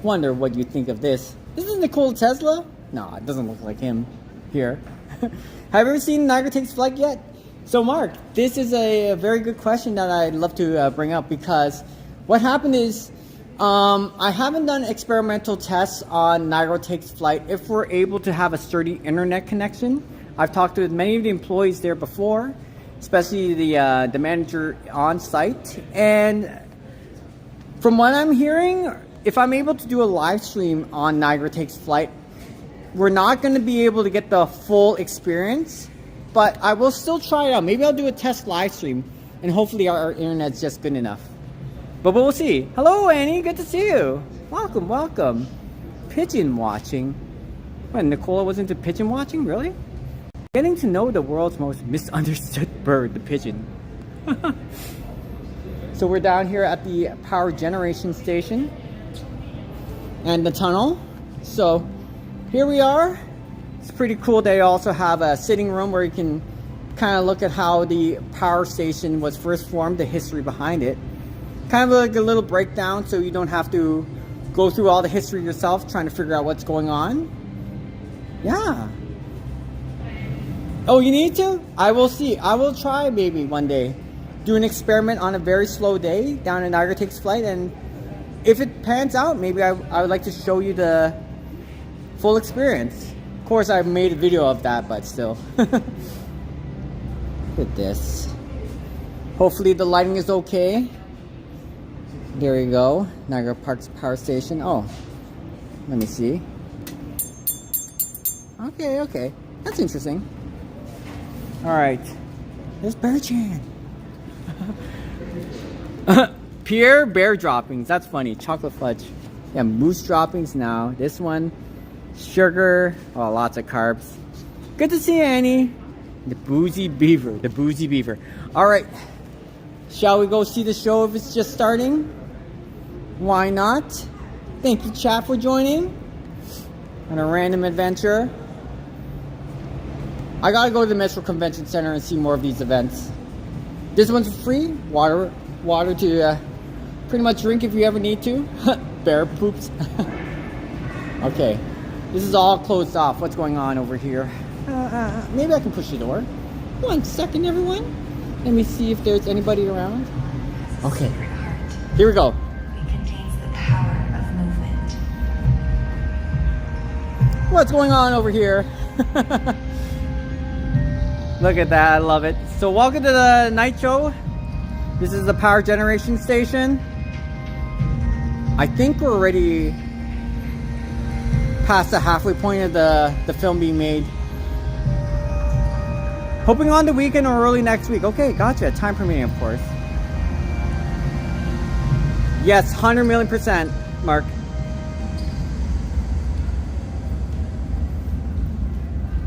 Wonder what you think of this. This is Nikola Tesla? No, it doesn't look like him here. Have you ever seen Niagara Takes Flight yet? So Mark, this is a very good question that I'd love to bring up, because what happened is I haven't done experimental tests on Niagara Takes Flight if we're able to have a sturdy internet connection. I've talked to many of the employees there before, especially the manager on site, and from what I'm hearing, if I'm able to do a live stream on Niagara Takes Flight, we're not going to be able to get the full experience, but I will still try it out. Maybe I'll do a test live stream, and hopefully our internet's just good enough. But we'll see. Hello, Annie. Good to see you. Welcome, welcome. Pigeon watching. What, Nicola was into pigeon watching? Really? Getting to know the world's most misunderstood bird, the pigeon. So we're down here at the power generation station and the tunnel. So here we are. It's pretty cool. They also have a sitting room where you can kind of look at how the power station was first formed, the history behind it. Kind of like a little breakdown so you don't have to go through all the history yourself trying to figure out what's going on. Yeah. Oh, you need to? I will see. I will try maybe one day. Do an experiment on a very slow day down in Niagara Takes Flight, and if it pans out, maybe I would like to show you the full experience. Of course, I've made a video of that, but still. Look at this. Hopefully the lighting is okay. There you go. Niagara Park's power station. Oh, let me see. Okay, okay. That's interesting. Alright. There's Beary-Chan. Pierre bear droppings. That's funny. Chocolate fudge. Yeah, moose droppings now. This one. Sugar. Oh, lots of carbs. Good to see you, Annie. The boozy beaver. The boozy beaver. Alright. Shall we go see the show if it's just starting? Why not? Thank you, chat, for joining on a random adventure. I gotta go to the Metro Convention Center and see more of these events. This one's free. Water to pretty much drink if you ever need to. Bear poops. Okay, this is all closed off. What's going on over here? Maybe I can push the door. 1 second, everyone. Let me see if there's anybody around. Okay, here we go. What's going on over here? Look at that, I love it. So welcome to the night show. This is the power generation station. I think we're already past the halfway point of the film being made. Hoping on the weekend or early next week. Okay, gotcha. Time permitting, of course. Yes, 100 million %, Mark.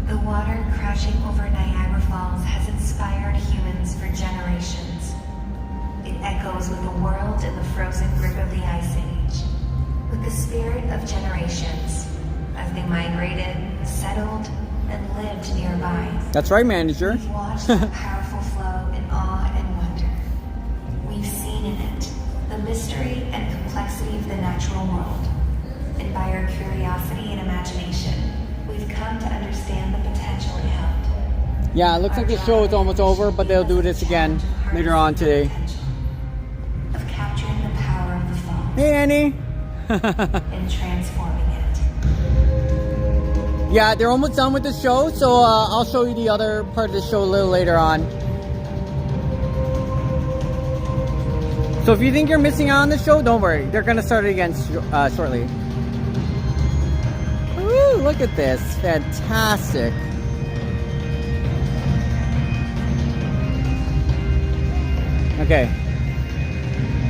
The water crashing over Niagara Falls has inspired humans for generations. It echoes with the world in the frozen grip of the Ice Age, with the spirit of generations as they migrated, settled, and lived nearby. That's right, manager. We've watched the powerful flow in awe and wonder. We've seen in it the mystery and complexity of the natural world, and by our curiosity and imagination, we've come to understand the potential it held. Yeah, it looks like the show is almost over, but they'll do this again later on today. Of capturing the power of the fall. Hey, Annie. And transforming it. Yeah, they're almost done with the show, so I'll show you the other part of the show a little later on. So if you think you're missing out on the show, don't worry. They're going to start it again shortly. Woo, look at this. Fantastic. Okay.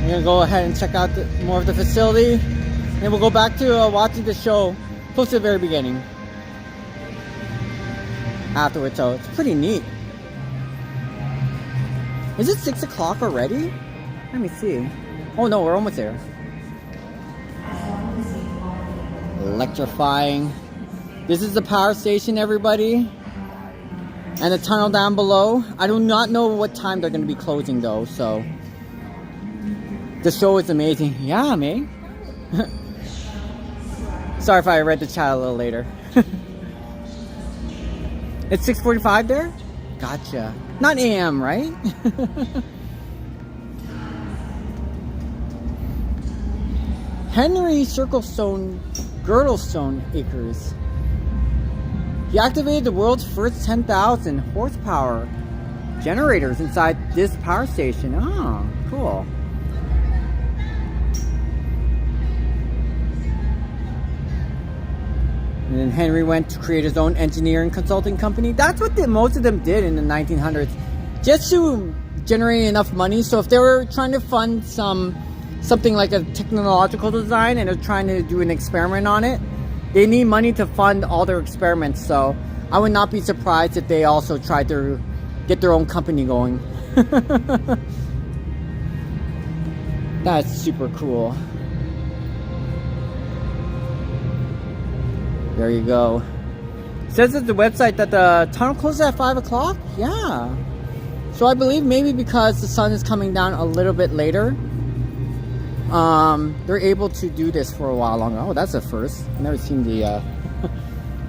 We're going to go ahead and check out more of the facility. And we'll go back to watching the show close to the very beginning. Afterwards, so it's pretty neat. Is it 6 o'clock already? Let me see. Oh no, we're almost there. Electrifying. This is the power station, everybody. And the tunnel down below. I do not know what time they're going to be closing though, so. The show is amazing. Yeah, man. Sorry if I read the chat a little later. It's 6:45 there? Gotcha. Not AM, right? Henry Circlestone Girdlestone Acres. He activated the world's first 10,000 horsepower generators inside this power station. Oh, cool. And then Henry went to create his own engineering consulting company. That's what most of them did in the 1900s. Just to generate enough money. So if they were trying to fund something like a technological design and they're trying to do an experiment on it, they need money to fund all their experiments. So I would not be surprised if they also tried to get their own company going. That's super cool. There you go. It says at the website that the tunnel closes at 5 o'clock? Yeah. So I believe maybe because the sun is coming down a little bit later, they're able to do this for a while longer. Oh, that's a first. I've never seen the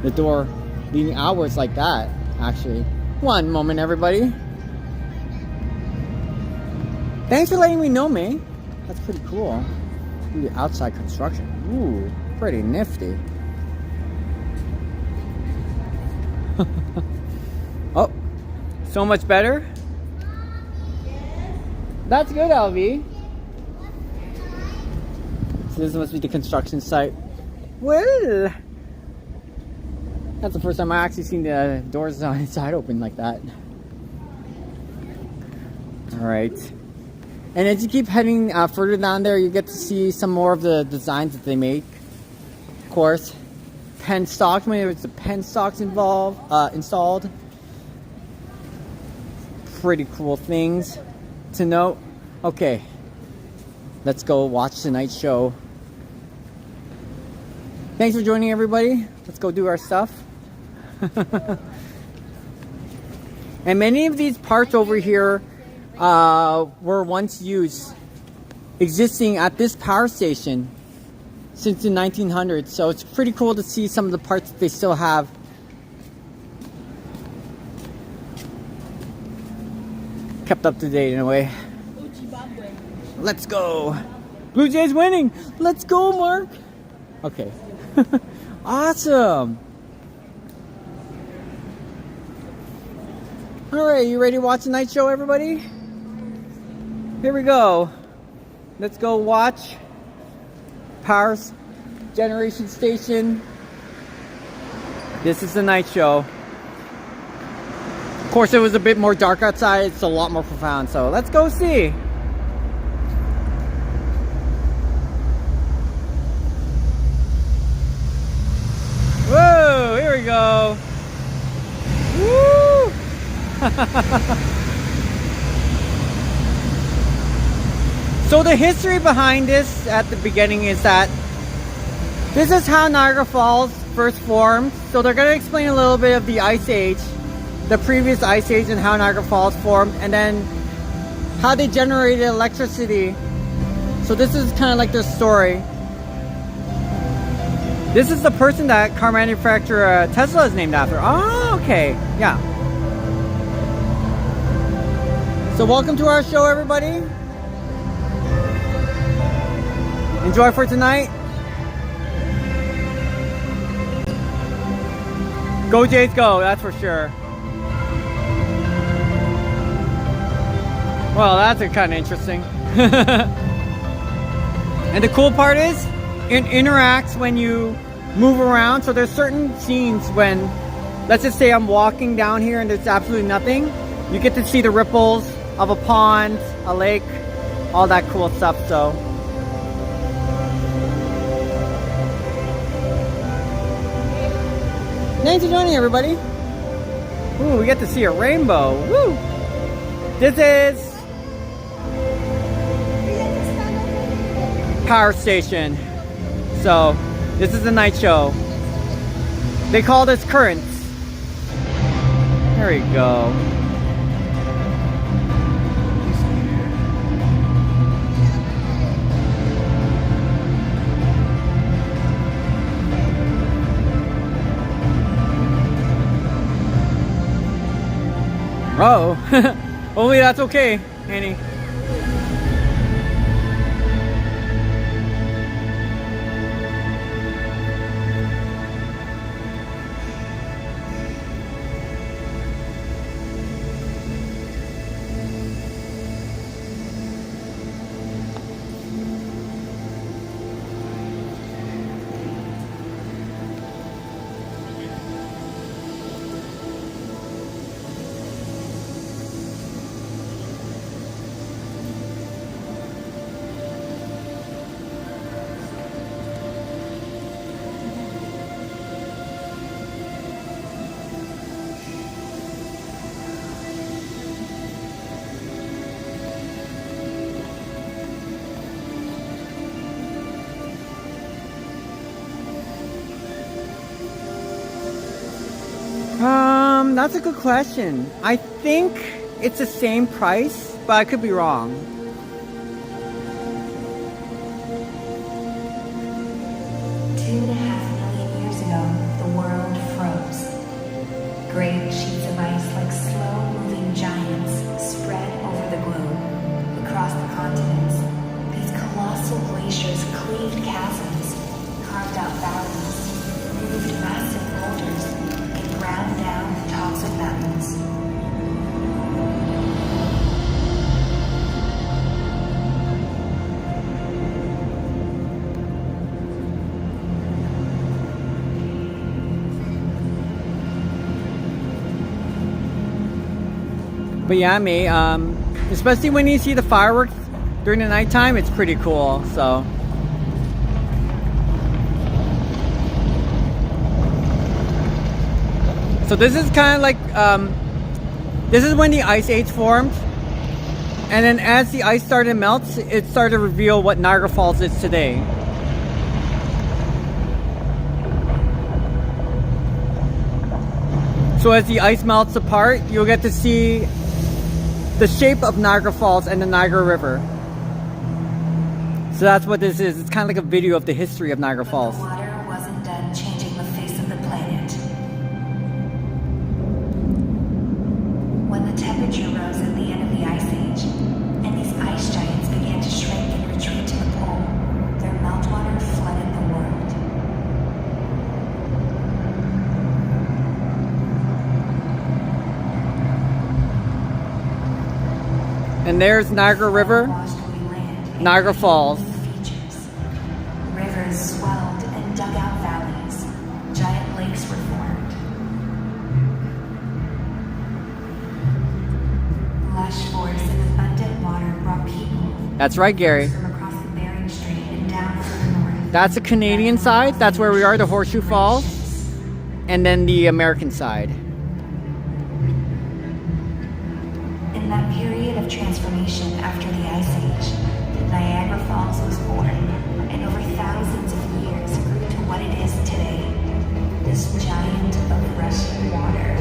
the door leading outwards like that, actually. One moment, everybody. Thanks for letting me know, man. That's pretty cool. Ooh, the outside construction. Ooh, pretty nifty. Oh, so much better. That's good, LV. So this must be the construction site. Well, that's the first time I actually seen the doors on the side open like that. All right. And as you keep heading further down there, you get to see some more of the designs that they make. Of course, pen stocks, when there's the pen stocks installed. Pretty cool things to note. Okay, let's go watch tonight's show. Thanks for joining, everybody. Let's go do our stuff. And many of these parts over here were once used, existing at this power station since the 1900s. So it's pretty cool to see some of the parts that they still have. Kept up to date in a way. Let's go. Blue Jays winning. Let's go, Mark. Okay. Awesome. All right, you ready to watch the night show, everybody? Here we go. Let's go watch Power Generation Station. This is the night show. Of course, it was a bit more dark outside. It's a lot more profound. So let's go see. Whoa, here we go. Woo! So the history behind this at the beginning is that this is how Niagara Falls first formed. So they're going to explain a little bit of the Ice Age, the previous Ice Age, and how Niagara Falls formed, and then how they generated electricity. So this is kind of like their story. This is the person that car manufacturer Tesla is named after. Oh, okay. Yeah. So welcome to our show, everybody. Enjoy for tonight. Go Jays go, that's for sure. Well, that's kind of interesting. And the cool part is, it interacts when you move around. So there's certain scenes when, let's just say I'm walking down here and there's absolutely nothing. You get to see the ripples of a pond, a lake, all that cool stuff. So thanks for joining, everybody. Ooh, we get to see a rainbow. Woo! This is Power Station. So this is the night show. They call this currents. There we go. Oh, hopefully that's okay, Annie. That's a good question. I think it's the same price, but I could be wrong. Two and a half million years ago, the world froze. Great sheets of ice like slow-moving giants spread over the globe. Across the continents, these colossal glaciers cleaved chasms, carved out valleys, moved massive boulders, and ground down the tops of mountains. But yeah, me, especially when you see the fireworks during the nighttime, it's pretty cool. So this is kind of like this is when the ice age formed, and then as the ice started to melt, it started to reveal what Niagara Falls is today. So as the ice melts apart, you'll get to see the shape of Niagara Falls and the Niagara River. So that's what this is. It's kind of like a video of the history of Niagara Falls. The water wasn't done changing the face of the planet. When the temperature rose at the end of the Ice Age, and these ice giants began to shrink and retreat to the pole, their meltwater flooded the world. And there's Niagara River, Niagara Falls. Features. Rivers swelled and dug out valleys. Giant lakes were formed. Lush forests and abundant water brought people That's right, Gary. from across the Bering Strait and down from the north. That's the Canadian side. That's where we are, the Horseshoe Falls. And then the American side. In that period of transformation after the Ice Age, Niagara Falls was born, and over thousands of years grew to what it is today, this giant of rushing water.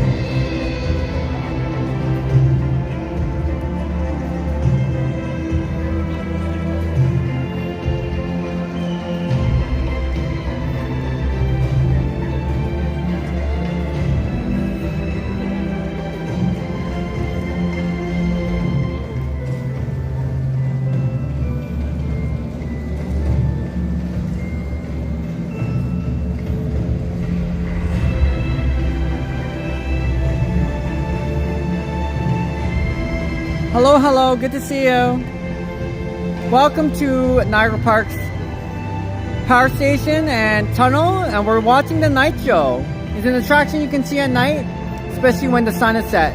Hello, hello, good to see you. Welcome to Niagara Park's power station and tunnel, and we're watching the night show. It's an attraction you can see at night, especially when the sun is set.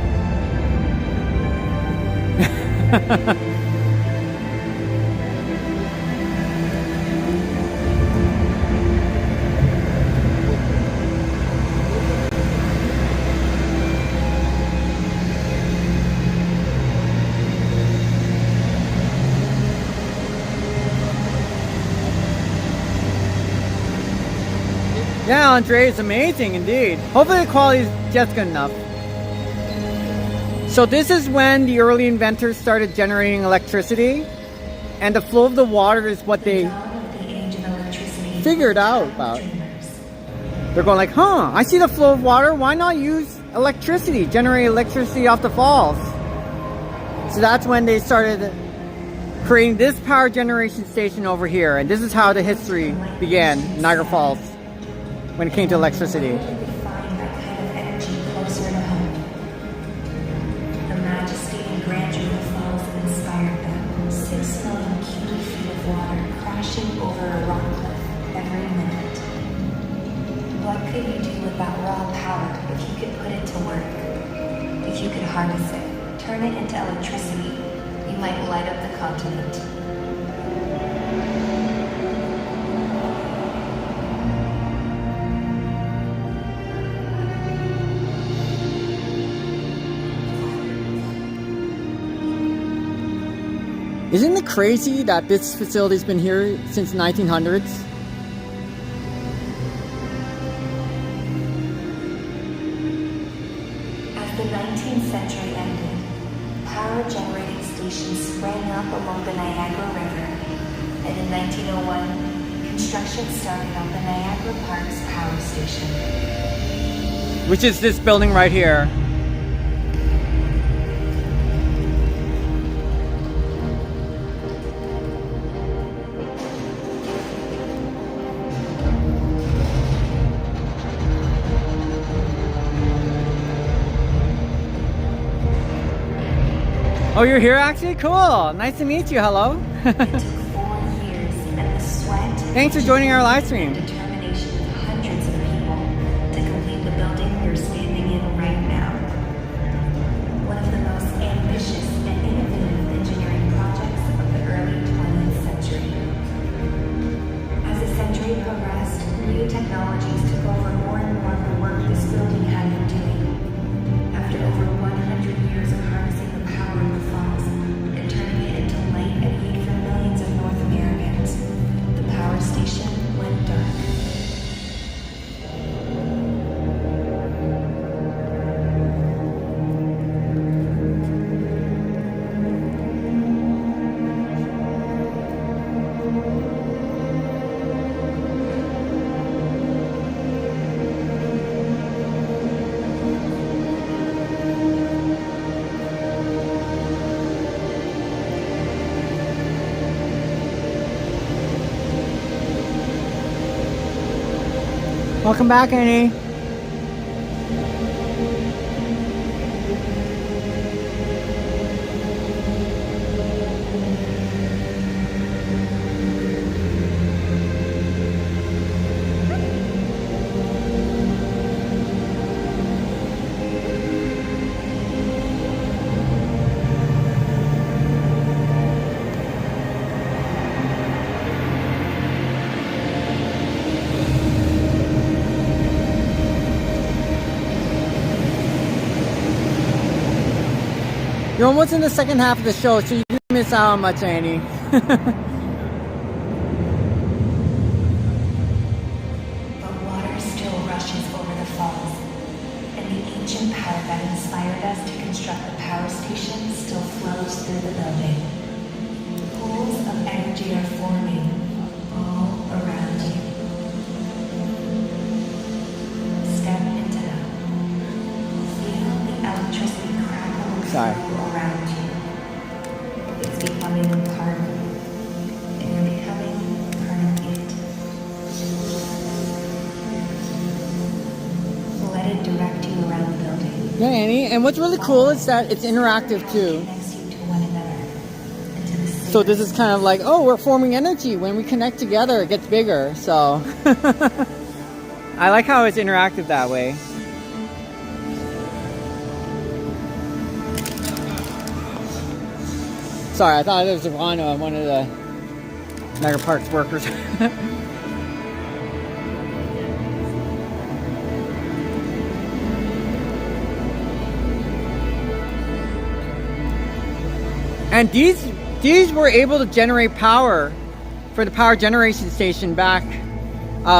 Yeah, Andre, it's amazing indeed. Hopefully the quality is just good enough. So this is when the early inventors started generating electricity, and the flow of the water is what they figured out about. They're going like, huh, I see the flow of water, why not use electricity, generate electricity off the falls? So that's when they started creating this power generation station over here, and this is how the history began in Niagara Falls when it came to electricity. Over a rock cliff every minute. What could you do with that raw power if you could put it to work? If you could harness it, turn it into electricity, you might light up the continent. Isn't it crazy that this facility's been here since 1900s? As the 19th century ended, power generating stations sprang up along the Niagara River, and in 1901, construction started on the Niagara Parks Power Station. Which is this building right here. Oh, you're here actually? Cool. Nice to meet you. Hello. It took 4 years and the sweat. Thanks for joining our live stream. Determination of hundreds of people to complete the building we're standing in right now. One of the most ambitious and innovative engineering projects of the early 20th century. As the century progressed, new technologies took over more and more of the work this building had been doing. After over 100 years of harnessing the power of the falls and turning it into light and heat for millions of North Americans, the power station went dark. Welcome back, Annie. You're almost in the second half of the show, so you didn't miss out on much, Annie. But water still rushes over the falls, and the ancient power that inspired us to construct the power station still flows through the building. Pools of energy are forming all around you. Step into them. Feel the electricity crackle Sorry. around you. It's becoming part of you, and you're becoming part of it. Let it direct you around the building. Yeah, Annie. And what's really cool is that it's interactive too. Connects you to one another, and to the So this is kind of like, oh, we're forming energy. When we connect together, it gets bigger. So I like how it's interactive that way. Sorry, I thought it was a rhino, one of the Niagara Parks workers. And these were able to generate power for the power generation station back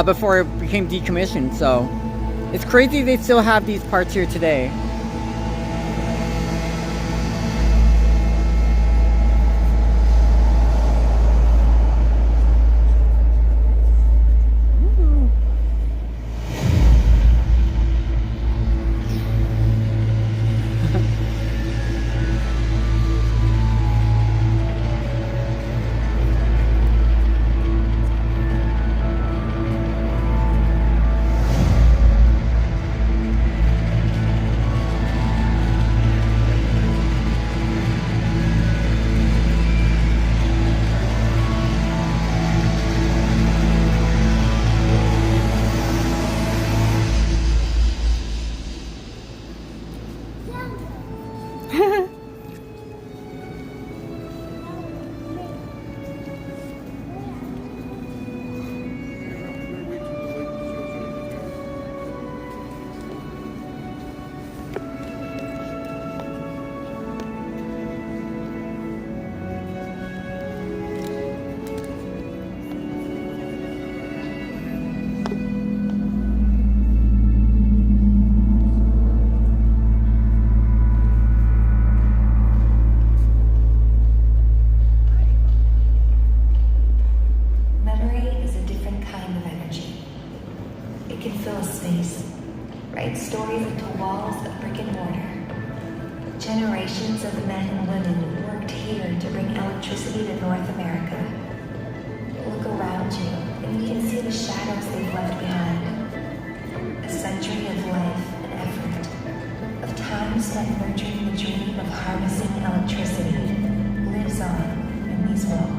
before it became decommissioned. So it's crazy they still have these parts here today. can fill a space, write stories into walls of brick and mortar. Generations of men and women worked here to bring electricity to North America. Look around you, and you can see the shadows they've left behind. A century of life and effort, of time spent nurturing the dream of harnessing electricity, lives on in these walls.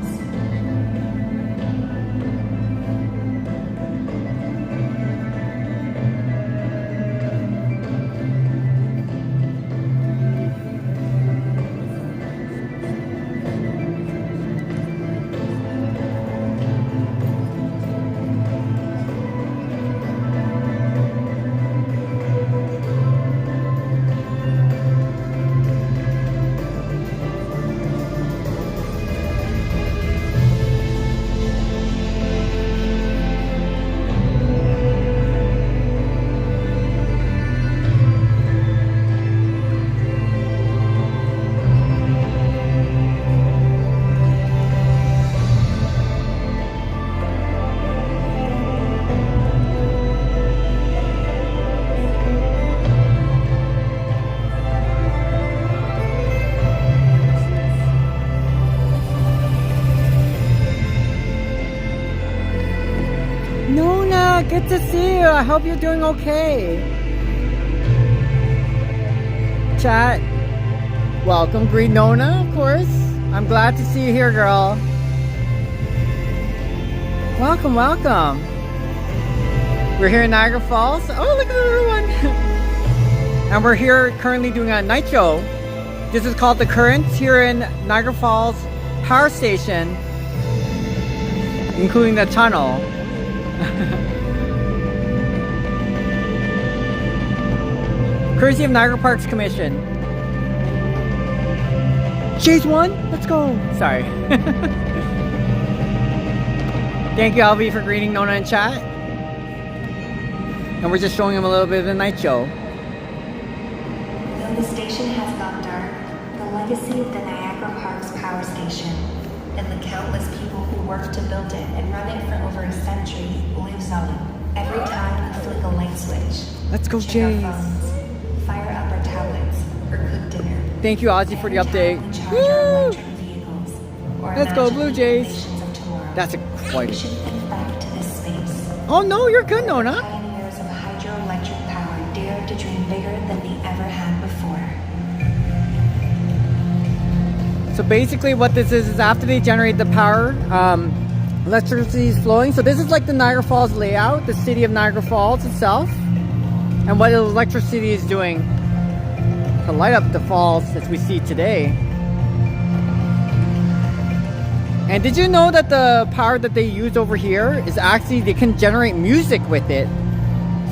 Good to see you. I hope you're doing okay. Chat, welcome. Greet Nona, of course. I'm glad to see you here, girl. Welcome, welcome. We're here in Niagara Falls. Oh, look at everyone. And we're here currently doing a night show. This is called The Current here in Niagara Falls Power Station, including the tunnel. Courtesy of Niagara Parks Commission. Chase one, let's go. Sorry. Thank you, Alvi, for greeting Nona in chat. And we're just showing him a little bit of the night show. Though the station has gone dark, the legacy of the Niagara Parks Power Station and the countless people who worked to build it and run it for over a century lives on. Every time we flick a light switch, let's go, check our Jace. phones, fire up our tablets, or cook dinner. Thank you, Ozzy, for the update. Woo! Let's go, Blue Jays. That's a quite. We should think back to this space. Oh no, you're good, Nona. Pioneers of hydroelectric power dared to dream bigger than they ever had before. So basically what this is after they generate the power, electricity is flowing. So this is like the Niagara Falls layout, the city of Niagara Falls itself, and what electricity is doing to light up the falls as we see today. And did you know that the power that they use over here is actually, they can generate music with it.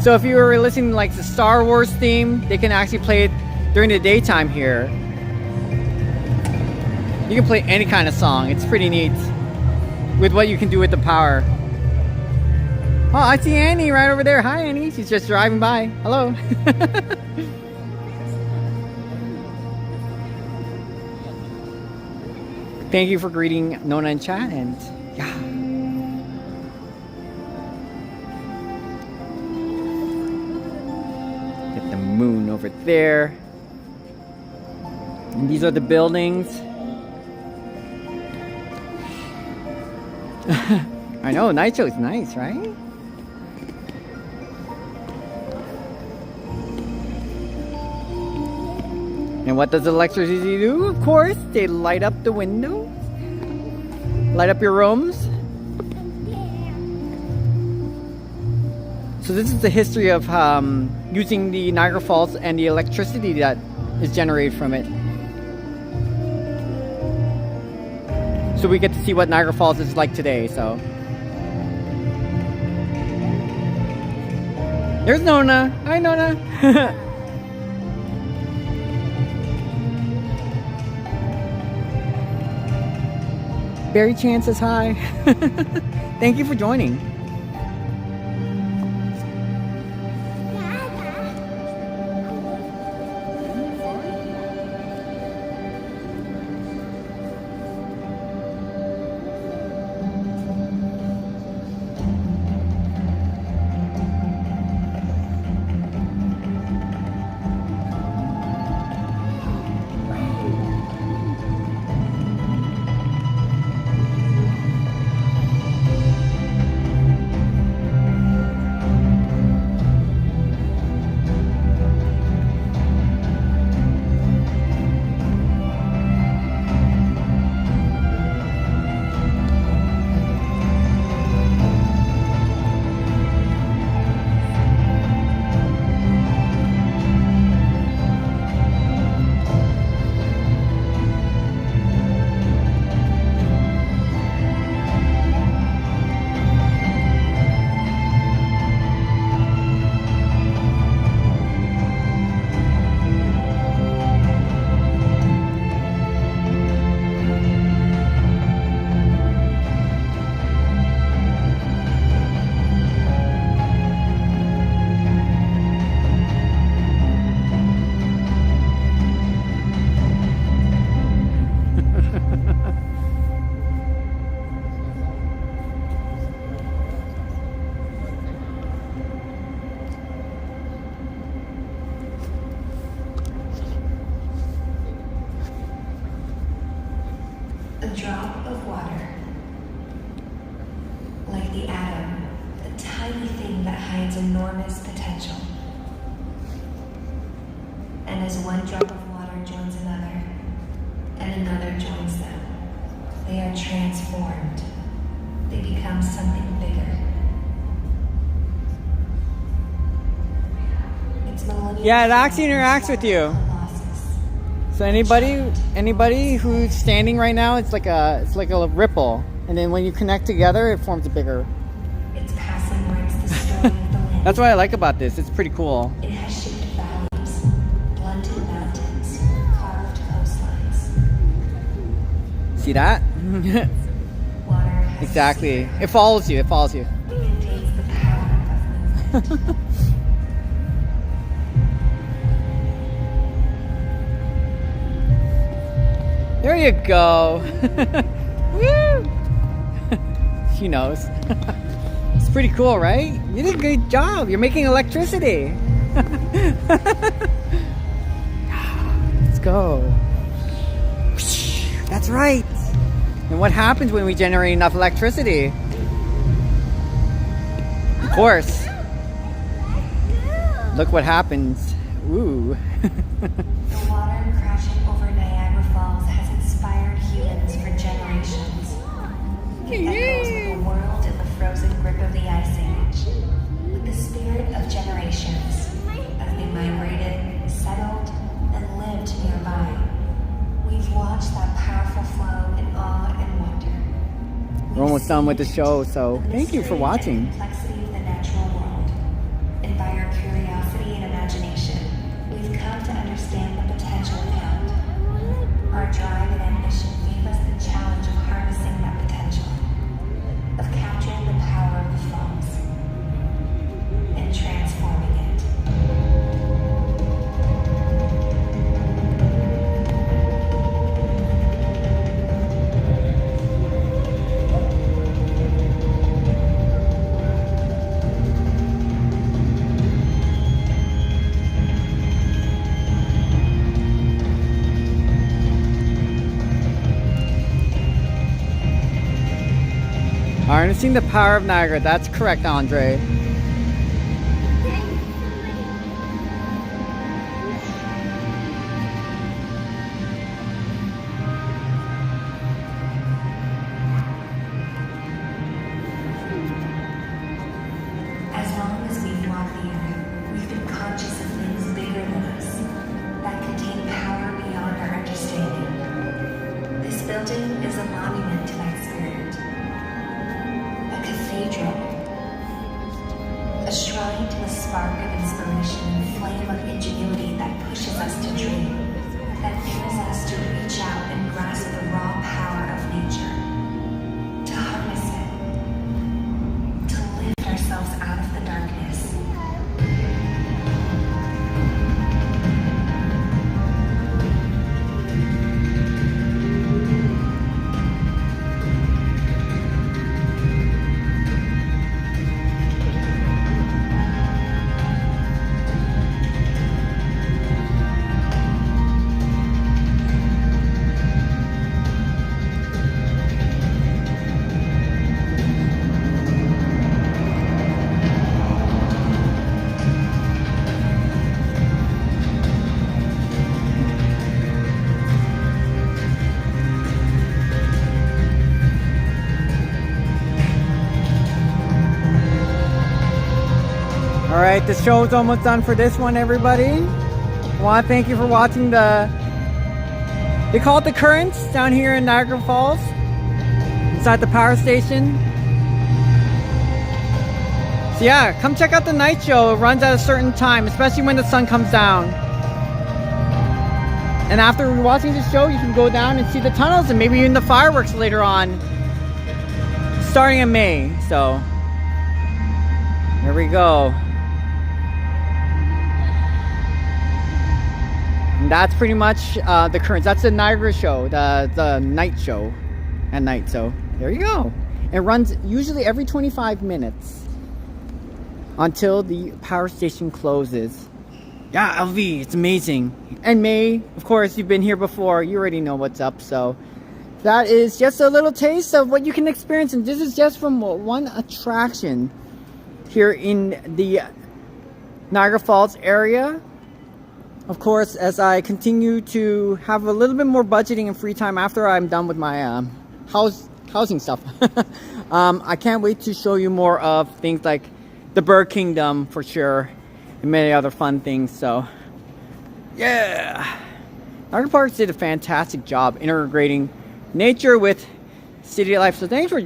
So if you were listening to like the Star Wars theme, they can actually play it during the daytime here. You can play any kind of song. It's pretty neat with what you can do with the power. Oh, I see Annie right over there. Hi, Annie. She's just driving by. Hello. Thank you for greeting Nona in chat, and yeah. Get the moon over there. And these are the buildings. I know, night show is nice, right? And what does electricity do? Of course, they light up the windows, light up your rooms. So this is the history of using the Niagara Falls and the electricity that is generated from it. So we get to see what Niagara Falls is like today, so. There's Nona. Hi, Nona. Beary-Chan says hi. Thank you for joining. a drop of water. Like the atom, a tiny thing that hides enormous potential. And as one drop of water joins another, and another joins them, they are transformed. They become something bigger. It's millennium. Yeah, it actually interacts with you. Colossus. So anybody who's standing right now, it's like a ripple, and then when you connect together, it forms a bigger. Its passing marks the story of the land. That's what I like about this. It's pretty cool. It has shaped valleys, blunted mountains, carved coastlines. See that? Water has Exactly. It follows you. It follows you. It contains the power of movement. There you go. Woo! She knows. It's pretty cool, right? You did a good job. You're making electricity. Let's go. That's right. And what happens when we generate enough electricity? Of course. Look what happens. Ooh. The water crashing over Niagara Falls has inspired humans for generations. It echoes with the world in the frozen grip of the Ice Age, with the spirit of generations as they migrated, settled, and lived nearby. We've watched that powerful flow in awe and wonder. We're almost done with the show, so thank you for watching. The complexity of the natural world, and by our curiosity and imagination, we've come to understand the potential it held. Our drive and ambition gave us the challenge of harnessing that potential, of capturing the power of the falls, and transforming it. Harnessing the power of Niagara. That's correct, Andre. As long as we've walked the earth, we've been conscious of things bigger than us, that contain power beyond our understanding. This building is a monument to that spirit. A cathedral. A shrine to the spark of inspiration and flame of ingenuity that pushes us to dream, that fuels us to reach out and grasp the raw power of nature, to harness it, to lift ourselves out of the darkness. Alright, the show is almost done for this one, everybody. I want to thank you for watching they call it the Currents down here in Niagara Falls, inside the power station. So yeah, come check out the night show. It runs at a certain time, especially when the sun comes down. And after watching the show, you can go down and see the tunnels and maybe even the fireworks later on, starting in May. So there we go. And that's pretty much the Currents. That's the Niagara show, the night show at night. So there you go. It runs usually every 25 minutes until the power station closes. Yeah, LV, it's amazing. And May, of course, you've been here before. You already know what's up. So that is just a little taste of what you can experience, and this is just from one attraction here in the Niagara Falls area. Of course, as I continue to have a little bit more budgeting and free time after I'm done with my housing stuff, I can't wait to show you more of things like the Bird Kingdom for sure, and many other fun things. So yeah, Niagara Parks did a fantastic job integrating nature with city life. So thanks for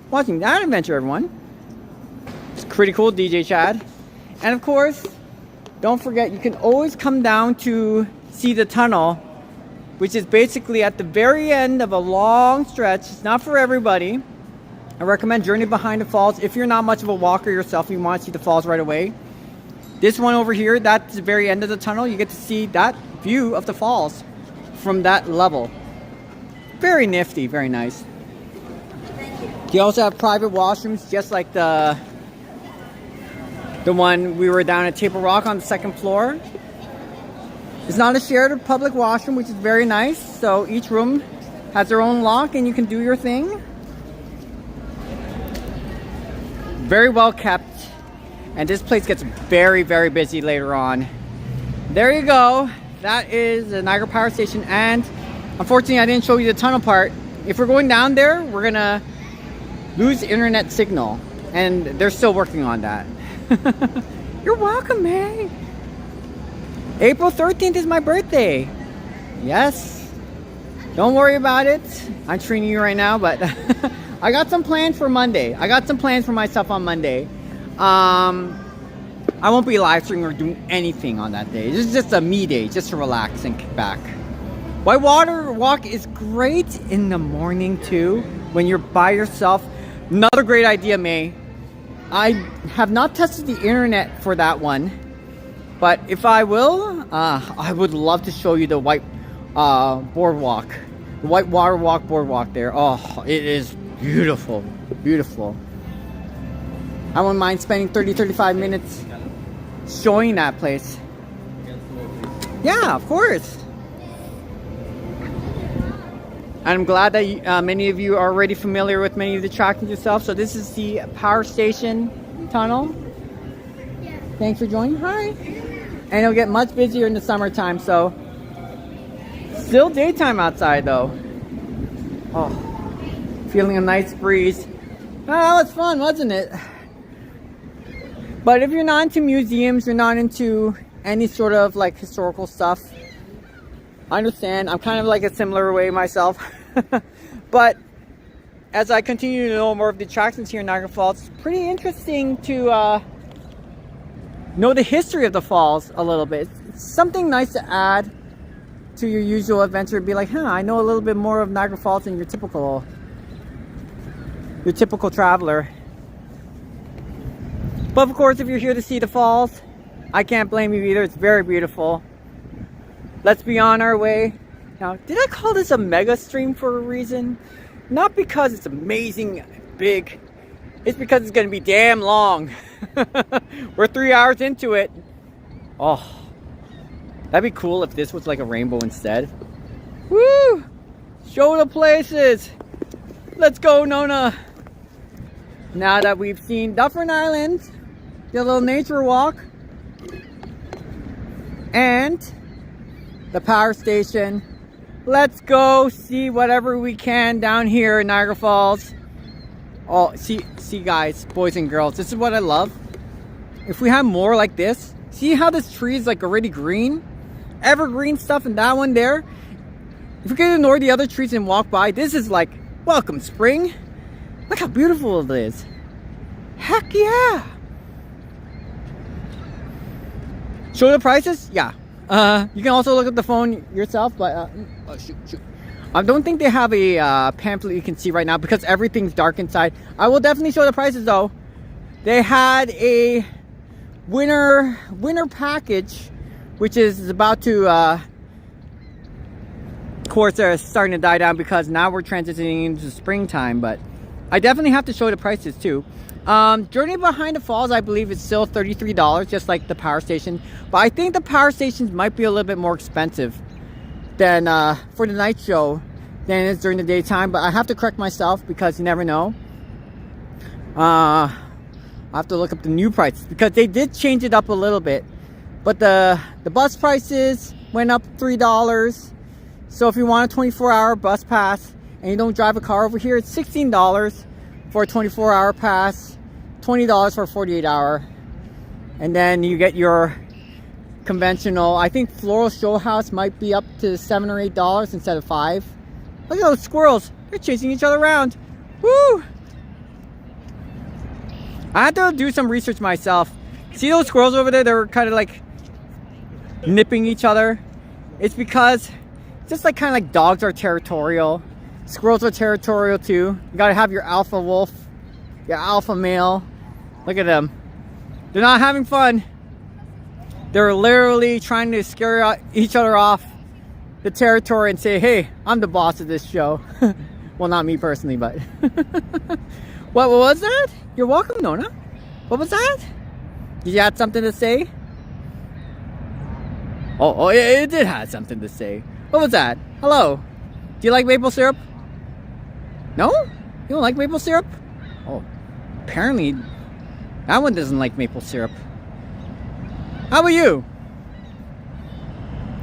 watching that adventure, everyone. It's pretty cool, DJ Chad. And of course, don't forget, you can always come down to see the tunnel, which is basically at the very end of a long stretch. It's not for everybody. I recommend Journey Behind the Falls if you're not much of a walker yourself and you want to see the falls right away. This one over here, that's the very end of the tunnel. You get to see that view of the falls from that level. Very nifty, very nice. You also have private washrooms, just like the one we were down at Table Rock on the second floor. It's not a shared public washroom, which is very nice. So each room has their own lock and you can do your thing. Very well kept. And this place gets very, very busy later on. There you go. That is the Niagara Power Station. And unfortunately, I didn't show you the tunnel part. If we're going down there, we're gonna lose internet signal. And they're still working on that. You're welcome, man. April 13th is my birthday. Yes. Don't worry about it. I'm treating you right now, but I got some plans for Monday. I got some plans for myself on Monday. I won't be live streaming or doing anything on that day. This is just a me day, just to relax and kick back. Whitewater Walk is great in the morning too, when you're by yourself. Another great idea, May. I have not tested the internet for that one, but if I will, I would love to show you the white boardwalk, the Whitewater Walk boardwalk there. Oh, it is beautiful, beautiful. I wouldn't mind spending 30-35 minutes showing that place. Yeah, of course. I'm glad that many of you are already familiar with many of the attractions yourself. So this is the Power Station Tunnel. Thanks for joining. Hi. And it'll get much busier in the summertime. So still daytime outside though. Oh, feeling a nice breeze. Oh, that was fun, wasn't it? But if you're not into museums, you're not into any sort of like historical stuff, I understand. I'm kind of like a similar way myself. But as I continue to know more of the attractions here in Niagara Falls, it's pretty interesting to know the history of the falls a little bit. It's something nice to add to your usual adventure. Be like, huh, I know a little bit more of Niagara Falls than your typical traveler. But of course, if you're here to see the falls, I can't blame you either. It's very beautiful. Let's be on our way. Now, did I call this a mega stream for a reason? Not because it's amazing big. It's because it's going to be damn long. We're 3 hours into it. Oh, that'd be cool if this was like a rainbow instead. Woo! Show the places. Let's go, Nona. Now that we've seen Dufferin Island, the little nature walk, and the power station, let's go see whatever we can down here in Niagara Falls. Oh, see guys, boys and girls, this is what I love. If we have more like this, see how this tree is like already green? Evergreen stuff, and that one there. If we can ignore the other trees and walk by, this is like, welcome spring. Look how beautiful it is. Heck yeah. Show the prices? Yeah. You can also look at the phone yourself, but oh, shoot. I don't think they have a pamphlet you can see right now because everything's dark inside. I will definitely show the prices though. They had a winter package, which is about to, of course, they're starting to die down because now we're transitioning into springtime. But I definitely have to show the prices too. Journey Behind the Falls, I believe, is still $33, just like the power station. But I think the power stations might be a little bit more expensive than for the night show. than it is during the daytime, but I have to correct myself because you never know. I have to look up the new prices because they did change it up a little bit, but the bus prices went up $3. So if you want a 24-hour bus pass and you don't drive a car over here, it's $16 for a 24-hour pass, $20 for a 48-hour, and then you get your conventional. I think Floral Show House might be up to $7 or $8 instead of $5. Look at those squirrels. They're chasing each other around. Woo! I had to do some research myself. See those squirrels over there? They're kind of like nipping each other. It's because just like kind of like dogs are territorial. Squirrels are territorial too. You gotta have your alpha wolf, your alpha male. Look at them. They're not having fun. They're literally trying to scare each other off the territory and say, hey, I'm the boss of this show. Well, not me personally, but what was that? You're welcome, Nona. What was that? Did you have something to say? Oh, it did have something to say. What was that? Hello. Do you like maple syrup? No? You don't like maple syrup? Oh, apparently that one doesn't like maple syrup. How about you?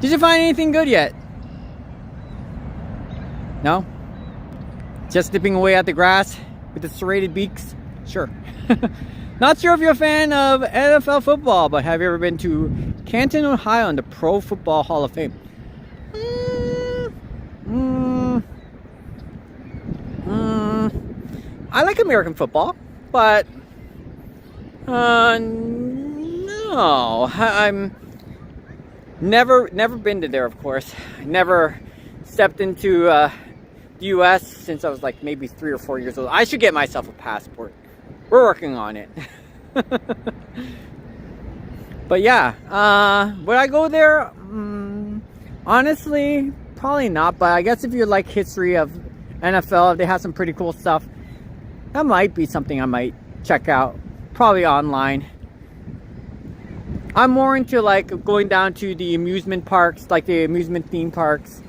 Did you find anything good yet? No? Just nipping away at the grass with the serrated beaks? Sure. Not sure if you're a fan of NFL football, but have you ever been to Canton, Ohio, in the Pro Football Hall of Fame? I like American football, but no, I'm never been to there. Of course, I never stepped into the U.S. since I was like maybe 3 or 4 years old. I should get myself a passport. We're working on it. But yeah, would I go there? Honestly, probably not. But I guess if you like history of NFL, they have some pretty cool stuff. That might be something I might check out. Probably online. I'm more into like going down to the amusement parks, like the amusement theme parks.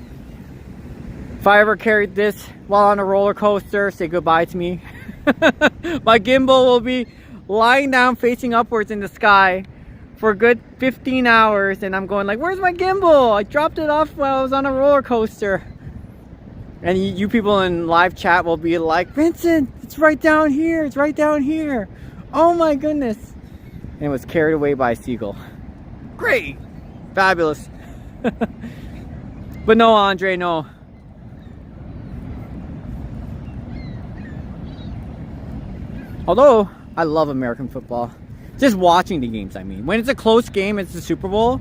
If I ever carried this while on a roller coaster, say goodbye to me. My gimbal will be lying down facing upwards in the sky for a good 15 hours, and I'm going like, where's my gimbal? I dropped it off while I was on a roller coaster. And you people in live chat will be like, Vincent, it's right down here, it's right down here. Oh my goodness. And it was carried away by a seagull. Great. Fabulous. But no, Andre, no. Although, I love American football. Just watching the games, I mean. When it's a close game, it's the Super Bowl.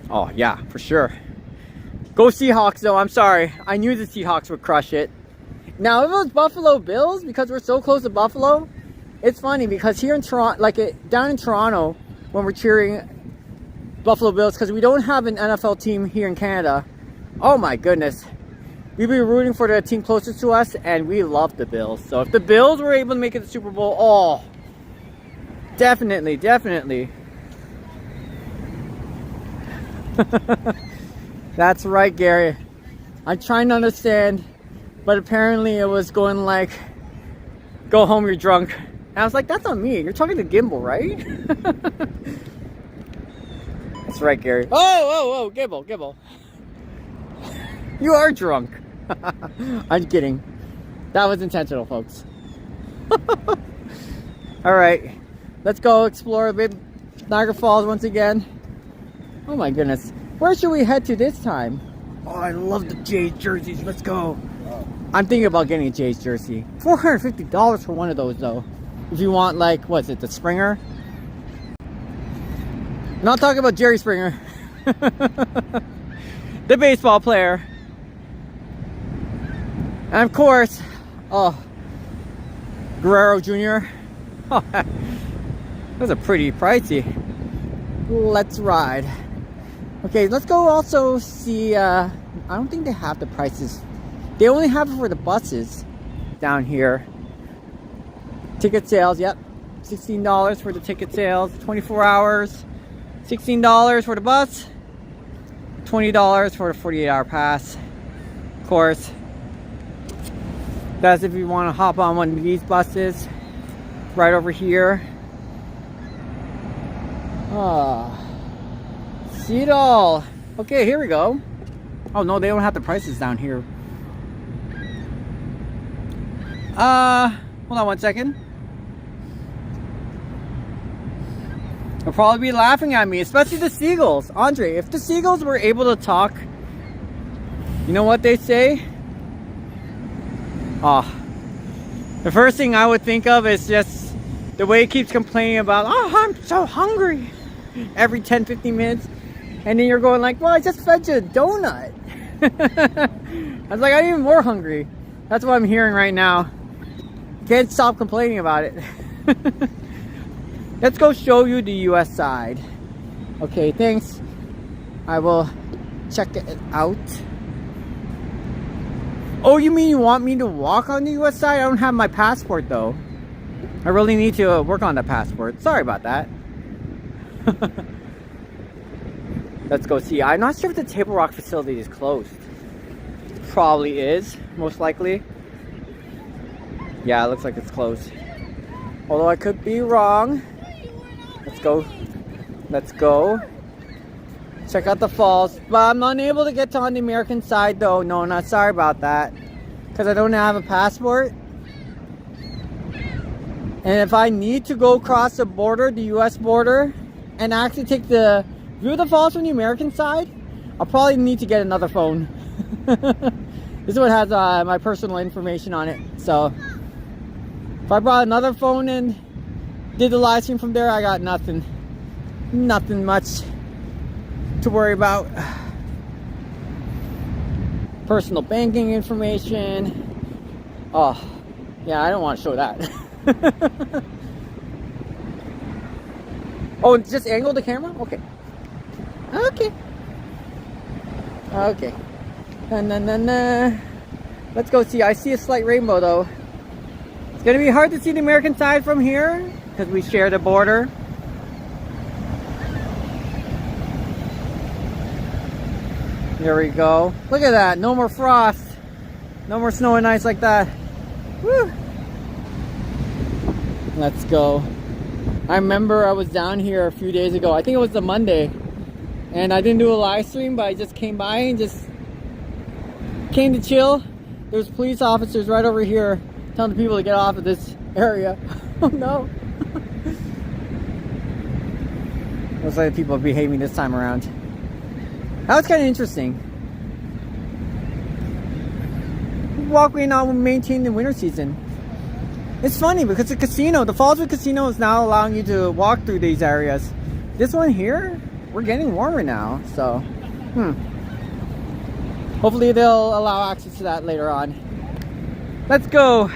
Oh, yeah, for sure. Go Seahawks, though. I'm sorry. I knew the Seahawks would crush it. Now, if it was Buffalo Bills, because we're so close to Buffalo, it's funny because here in Toronto, down in Toronto, when we're cheering Buffalo Bills, because we don't have an NFL team here in Canada, oh my goodness. We'd be rooting for the team closest to us, and we love the Bills. So if the Bills were able to make it to the Super Bowl, oh, definitely, definitely. That's right, Gary. I'm trying to understand, but apparently it was going like, go home, you're drunk. And I was like, that's not me. You're talking to Gimbal, right? That's right, Gary. Oh, Gimbal. You are drunk. I'm kidding. That was intentional, folks. Alright. Let's go explore a bit Niagara Falls once again. Oh my goodness. Where should we head to this time? Oh, I love the Jays jerseys. Let's go. I'm thinking about getting a Jays jersey. $450 for one of those, though. If you want, like, what's it, the Springer? I'm not talking about Jerry Springer. The baseball player. And of course, oh, Guerrero Jr. Oh, those are pretty pricey. Let's ride. Okay, let's go also see, I don't think they have the prices. They only have it for the buses down here. Ticket sales, yep. $16 for the ticket sales, 24 hours. $16 for the bus. $20 for the 48-hour pass. Of course, that's if you want to hop on one of these buses right over here. See it all. Okay, here we go. Oh no, they don't have the prices down here. Hold on one second. They'll probably be laughing at me, especially the seagulls. Andre, if the seagulls were able to talk, you know what they say? The first thing I would think of is just the way it keeps complaining about, oh, I'm so hungry every 10-15 minutes. And then you're going like, well, I just fed you a donut. I was like, I'm even more hungry. That's what I'm hearing right now. Can't stop complaining about it. Let's go show you the US side. Okay, thanks. I will check it out. Oh, you mean you want me to walk on the US side? I don't have my passport though. I really need to work on the passport. Sorry about that. Let's go see. I'm not sure if the Table Rock facility is closed. Probably is, most likely. Yeah, it looks like it's closed. Although I could be wrong. Let's go. Let's go. Check out the falls. But I'm unable to get to on the American side though. No, not sorry about that. Because I don't have a passport. And if I need to go across the border, the US border, and actually take the view of the falls from the American side, I'll probably need to get another phone. This one has my personal information on it. So if I brought another phone and did the live stream from there, I got nothing. Nothing much to worry about. Personal banking information. Oh, yeah, I don't want to show that. Oh, just angle the camera? Okay. Okay. Okay. Let's go see. I see a slight rainbow though. It's gonna be hard to see the American side from here because we share the border. There we go. Look at that. No more frost. No more snow and ice like that. Woo. Let's go. I remember I was down here a few days ago. I think it was the Monday. And I didn't do a live stream, but I just came by and just came to chill. There's police officers right over here telling the people to get off of this area. Oh no. Looks like people are behaving this time around. That was kind of interesting. Walkway now maintained in winter season. It's funny because the casino, the Fallsview casino, is now allowing you to walk through these areas. This one here, we're getting warmer now, so hopefully they'll allow access to that later on. Let's go.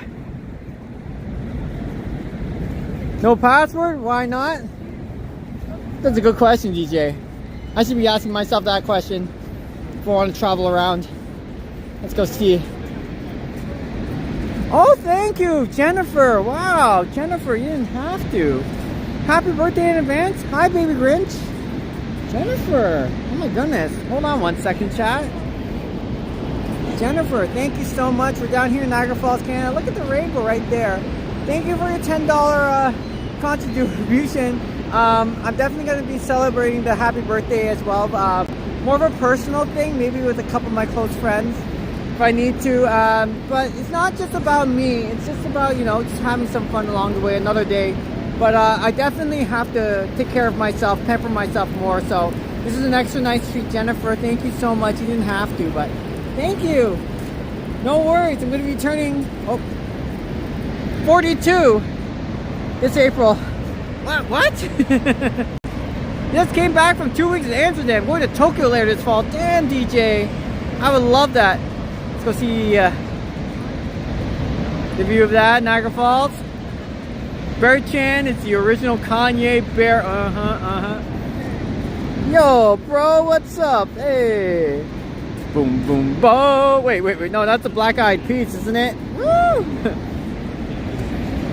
No password? Why not? That's a good question, DJ. I should be asking myself that question if I want to travel around. Let's go see. Oh, thank you, Jennifer. Wow, Jennifer, you didn't have to. Happy birthday in advance. Hi, baby Grinch. Jennifer. Oh my goodness. Hold on one second, chat. Jennifer, thank you so much. We're down here in Niagara Falls, Canada. Look at the rainbow right there. Thank you for your $10 contribution. I'm definitely going to be celebrating the happy birthday as well. More of a personal thing, maybe with a couple of my close friends if I need to. But it's not just about me. It's just about, you know, just having some fun along the way another day. But I definitely have to take care of myself, pamper myself more. So this is an extra nice treat, Jennifer. Thank you so much. You didn't have to, but thank you. No worries. I'm going to be turning 42 this April. What? Just came back from 2 weeks in Amsterdam. Going to Tokyo later this fall. Damn, DJ. I would love that. Let's go see the view of that, Niagara Falls. Beary-Chan is the original Kanye bear. Yo, bro, what's up? Hey. Boom, boom, bo. Wait. No, that's the Black Eyed Peas, isn't it? Woo!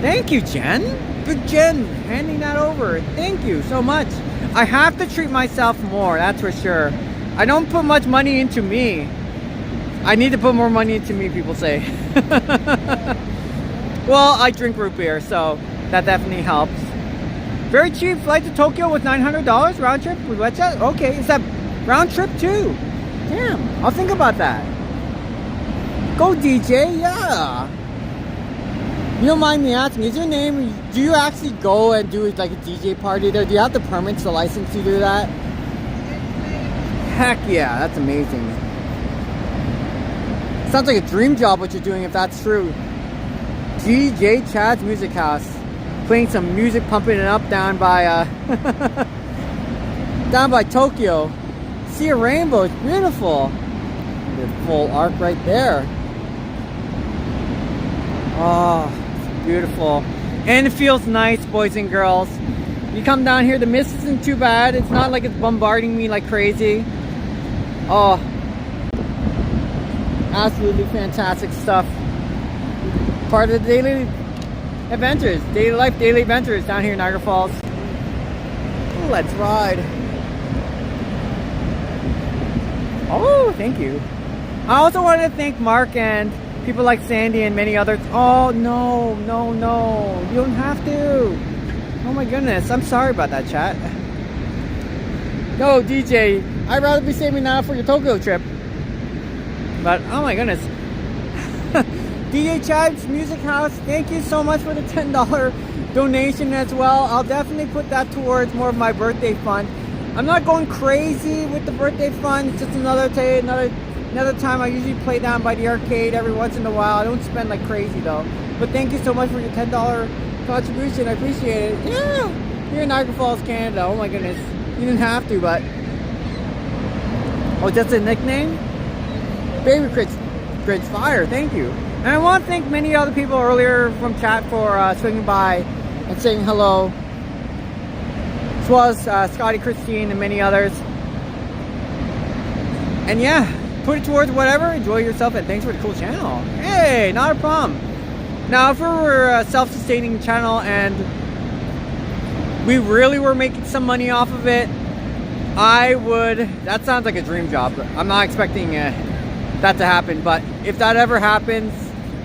Thank you, Jen. Big Jen, handing that over. Thank you so much. I have to treat myself more, that's for sure. I don't put much money into me. I need to put more money into me, people say. Well, I drink root beer, so that definitely helps. Very cheap flight to Tokyo with $900 round trip with WeGo. Okay, is that round trip too? Damn, I'll think about that. Go DJ, yeah. You don't mind me asking, is your name, do you actually go and do like a DJ party there? Do you have the permits, the license to do that? Heck yeah, that's amazing. Sounds like a dream job what you're doing if that's true. DJ Chad's Music House. Playing some music, pumping it up down by down by Tokyo. See a rainbow, it's beautiful. The full arc right there. Oh, it's beautiful. And it feels nice, boys and girls. You come down here, the mist isn't too bad. It's not like it's bombarding me like crazy. Oh, absolutely fantastic stuff. Part of the daily adventures, daily life, daily adventures down here in Niagara Falls. Let's ride. Oh, thank you. I also wanted to thank Mark and people like Sandy and many others. Oh, no, no, no. You don't have to. Oh my goodness. I'm sorry about that, chat. No, DJ, I'd rather be saving now for your Tokyo trip. But, oh my goodness. DJ Chad's Music House, thank you so much for the $10 donation as well. I'll definitely put that towards more of my birthday fund. I'm not going crazy with the birthday fund. It's just another time. I usually play down by the arcade every once in a while. I don't spend like crazy though. But thank you so much for your $10 contribution. I appreciate it. Yeah, here in Niagara Falls, Canada. Oh my goodness, you didn't have to, but oh, that's a nickname. Baby Crits Fire. Thank you. And I want to thank many other people earlier from chat for swinging by and saying hello. As well as Scotty, Christine, and many others. And yeah, put it towards whatever. Enjoy yourself, and thanks for the cool channel. Hey, not a problem. Now, if we were a self-sustaining channel and we really were making some money off of it, I would... That sounds like a dream job. I'm not expecting that to happen, but if that ever happens,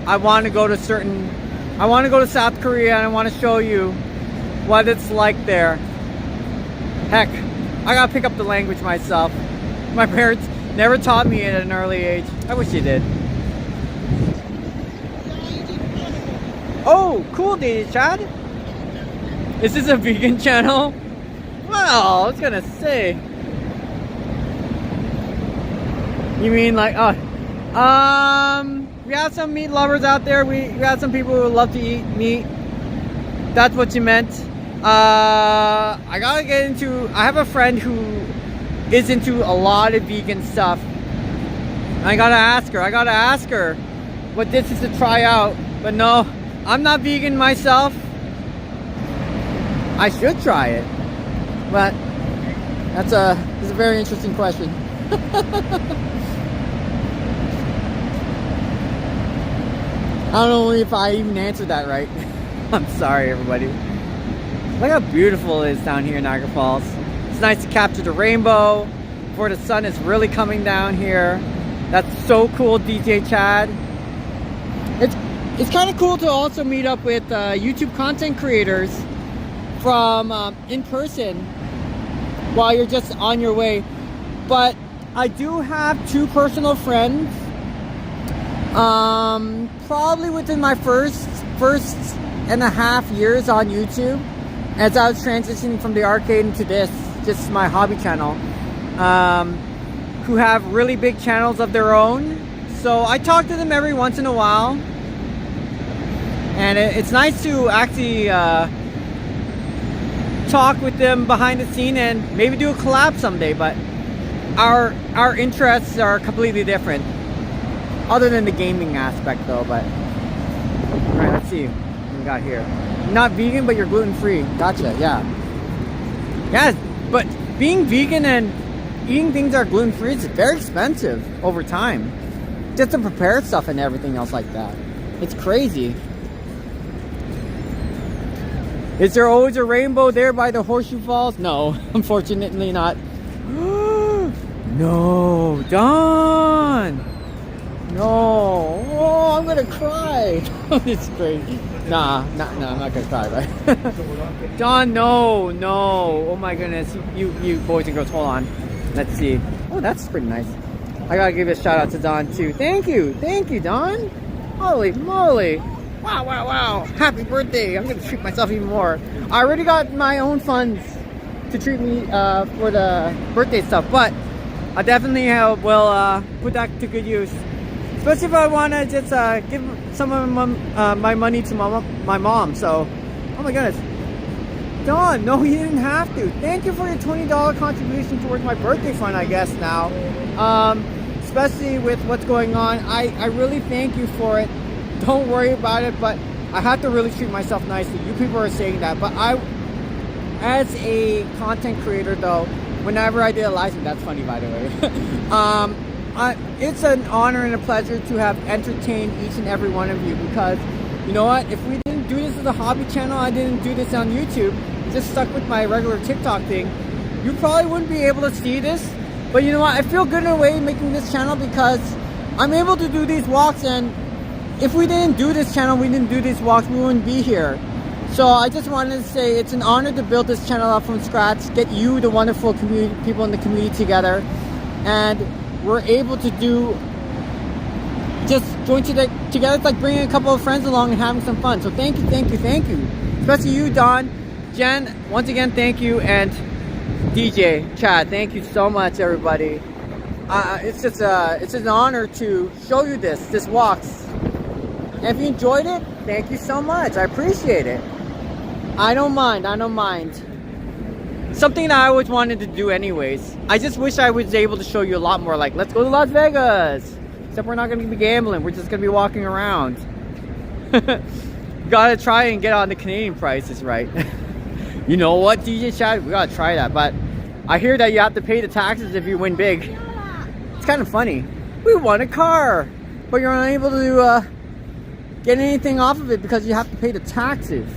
I want to go to South Korea, and I want to show you what it's like there. Heck, I gotta pick up the language myself. My parents never taught me at an early age. I wish they did. Oh, cool, DJ Chad. Is this a vegan channel? Well, I was gonna say. You mean like, we have some meat lovers out there. We have some people who love to eat meat. That's what you meant. I gotta get into... I have a friend who is into a lot of vegan stuff. I gotta ask her what this is to try out. But no, I'm not vegan myself. I should try it. But that's a very interesting question. I don't know if I even answered that right. I'm sorry, everybody. Look how beautiful it is down here in Niagara Falls. It's nice to capture the rainbow before the sun is really coming down here. That's so cool, DJ Chad. It's kind of cool to also meet up with YouTube content creators from in person while you're just on your way. But I do have two personal friends. Probably within my first and a half years on YouTube, as I was transitioning from the arcade into this, just my hobby channel, who have really big channels of their own. So I talk to them every once in a while, and it's nice to actually talk with them behind the scene and maybe do a collab someday. But our interests are completely different, other than the gaming aspect though. But all right, let's see what we got here. You're not vegan, but you're gluten-free. Gotcha. Yeah. Yes, but being vegan and eating things that are gluten-free is very expensive over time, just to prepare stuff and everything else like that. It's crazy. Is there always a rainbow there by the Horseshoe Falls? No, unfortunately not. No, Don! No! Oh, I'm gonna cry! It's great. Nah, I'm not gonna cry, right? Don, no! Oh my goodness. You boys and girls, hold on. Let's see. Oh, that's pretty nice. I gotta give a shout out to Don too. Thank you, Don! Holy moly! Wow! Happy birthday! I'm gonna treat myself even more. I already got my own funds to treat me for the birthday stuff, but I definitely will put that to good use. Especially if I want to just give some of my money to my mom. So, oh my goodness. Don, no, you didn't have to. Thank you for your $20 contribution towards my birthday fund, I guess, now. Especially with what's going on. I really thank you for it. Don't worry about it, but I have to really treat myself nicely. You people are saying that, but as a content creator though, whenever I did a live stream, that's funny by the way, it's an honor and a pleasure to have entertained each and every one of you, because you know what, if we didn't do this as a hobby channel, I didn't do this on YouTube, just stuck with my regular TikTok thing, you probably wouldn't be able to see this. But you know what, I feel good in a way making this channel because I'm able to do these walks, and if we didn't do this channel, we didn't do these walks, we wouldn't be here. So I just wanted to say it's an honor to build this channel up from scratch, get you, the wonderful community, people in the community together, and we're able to do, just join together. It's like bringing a couple of friends along and having some fun. So thank you. Especially you, Don, Jen, once again, thank you, and DJ, Chad, thank you so much, everybody. It's just it's an honor to show you this walks. And if you enjoyed it, thank you so much. I appreciate it. I don't mind. Something that I always wanted to do anyways. I just wish I was able to show you a lot more, like, let's go to Las Vegas. Except we're not going to be gambling. We're just going to be walking around. Gotta try and get on the Canadian prices, right? You know what, DJ Chad? We gotta try that. But I hear that you have to pay the taxes if you win big. It's kind of funny. We won a car, but you're unable to get anything off of it because you have to pay the taxes.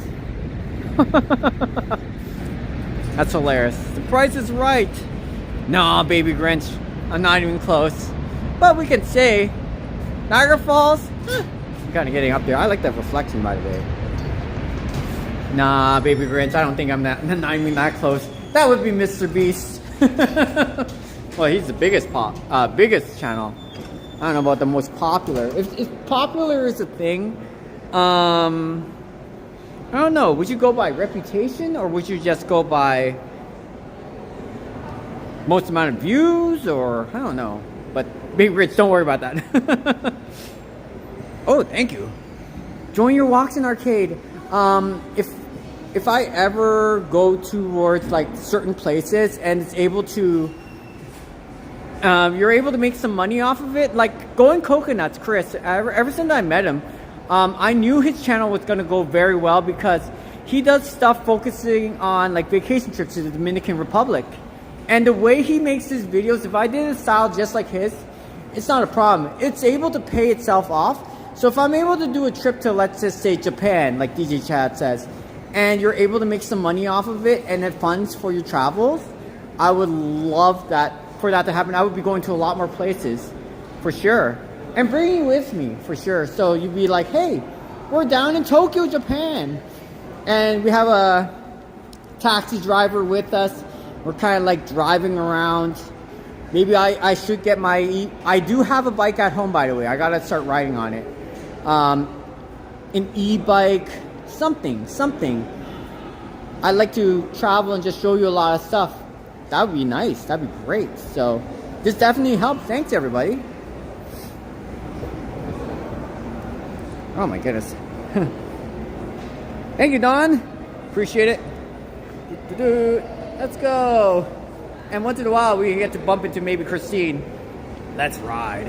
That's hilarious. The price is right. Nah, baby Grinch, I'm not even close. But we can say Niagara Falls, kind of getting up there. I like that reflection, by the way. Nah, baby Grinch, I don't think I'm not even that close. That would be Mr. Beast. Well, he's the biggest channel. I don't know about the most popular. If popular is a thing, I don't know. Would you go by reputation, or would you just go by most amount of views, or I don't know. But Big Rich, don't worry about that. Oh, thank you. Join your walks in arcade. If I ever go towards like certain places and it's able to, you're able to make some money off of it. Like going coconuts, Chris. Ever since I met him, I knew his channel was gonna go very well because he does stuff focusing on like vacation trips to the Dominican Republic. And the way he makes his videos, if I did a style just like his, it's not a problem. It's able to pay itself off. So if I'm able to do a trip to, let's just say, Japan, like DJ Chad says, and you're able to make some money off of it and it funds for your travels, I would love that for that to happen. I would be going to a lot more places, for sure. And bringing you with me, for sure. So you'd be like, hey, we're down in Tokyo, Japan. And we have a taxi driver with us. We're kind of like driving around. Maybe I should get my... I do have a bike at home, by the way. I got to start riding on it. An e-bike, something. I'd like to travel and just show you a lot of stuff. That would be nice. That'd be great. So this definitely helps. Thanks, everybody. Oh, my goodness. Thank you, Don. Appreciate it. Let's go. And once in a while, we get to bump into maybe Christine. Let's ride.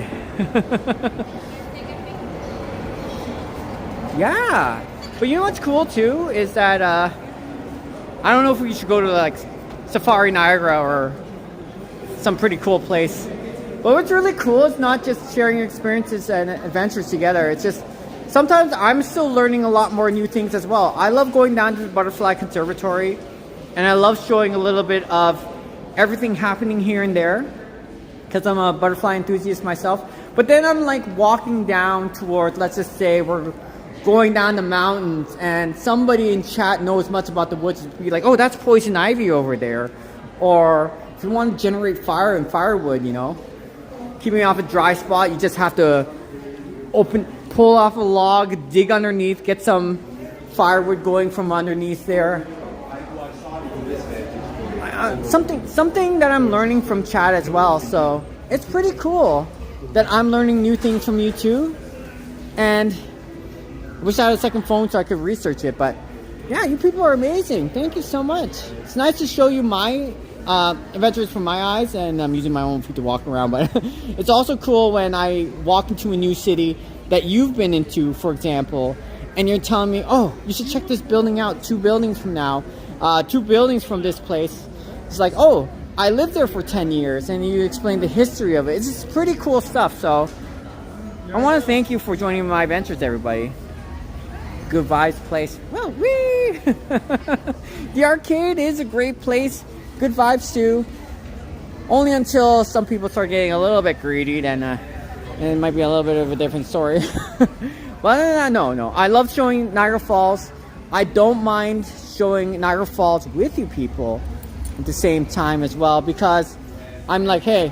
Yeah. But you know what's cool, too? Is that, I don't know if we should go to, like, Safari Niagara or some pretty cool place. But what's really cool is not just sharing experiences and adventures together. It's just, sometimes I'm still learning a lot more new things as well. I love going down to the Butterfly Conservatory. And I love showing a little bit of everything happening here and there. because I'm a butterfly enthusiast myself. But then I'm like walking down towards, let's just say we're going down the mountains, and somebody in chat knows much about the woods, be like, oh, that's poison ivy over there. Or if you want to generate fire and firewood, you know, keeping off a dry spot, you just have to pull off a log, dig underneath, get some firewood going from underneath there. Something that I'm learning from chat as well, so it's pretty cool that I'm learning new things from you too. And I wish I had a second phone so I could research it, but yeah, you people are amazing. Thank you so much. It's nice to show you my adventures from my eyes, and I'm using my own feet to walk around, but it's also cool when I walk into a new city that you've been into, for example, and you're telling me, oh, you should check this building out 2 buildings from now, 2 buildings from this place. It's like, oh, I lived there for 10 years, and you explain the history of it. It's just pretty cool stuff, so I want to thank you for joining my adventures, everybody. Good vibes place. Well, wee! The arcade is a great place. Good vibes too. Only until some people start getting a little bit greedy, then it might be a little bit of a different story. But no. I love showing Niagara Falls. I don't mind showing Niagara Falls with you people at the same time as well, because I'm like, hey,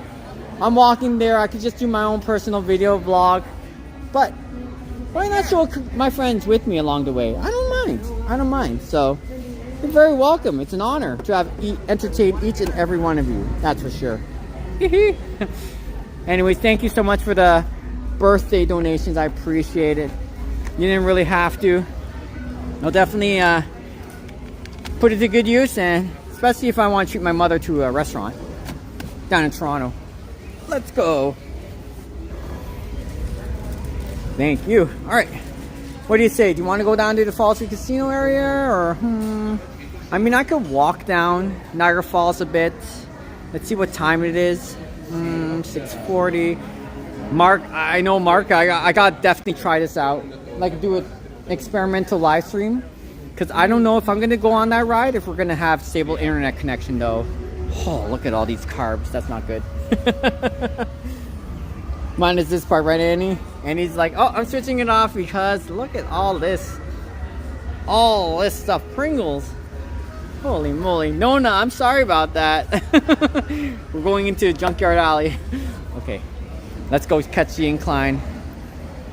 I'm walking there. I could just do my own personal video vlog, but why not show my friends with me along the way? I don't mind. So you're very welcome. It's an honor to have entertained each and every one of you. That's for sure. Anyways, thank you so much for the birthday donations. I appreciate it. You didn't really have to. I'll definitely put it to good use, and especially if I want to treat my mother to a restaurant down in Toronto. Let's go. Thank you. All right. What do you say? Do you want to go down to the Fallsview Casino area, or I mean, I could walk down Niagara Falls a bit. Let's see what time it is. 6:40. Mark, I know Mark. I gotta definitely try this out. Like, do an experimental live stream, because I don't know if I'm gonna go on that ride, if we're gonna have stable internet connection though. Oh, look at all these carbs. That's not good. Mine is this part, right, Annie? And he's like, oh, I'm switching it off because look at all this stuff. Pringles. Holy moly. Nona, I'm sorry about that. We're going into Junkyard Alley. Okay, let's go catch the incline.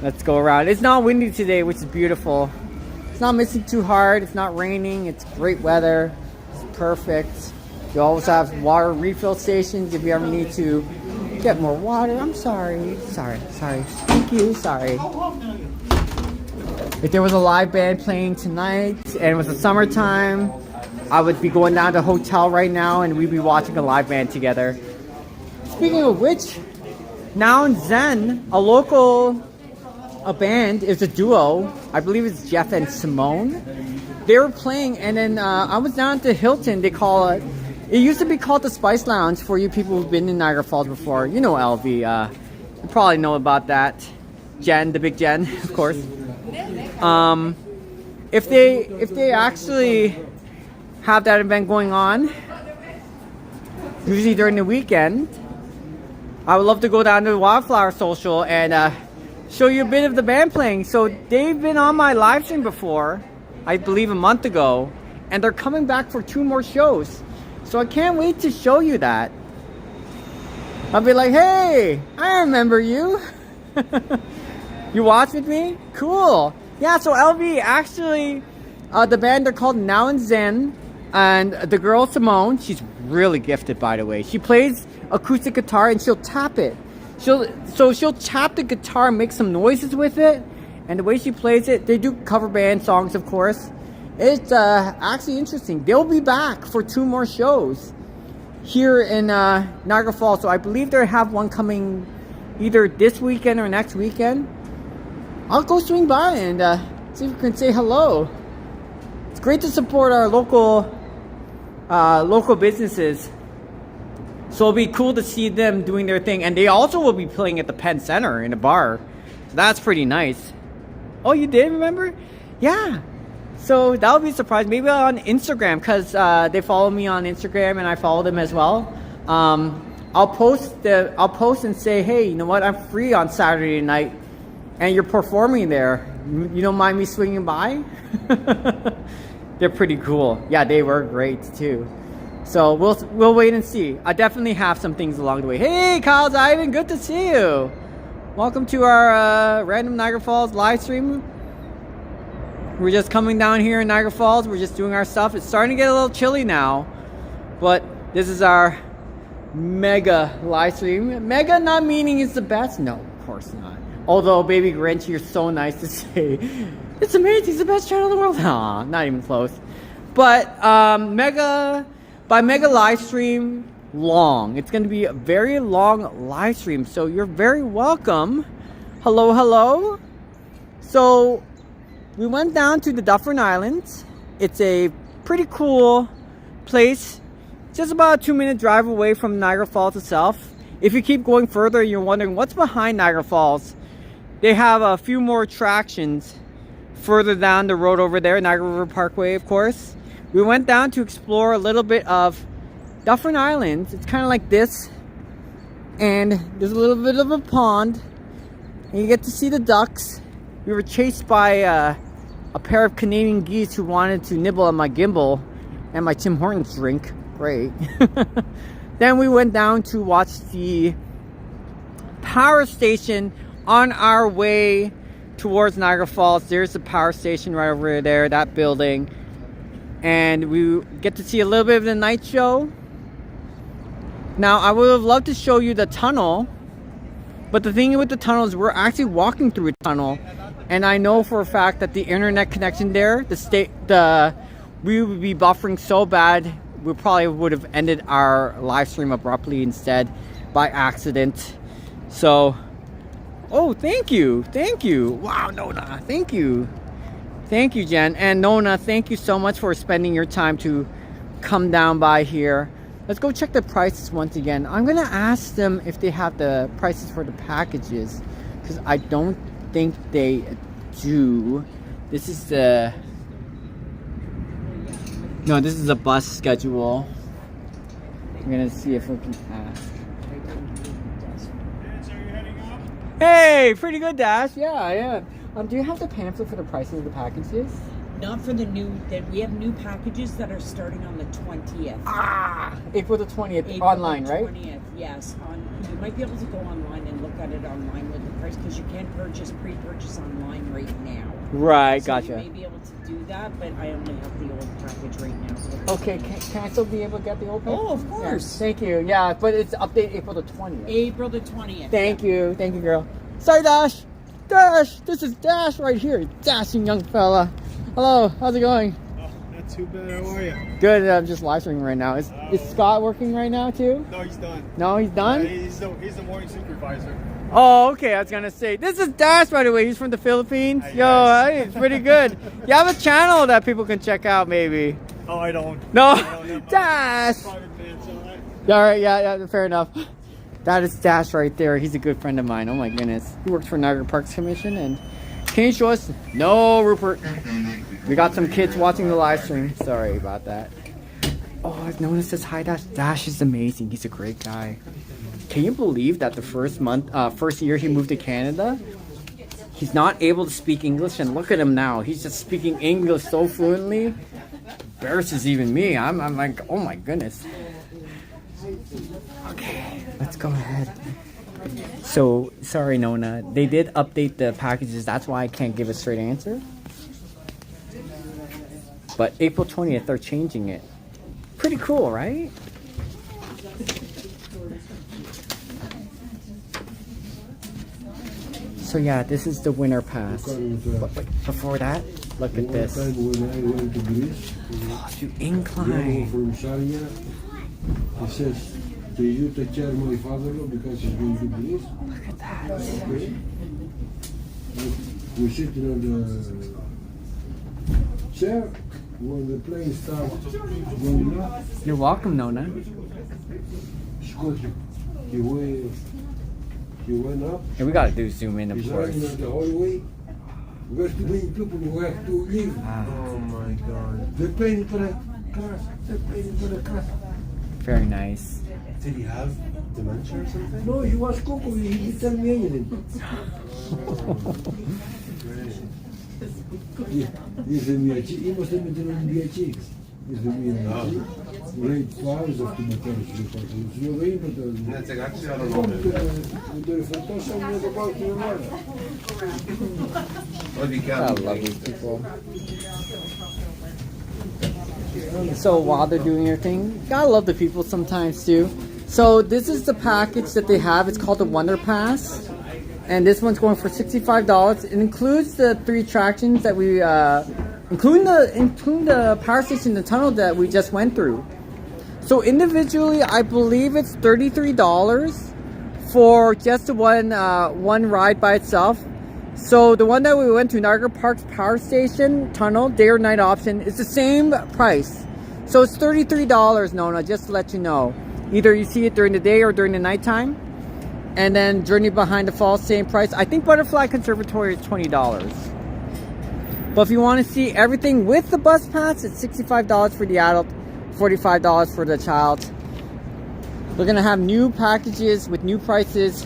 Let's go around. It's not windy today, which is beautiful. It's not missing too hard. It's not raining. It's great weather. It's perfect. You always have water refill stations if you ever need to get more water. I'm sorry. Thank you. Sorry. If there was a live band playing tonight and it was the summertime, I would be going down to a hotel right now and we'd be watching a live band together. Speaking of which, Now and Zen, a band, is a duo. I believe it's Jeff and Simone. They were playing, and then I was down to Hilton. They call it. It used to be called the Spice Lounge for you people who've been in Niagara Falls before. You know LV. You probably know about that. Jen, the big Jen, of course. If they actually have that event going on, usually during the weekend, I would love to go down to the Wildflower Social and show you a bit of the band playing. So they've been on my live stream before, I believe a month ago, and they're coming back for 2 more shows. So I can't wait to show you that. I'll be like, hey, I remember you. You watch with me? Cool. Yeah, so LV, actually, the band, they're called Now and Zen. And the girl, Simone, she's really gifted, by the way. She plays acoustic guitar and she'll tap it. She'll tap the guitar and make some noises with it. And the way she plays it, they do cover band songs, of course. It's actually interesting. They'll be back for 2 more shows here in Niagara Falls. So I believe they have one coming either this weekend or next weekend. I'll go swing by and see if we can say hello. It's great to support our local businesses. So it'll be cool to see them doing their thing. And they also will be playing at the Penn Center in a bar. So that's pretty nice. Oh, you did remember? Yeah. So that would be a surprise. Maybe on Instagram, because they follow me on Instagram and I follow them as well. I'll post and say, hey, you know what? I'm free on Saturday night, and you're performing there. You don't mind me swinging by? They're pretty cool. Yeah, they were great too. So we'll wait and see. I definitely have some things along the way. Hey, Kyle's Ivan, good to see you. Welcome to our random Niagara Falls live stream. We're just coming down here in Niagara Falls. We're just doing our stuff. It's starting to get a little chilly now, but this is our mega live stream. Mega not meaning it's the best. No, of course not. Although, Baby Grinch, you're so nice to say. It's amazing. It's the best channel in the world. Aw, not even close. But mega live stream long. It's going to be a very long live stream. So you're very welcome. Hello, hello. So we went down to the Dufferin Islands. It's a pretty cool place. Just about a 2-minute drive away from Niagara Falls itself. If you keep going further, you're wondering what's behind Niagara Falls. They have a few more attractions further down the road over there, Niagara River Parkway, of course. We went down to explore a little bit of Dufferin Islands. It's kind of like this, and there's a little bit of a pond, and you get to see the ducks. We were chased by a pair of Canadian geese who wanted to nibble on my gimbal and my Tim Hortons drink. Great. Then we went down to watch the power station on our way towards Niagara Falls. There's the power station right over there, that building. And we get to see a little bit of the night show. Now, I would have loved to show you the tunnel, but the thing with the tunnel is we're actually walking through a tunnel, and I know for a fact that the internet connection there, we would be buffering so bad, we probably would have ended our live stream abruptly instead by accident. So, oh, thank you. Wow, Nona, thank you. Thank you, Jen. And Nona, thank you so much for spending your time to come down by here. Let's go check the prices once again. I'm gonna ask them if they have the prices for the packages, because I don't think they do. This is the bus schedule. I'm gonna see if we can ask. Hey, pretty good, Dash. Yeah. Do you have the pamphlet for the prices of the packages? Not for the new, we have new packages that are starting on the 20th. April the 20th, April online, the 20th, right? yes. You might be able to go online and look at it online with the price, because you can't pre-purchase online right now. Right, so gotcha. You may be able to do that, but I only have the old package right now. So Okay, can I still be able to get the old package? Oh, of course. Yeah, thank you. Yeah, but it's update April the 20th. April the 20th. Thank you, girl. Sorry, Dash. Dash, this is Dash right here. Dashing young fella. Hello, how's it going? Oh, not too bad. How are you? Good, I'm just live streaming right now. Is Scott working right now too? No, he's done. No, he's done? He's the morning supervisor. Oh, okay, I was gonna say, this is Dash, by the way. He's from the Philippines. Yo, Yes. hey, it's pretty good. You have a channel that people can check out, maybe. Oh, I don't. No, I don't have Dash! private fan, so All right, yeah, fair enough. That is Dash right there. He's a good friend of mine. Oh my goodness. He works for Niagara Parks Commission. And can you show us? No, Rupert. We got some kids watching the live stream. Sorry about that. Oh, no one says hi, Dash. Dash is amazing. He's a great guy. Can you believe that the first year he moved to Canada, he's not able to speak English, and look at him now. He's just speaking English so fluently. Embarrasses even me. I'm like, oh my goodness. Okay, let's go ahead. So, sorry, Nona. They did update the packages. That's why I can't give a straight answer. But April 20th, they're changing it. Pretty cool, right? So yeah, this is the winter pass. But before that, look at this. When I went to Greece, Oh, to Incline. from Sarnia, he says, do you take care of my father-in-law because he's going to Greece? Look at that. Okay. We're sitting on the chair when the plane starts going up. You're welcome, Nona. Scott, he went up. Hey, we gotta do zoom in, of He's course. running on the hallway. There's too many people who have to leave. Oh my god. The plane is gonna crash. The plane is gonna crash. Very nice. Did he have dementia or something? No, he was Coco. He didn't tell me anything. Dice mia imo se mettono in via C. Dice mia Great flowers of the materials. That's like, actually, I don't know. Well, you I can't. love these people. So while they're doing their thing, gotta love the people sometimes too. So this is the package that they have. It's called the Wonder Pass, and this one's going for $65. It includes the 3 attractions that we, including the power station, the tunnel that we just went through. So individually, I believe it's $33 for just the one ride by itself. So the one that we went to, Niagara Park's power station tunnel, day or night option, is the same price. So it's $33, Nona, just to let you know. Either you see it during the day or during the nighttime. And then Journey Behind the Falls, same price. I think Butterfly Conservatory is $20. But if you want to see everything with the bus pass, it's $65 for the adult, $45 for the child. We're going to have new packages with new prices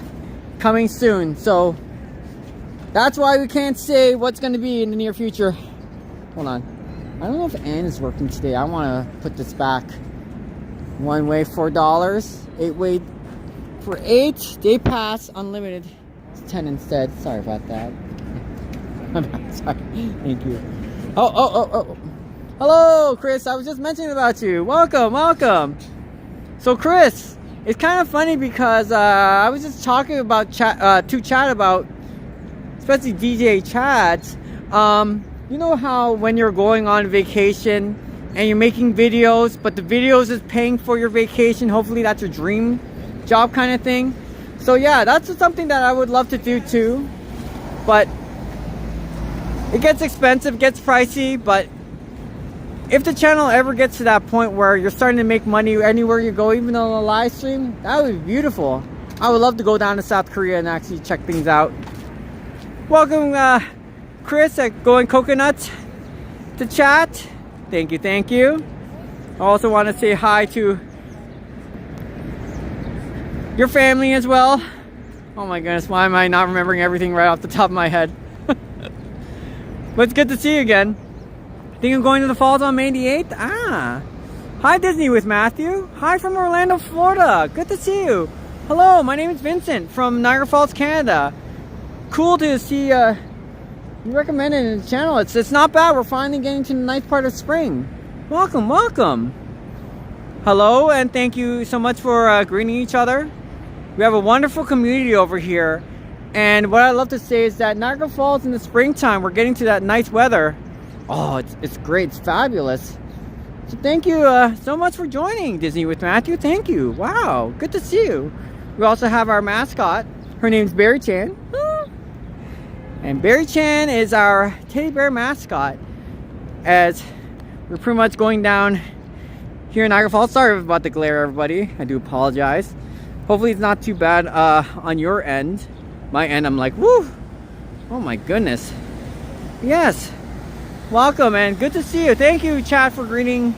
coming soon. So that's why we can't say what's going to be in the near future. Hold on. I don't know if Anne is working today. I want to put this back. One way $4. 8-way for 8. Day pass unlimited. It's 10 instead. Sorry about that. Sorry. Thank you. Oh. Hello, Chris. I was just mentioning about you. Welcome. So, Chris, it's kind of funny because I was just talking about chat about, especially DJ chats. You know how when you're going on vacation and you're making videos, but the videos is paying for your vacation. Hopefully that's your dream job kind of thing. So yeah, that's something that I would love to do too. But it gets expensive, gets pricey. But if the channel ever gets to that point where you're starting to make money anywhere you go, even on a live stream, that would be beautiful. I would love to go down to South Korea and actually check things out. Welcome, Chris at Going Coconut to chat. Thank you. I also want to say hi to your family as well. Oh my goodness, why am I not remembering everything right off the top of my head? But it's good to see you again. Think I'm going to the falls on May the 8th? Hi Disney with Matthew. Hi from Orlando, Florida. Good to see you. Hello, my name is Vincent from Niagara Falls, Canada. Cool to see you recommended in the channel. It's not bad. We're finally getting to the nice part of spring. Welcome. Hello, and thank you so much for greeting each other. We have a wonderful community over here, and what I love to say is that Niagara Falls in the springtime, we're getting to that nice weather. Oh, it's great. It's fabulous. So thank you so much for joining Disney with Matthew. Thank you. Wow, good to see you. We also have our mascot. Her name's Beary-Chan. And Beary-Chan is our teddy bear mascot, as we're pretty much going down here in Niagara Falls. Sorry about the glare, everybody. I do apologize. Hopefully it's not too bad on your end. My end, I'm like, woo! Oh my goodness. Yes. Welcome and good to see you. Thank you, chat, for greeting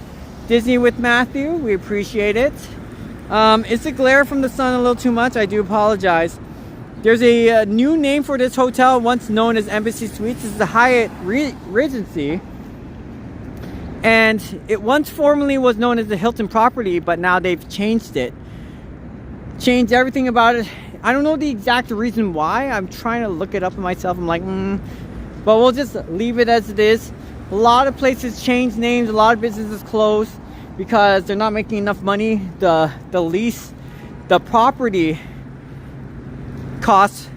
Disney with Matthew. We appreciate it. Is the glare from the sun a little too much? I do apologize. There's a new name for this hotel, once known as Embassy Suites. This is the Hyatt Regency. And it once formerly was known as the Hilton property, but now they've changed it. Changed everything about it. I don't know the exact reason why. I'm trying to look it up myself. I'm like, But we'll just leave it as it is. A lot of places change names. A lot of businesses close because they're not making enough money. The lease, the property costs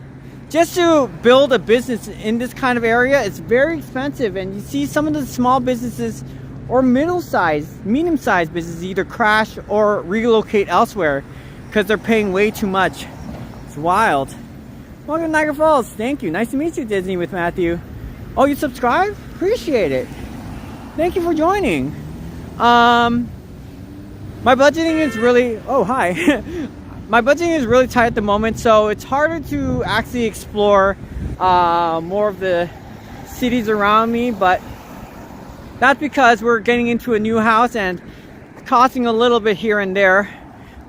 just to build a business in this kind of area. It's very expensive, and you see some of the small businesses or medium-sized businesses either crash or relocate elsewhere because they're paying way too much. It's wild. Welcome to Niagara Falls. Thank you. Nice to meet you, Disney with Matthew. Oh, you subscribe? Appreciate it. Thank you for joining. My budgeting is really... Oh, hi. My budgeting is really tight at the moment, so it's harder to actually explore more of the cities around me, but that's because we're getting into a new house and it's costing a little bit here and there.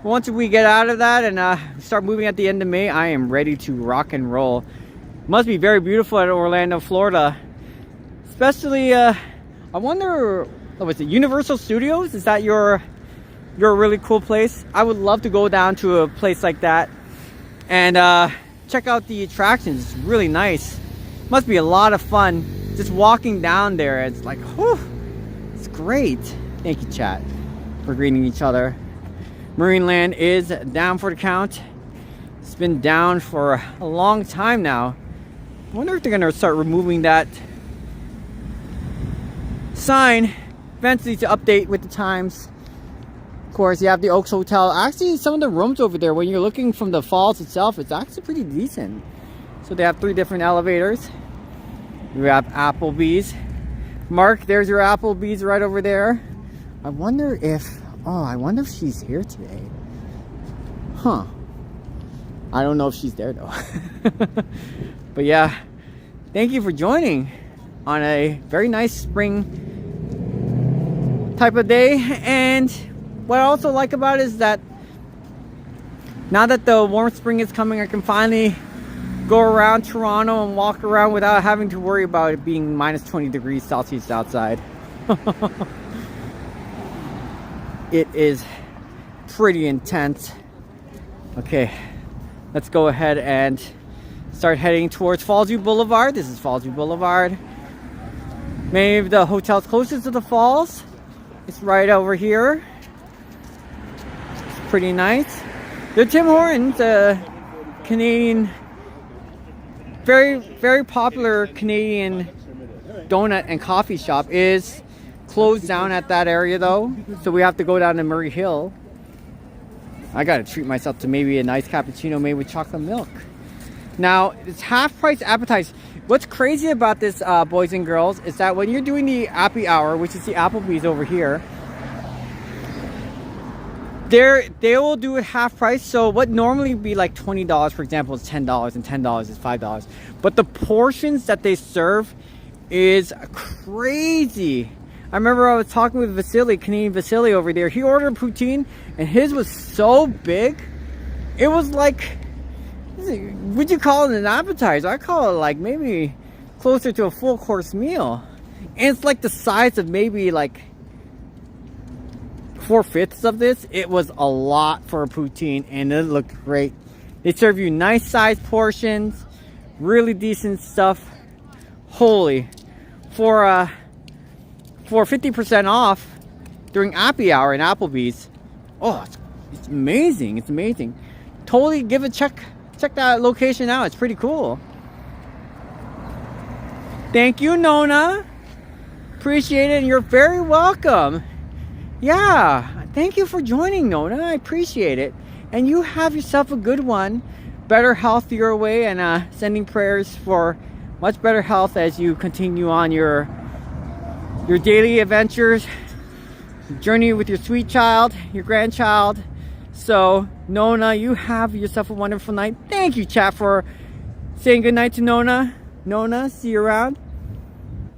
once we get out of that and start moving at the end of May, I am ready to rock and roll. Must be very beautiful at Orlando, Florida. Especially, I wonder, what was it, Universal Studios? Is that your really cool place? I would love to go down to a place like that and check out the attractions. It's really nice. Must be a lot of fun just walking down there. It's like, whew, it's great. Thank you, chat, for greeting each other. Marineland is down for the count. It's been down for a long time now. I wonder if they're gonna start removing that sign eventually to update with the times. Of course, you have the Oaks Hotel. Actually, some of the rooms over there, when you're looking from the falls itself, it's actually pretty decent. So they have 3 different elevators. We have Applebee's. Mark, there's your Applebee's right over there. I wonder if she's here today. Huh. I don't know if she's there though. But yeah, thank you for joining on a very nice spring type of day. And what I also like about it is that now that the warm spring is coming, I can finally go around Toronto and walk around without having to worry about it being minus 20 degrees Celsius outside. It is pretty intense. Okay, let's go ahead and start heading towards Fallsview Boulevard. This is Fallsview Boulevard. Many of the hotels closest to the falls, it's right over here. It's pretty nice. The Tim Hortons, Canadian, very popular Canadian donut and coffee shop, is closed down at that area though, so we have to go down to Murray Hill. I gotta treat myself to maybe a nice cappuccino made with chocolate milk. Now, it's half price appetizers. What's crazy about this, boys and girls, is that when you're doing the Appy Hour, which is the Applebee's over here, they will do it half price. So what normally would be like $20, for example, is $10, and $10 is $5. But the portions that they serve is crazy. I remember I was talking with Vasily, Canadian Vasily over there. He ordered poutine, and his was so big. It was like, would you call it an appetizer? I call it like maybe closer to a full course meal. And it's like the size of maybe like 4/5 of this. It was a lot for a poutine, and it looked great. They serve you nice sized portions, really decent stuff. Holy, for 50% off during Appy Hour in Applebee's. Oh, it's amazing. It's amazing. Totally give it check that location out. It's pretty cool. Thank you, Nona. Appreciate it, and you're very welcome. Yeah, thank you for joining, Nona. I appreciate it. And you have yourself a good one. Better health your way, and sending prayers for much better health as you continue on your daily adventures, journey with your sweet child, your grandchild. So, Nona, you have yourself a wonderful night. Thank you, chat, for saying good night to Nona. Nona, see you around.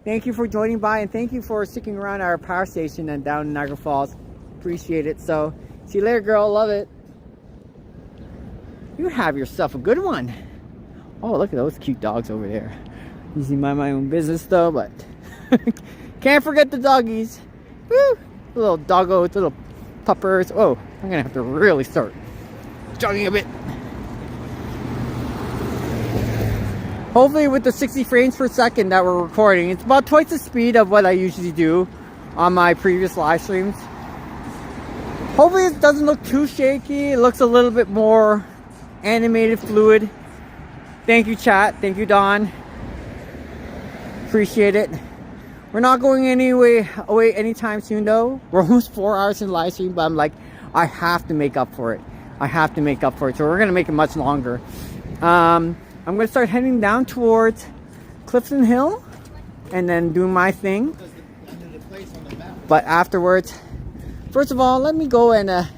Thank you for joining by, and thank you for sticking around our power station and down in Niagara Falls. Appreciate it. So, see you later, girl. Love it. You have yourself a good one. Oh, look at those cute dogs over there. Usually mind my own business, though, but can't forget the doggies. Woo! Little doggos, little puppers. Oh, I'm gonna have to really start jogging a bit. Hopefully with the 60 frames per second that we're recording, it's about twice the speed of what I usually do on my previous live streams. Hopefully it doesn't look too shaky. It looks a little bit more animated, fluid. Thank you, chat. Thank you, Don. Appreciate it. We're not going away anytime soon though. We're almost 4 hours in live stream, but I'm like, I have to make up for it. I have to make up for it. So we're gonna make it much longer. I'm gonna start heading down towards Clifton Hill and then do my thing. But afterwards, first of all, let me go and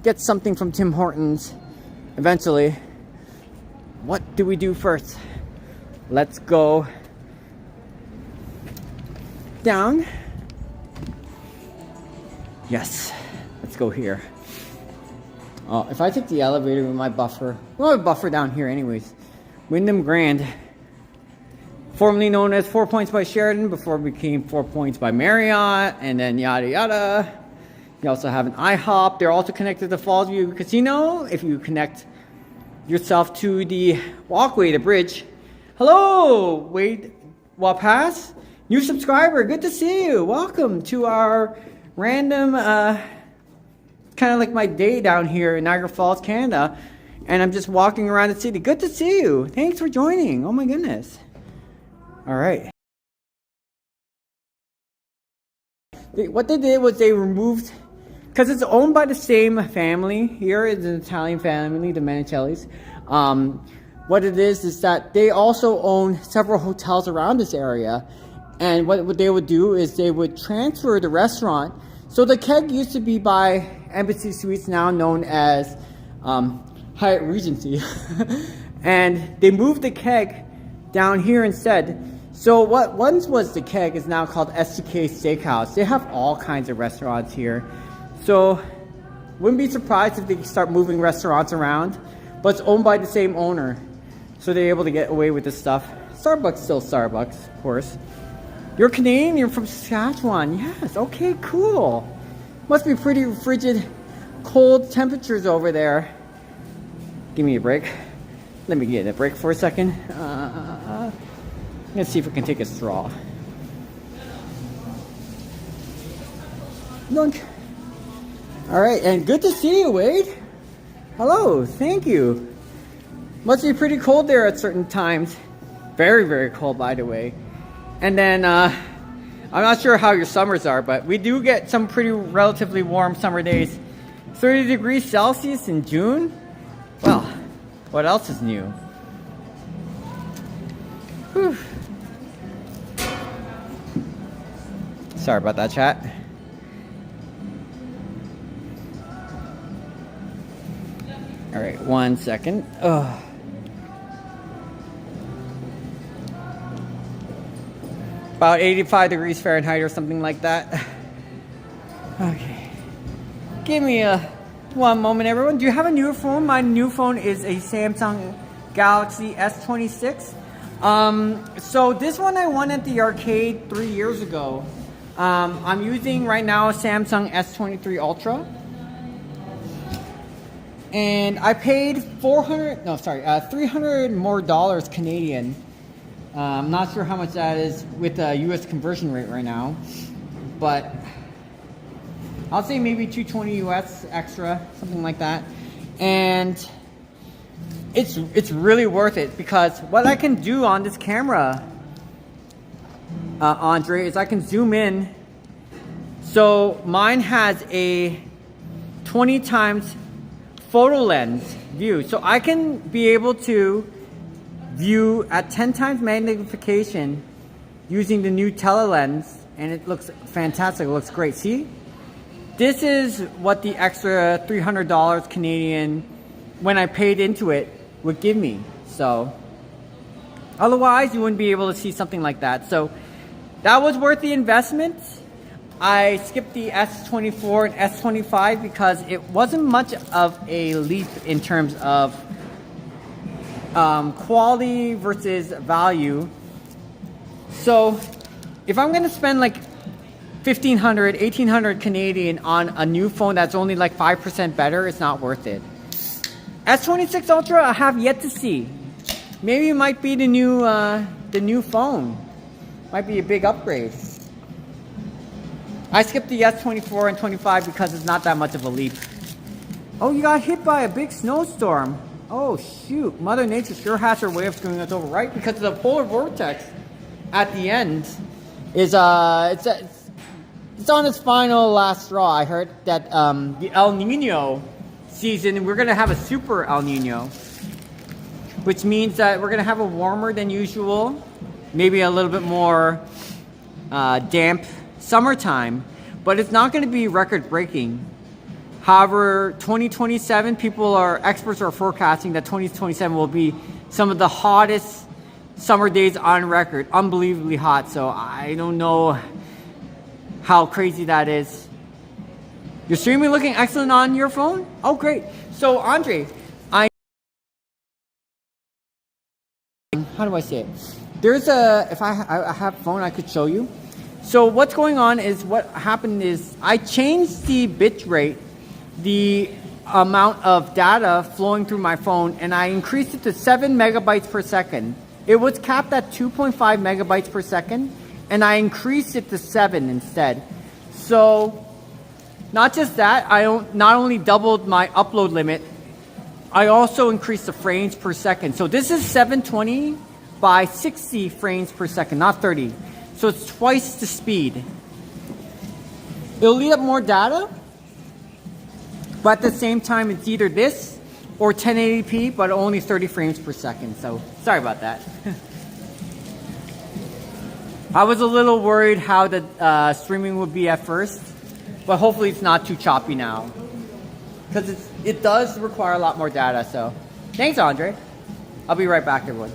get something from Tim Hortons eventually. What do we do first? Let's go down. Yes, let's go here. Oh, if I take the elevator, we might buffer. We'll have a buffer down here anyways. Wyndham Grand. Formerly known as 4 Points by Sheraton, before it became 4 Points by Marriott, and then yada yada. You also have an IHOP. They're also connected to Fallsview Casino. If you connect yourself to the walkway, the bridge. Hello, Wade Wapas. New subscriber, good to see you. Welcome to our random, kind of like my day down here in Niagara Falls, Canada. And I'm just walking around the city. Good to see you. Thanks for joining. Oh my goodness. All right. What they did was they removed, because it's owned by the same family. Here is an Italian family, the Manicellis. What it is that they also own several hotels around this area. And what they would do is they would transfer the restaurant. So the keg used to be by Embassy Suites, now known as Hyatt Regency. And they moved the keg down here instead. So what once was the keg is now called STK Steakhouse. They have all kinds of restaurants here. So wouldn't be surprised if they start moving restaurants around. But it's owned by the same owner. So they're able to get away with this stuff. Starbucks still Starbucks, of course. You're Canadian, you're from Saskatchewan. Yes, okay, cool. Must be pretty frigid, cold temperatures over there. Give me a break. Let me get a break for a second. Let's see if we can take a straw. Look. All right, and good to see you, Wade. Hello, thank you. Must be pretty cold there at certain times. Very, very cold, by the way. And then, I'm not sure how your summers are, but we do get some pretty relatively warm summer days. 30 degrees Celsius in June? Well, what else is new? Whew. Sorry about that, chat. All right, 1 second. Ugh. About 85 degrees Fahrenheit or something like that. Okay. Give me one moment, everyone. Do you have a new phone? My new phone is a Samsung Galaxy S26. So this one I won at the arcade 3 years ago. I'm using right now a Samsung S23 Ultra. And I paid $300 more Canadian. I'm not sure how much that is with the US conversion rate right now, but I'll say maybe 220 US extra, something like that. And it's really worth it, because what I can do on this camera, Andre, is I can zoom in. So mine has a 20 times photo lens view, so I can be able to view at 10 times magnification using the new telelens, and it looks fantastic. It looks great. See, this is what the extra $300 Canadian, when I paid into it, would give me. So otherwise you wouldn't be able to see something like that. So that was worth the investment. I skipped the S24 and S25 because it wasn't much of a leap in terms of quality versus value. So if I'm gonna spend like $1,500, $1,800 Canadian on a new phone that's only like 5% better, it's not worth it. S26 Ultra I have yet to see. Maybe it might be the new phone. Might be a big upgrade. I skipped the S24 and 25 because it's not that much of a leap. Oh, you got hit by a big snowstorm. Oh shoot, Mother Nature sure has her way of screwing us over, right? Because the polar vortex at the end is it's on its final last straw. I heard that the El Nino season, we're gonna have a super El Nino, which means that we're gonna have a warmer than usual, maybe a little bit more damp summertime, but it's not gonna be record breaking. However, 2027, experts are forecasting that 2027 will be some of the hottest summer days on record. Unbelievably hot. So I don't know how crazy that is. Your streaming looking excellent on your phone? Oh, great. So, Andre, how do I say it? There's if I have a phone, I could show you. So what's going on is, what happened is I changed the bit rate, the amount of data flowing through my phone, and I increased it to 7 megabytes per second. It was capped at 2.5 megabytes per second, and I increased it to 7 instead. So not just that, I not only doubled my upload limit, I also increased the frames per second. So this is 720 by 60 frames per second, not 30. So it's twice the speed. It'll eat up more data, but at the same time, it's either this or 1080p, but only 30 frames per second. So sorry about that. I was a little worried how the streaming would be at first, but hopefully it's not too choppy now, because it does require a lot more data. So thanks, Andre. I'll be right back, everyone.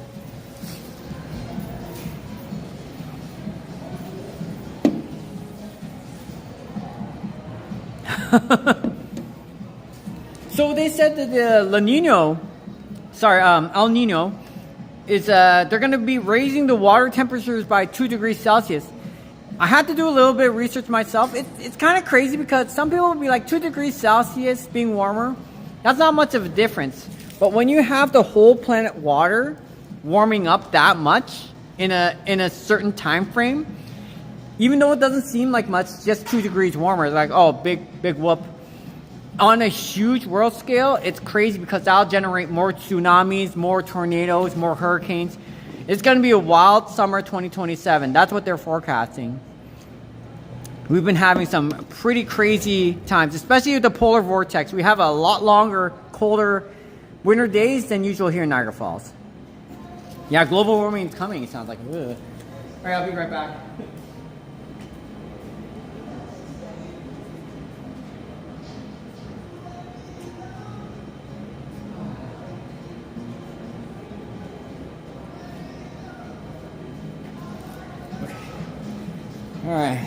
So they said that the El Nino is they're going to be raising the water temperatures by 2 degrees Celsius. I had to do a little bit of research myself. It's kind of crazy, because some people will be like, 2 degrees Celsius being warmer, that's not much of a difference. But when you have the whole planet water warming up that much in a certain time frame, even though it doesn't seem like much, just 2 degrees warmer, it's like, oh, big whoop. On a huge world scale, it's crazy, because that'll generate more tsunamis, more tornadoes, more hurricanes. It's going to be a wild summer 2027. That's what they're forecasting. We've been having some pretty crazy times, especially with the polar vortex. We have a lot longer, colder winter days than usual here in Niagara Falls. Yeah, global warming is coming, it sounds like. Ugh. All right, I'll be right back. Alright.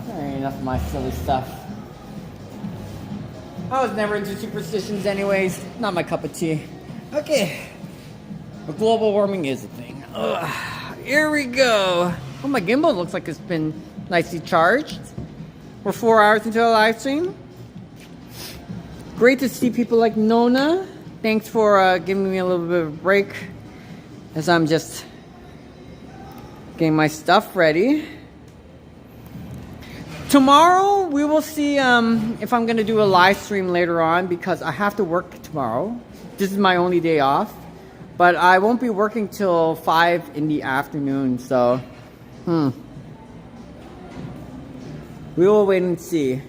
Alright, enough of my silly stuff. I was never into superstitions anyways. Not my cup of tea. Okay. But global warming is a thing. Ugh. Here we go. Oh, my gimbal looks like it's been nicely charged. We're 4 hours into a live stream. Great to see people like Nona. Thanks for giving me a little bit of a break as I'm just getting my stuff ready. Tomorrow we will see if I'm gonna do a live stream later on, because I have to work tomorrow. This is my only day off, but I won't be working till 5 in the afternoon. So we will wait and see.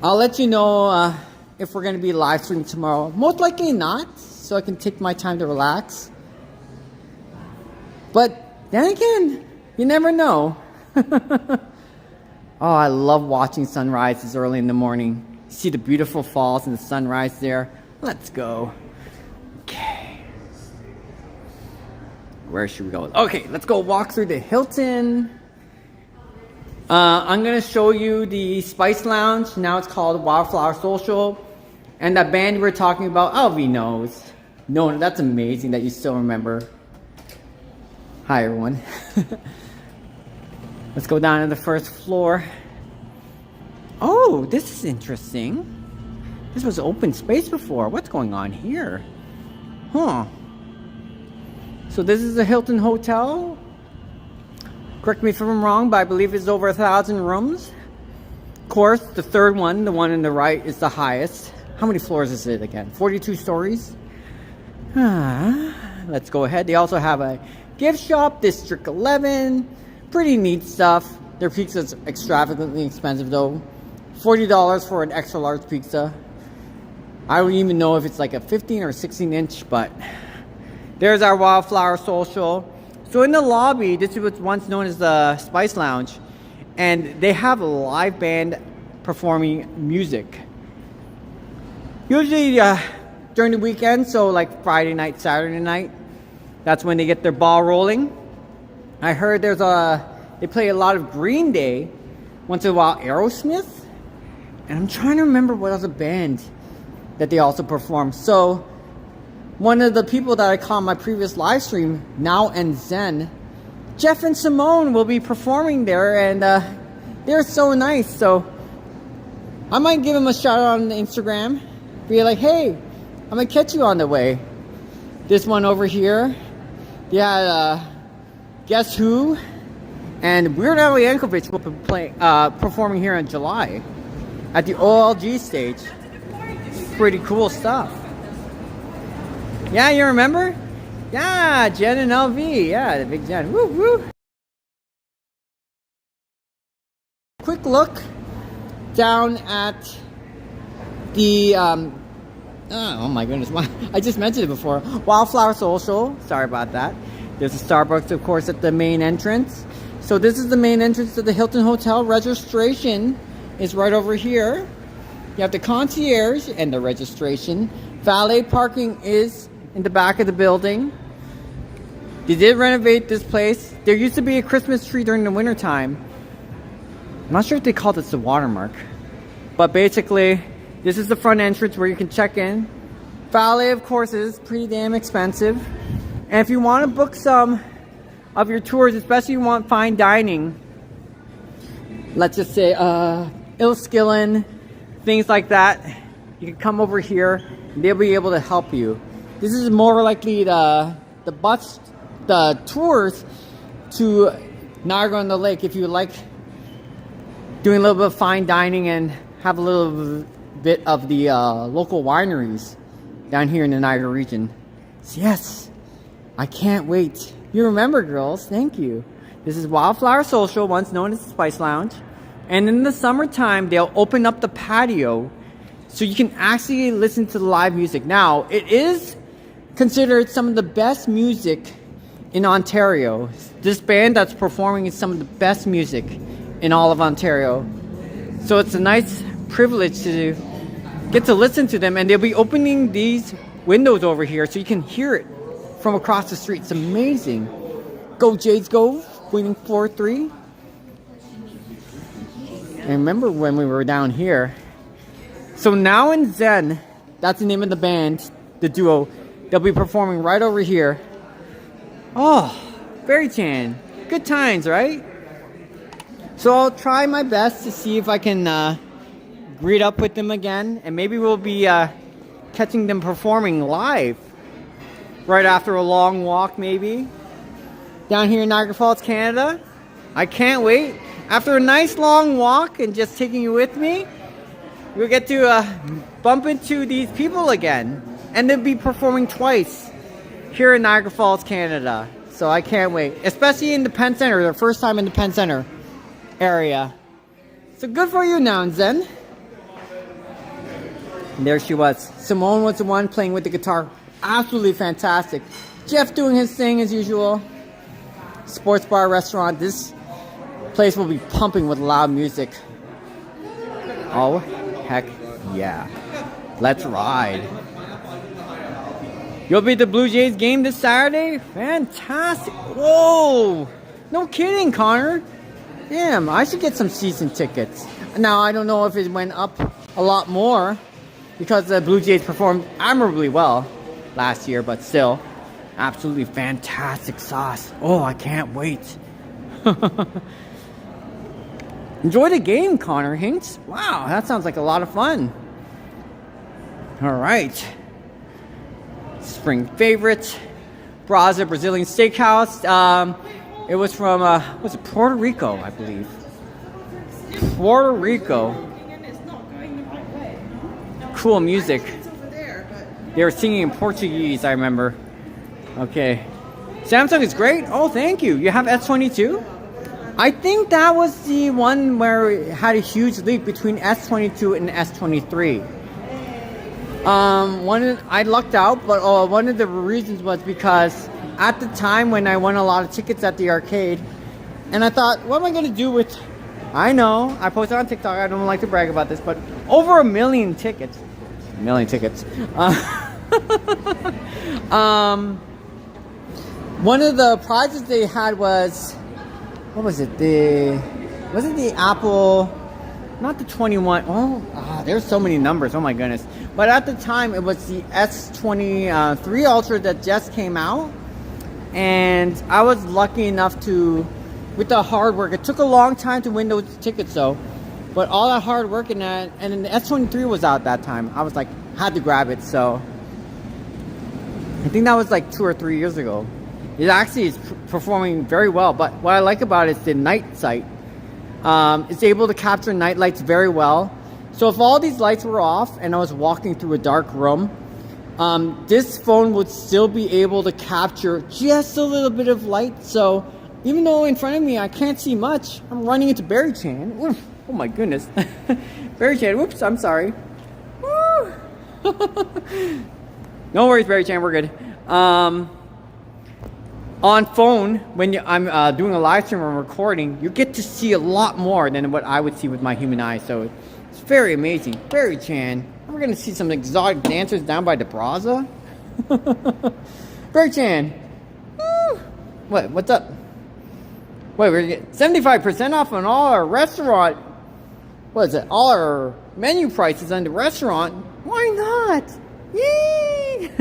I'll let you know if we're gonna be live streaming tomorrow. Most likely not, so I can take my time to relax. But then again, you never know. Oh, I love watching sunrises early in the morning. See the beautiful falls and the sunrise there. Let's go. Okay. Where should we go? Okay, let's go walk through the Hilton. I'm going to show you the Spice Lounge. Now it's called Wildflower Social. And that band we were talking about, Alvy knows. No, that's amazing that you still remember. Hi, everyone. Let's go down to the first floor. Oh, this is interesting. This was open space before. What's going on here? Huh. So this is the Hilton Hotel. Correct me if I'm wrong, but I believe it's over 1,000 rooms. Of course, the third one, the one on the right, is the highest. How many floors is it again? 42 stories? Let's go ahead. They also have a gift shop, District 11. Pretty neat stuff. Their pizza's extravagantly expensive though. $40 for an extra large pizza. I don't even know if it's like a 15 or 16 inch, but there's our Wildflower Social. So in the lobby, this is what's once known as the Spice Lounge, and they have a live band performing music. Usually during the weekend, so like Friday night, Saturday night, that's when they get their ball rolling. I heard they They play a lot of Green Day, once in a while Aerosmith, and I'm trying to remember what other band that they also perform. So one of the people that I caught on my previous live stream, Now and Zen, Jeff and Simone will be performing there, and they're so nice. So I might give them a shout out on Instagram, be like, hey, I'm gonna catch you on the way. This one over here, yeah, Guess Who and Weird Al Yankovic will be performing here in July at the OLG stage. Pretty cool stuff. Yeah, you remember? Yeah, Jen and LV. Yeah, the big Jen. Woo woo. Quick look down at the oh my goodness, I just mentioned it before. Wildflower Social. Sorry about that. There's a Starbucks, of course, at the main entrance. So this is the main entrance to the Hilton Hotel. Registration is right over here. You have the concierge and the registration. Valet parking is in the back of the building. They did renovate this place. There used to be a Christmas tree during the winter time. I'm not sure if they called this the watermark. But basically, this is the front entrance where you can check in. Valet, of course, is pretty damn expensive. And if you want to book some of your tours, especially if you want fine dining, let's just say Ilskillen, things like that, you can come over here and they'll be able to help you. This is more likely the tours to Niagara on the Lake if you like doing a little bit of fine dining and have a little bit of the local wineries down here in the Niagara region. So yes, I can't wait. You remember, girls, thank you. This is Wildflower Social, once known as the Spice Lounge. And in the summertime, they'll open up the patio so you can actually listen to the live music. Now, it is considered some of the best music in Ontario. This band that's performing is some of the best music in all of Ontario. So it's a nice privilege to get to listen to them, and they'll be opening these windows over here so you can hear it from across the street. It's amazing. Go Jades Go, winning 4-3. I remember when we were down here. So Now and Zen, that's the name of the band, the duo. They'll be performing right over here. Oh, Beary-Chan. Good times, right? So I'll try my best to see if I can greet up with them again. And maybe we'll be catching them performing live right after a long walk, maybe. Down here in Niagara Falls, Canada. I can't wait. After a nice long walk and just taking you with me, we'll get to bump into these people again. And they'll be performing twice here in Niagara Falls, Canada. So I can't wait. Especially in the Penn Center, their first time in the Penn Center area. So good for you now, Zen. And there she was. Simone was the one playing with the guitar. Absolutely fantastic. Jeff doing his thing as usual. Sports bar, restaurant. This place will be pumping with loud music. Oh, heck yeah. Let's ride. You'll be at the Blue Jays game this Saturday? Fantastic. Whoa. No kidding, Connor. Damn, I should get some season tickets. Now, I don't know if it went up a lot more because the Blue Jays performed admirably well last year, but still, absolutely fantastic sauce. Oh, I can't wait. Enjoy the game, Connor Hinks. Wow, that sounds like a lot of fun. All right. Spring favorite, Braza Brazilian Steakhouse. It was from, was it Puerto Rico, I believe. Puerto Rico. Cool music. They were singing in Portuguese, I remember. Okay. Samsung is great. Oh, thank you. You have S22? I think that was the one where it had a huge leak between S22 and S23. I lucked out, but one of the reasons was because at the time when I won a lot of tickets at the arcade, and I thought, what am I going to do with, I know, I posted on TikTok, I don't like to brag about this, but over 1 million tickets. One of the prizes they had was what was it? Was it the Apple? Not the 21. Oh, there's so many numbers. Oh my goodness. But at the time, it was the S23 Ultra that just came out. And I was lucky enough to, with the hard work, it took a long time to win those tickets though. But all that hard work in that, and then the S23 was out that time. I was like, had to grab it. So I think that was like 2 or 3 years ago. It actually is performing very well. But what I like about it is the night sight. It's able to capture night lights very well. So if all these lights were off and I was walking through a dark room, this phone would still be able to capture just a little bit of light. So even though in front of me I can't see much, I'm running into Beary-Chan. Oh my goodness. Beary-Chan, whoops, I'm sorry. Woo. No worries, Beary-Chan, we're good. On phone, when I'm doing a live stream or recording, you get to see a lot more than what I would see with my human eye. So it's very amazing. Beary-Chan, we're gonna see some exotic dancers down by the Plaza. Beary-Chan, what's up? Wait, we're getting 75% off on all our restaurant. What is it? All our menu prices on the restaurant. Why not? Yay!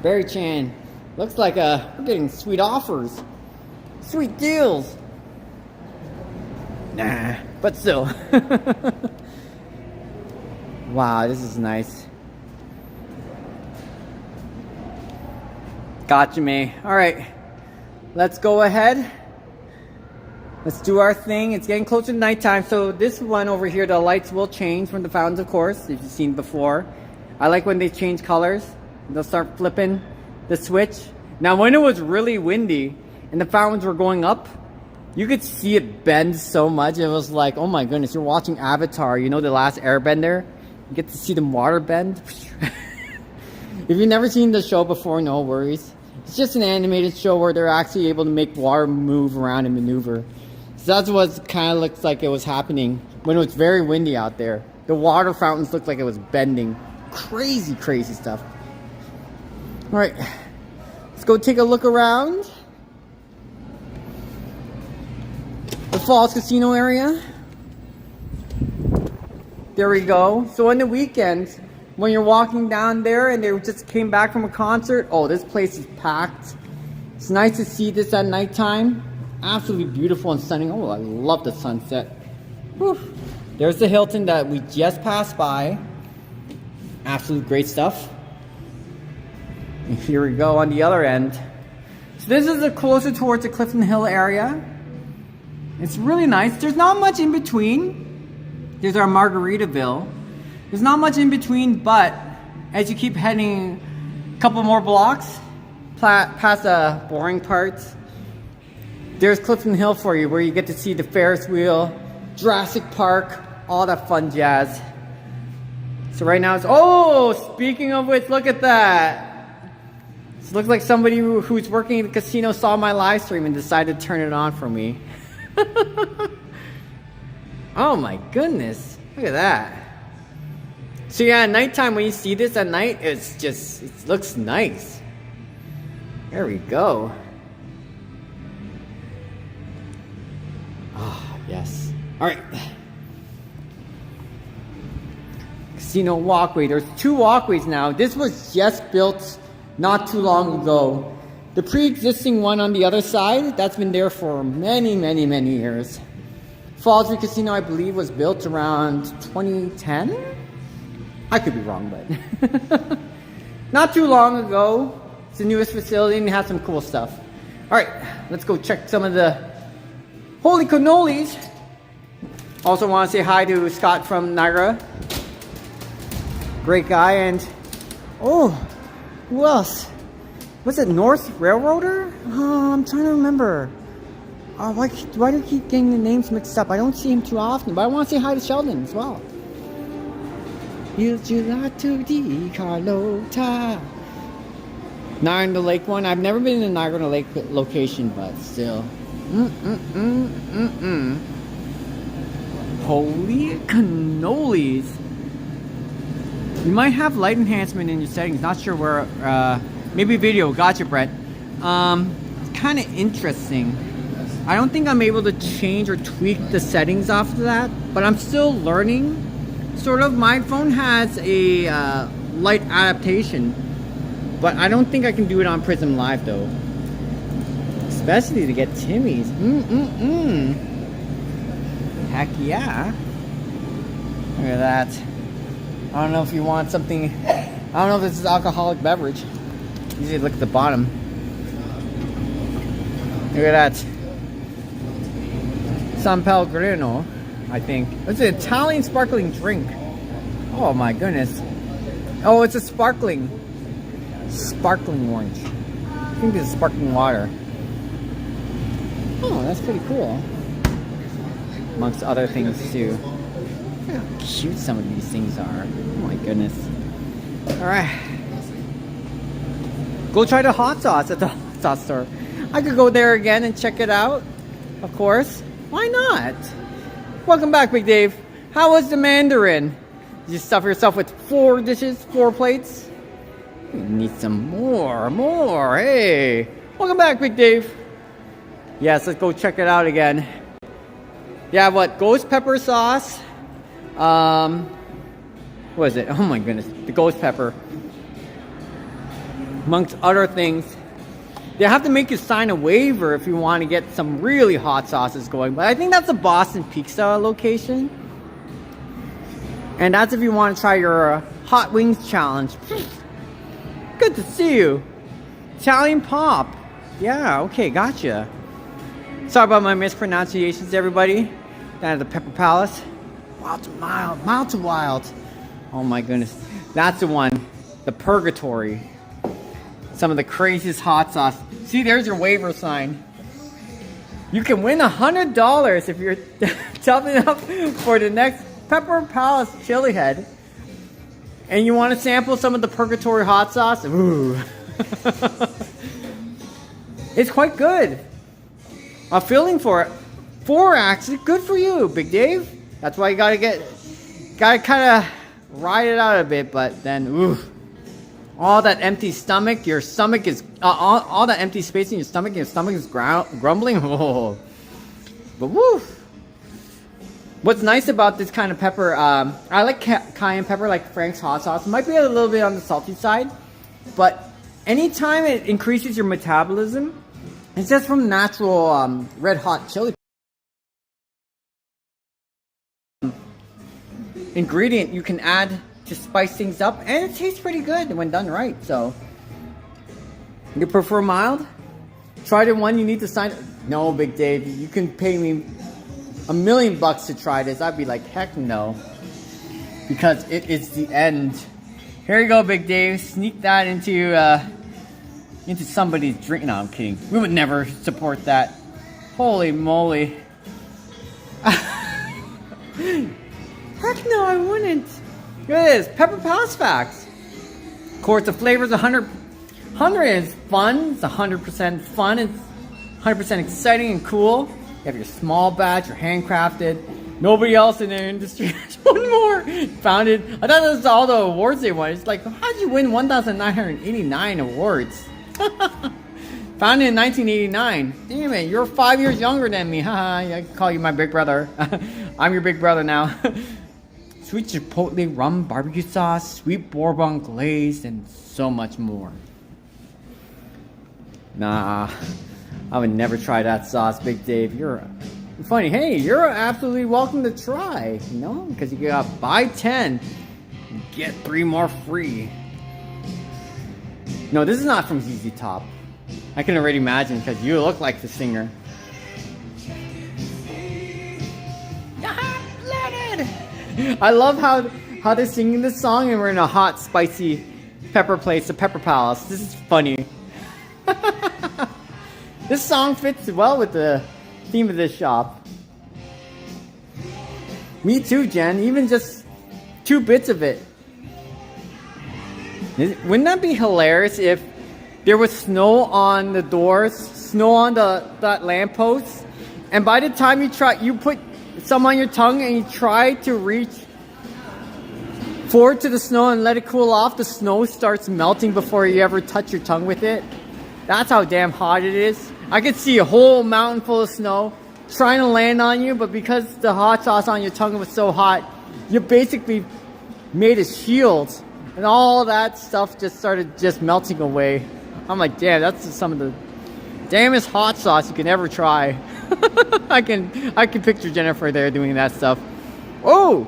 Beary-Chan. Looks like we're getting sweet offers. Sweet deals. Nah, but still. Wow, this is nice. Gotcha, me. Alright. Let's go ahead. Let's do our thing. It's getting closer to nighttime. So this one over here, the lights will change from the fountains, of course, if you've seen before. I like when they change colors. They'll start flipping the switch. Now when it was really windy and the fountains were going up, you could see it bend so much. It was like, oh my goodness, you're watching Avatar, you know, the last airbender. You get to see the water bend. If you've never seen the show before, no worries. It's just an animated show where they're actually able to make water move around and maneuver. So that's what kind of looks like it was happening when it was very windy out there. The water fountains looked like it was bending. Crazy, crazy stuff. Alright, let's go take a look around the Falls Casino area. There we go. So on the weekends, when you're walking down there and they just came back from a concert, oh, this place is packed. It's nice to see this at nighttime. Absolutely beautiful and stunning. Oh, I love the sunset. Whew. There's the Hilton that we just passed by. Absolute great stuff. And here we go on the other end. So this is closer towards the Clifton Hill area. It's really nice. There's not much in between. There's our Margaritaville. There's not much in between, but as you keep heading a couple more blocks past the boring parts, there's Clifton Hill for you, where you get to see the Ferris wheel, Jurassic Park, all that fun jazz. So right now it's, oh, speaking of which, look at that. It looks like somebody who's working in the casino saw my live stream and decided to turn it on for me. Oh my goodness, look at that. So yeah, at nighttime, when you see this at night, it's just, it looks nice. There we go. Ah, yes. All right. Casino walkway. There's 2 walkways now. This was just built not too long ago. The pre-existing one on the other side, that's been there for many, many, many years. Fallsview Casino, I believe, was built around 2010? I could be wrong, but not too long ago. It's the newest facility and it has some cool stuff. All right, let's go check some of the holy cannolis. Also want to say hi to Scott from Niagara. Great guy. And oh, who else? Was it North Railroader? Oh, I'm trying to remember. Why do you keep getting the names mixed up? I don't see him too often, but I want to say hi to Sheldon as well. Il Gelato di Carlotta. Niagara Lake one. I've never been in the Niagara Lake location, but still. Holy cannolis. You might have light enhancement in your settings. Not sure where. Maybe video. Gotcha, Brett. Kind of interesting. I don't think I'm able to change or tweak the settings after that, but I'm still learning. Sort of. My phone has a light adaptation, but I don't think I can do it on Prism Live though. Especially to get Timmy's. Heck yeah. Look at that. I don't know if you want something. I don't know if this is alcoholic beverage. Usually look at the bottom. Look at that. San Pellegrino, I think. It's an Italian sparkling drink. Oh my goodness. Oh, it's a sparkling orange. I think it's sparkling water. Oh, that's pretty cool. Amongst other things too. Look how cute some of these things are. Oh my goodness. Alright. Go try the hot sauce at the hot sauce store. I could go there again and check it out. Of course. Why not? Welcome back, Big Dave. How was the Mandarin? Did you stuff yourself with 4 dishes, 4 plates? You need some more. Hey. Welcome back, Big Dave. Yes, let's go check it out again. Yeah, what? Ghost pepper sauce. What is it? Oh my goodness. The ghost pepper. Amongst other things. They have to make you sign a waiver if you want to get some really hot sauces going. But I think that's a Boston Pizza location. And that's if you want to try your hot wings challenge. Good to see you. Italian pop. Yeah, okay, gotcha. Sorry about my mispronunciations, everybody. Down at the Pepper Palace. Wild to mild, mild to wild. Oh my goodness. That's the one. The Purgatory. Some of the craziest hot sauce. See, there's your waiver sign. You can win $100 if you're tough enough for the next Pepper Palace Chili Head. And you want to sample some of the Purgatory hot sauce? Ooh. It's quite good. I'm feeling for it. 4 actually. Good for you, Big Dave. That's why you gotta kind of ride it out a bit, but then, ooh. All that empty stomach, your stomach is, all that empty space in your stomach is grumbling. Oh. But woo. What's nice about this kind of pepper, I like cayenne pepper, like Frank's hot sauce. It might be a little bit on the salty side, but anytime it increases your metabolism, it's just from natural red hot chili ingredient you can add to spice things up, and it tastes pretty good when done right. So, you prefer mild? Try the one you need to sign. No, Big Dave, you can pay me $1 million to try this. I'd be like, heck no, because it is the end. Here you go, Big Dave. Sneak that into somebody's drink. No, I'm kidding. We would never support that. Holy moly! Heck no, I wouldn't. Look at this, Pepper Palace Facts. Of course, the flavor's 100 is fun. It's 100% fun. It's 100% exciting and cool. You have your small batch, your handcrafted. Nobody else in the industry has one more. Founded. I thought this was all the awards they won. It's like, how'd you win 1,989 awards? Founded in 1989. Damn it, you're 5 years younger than me. Haha, I can call you my big brother. I'm your big brother now. Sweet chipotle rum barbecue sauce, sweet bourbon glaze, and so much more. Nah, I would never try that sauce, Big Dave. You're funny. Hey, you're absolutely welcome to try. You know, because you got buy 10, get 3 more free. No, this is not from ZZ Top. I can already imagine because you look like the singer. I love how they're singing this song and we're in a hot, spicy pepper place, the Pepper Palace. This is funny. This song fits well with the theme of this shop. Me too, Jen. Even just 2 bits of it. Wouldn't that be hilarious if there was snow on the doors, snow on that lamppost, and by the time you put some on your tongue and you try to reach forward to the snow and let it cool off, the snow starts melting before you ever touch your tongue with it. That's how damn hot it is. I could see a whole mountain full of snow trying to land on you, but because the hot sauce on your tongue was so hot, you basically made a shield, and all that stuff just started just melting away. I'm like, damn, that's some of the damnest hot sauce you can ever try. I can picture Jennifer there doing that stuff. Oh,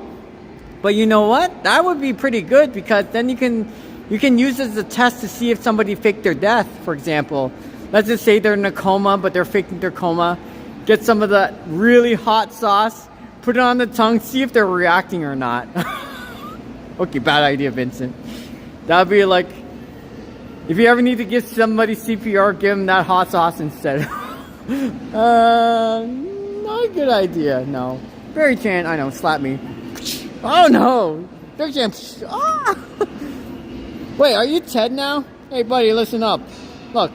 but you know what? That would be pretty good, because then you can use it as a test to see if somebody faked their death, for example. Let's just say they're in a coma, but they're faking their coma. Get some of that really hot sauce, put it on the tongue, see if they're reacting or not. Okay, bad idea, Vincent. That would be like, if you ever need to give somebody CPR, give them that hot sauce instead. Not a good idea, no. Beary-Chan, I know, slap me. Oh no! Beary-Chan, ah! Wait, are you Ted now? Hey buddy, listen up. Look,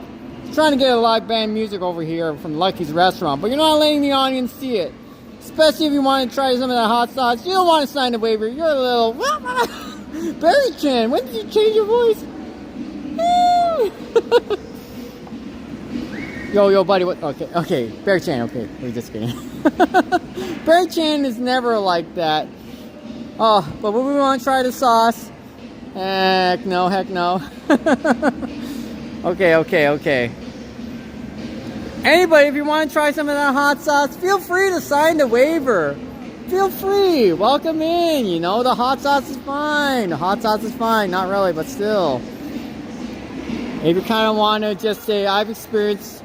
trying to get a live band music over here from Lucky's restaurant, but you're not letting the audience see it. Especially if you want to try some of that hot sauce. You don't want to sign the waiver. You're a little... Beary-Chan, when did you change your voice? Yo, buddy, what? Okay, Beary-Chan, okay. We're just kidding. Beary-Chan is never like that. Oh, but when we want to try the sauce... Heck no. Okay. Anybody, if you want to try some of that hot sauce, feel free to sign the waiver. Feel free. Welcome in. You know, the hot sauce is fine. Not really, but still. If you kind of want to just say, I've experienced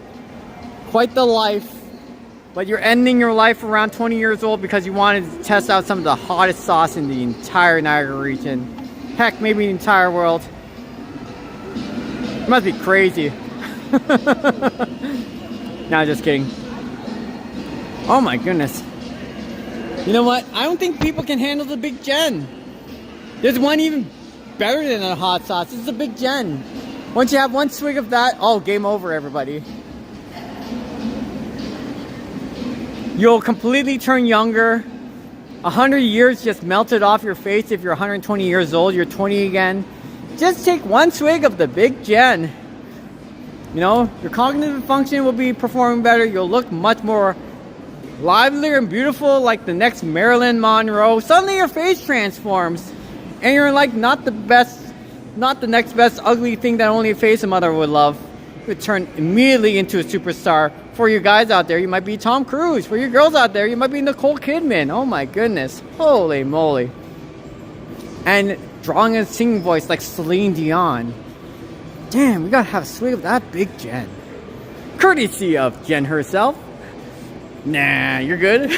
quite the life, but you're ending your life around 20 years old because you wanted to test out some of the hottest sauce in the entire Niagara region. Heck, maybe the entire world. It must be crazy. No, just kidding. Oh my goodness. You know what? I don't think people can handle the Big Gen. There's one even better than a hot sauce. This is a Big Gen. Once you have one swig of that, oh, game over, everybody. You'll completely turn younger. 100 years just melted off your face. If you're 120 years old, you're 20 again. Just take one swig of the Big Gen. You know, your cognitive function will be performing better. You'll look much more livelier and beautiful, like the next Marilyn Monroe. Suddenly your face transforms, and you're like not the next best ugly thing that only a face a mother would love. You would turn immediately into a superstar. For you guys out there, you might be Tom Cruise. For you girls out there, you might be Nicole Kidman. Oh my goodness. Holy moly. And drawing a singing voice like Celine Dion. Damn, we gotta have a swig of that Big Gen. Courtesy of Jen herself. Nah, you're good.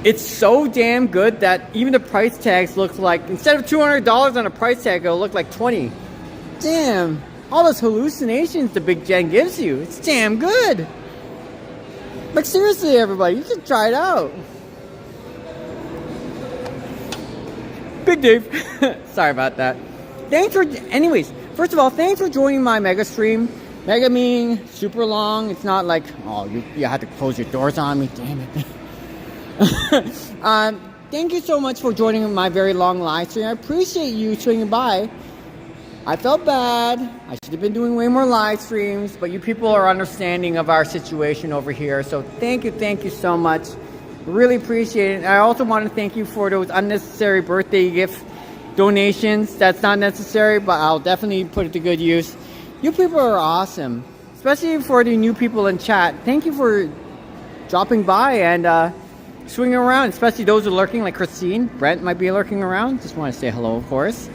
It's so damn good that even the price tags look like, instead of $200 on a price tag, it'll look like $20. Damn, all those hallucinations the Big Gen gives you. It's damn good. Like seriously, everybody, you should try it out. Big Dave. Sorry about that. Anyways, first of all, thanks for joining my mega stream. Mega meaning super long. It's not like, oh, you had to close your doors on me. Damn it. Thank you so much for joining my very long live stream. I appreciate you swinging by. I felt bad. I should have been doing way more live streams, but you people are understanding of our situation over here. So thank you so much. Really appreciate it. And I also want to thank you for those unnecessary birthday gift donations. That's not necessary, but I'll definitely put it to good use. You people are awesome, especially for the new people in chat. Thank you for dropping by and swinging around, especially those who are lurking, like Christine. Brent might be lurking around. Just want to say hello, of course.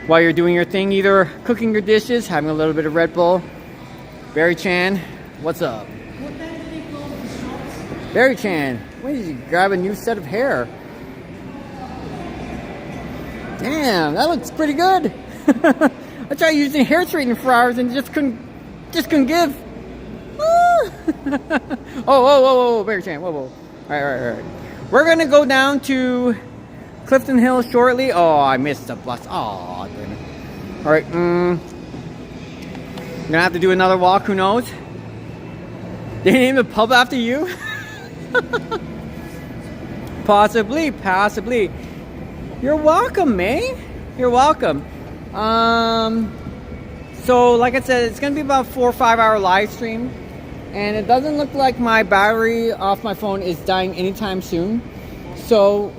While you're doing your thing, either cooking your dishes, having a little bit of Red Bull. Beary-Chan, what's up? Beary-Chan, when did you grab a new set of hair? Damn, that looks pretty good. I tried using hair straightener for hours and just couldn't give. Oh, Beary-Chan, whoa. All right. We're gonna go down to Clifton Hill shortly. Oh, I missed the bus. Oh, damn it. All right, I'm gonna have to do another walk. Who knows? They named the pub after you? Possibly. You're welcome, man. You're welcome. So like I said, it's gonna be about 4 or 5 hour live stream, and it doesn't look like my battery off my phone is dying anytime soon. So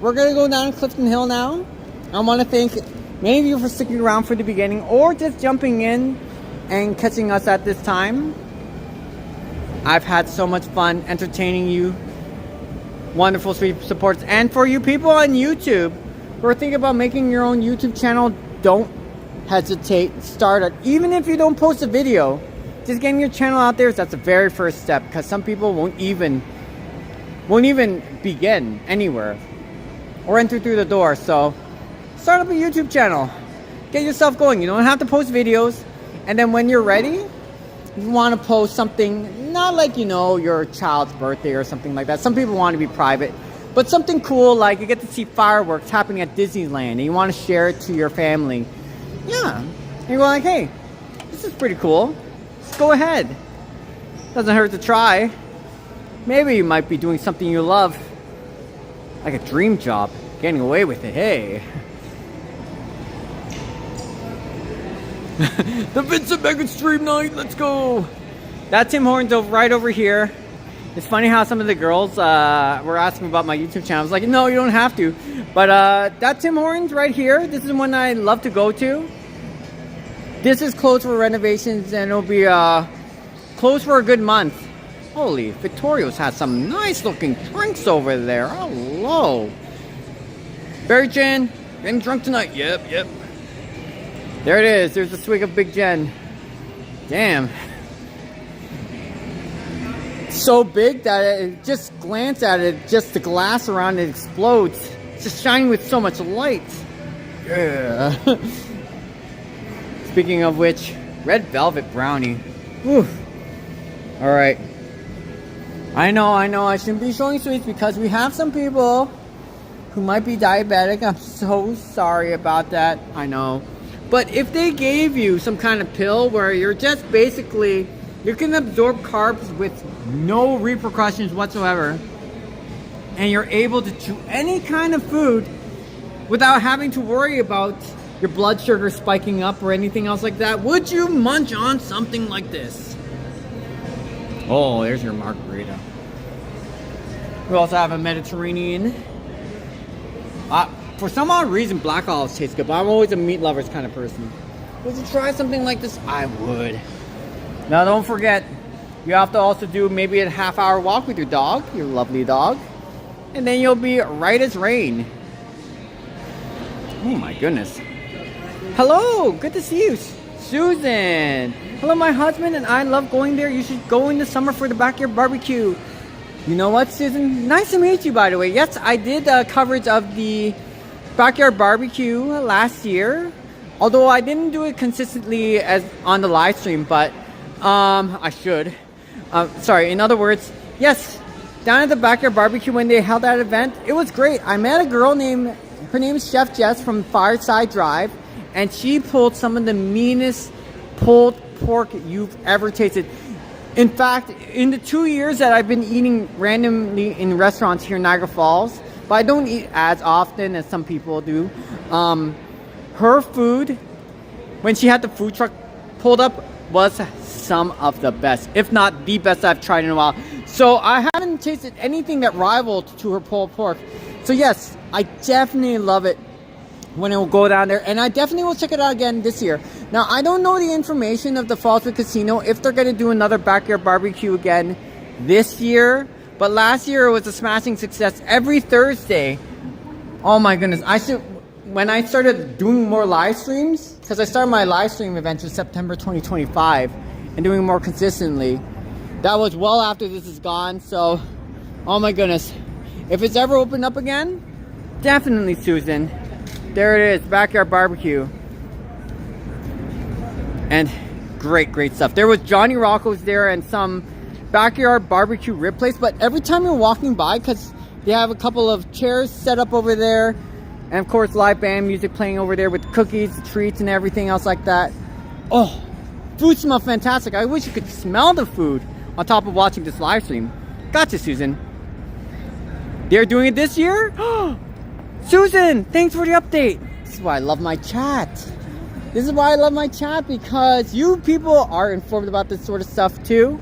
we're gonna go down Clifton Hill now. I want to thank many of you for sticking around for the beginning or just jumping in and catching us at this time. I've had so much fun entertaining you, wonderful sweet supports, and for you people on YouTube who are thinking about making your own YouTube channel, don't hesitate, start it. Even if you don't post a video, just getting your channel out there, that's the very first step, because some people won't even begin anywhere or enter through the door. So start up a YouTube channel, get yourself going. You don't have to post videos, and then when you're ready, you want to post something, not like, you know, your child's birthday or something like that. Some people want to be private, but something cool, like you get to see fireworks happening at Disneyland and you want to share it to your family. Yeah, and you're like, hey, this is pretty cool. Just go ahead. Doesn't hurt to try. Maybe you might be doing something you love, like a dream job, getting away with it. Hey. The Vincent Megan stream night, let's go. That Tim Hortons right over here. It's funny how some of the girls were asking about my YouTube channel. I was like, no, you don't have to. But that Tim Hortons right here, this is one I love to go to. This is closed for renovations, and it'll be closed for a good month. Holy, Victoria's has some nice looking drinks over there. Hello. Beary-Chan, getting drunk tonight. Yep. There it is. There's a swig of Big Jen. Damn. So big that it just glance at it, just the glass around it explodes. It's just shining with so much light. Yeah. Speaking of which, red velvet brownie. Whew. All right. I know. I shouldn't be showing sweets because we have some people who might be diabetic. I'm so sorry about that. I know. But if they gave you some kind of pill where you're just basically, you can absorb carbs with no repercussions whatsoever, and you're able to chew any kind of food without having to worry about your blood sugar spiking up or anything else like that, would you munch on something like this? Oh, there's your margarita. We also have a Mediterranean. For some odd reason, black olives taste good, but I'm always a meat lovers kind of person. Would you try something like this? I would. Now, don't forget, you have to also do maybe a half-hour walk with your dog, your lovely dog, and then you'll be right as rain. Oh my goodness. Hello, good to see you, Susan. Hello, my husband and I love going there. You should go in the summer for the backyard barbecue. You know what, Susan? Nice to meet you, by the way. Yes, I did coverage of the backyard barbecue last year, although I didn't do it consistently as on the live stream, but I should. Sorry, in other words, yes, down at the backyard barbecue when they held that event, it was great. I met a girl named, her name is Chef Jess from Fireside Drive, and she pulled some of the meanest pulled pork you've ever tasted. In fact, in the 2 years that I've been eating randomly in restaurants here in Niagara Falls, but I don't eat as often as some people do, her food, when she had the food truck pulled up, was some of the best, if not the best I've tried in a while. So I haven't tasted anything that rivaled to her pulled pork. So yes, I definitely love it when it will go down there, and I definitely will check it out again this year. Now, I don't know the information of the Fallsview Casino, if they're going to do another backyard barbecue again this year, but last year it was a smashing success every Thursday. Oh my goodness, when I started doing more live streams, because I started my live stream event in September 2025 and doing more consistently, that was well after this is gone. So, oh my goodness, if it's ever opened up again, definitely, Susan. There it is, backyard barbecue. And great stuff. There was Johnny Rocco's there and some backyard barbecue rib place, but every time you're walking by, because they have a couple of chairs set up over there, and of course live band music playing over there with cookies, treats, and everything else like that. Oh, food smells fantastic. I wish you could smell the food on top of watching this live stream. Gotcha, Susan. They're doing it this year? Susan, thanks for the update. This is why I love my chat. This is why I love my chat, because you people are informed about this sort of stuff too.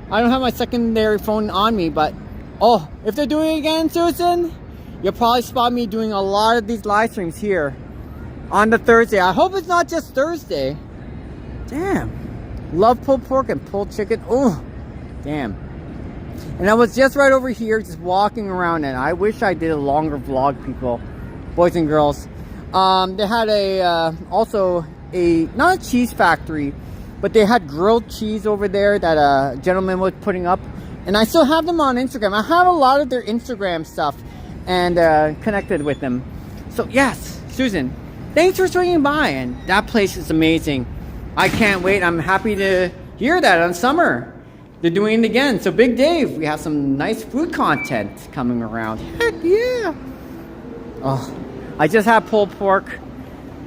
I don't have my secondary phone on me, but oh, if they're doing it again, Susan, you'll probably spot me doing a lot of these live streams here on the Thursday. I hope it's not just Thursday. Damn. Love pulled pork and pulled chicken. Oh, damn. And I was just right over here just walking around, and I wish I did a longer vlog, people, boys and girls. They had also not a cheese factory, but they had grilled cheese over there that a gentleman was putting up. And I still have them on Instagram. I have a lot of their Instagram stuff and connected with them. So yes, Susan, thanks for swinging by. And that place is amazing. I can't wait. I'm happy to hear that on summer. They're doing it again. So Big Dave, we have some nice food content coming around. Heck yeah. Oh, I just had pulled pork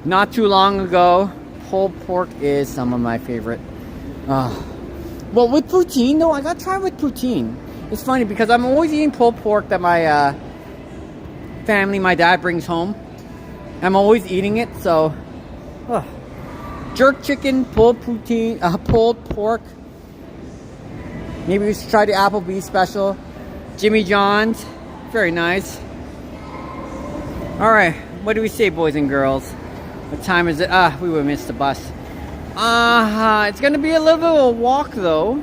not too long ago. Pulled pork is some of my favorite. Well, with poutine though, I gotta try with poutine. It's funny because I'm always eating pulled pork that my family, my dad brings home. I'm always eating it, so jerk chicken, pulled poutine, pulled pork. Maybe we should try the Applebee's special. Jimmy John's, very nice. All right, what do we say, boys and girls? What time is it? We would miss the bus. It's gonna be a little bit of a walk though.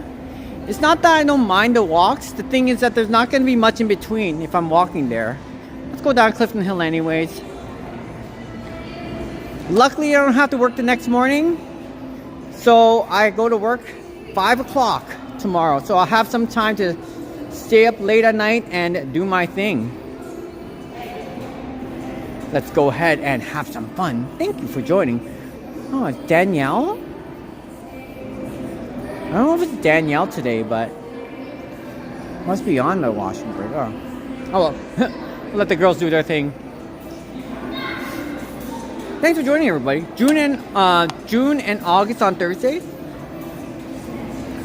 It's not that I don't mind the walks. The thing is that there's not gonna be much in between if I'm walking there. Let's go down Clifton Hill anyways. Luckily, I don't have to work the next morning. So I go to work 5 o'clock tomorrow. So I'll have some time to stay up late at night and do my thing. Let's go ahead and have some fun. Thank you for joining. Oh, it's Danielle? I don't know if it's Danielle today, but must be on the washing break. Oh well, we'll let the girls do their thing. Thanks for joining, everybody. June and August on Thursdays.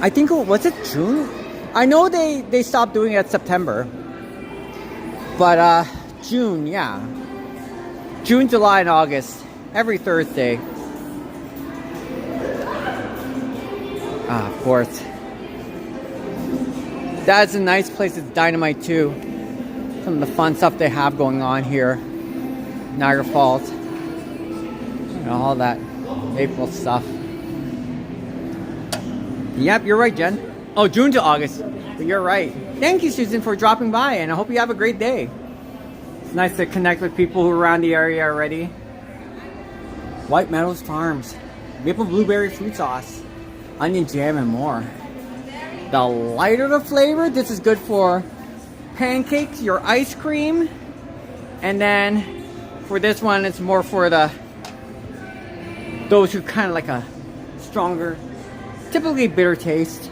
I think, was it June? I know they stopped doing it at September, but June, yeah. June, July, and August. Every Thursday. Of course. That's a nice place. It's Dynamite too. Some of the fun stuff they have going on here. Niagara Falls. You know, all that April stuff. Yep, you're right, Jen. Oh, June to August. But you're right. Thank you, Susan, for dropping by, and I hope you have a great day. It's nice to connect with people who are around the area already. White Meadows Farms. Maple blueberry fruit sauce. Onion jam and more. The lighter the flavor, this is good for pancakes, your ice cream. And then for this one, it's more for those who kind of like a stronger, typically bitter taste.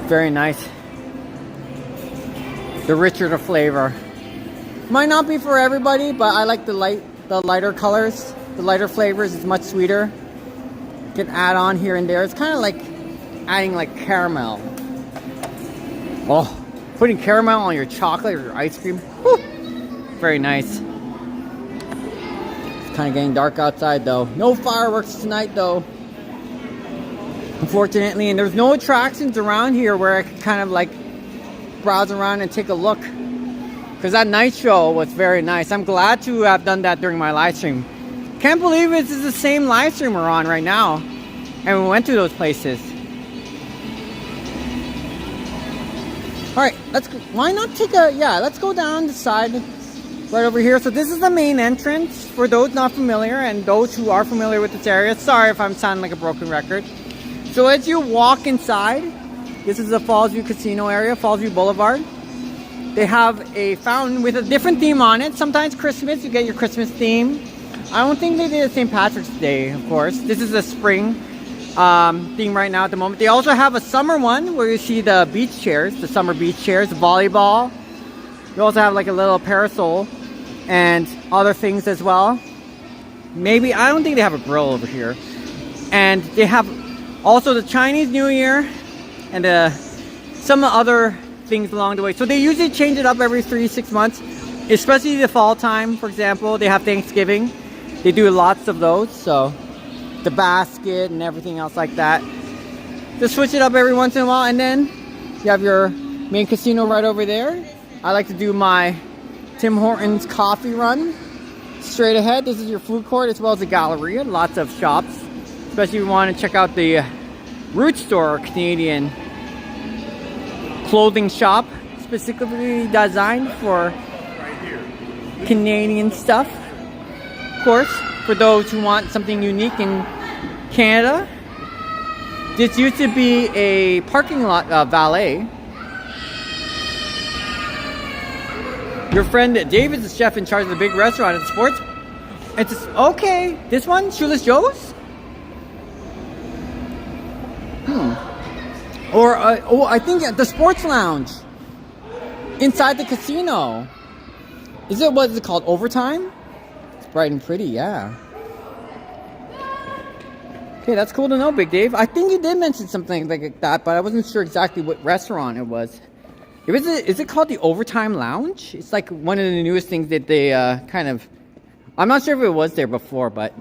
Very nice. The richer the flavor. Might not be for everybody, but I like the lighter colors, the lighter flavors. It's much sweeter. You can add on here and there. It's kind of like adding like caramel. Oh, putting caramel on your chocolate or your ice cream. Whew. Very nice. It's kind of getting dark outside though. No fireworks tonight though, unfortunately. And there's no attractions around here where I can kind of like browse around and take a look, because that night show was very nice. I'm glad to have done that during my live stream. Can't believe this is the same live stream we're on right now, and we went to those places. All right, why not take let's go down the side right over here. So this is the main entrance for those not familiar, and those who are familiar with this area. Sorry if I'm sounding like a broken record. So as you walk inside, this is the Fallsview Casino area, Fallsview Boulevard. They have a fountain with a different theme on it. Sometimes Christmas, you get your Christmas theme. I don't think they did a St. Patrick's Day, of course. This is a spring theme right now at the moment. They also have a summer one where you see the beach chairs, the summer beach chairs, volleyball. You also have like a little parasol and other things as well. Maybe, I don't think they have a grill over here. And they have also the Chinese New Year and some other things along the way. So they usually change it up every 3 to 6 months, especially the fall time. For example, they have Thanksgiving. They do lots of those, so the basket and everything else like that. Just switch it up every once in a while, and then you have your main casino right over there. I like to do my Tim Hortons coffee run straight ahead. This is your food court as well as the Galleria. Lots of shops, especially if you want to check out the Root Store, Canadian clothing shop specifically designed for Canadian stuff. Of course, for those who want something unique in Canada. This used to be a parking lot valet. Your friend David's the chef in charge of the big restaurant at the sports. It's just, okay. This one, Shoeless Joe's. Or oh, I think at the sports lounge inside the casino. Is it, what is it called? Overtime? It's bright and pretty, yeah. Okay, that's cool to know, Big Dave. I think you did mention something like that, but I wasn't sure exactly what restaurant it was. Is it called the Overtime Lounge? It's like one of the newest things that they kind of... I'm not sure if it was there before, but...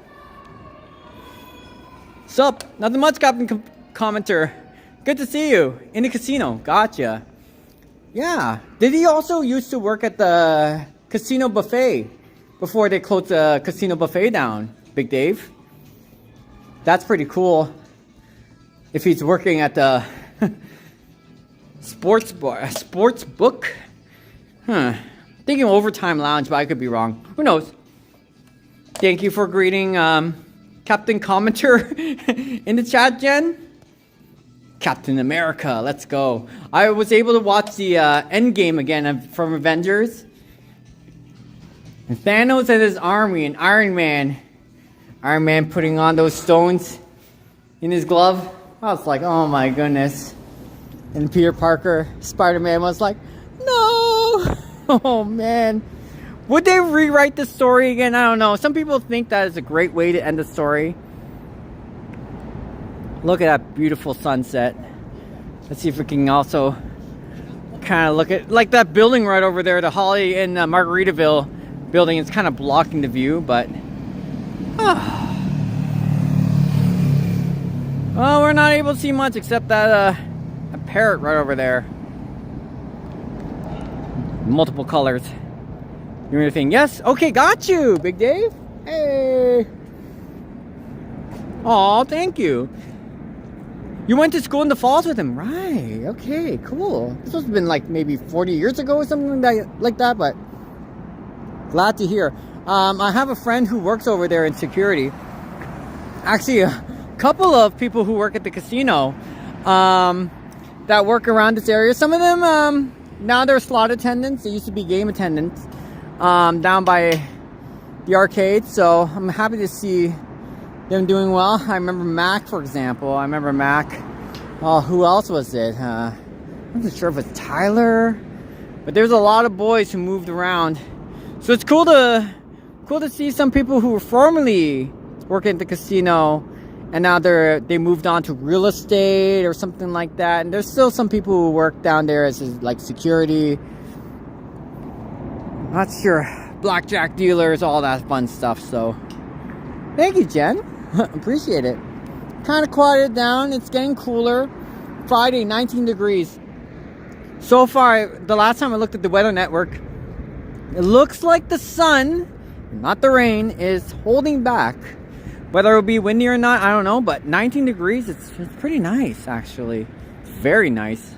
Sup? Nothing much, Captain Commenter. Good to see you. In the casino. Gotcha. Yeah. Did he also used to work at the casino buffet before they closed the casino buffet down, Big Dave? That's pretty cool. If he's working at the sports book. Thinking Overtime Lounge, but I could be wrong. Who knows? Thank you for greeting Captain Commenter in the chat, Jen. Captain America, let's go. I was able to watch the Endgame again from Avengers. And Thanos and his army and Iron Man putting on those stones in his glove. I was like, oh my goodness. And Peter Parker, Spider-Man was like, no! Oh man. Would they rewrite the story again? I don't know. Some people think that is a great way to end the story. Look at that beautiful sunset. Let's see if we can also kind of look at, like that building right over there, the Holly in Margaritaville building. It's kind of blocking the view, but... Well, we're not able to see much except that a parrot right over there. Multiple colors. Doing your thing. Yes. Okay, got you, Big Dave. Hey. Aw, thank you. You went to school in the Falls with him, right? Okay, cool. This must have been like maybe 40 years ago or something like that, but glad to hear. I have a friend who works over there in security. Actually, a couple of people who work at the casino that work around this area. Some of them, now they're slot attendants. They used to be game attendants down by the arcade. So I'm happy to see them doing well. I remember Mac, for example. I remember Mac. Oh, who else was it? I wasn't sure if it's Tyler. But there's a lot of boys who moved around. So it's cool to see some people who were formerly working at the casino and now they moved on to real estate or something like that. And there's still some people who work down there as like security. Not sure. Blackjack dealers, all that fun stuff. So thank you, Jen. Appreciate it. Kind of quieted down. It's getting cooler. Friday, 19 degrees. So far, the last time I looked at the weather network, it looks like the sun, not the rain, is holding back. Whether it will be windy or not, I don't know. But 19 degrees, it's pretty nice, actually. It's very nice.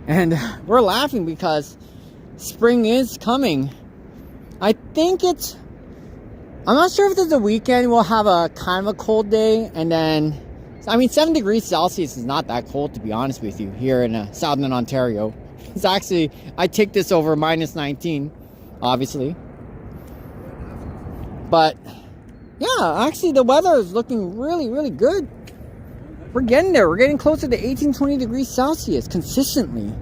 And we're laughing because spring is coming. I think it's... I'm not sure if there's a weekend we'll have a kind of a cold day. And then... I mean, 7 degrees Celsius is not that cold, to be honest with you, here in Southern Ontario. It's actually... I take this over minus 19, obviously. But... yeah, actually the weather is looking really, really good. We're getting there. We're getting closer to 18, 20 degrees Celsius consistently.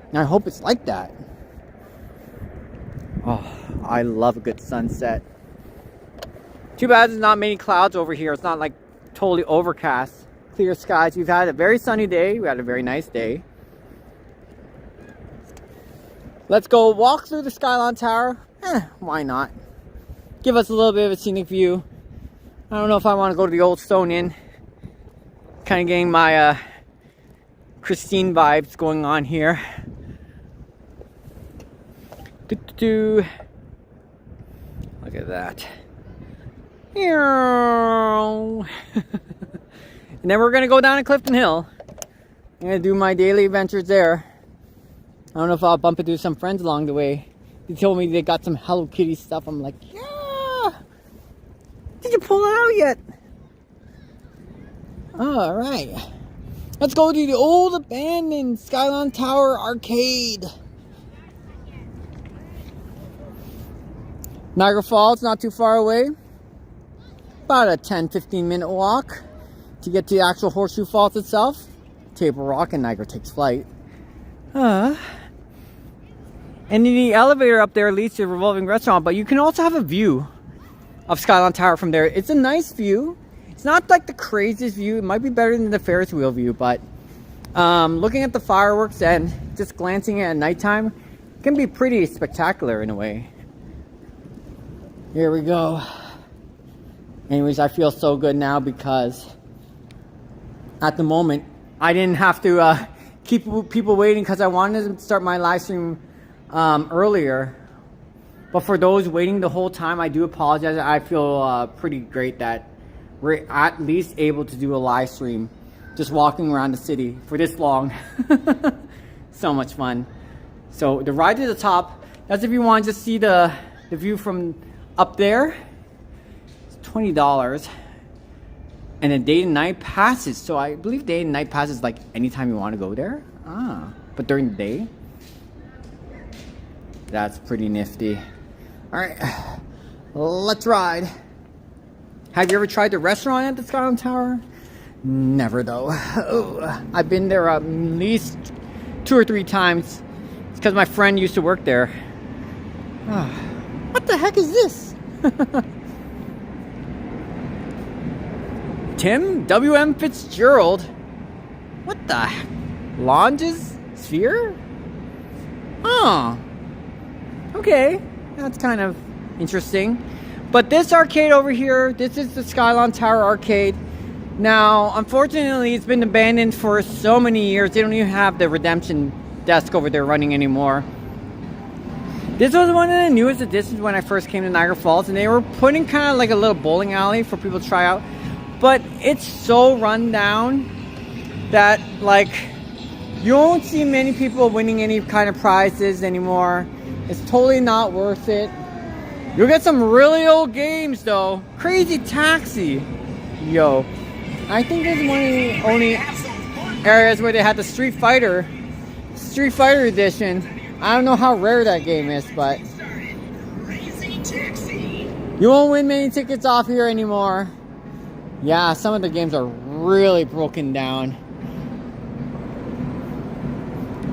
And I hope it's like that. Oh, I love a good sunset. Too bad there's not many clouds over here. It's not like totally overcast. Clear skies. We've had a very sunny day. We had a very nice day. Let's go walk through the Skyline Tower. Why not? give us a little bit of a scenic view. I don't know if I want to go to the Old Stone Inn. Kind of getting my Christine vibes going on here. Look at that. And then we're gonna go down to Clifton Hill. I'm gonna do my daily adventures there. I don't know if I'll bump into some friends along the way. They told me they got some Hello Kitty stuff. I'm like, yeah. Did you pull it out yet? All right. Let's go to the old abandoned Skyline Tower Arcade. Niagara Falls, not too far away. About a 10-15 minute walk to get to the actual Horseshoe Falls itself. Table Rock and Niagara takes flight. And the elevator up there leads to a revolving restaurant, but you can also have a view of Skyline Tower from there. It's a nice view. It's not like the craziest view. It might be better than the Ferris wheel view, but looking at the fireworks and just glancing at nighttime can be pretty spectacular in a way. Here we go. Anyways, I feel so good now because at the moment I didn't have to keep people waiting because I wanted to start my live stream earlier. But for those waiting the whole time, I do apologize. I feel pretty great that we're at least able to do a live stream just walking around the city for this long. So much fun. So the ride to the top, that's if you want to just see the view from up there. It's $20. And then day and night passes. So I believe day and night passes like anytime you want to go there. But during the day, that's pretty nifty. All right, let's ride. Have you ever tried the restaurant at the Skyline Tower? Never though. I've been there at least 2 or 3 times. It's because my friend used to work there. What the heck is this? Tim W.M. Fitzgerald. What the heck? Longes Sphere? Oh. Okay. That's kind of interesting. But this arcade over here, this is the Skyline Tower Arcade. Now, unfortunately, it's been abandoned for so many years. They don't even have the redemption desk over there running anymore. This was one of the newest additions when I first came to Niagara Falls, and they were putting kind of like a little bowling alley for people to try out. But it's so run down that, like, you won't see many people winning any kind of prizes anymore. It's totally not worth it. You'll get some really old games though. Crazy Taxi. Yo. I think this is one of the only areas where they had the Street Fighter edition. I don't know how rare that game is, but you won't win many tickets off here anymore. Yeah, some of the games are really broken down.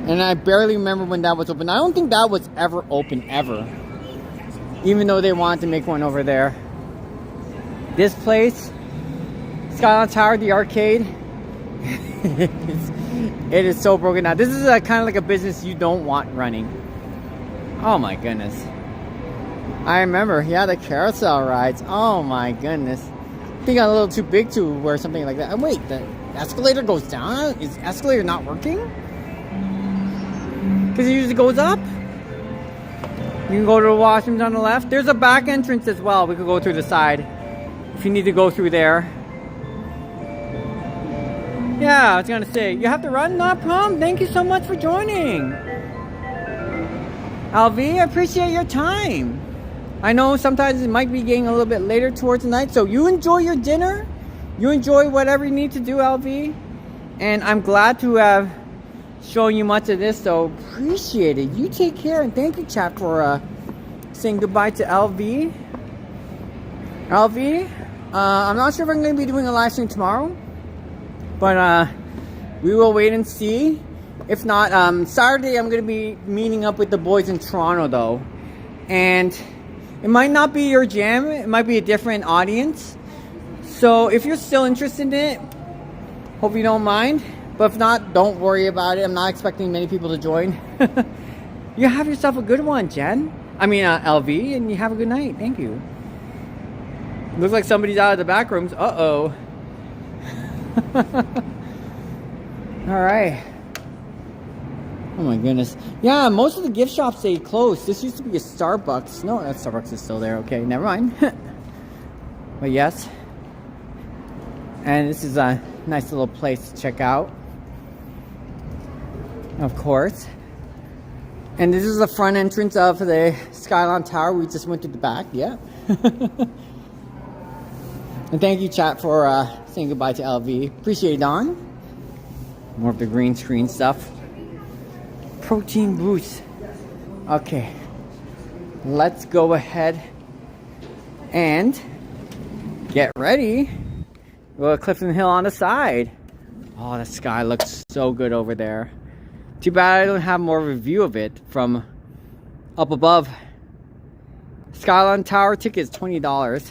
And I barely remember when that was open. I don't think that was ever open, ever. Even though they wanted to make one over there. This place, Skyline Tower, the arcade, it is so broken down. This is kind of like a business you don't want running. Oh my goodness. I remember, yeah, the carousel rides. Oh my goodness. I think I'm a little too big to wear something like that. And wait, the escalator goes down? Is the escalator not working? Because it usually goes up. You can go to the washrooms on the left. There's a back entrance as well. We could go through the side if you need to go through there. Yeah, I was gonna say, you have to run? Not a problem. Thank you so much for joining. LV, I appreciate your time. I know sometimes it might be getting a little bit later towards the night, so you enjoy your dinner. You enjoy whatever you need to do, LV. And I'm glad to have shown you much of this, so appreciate it. You take care, and thank you, chat, for saying goodbye to LV. LV, I'm not sure if I'm going to be doing a live stream tomorrow, but we will wait and see. If not, Saturday I'm going to be meeting up with the boys in Toronto, though. And it might not be your jam. It might be a different audience. So if you're still interested in it, hope you don't mind. But if not, don't worry about it. I'm not expecting many people to join. You have yourself a good one, Jen. I mean, LV, and you have a good night. Thank you. Looks like somebody's out of the back rooms. Uh-oh. Alright. Oh my goodness. Yeah, most of the gift shops stay closed. This used to be a Starbucks. No, that Starbucks is still there. Okay, never mind. But yes. And this is a nice little place to check out. Of course. And this is the front entrance of the Skyline Tower. We just went to the back. Yeah. And thank you, chat, for saying goodbye to LV. Appreciate it, Don. More of the green screen stuff. Protein boost. Okay. Let's go ahead and get ready. Go to Clifton Hill on the side. Oh, the sky looks so good over there. Too bad I don't have more of a view of it from up above. Skyline Tower ticket is $20.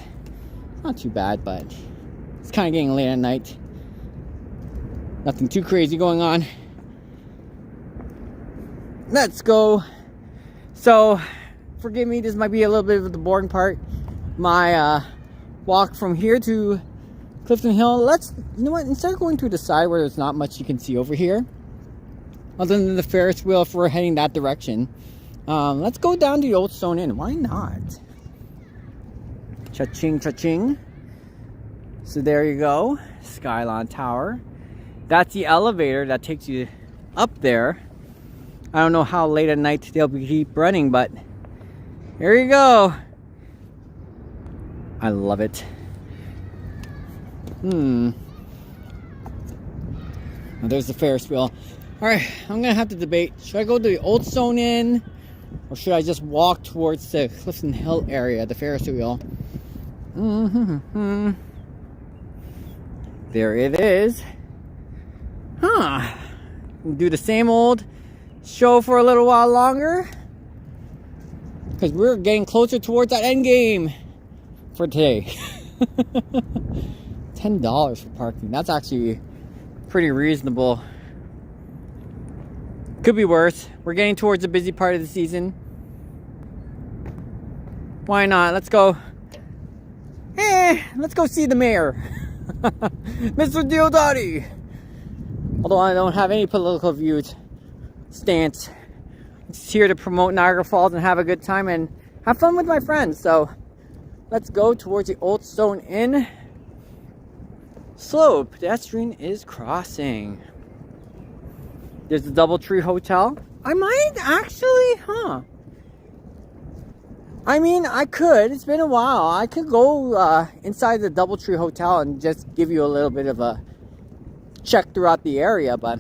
Not too bad, but it's kind of getting late at night. Nothing too crazy going on. Let's go. So, forgive me, this might be a little bit of the boring part. My walk from here to Clifton Hill. You know what, instead of going to the side where there's not much you can see over here, other than the Ferris wheel, if we're heading that direction, let's go down to the Old Stone Inn. Why not? Cha-ching, cha-ching. So there you go. Skyline Tower. That's the elevator that takes you up there. I don't know how late at night they'll keep running, but here you go. I love it. Well, there's the Ferris wheel. Alright, I'm gonna have to debate. Should I go to the Old Stone Inn, or should I just walk towards the Clifton Hill area, the Ferris wheel? There it is. Huh. Do the same old show for a little while longer, because we're getting closer towards that end game for today. $10 for parking. That's actually pretty reasonable. Could be worse. We're getting towards the busy part of the season. Why not? Let's go. Let's go see the mayor. Mr. Diodati. Although I don't have any political views, stance. I'm just here to promote Niagara Falls and have a good time and have fun with my friends. So let's go towards the Old Stone Inn. Slow pedestrian is crossing. There's the Doubletree Hotel. I might actually, I mean, I could. It's been a while. I could go inside the Doubletree Hotel and just give you a little bit of a check throughout the area, but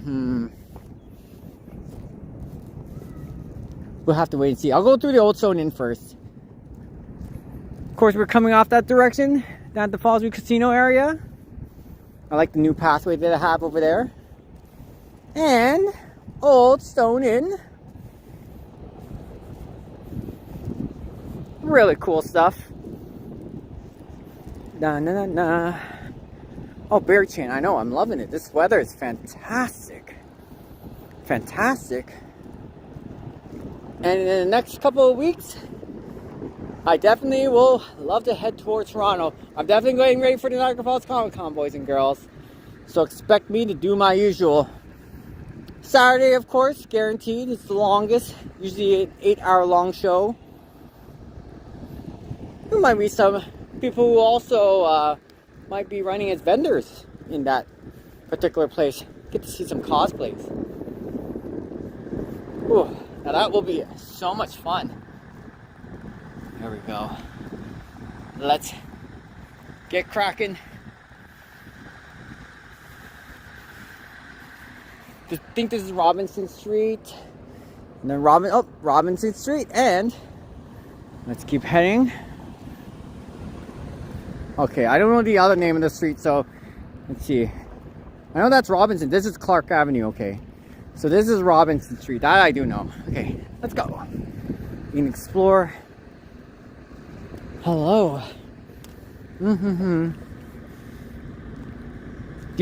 we'll have to wait and see. I'll go through the Old Stone Inn first. Of course, we're coming off that direction down at the Fallsview Casino area. I like the new pathway that I have over there. And Old Stone Inn. Really cool stuff. Oh, Beary-Chan, I know, I'm loving it. This weather is fantastic. Fantastic. And in the next couple of weeks, I definitely will love to head towards Toronto. I'm definitely getting ready for the Niagara Falls Comic Con, boys and girls. So expect me to do my usual. Saturday, of course, guaranteed. It's the longest, usually an 8-hour long show. There might be some people who also might be running as vendors in that particular place. Get to see some cosplays. Ooh, now that will be so much fun. There we go. Let's get cracking. I think this is Robinson Street. And then Robinson Street. And let's keep heading. Okay, I don't know the other name of the street, so let's see. I know that's Robinson. This is Clark Avenue, okay. So this is Robinson Street. That I do know. Okay, let's go. We can explore. Hello. The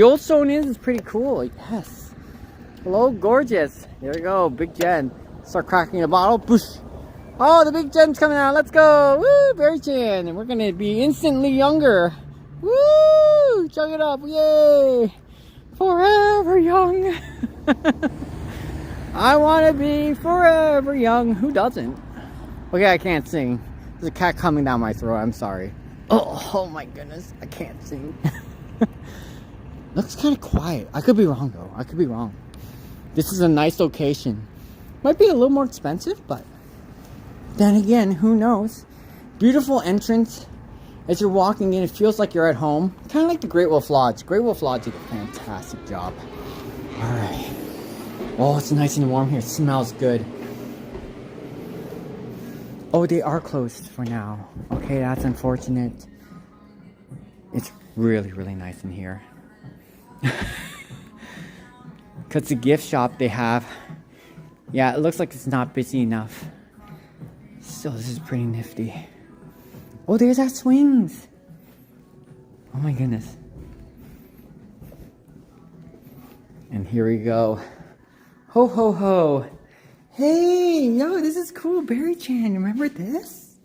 Old Stone Inn is pretty cool. Yes. Hello, gorgeous. There we go. Big Jen. Start cracking a bottle. Boosh. Oh, the big gem's coming out. Let's go. Woo, Beary-Chan. And we're going to be instantly younger. Woo! Chug it up. Yay. Forever young. I want to be forever young. Who doesn't? Okay, I can't sing. There's a cat coming down my throat. I'm sorry. Oh my goodness. I can't sing. Looks kind of quiet. I could be wrong though. I could be wrong. This is a nice location. Might be a little more expensive, but then again, who knows? Beautiful entrance. As you're walking in, it feels like you're at home. Kind of like the Great Wolf Lodge. Great Wolf Lodge did a fantastic job. Alright. Oh, it's nice and warm here. It smells good. Oh, they are closed for now. Okay, that's unfortunate. It's really, really nice in here. Because the gift shop they have, yeah, it looks like it's not busy enough. So this is pretty nifty. Oh, there's that swings. Oh my goodness. And here we go. Ho, ho, ho. Hey, yo, this is cool. Beary-Chan, remember this?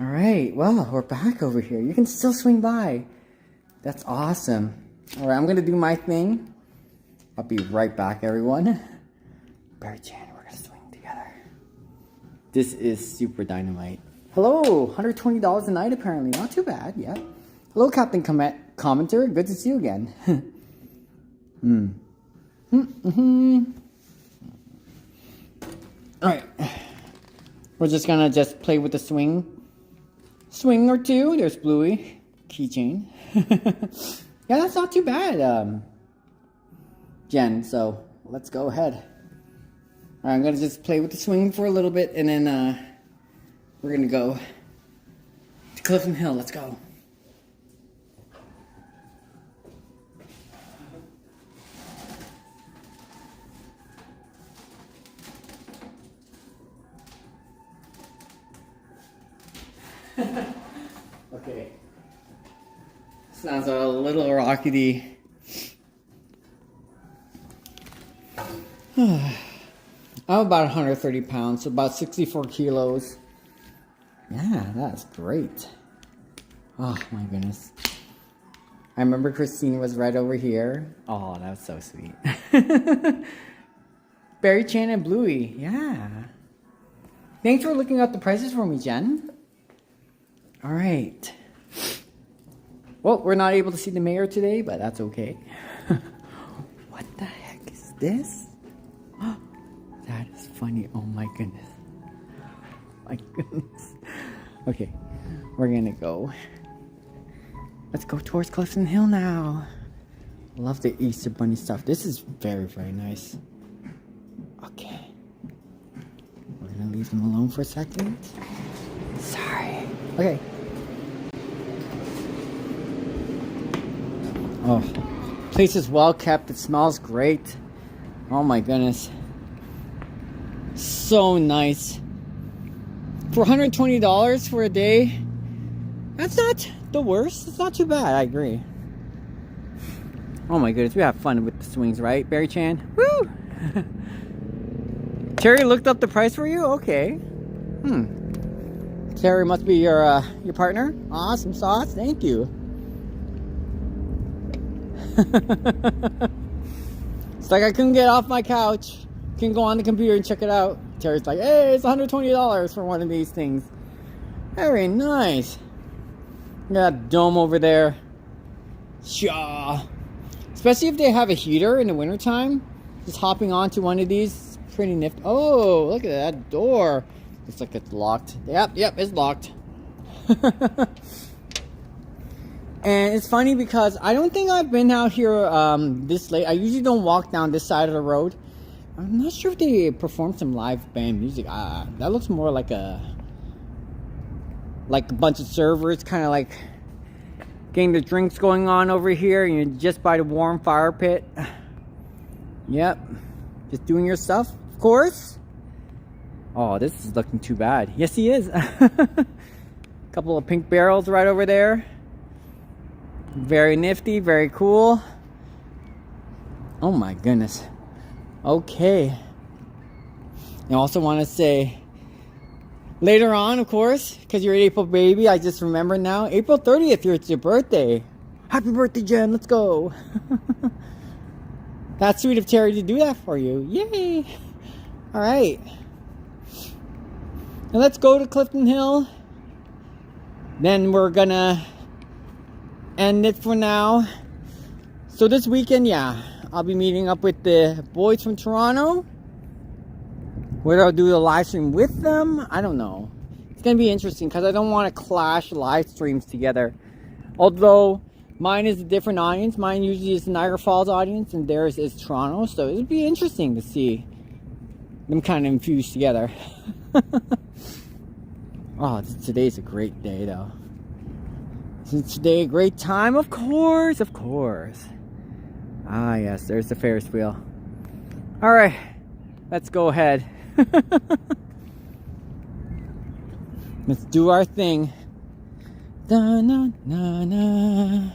All right, well, we're back over here. You can still swing by. That's awesome. All right, I'm going to do my thing. I'll be right back, everyone. Beary-Chan, we're going to swing together. This is super dynamite. Hello, $120 a night apparently. Not too bad, yeah. Hello, Captain Commenter. Good to see you again. Alright. We're just gonna play with the swing. Swing or two. There's Bluey. Keychain. Yeah, that's not too bad, Jen. So, let's go ahead. Alright, I'm gonna just play with the swing for a little bit and then, we're gonna go to Clifton Hill. Let's go. Okay. Sounds a little rockety. I'm about 130 pounds, so about 64 kilos. Yeah, that's great. Oh my goodness. I remember Christine was right over here. Oh, that was so sweet. Beary-Chan and Bluey, yeah. Thanks for looking up the prices for me, Jen. All right. Well, we're not able to see the mayor today, but that's okay. What the heck is this? That is funny. Oh my goodness. My goodness. Okay, we're gonna go. Let's go towards Clifton Hill now. Love the Easter Bunny stuff. This is very, very nice. Okay. We're gonna leave them alone for a second. Sorry. Okay. Oh, place is well kept. It smells great. Oh my goodness. So nice. For $120 for a day, that's not the worst. It's not too bad. I agree. Oh my goodness, we have fun with the swings, right, Beary-Chan? Woo! Terry looked up the price for you? Okay. Terry must be your partner? Awesome sauce. Thank you. It's like I couldn't get off my couch. Can go on the computer and check it out. Terry's like, hey, it's $120 for one of these things. Very nice. Got a dome over there. Shaw. Especially if they have a heater in the wintertime. Just hopping onto one of these. Pretty nifty. Oh, look at that door. Looks like it's locked. Yep, it's locked. And it's funny because I don't think I've been out here this late. I usually don't walk down this side of the road. I'm not sure if they perform some live band music. That looks more like a bunch of servers, kind of like getting the drinks going on over here, and you're just by the warm fire pit. Yep, just doing your stuff, of course. Oh, this is looking too bad. Yes, he is. Couple of pink barrels right over there. Very nifty, very cool. Oh my goodness. Okay. I also want to say later on, of course, because you're an April baby, I just remember now, April 30th, it's your birthday. Happy birthday, Jen. Let's go. That's sweet of Terry to do that for you. Yay. All right. Now let's go to Clifton Hill. Then we're gonna end it for now. So this weekend, yeah, I'll be meeting up with the boys from Toronto. Whether I'll do the live stream with them, I don't know. It's gonna be interesting because I don't want to clash live streams together. Although mine is a different audience. Mine usually is the Niagara Falls audience and theirs is Toronto. So it'd be interesting to see them kind of infused together. Oh, today's a great day though. Isn't today a great time? Of course, of course. Ah yes, there's the Ferris wheel. Alright, let's go ahead. Let's do our thing. Da, na, na, na.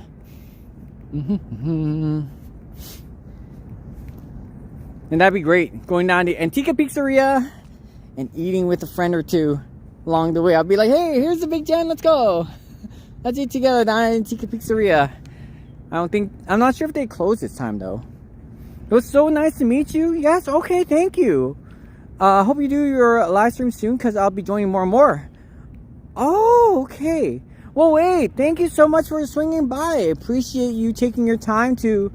And that'd be great. Going down to Antica Pizzeria and eating with a friend or two along the way. I'll be like, hey, here's the Big Jen, let's go. Let's eat together down at Antica Pizzeria. I'm not sure if they close this time though. It was so nice to meet you. Yes, okay, thank you. Hope you do your live stream soon because I'll be joining more and more. Oh, okay. Well, wait, thank you so much for swinging by. I appreciate you taking your time to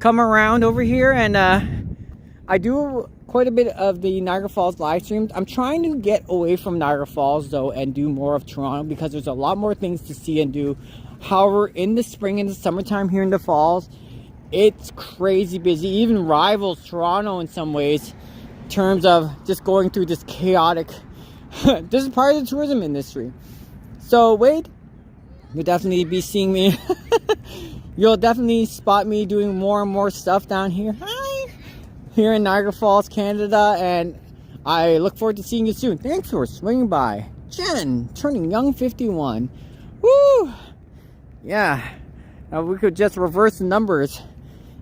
come around over here. And I do quite a bit of the Niagara Falls live streams. I'm trying to get away from Niagara Falls though and do more of Toronto because there's a lot more things to see and do. However, in the spring and the summertime here in the falls, it's crazy busy. Even rivals Toronto in some ways in terms of just going through this chaotic this is part of the tourism industry. So Wade, you'll definitely be seeing me. You'll definitely spot me doing more and more stuff down here. Hi! Here in Niagara Falls, Canada, and I look forward to seeing you soon. Thanks for swinging by. Jen, turning young 51. Woo! Yeah. Now we could just reverse the numbers.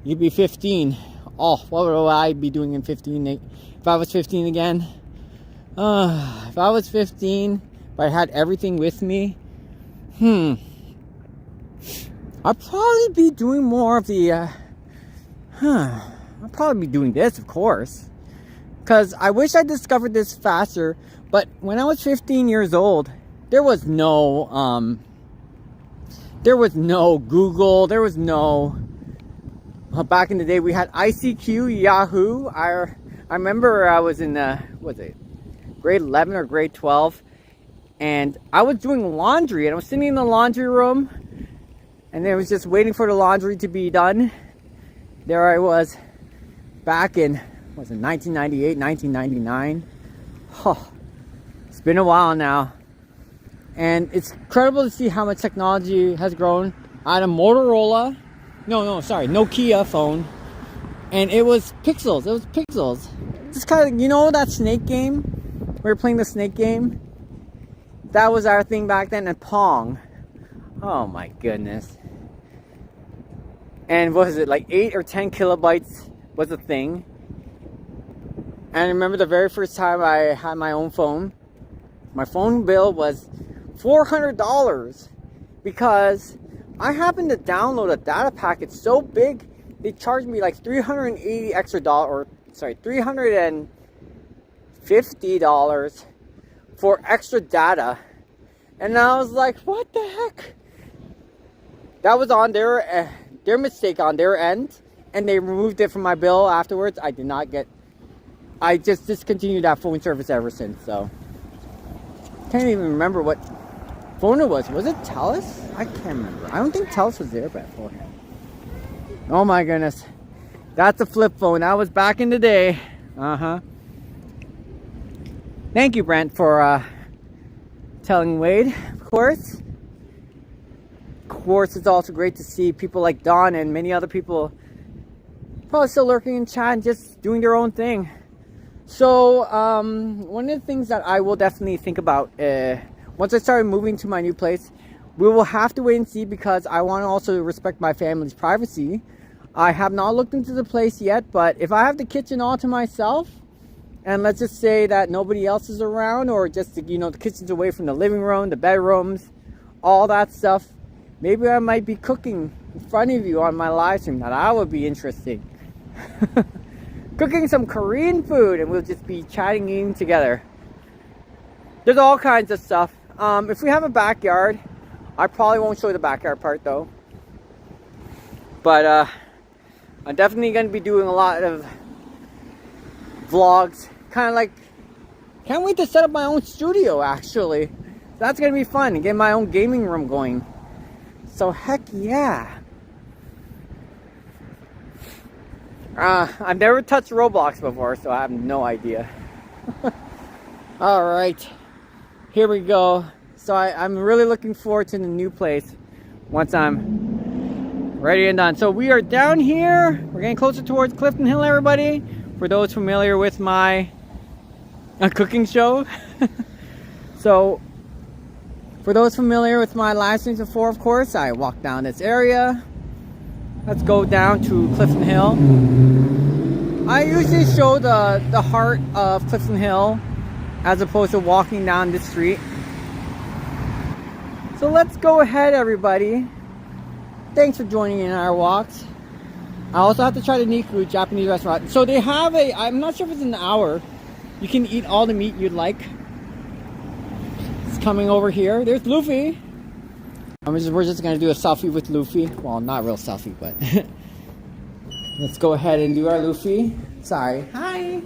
You'd be 15. Oh, what would I be doing in 15? If I was 15 again? If I was 15, if I had everything with me, I'd probably be doing more of the, I'd probably be doing this, of course. Because I wish I discovered this faster, but when I was 15 years old, there was no Google, there was no, back in the day we had ICQ, Yahoo. I remember I was in, grade 11 or grade 12, and I was doing laundry, and I was sitting in the laundry room, and I was just waiting for the laundry to be done. There I was, back in, 1998, 1999. Oh, it's been a while now, and it's incredible to see how much technology has grown. I had a Motorola, Nokia phone, and it was pixels. Just kind of, you know that snake game? We were playing the snake game. That was our thing back then, and Pong. Oh my goodness. And what was it, like 8 or 10 kilobytes was a thing. And I remember the very first time I had my own phone. My phone bill was $400 because I happened to download a data packet so big they charged me like $380 extra $350 for extra data. And I was like, what the heck? That was on their mistake on their end, and they removed it from my bill afterwards. I just discontinued that phone service ever since. So can't even remember what phone it was. Was it TELUS? I can't remember. I don't think TELUS was there beforehand. Oh my goodness, that's a flip phone. That was back in the day. Thank you, Brent, for telling Wade, of course. Of course, it's also great to see people like Don and many other people probably still lurking in chat and just doing their own thing. So, one of the things that I will definitely think about, once I start moving to my new place, we will have to wait and see because I want to also respect my family's privacy. I have not looked into the place yet, but if I have the kitchen all to myself, and let's just say that nobody else is around, or just, you know, the kitchen's away from the living room, the bedrooms, all that stuff, maybe I might be cooking in front of you on my live stream. Now that would be interesting. Cooking some Korean food, and we'll just be chatting, eating together. There's all kinds of stuff. If we have a backyard, I probably won't show the backyard part though. But I'm definitely going to be doing a lot of vlogs. Kind of like, can't wait to set up my own studio actually. That's going to be fun, and get my own gaming room going. So heck yeah. I've never touched Roblox before, so I have no idea. Alright, here we go. So I'm really looking forward to the new place once I'm ready and done. So we are down here. We're getting closer towards Clifton Hill, everybody. For those familiar with my cooking show. So for those familiar with my live streams before, of course, I walked down this area. Let's go down to Clifton Hill. I usually show the heart of Clifton Hill as opposed to walking down this street. So let's go ahead, everybody. Thanks for joining in our walks. I also have to try the Niku Japanese restaurant. So they have I'm not sure if it's an hour. You can eat all the meat you'd like. It's coming over here. There's Luffy. We're just gonna do a selfie with Luffy. Well, not real selfie, but let's go ahead and do our Luffy. Sorry. Hi.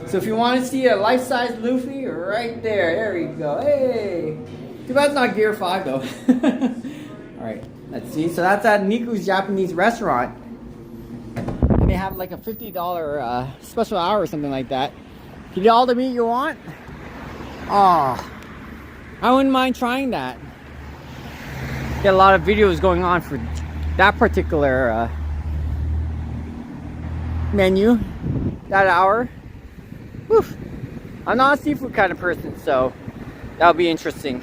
So if you want to see a life-size Luffy, right there we go. Hey. Too bad it's not Gear 5 though. Alright, let's see. So that's at Niku's Japanese restaurant. And they have like a $50 special hour or something like that. You get all the meat you want? Oh, I wouldn't mind trying that. Get a lot of videos going on for that particular menu, that hour. Whew. I'm not a seafood kind of person, so that'll be interesting.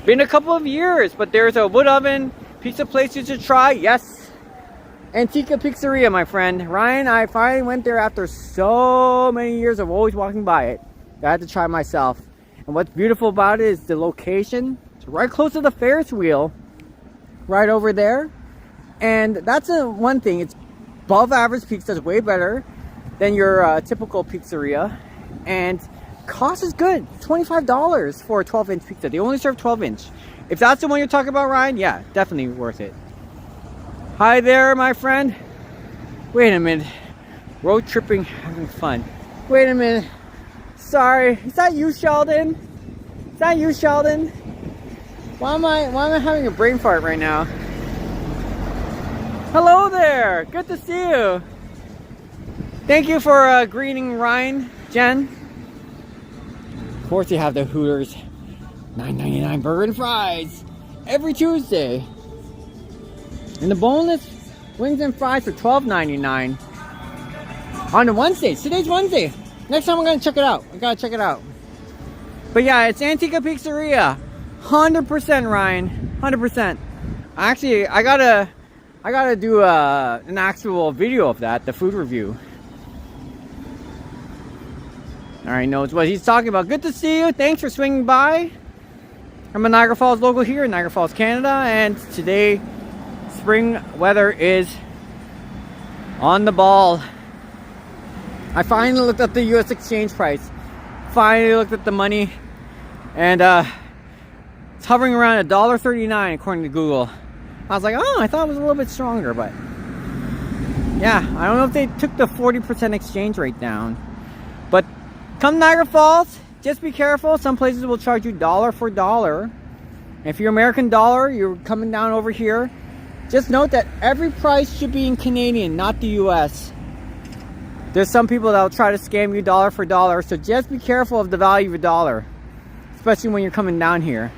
Been a couple of years, but there's a wood oven pizza place you should try. Yes, Antica Pizzeria, my friend Ryan. I finally went there after so many years of always walking by it. I had to try myself. And what's beautiful about it is the location. It's right close to the Ferris wheel, right over there. And that's one thing. It's above average pizza. It's way better than your typical pizzeria. And cost is good. $25 for a 12-inch pizza. They only serve 12-inch. If that's the one you're talking about, Ryan, yeah, definitely worth it. Hi there, my friend. Wait a minute. Road tripping, having fun. Wait a minute. Sorry. Is that you, Sheldon? Is that you, Sheldon? Why am I having a brain fart right now? Hello there. Good to see you. Thank you for greeting Ryan, Jen. Of course, you have the Hooters $9.99 burger and fries every Tuesday. And the boneless wings and fries for $12.99 on the Wednesdays. Today's Wednesday. Next time I'm gonna check it out. I gotta check it out. But yeah, it's Antica Pizzeria. 100%, Ryan. 100%. Actually, I gotta do an actual video of that, the food review. Alright, knows what he's talking about. Good to see you. Thanks for swinging by. I'm a Niagara Falls local here in Niagara Falls, Canada, and today spring weather is on the ball. I finally looked at the US exchange price. Finally looked at the money, and it's hovering around $1.39 according to Google. I was like, oh, I thought it was a little bit stronger, but yeah, I don't know if they took the 40% exchange rate down. But come Niagara Falls, just be careful. Some places will charge you dollar for dollar. If you're American dollar, you're coming down over here, just note that every price should be in Canadian, not the US. There's some people that will try to scam you dollar for dollar, so just be careful of the value of a dollar, especially when you're coming down here.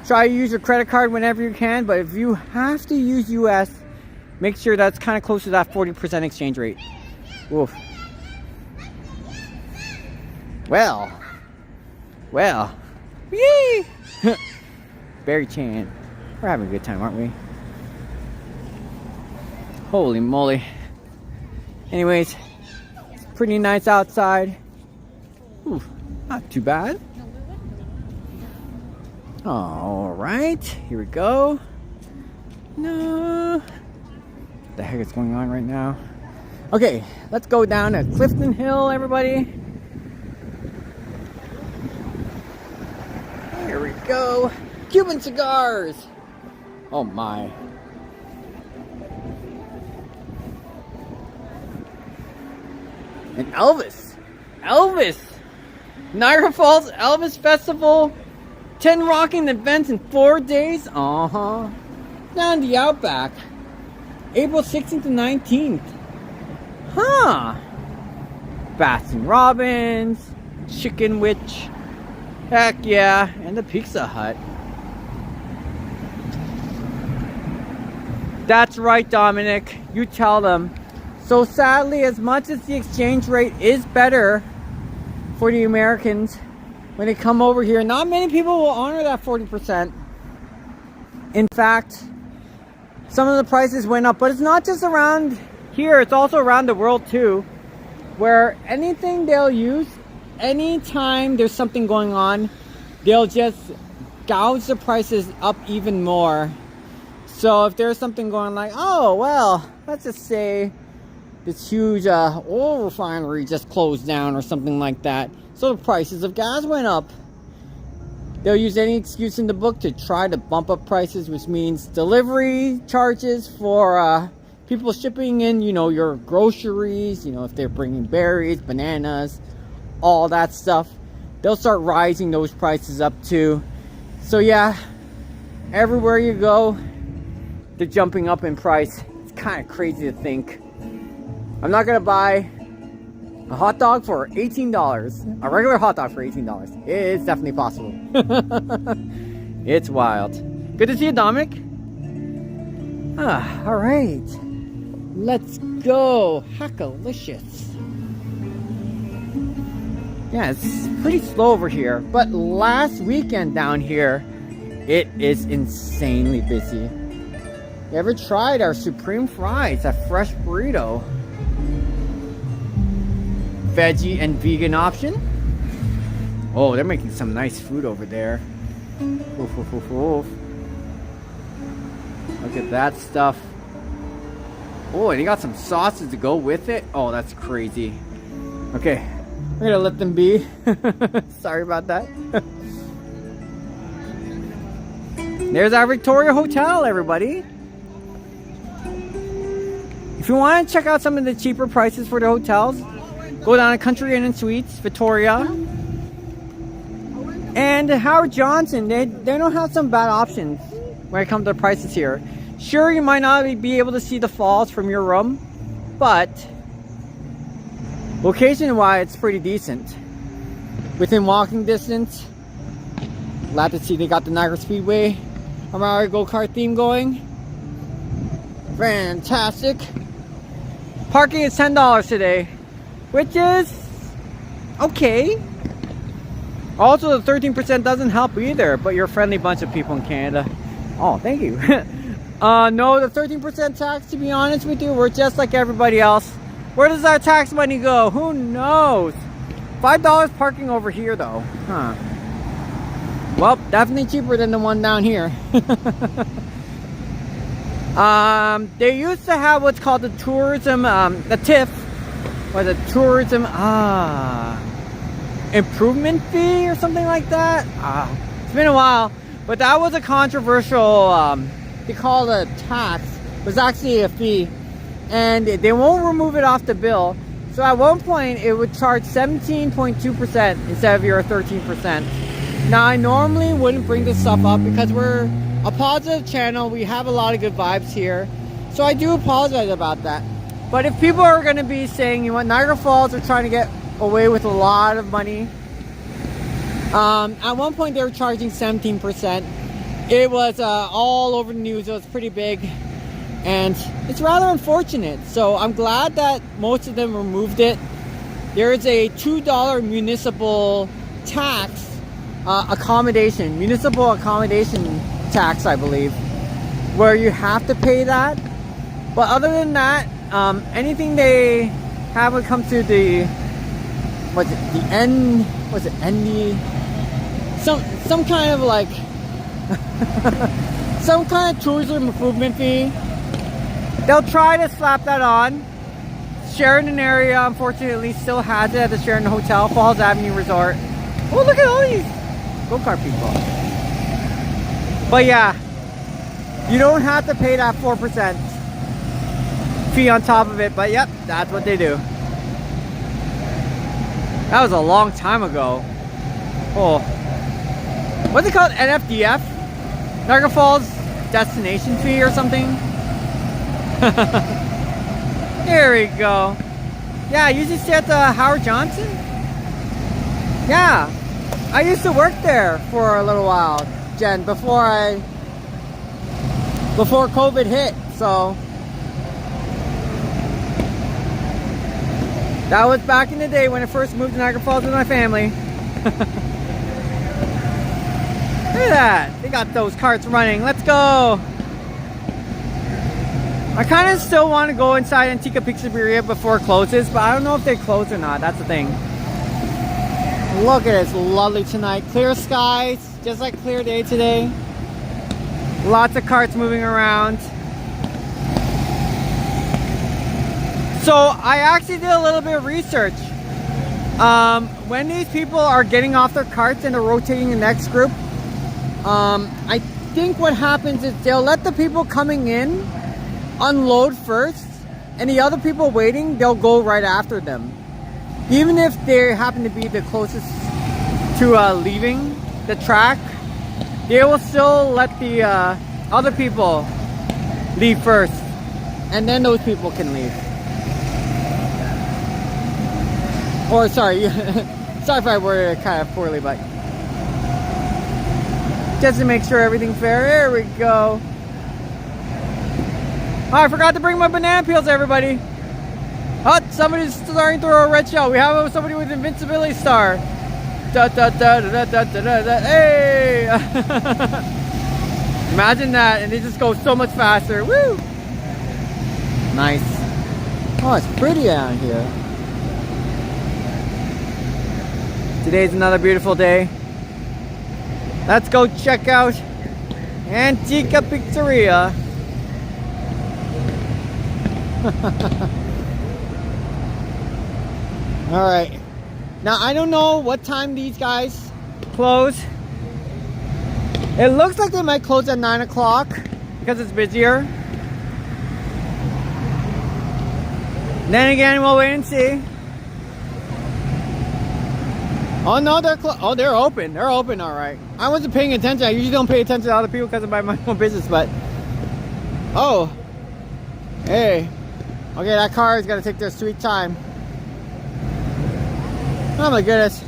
Try to use your credit card whenever you can, but if you have to use US, make sure that's kind of close to that 40% exchange rate. Oof. Well, yay! Beary-Chan, we're having a good time, aren't we? Holy moly. Anyways, it's pretty nice outside. Ooh, not too bad. All right, here we go. No, what the heck is going on right now? Okay, let's go down to Clifton Hill, everybody. Here we go. Cuban cigars. Oh my. And Elvis. Niagara Falls Elvis Festival. 10 rocking events in 4 days. Down the Outback. April 16th to 19th. Huh. Baskin Robbins. Chicken Witch. Heck yeah. And the Pizza Hut. That's right, Dominic. You tell them. So sadly, as much as the exchange rate is better for the Americans, when they come over here, not many people will honor that 40%. In fact, some of the prices went up, but it's not just around here, it's also around the world too, where anything they'll use, anytime there's something going on, they'll just gouge the prices up even more. So if there's something going like, oh, well, let's just say this huge oil refinery just closed down or something like that, so the prices of gas went up. They'll use any excuse in the book to try to bump up prices, which means delivery charges for people shipping in, you know, your groceries, you know, if they're bringing berries, bananas, all that stuff. They'll start rising those prices up too. So yeah, everywhere you go, they're jumping up in price. It's kind of crazy to think. I'm not gonna buy a hot dog for $18. A regular hot dog for $18. It's definitely possible. It's wild. Good to see you, Dominic. All right. Let's go. Hackalicious. Yeah, it's pretty slow over here. But last weekend down here, it is insanely busy. You ever tried our Supreme Fries, that fresh burrito? Veggie and vegan option. Oh, they're making some nice food over there. Oof, oof, oof, oof. Look at that stuff. Oh, and you got some sauces to go with it. Oh, that's crazy. Okay, we're gonna let them be. Sorry about that. There's our Victoria Hotel, everybody. If you want to check out some of the cheaper prices for the hotels, go down to Country Inn and Suites, Victoria. And Howard Johnson, they don't have some bad options when it comes to the prices here. Sure, you might not be able to see the falls from your room, but location-wise, it's pretty decent. Within walking distance. Glad to see they got the Niagara Speedway Mario go-kart theme going. Fantastic. Parking is $10 today, which is okay. Also, the 13% doesn't help either, but you're a friendly bunch of people in Canada. Oh, thank you. No, the 13% tax, to be honest with you, we're just like everybody else. Where does our tax money go? Who knows? $5 parking over here, though. Huh. Well, definitely cheaper than the one down here. They used to have what's called the tourism, the TIF, or the tourism, improvement fee or something like that. It's been a while, but that was a controversial, they call it a tax. It was actually a fee, and they won't remove it off the bill. So at one point, it would charge 17.2% instead of your 13%. Now, I normally wouldn't bring this stuff up because we're a positive channel. We have a lot of good vibes here. So I do apologize about that. But if people are going to be saying, you know what, Niagara Falls are trying to get away with a lot of money. At one point, they were charging 17%. It was all over the news. It was pretty big. And it's rather unfortunate. So I'm glad that most of them removed it. There is a $2 municipal tax accommodation, municipal accommodation tax, I believe, where you have to pay that. But other than that, anything they have when it comes to the some kind of like some kind of tourism improvement fee. They'll try to slap that on. Sheridan area, unfortunately, still has it at the Sheridan Hotel, Falls Avenue Resort. Oh, look at all these go-kart people. But yeah, you don't have to pay that 4% fee on top of it, but yep, that's what they do. That was a long time ago. Oh, what's it called? NFDF? Niagara Falls Destination Fee or something? Here we go. Yeah, I usually stay at the Howard Johnson. Yeah, I used to work there for a little while, Jen, before COVID hit, so that was back in the day when I first moved to Niagara Falls with my family. Look at that, they got those carts running. Let's go. I kind of still want to go inside Antica Pizzeria before it closes, but I don't know if they close or not. That's the thing. Look at it, it's lovely tonight. Clear skies, just like clear day today. Lots of carts moving around. So I actually did a little bit of research. When these people are getting off their carts and they're rotating the next group, I think what happens is they'll let the people coming in unload first, and the other people waiting, they'll go right after them. Even if they happen to be the closest to leaving the track, they will still let the other people leave first, and then those people can leave. Or sorry, sorry if I worded it kind of poorly, but just to make sure everything's fair. There we go. Oh, I forgot to bring my banana peels, everybody. Oh, somebody's starting to throw a red shell. We have somebody with invincibility star. Da, da, da, da, da, da, da, da. Hey! Imagine that, and they just go so much faster. Woo! Nice. Oh, it's pretty out here. Today's another beautiful day. Let's go check out Antica Pizzeria. All right, now I don't know what time these guys close. It looks like they might close at 9 o'clock because it's busier. Then again, we'll wait and see. Oh no, they're open. They're open, all right. I wasn't paying attention. I usually don't pay attention to other people because I'm by my own business, but oh, hey. Okay, that car is gonna take their sweet time. Oh my goodness.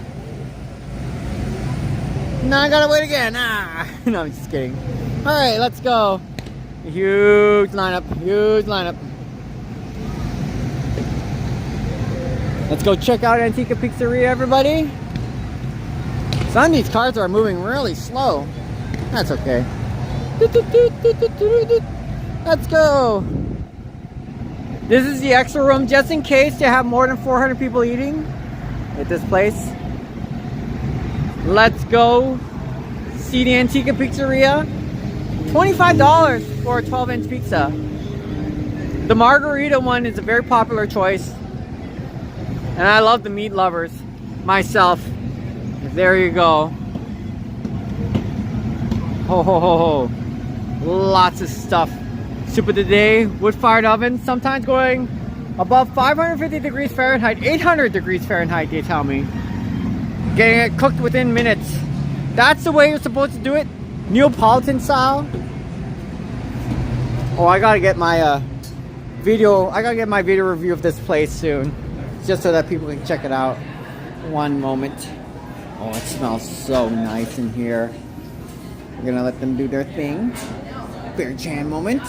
Now I gotta wait again. Ah. No, I'm just kidding. Alright, let's go. Huge lineup, huge lineup. Let's go check out Antica Pizzeria, everybody. Some of these cars are moving really slow. That's okay. Let's go. This is the extra room just in case you have more than 400 people eating at this place. Let's go see the Antica Pizzeria. $25 for a 12-inch pizza. The margarita one is a very popular choice. And I love the meat lovers myself. There you go. Ho ho ho ho. Lots of stuff. Soup of the day, wood-fired oven, sometimes going above 550 degrees Fahrenheit, 800 degrees Fahrenheit, they tell me. Getting it cooked within minutes. That's the way you're supposed to do it, Neapolitan style. Oh, I gotta get my video review of this place soon, just so that people can check it out. One moment. Oh, it smells so nice in here. We're gonna let them do their thing. Beary-Chan moment.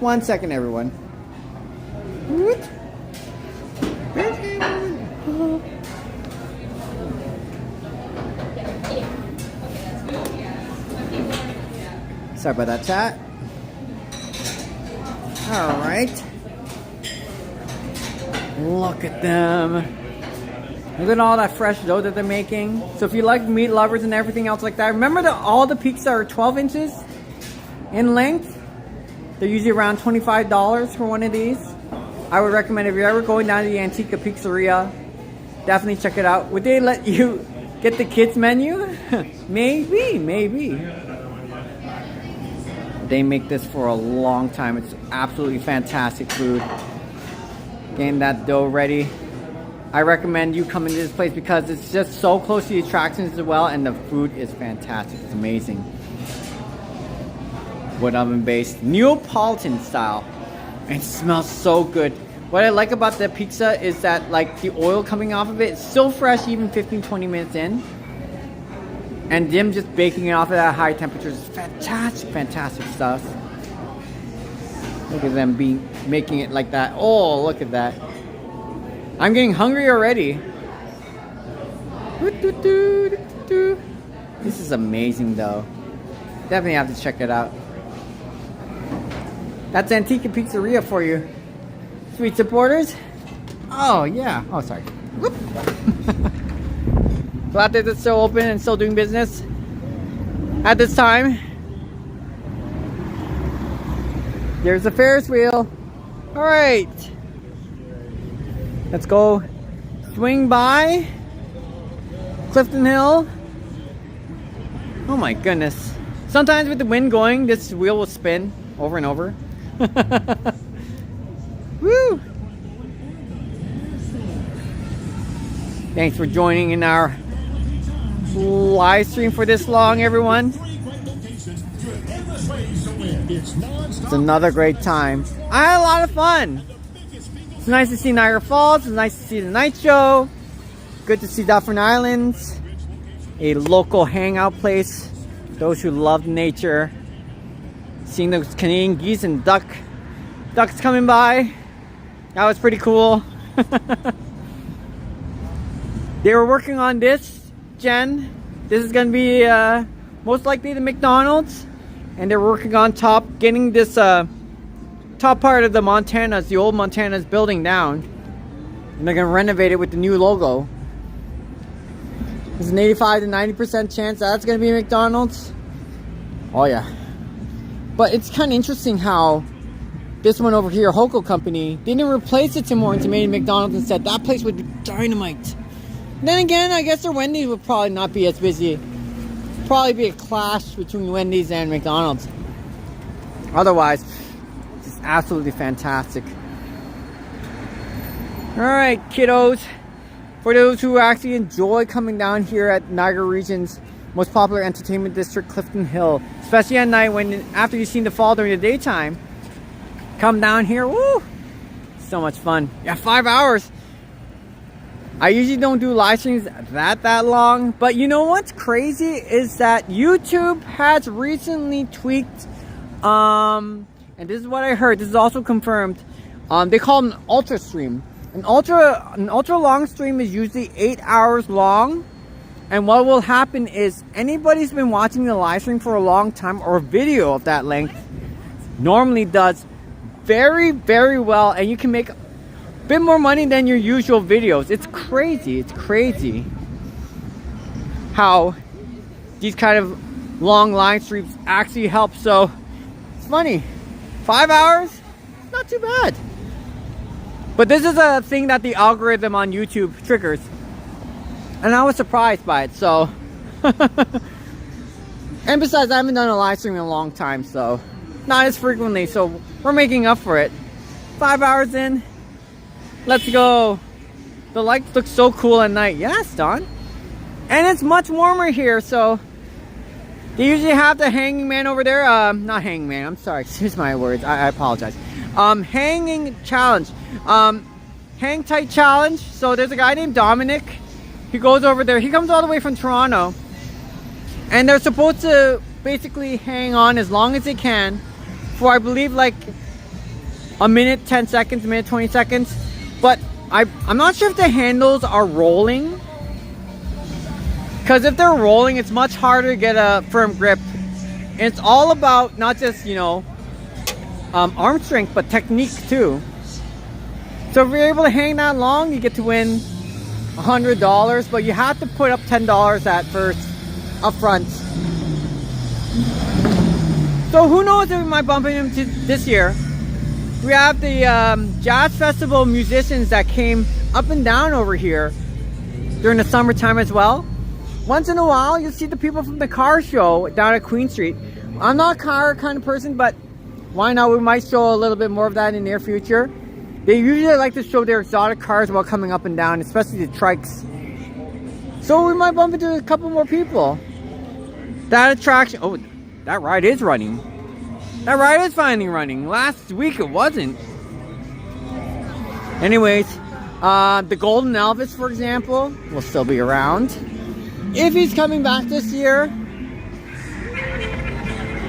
1 second, everyone. What? Beary-Chan moment. Sorry about that, chat. All right. Look at them. Look at all that fresh dough that they're making. So if you like meat lovers and everything else like that, remember that all the pizza are 12 inches in length. They're usually around $25 for one of these. I would recommend if you're ever going down to the Antica Pizzeria, definitely check it out. Would they let you get the kids menu? Maybe. They make this for a long time. It's absolutely fantastic food. Getting that dough ready. I recommend you come into this place because it's just so close to the attractions as well, and the food is fantastic. It's amazing. Wood oven based, Neapolitan style. It smells so good. What I like about the pizza is that like the oil coming off of it is so fresh even 15-20 minutes in. And them just baking it off at that high temperatures is fantastic stuff. Look at them making it like that. Oh, look at that. I'm getting hungry already. This is amazing though. Definitely have to check it out. That's Antica Pizzeria for you. Sweet supporters. Oh yeah. Oh sorry. Whoop. Glad that it's still open and still doing business at this time. There's the Ferris wheel. All right. Let's go swing by Clifton Hill. Oh my goodness. Sometimes with the wind going, this wheel will spin over and over. Woo! Thanks for joining in our live stream for this long, everyone. It's another great time. I had a lot of fun. It's nice to see Niagara Falls. It's nice to see the night show. Good to see Dufferin Islands, a local hangout place. Those who love nature. Seeing those Canadian geese and ducks coming by. That was pretty cool. They were working on this, Jen. This is going to be most likely the McDonald's. And they're working on top, getting this top part of the Montana's, the old Montana's building down. And they're going to renovate it with the new logo. There's an 85 to 90% chance that's going to be McDonald's. Oh yeah. But it's kind of interesting how this one over here, Hoko Company, they didn't replace the Tim Hortons and made McDonald's instead. That place would be dynamite. Then again, I guess their Wendy's would probably not be as busy. Probably be a clash between Wendy's and McDonald's. Otherwise, it's absolutely fantastic. Alright, kiddos. For those who actually enjoy coming down here at Niagara Region's most popular entertainment district, Clifton Hill, especially at night when after you've seen the fall during the daytime, come down here. Woo! So much fun. Yeah, 5 hours. I usually don't do live streams that long, but you know what's crazy is that YouTube has recently tweaked, and this is what I heard. This is also confirmed. They call them an ultra stream. An ultra long stream is usually 8 hours long. And what will happen is anybody who's been watching the live stream for a long time or a video of that length normally does very, very well, and you can make a bit more money than your usual videos. It's crazy. It's crazy how these kind of long live streams actually help. So it's funny. 5 hours, not too bad. But this is a thing that the algorithm on YouTube triggers. And I was surprised by it, so. And besides, I haven't done a live stream in a long time, so. Not as frequently, so we're making up for it. 5 hours in. Let's go. The lights look so cool at night. Yes, Don. And it's much warmer here, so. They usually have the hanging man over there. Not hanging man, I'm sorry. Excuse my words. I apologize. Hanging challenge. Hang tight challenge. So there's a guy named Dominic. He goes over there. He comes all the way from Toronto. And they're supposed to basically hang on as long as they can for, I believe, like a minute, 10 seconds, a minute, 20 seconds. But I'm not sure if the handles are rolling. Because if they're rolling, it's much harder to get a firm grip. And it's all about not just, you know, arm strength, but technique too. So if you're able to hang that long, you get to win $100, but you have to put up $10 at first, up front. So who knows if we might bump into this year. We have the Jazz Festival musicians that came up and down over here during the summertime as well. Once in a while, you'll see the people from the car show down at Queen Street. I'm not a car kind of person, but why not? We might show a little bit more of that in the near future. They usually like to show their exotic cars while coming up and down, especially the trikes. So we might bump into a couple more people. That attraction, oh, that ride is running. That ride is finally running. Last week it wasn't. Anyways, the Golden Elvis, for example, will still be around. If he's coming back this year,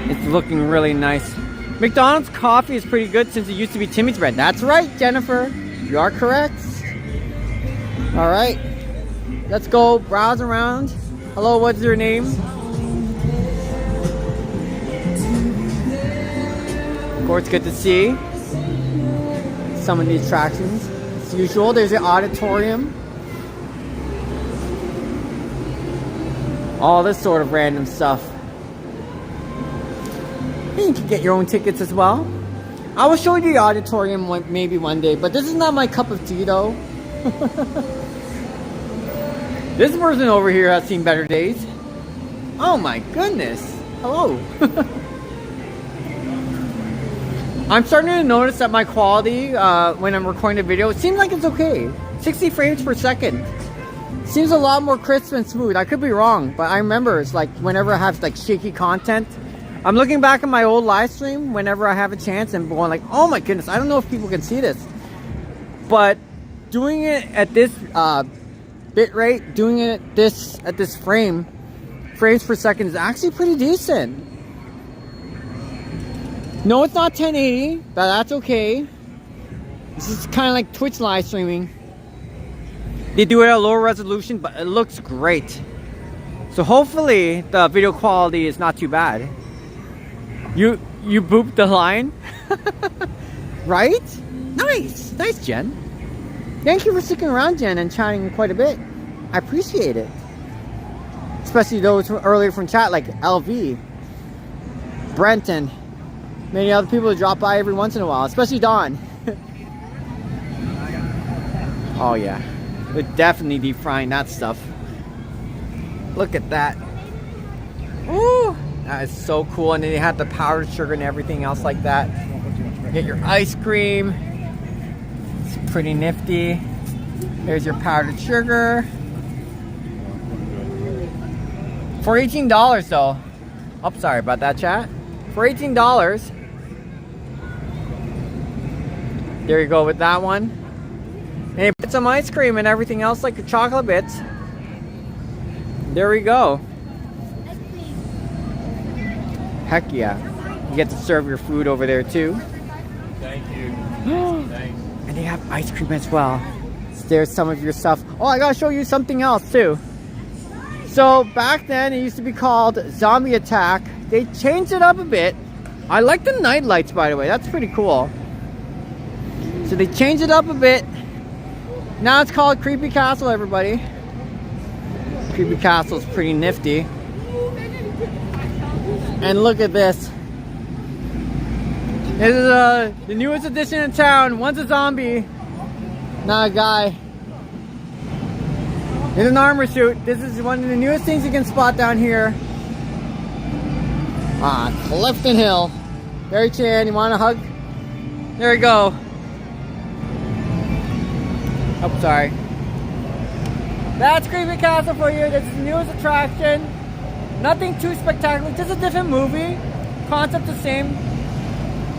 it's looking really nice. McDonald's coffee is pretty good since it used to be Timmy's bread. That's right, Jennifer. You are correct. All right. Let's go browse around. Hello, what's your name? Of course, good to see some of these attractions. As usual, there's the auditorium. All this sort of random stuff. You can get your own tickets as well. I will show you the auditorium maybe one day, but this is not my cup of tea though. This person over here has seen better days. Oh my goodness. Hello. I'm starting to notice that my quality when I'm recording a video, it seems like it's okay. 60 frames per second. Seems a lot more crisp and smooth. I could be wrong, but I remember it's like whenever I have like shaky content, I'm looking back at my old live stream whenever I have a chance and going like, oh my goodness, I don't know if people can see this. But doing it at this bit rate, doing it at this frames per second is actually pretty decent. No, it's not 1080, but that's okay. This is kind of like Twitch live streaming. They do it at a lower resolution, but it looks great. So hopefully the video quality is not too bad. You booped the line? Right? Nice! Nice, Jen. Thank you for sticking around, Jen, and chatting quite a bit. I appreciate it. Especially those earlier from chat, like LV, Brenton, many other people who drop by every once in a while, especially Dawn. Oh yeah, we're definitely deep frying that stuff. Look at that. Ooh! That is so cool, and then they have the powdered sugar and everything else like that. Get your ice cream. It's pretty nifty. There's your powdered sugar. For $18 though. Oh, sorry about that, chat. For $18. There you go with that one. And you put some ice cream and everything else like your chocolate bits. There we go. Heck yeah. You get to serve your food over there too. Thank you. Thanks. And they have ice cream as well. So there's some of your stuff. Oh, I gotta show you something else too. So back then it used to be called Zombie Attack. They changed it up a bit. I like the night lights, by the way. That's pretty cool. So they changed it up a bit. Now it's called Creepy Castle, everybody. Creepy Castle is pretty nifty. And look at this. This is the newest addition in town. One's a zombie, not a guy. In an armor suit. This is one of the newest things you can spot down here. Clifton Hill. Beary-Chan, you want a hug? There we go. Oh, sorry. That's Creepy Castle for you. This is the newest attraction. Nothing too spectacular. Just a different movie. Concept the same.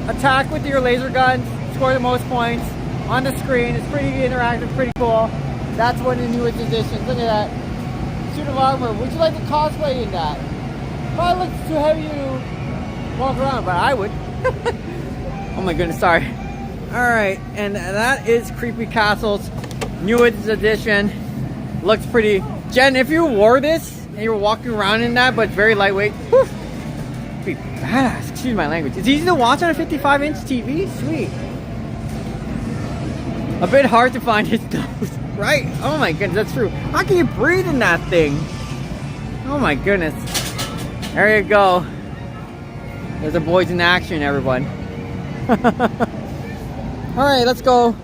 Attack with your laser guns. Score the most points on the screen. It's pretty interactive, pretty cool. That's one of the newest additions. Look at that. Suit of armor. Would you like to cosplay in that? Probably looks too heavy to walk around, but I would. Oh my goodness, sorry. Alright, and that is Creepy Castle's newest edition. Looks pretty. Jen, if you wore this and you were walking around in that, but very lightweight, whew, it'd be badass. Excuse my language. It's easy to watch on a 55-inch TV. Sweet. A bit hard to find his nose, right? Oh my goodness, that's true. How can you breathe in that thing? Oh my goodness. There you go. There's the boys in action, everyone. Alright, let's go.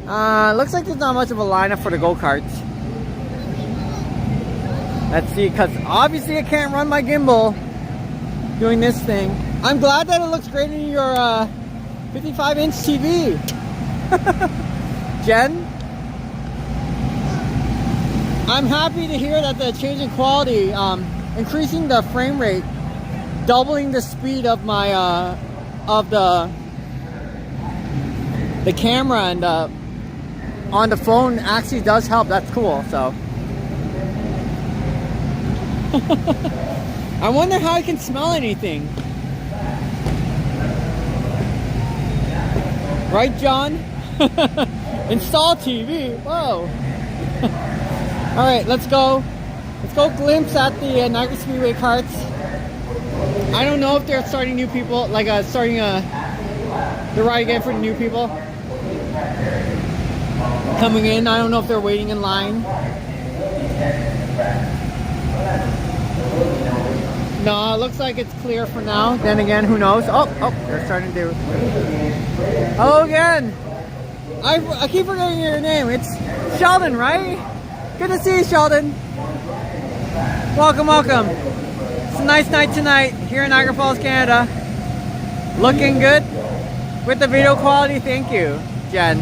Looks like there's not much of a lineup for the go-karts. Let's see, because obviously I can't run my gimbal doing this thing. I'm glad that it looks great in your 55-inch TV. Jen? I'm happy to hear that the change in quality, increasing the frame rate, doubling the speed of my of the camera and on the phone actually does help. That's cool. So I wonder how I can smell anything. Right, John? Install TV. Whoa. All right, let's go. Let's go glimpse at the Niagara Speedway carts. I don't know if they're starting new people, like starting the ride again for the new people coming in. I don't know if they're waiting in line. No, it looks like it's clear for now. Then again, who knows? Oh, they're starting to. Hello again. I keep forgetting your name. It's Sheldon, right? Good to see you, Sheldon. Welcome, welcome. It's a nice night tonight here in Niagara Falls, Canada. Looking good with the video quality. Thank you, Jen.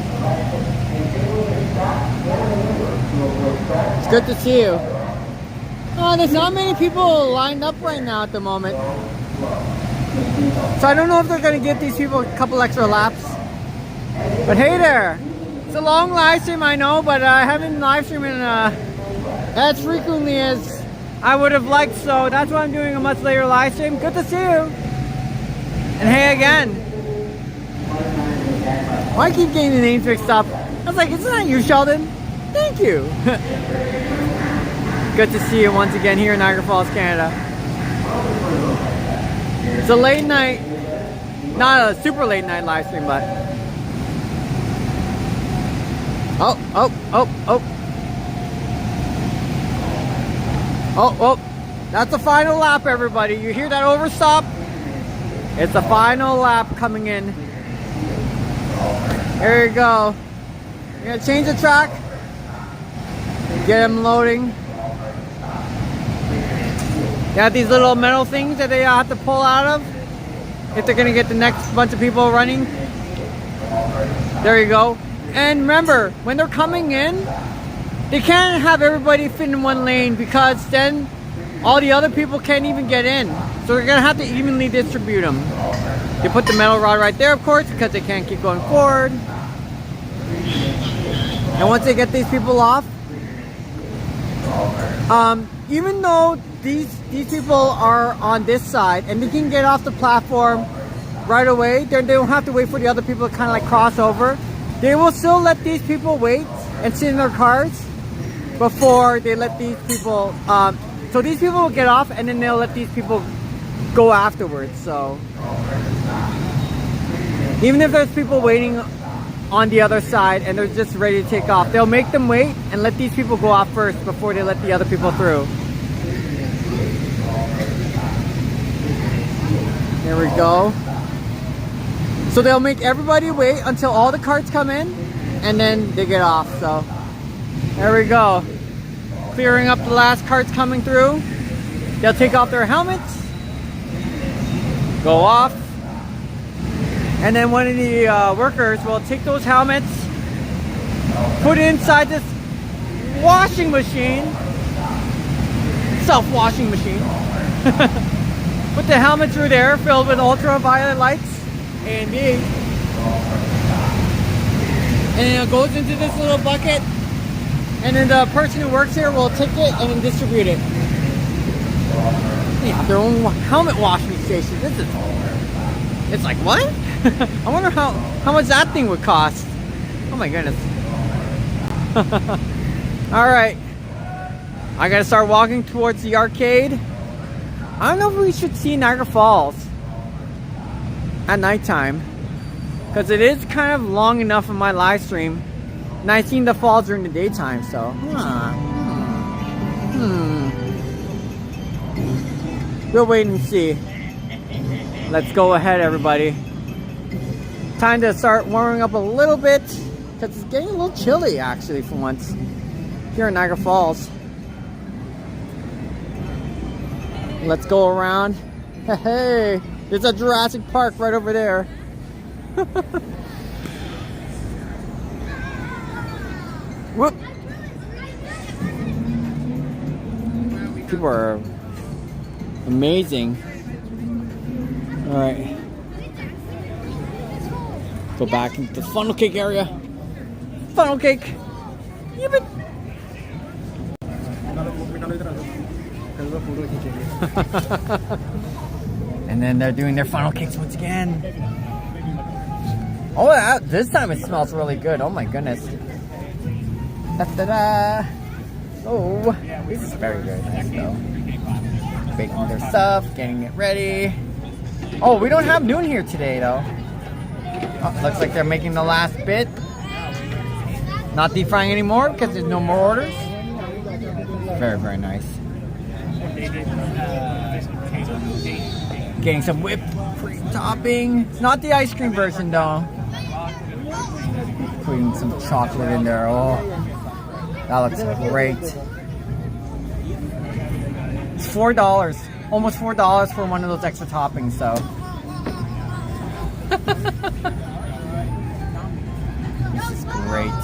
It's good to see you. Oh, there's not many people lined up right now at the moment. So I don't know if they're going to give these people a couple extra laps. But hey there. It's a long live stream, I know, but I haven't live streamed as frequently as I would have liked, so that's why I'm doing a much later live stream. Good to see you. And hey again. Why keep getting the names mixed up? I was like, isn't that you, Sheldon? Thank you. Good to see you once again here in Niagara Falls, Canada. It's a late night, not a super late night live stream, but oh, that's the final lap, everybody. You hear that overstop? It's the final lap coming in. There you go. You're gonna change the track, get them loading. They have these little metal things that they have to pull out of if they're gonna get the next bunch of people running. There you go. And remember, when they're coming in, they can't have everybody fit in one lane because then all the other people can't even get in. So they're gonna have to evenly distribute them. They put the metal rod right there, of course, because they can't keep going forward. And once they get these people off, even though these people are on this side and they can get off the platform right away, they don't have to wait for the other people to kind of like cross over. They will still let these people wait and sit in their cars before they let these people, so these people will get off and then they'll let these people go afterwards. So even if there's people waiting on the other side and they're just ready to take off, they'll make them wait and let these people go off first before they let the other people through. There we go. So they'll make everybody wait until all the carts come in and then they get off. So there we go. Clearing up the last carts coming through. They'll take off their helmets, go off, and then one of the workers will take those helmets, put it inside this washing machine, self-washing machine. Put the helmet through there, filled with ultraviolet lights, and and then it goes into this little bucket, and then the person who works here will take it and then distribute it. They have their own helmet washing station. It's like, what? I wonder how much that thing would cost. Oh my goodness. Alright. I gotta start walking towards the arcade. I don't know if we should see Niagara Falls at nighttime, because it is kind of long enough in my live stream And I've seen the falls during the daytime, so. We'll wait and see. Let's go ahead, everybody. Time to start warming up a little bit, because it's getting a little chilly, actually, for once, here in Niagara Falls. Let's go around. Hey, there's a Jurassic Park right over there. Whoop. People are amazing. All right. Go back into the funnel cake area. Funnel cake. Yippee. And then they're doing their funnel cakes once again. Oh, this time it smells really good. Oh my goodness. Da-da-da. Oh, this is very, very nice though. Baking their stuff, getting it ready. Oh, we don't have noon here today though. Oh, looks like they're making the last bit. Not deep frying anymore because there's no more orders. Very, very nice. Getting some whipped cream topping. It's not the ice cream version though. Putting some chocolate in there. Oh, that looks great. It's $4. Almost $4 for one of those extra toppings, so. This is great.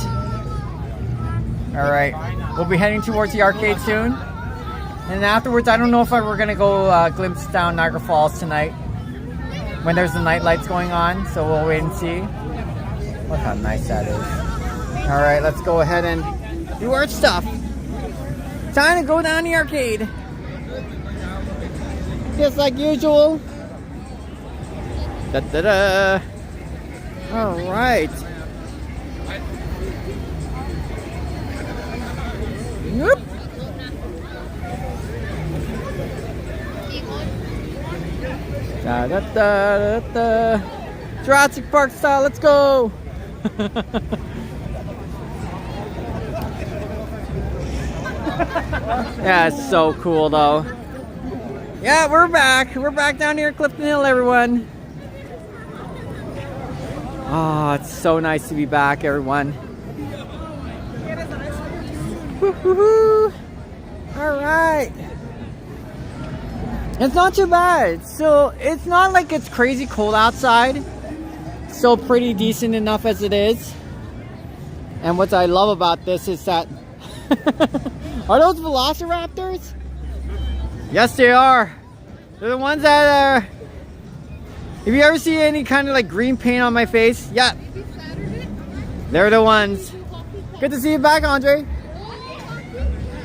Alright, we'll be heading towards the arcade soon. And afterwards, I don't know if we're going to go glimpse down Niagara Falls tonight when there's the night lights going on, so we'll wait and see. Look how nice that is. Alright, let's go ahead and do our stuff. Time to go down the arcade. Just like usual. Da-da-da. Alright. Nope. Da-da-da-da-da. Jurassic Park style, let's go! Yeah, it's so cool though. Yeah, we're back. We're back down here at Clifton Hill, everyone. Oh, it's so nice to be back, everyone. Woo-hoo-hoo. All right. It's not too bad. So it's not like it's crazy cold outside. Still pretty decent enough as it is. And what I love about this is that are those velociraptors? Yes, they are. They're the ones that are. If you ever see any kind of like green paint on my face, yeah, they're the ones. Good to see you back, Andre.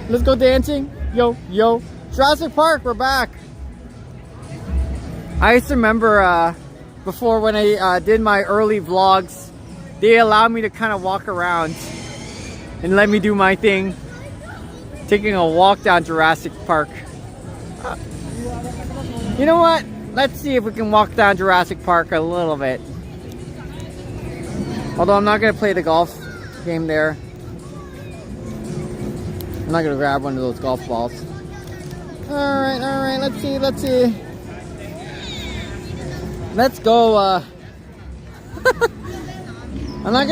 Let's go dancing. Yo, yo. Jurassic Park, we're back. I used to remember before when I did my early vlogs, they allowed me to kind of walk around and let me do my thing. Taking a walk down Jurassic Park. You know what? Let's see if we can walk down Jurassic Park a little bit. Although I'm not going to play the golf game there. I'm not going to grab one of those golf balls. Alright, let's see. Let's go, I'm not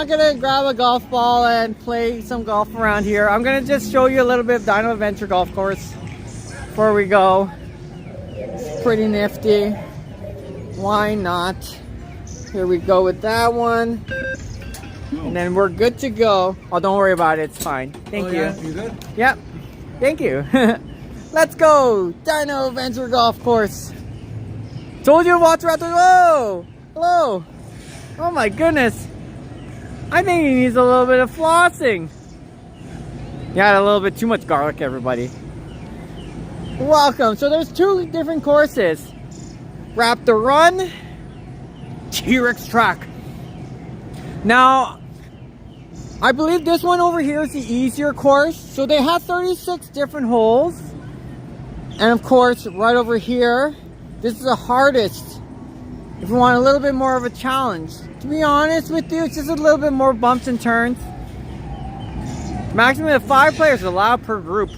gonna grab a golf ball and play some golf around here. I'm gonna just show you a little bit of Dino Adventure Golf Course before we go. It's pretty nifty. Why not? Here we go with that one. And then we're good to go. Oh, don't worry about it. It's fine. Thank you. Yeah, you good? Yep. Thank you. Let's go. Dino Adventure Golf Course. Told you to watch Raptors. Whoa. Hello. Oh my goodness. I think he needs a little bit of flossing. You had a little bit too much garlic, everybody. Welcome. So there's two different courses. Raptor Run, T-Rex Track. Now, I believe this one over here is the easier course. So they have 36 different holes. And of course, right over here, this is the hardest. If you want a little bit more of a challenge. To be honest with you, it's just a little bit more bumps and turns. Maximum of 5 players allowed per group.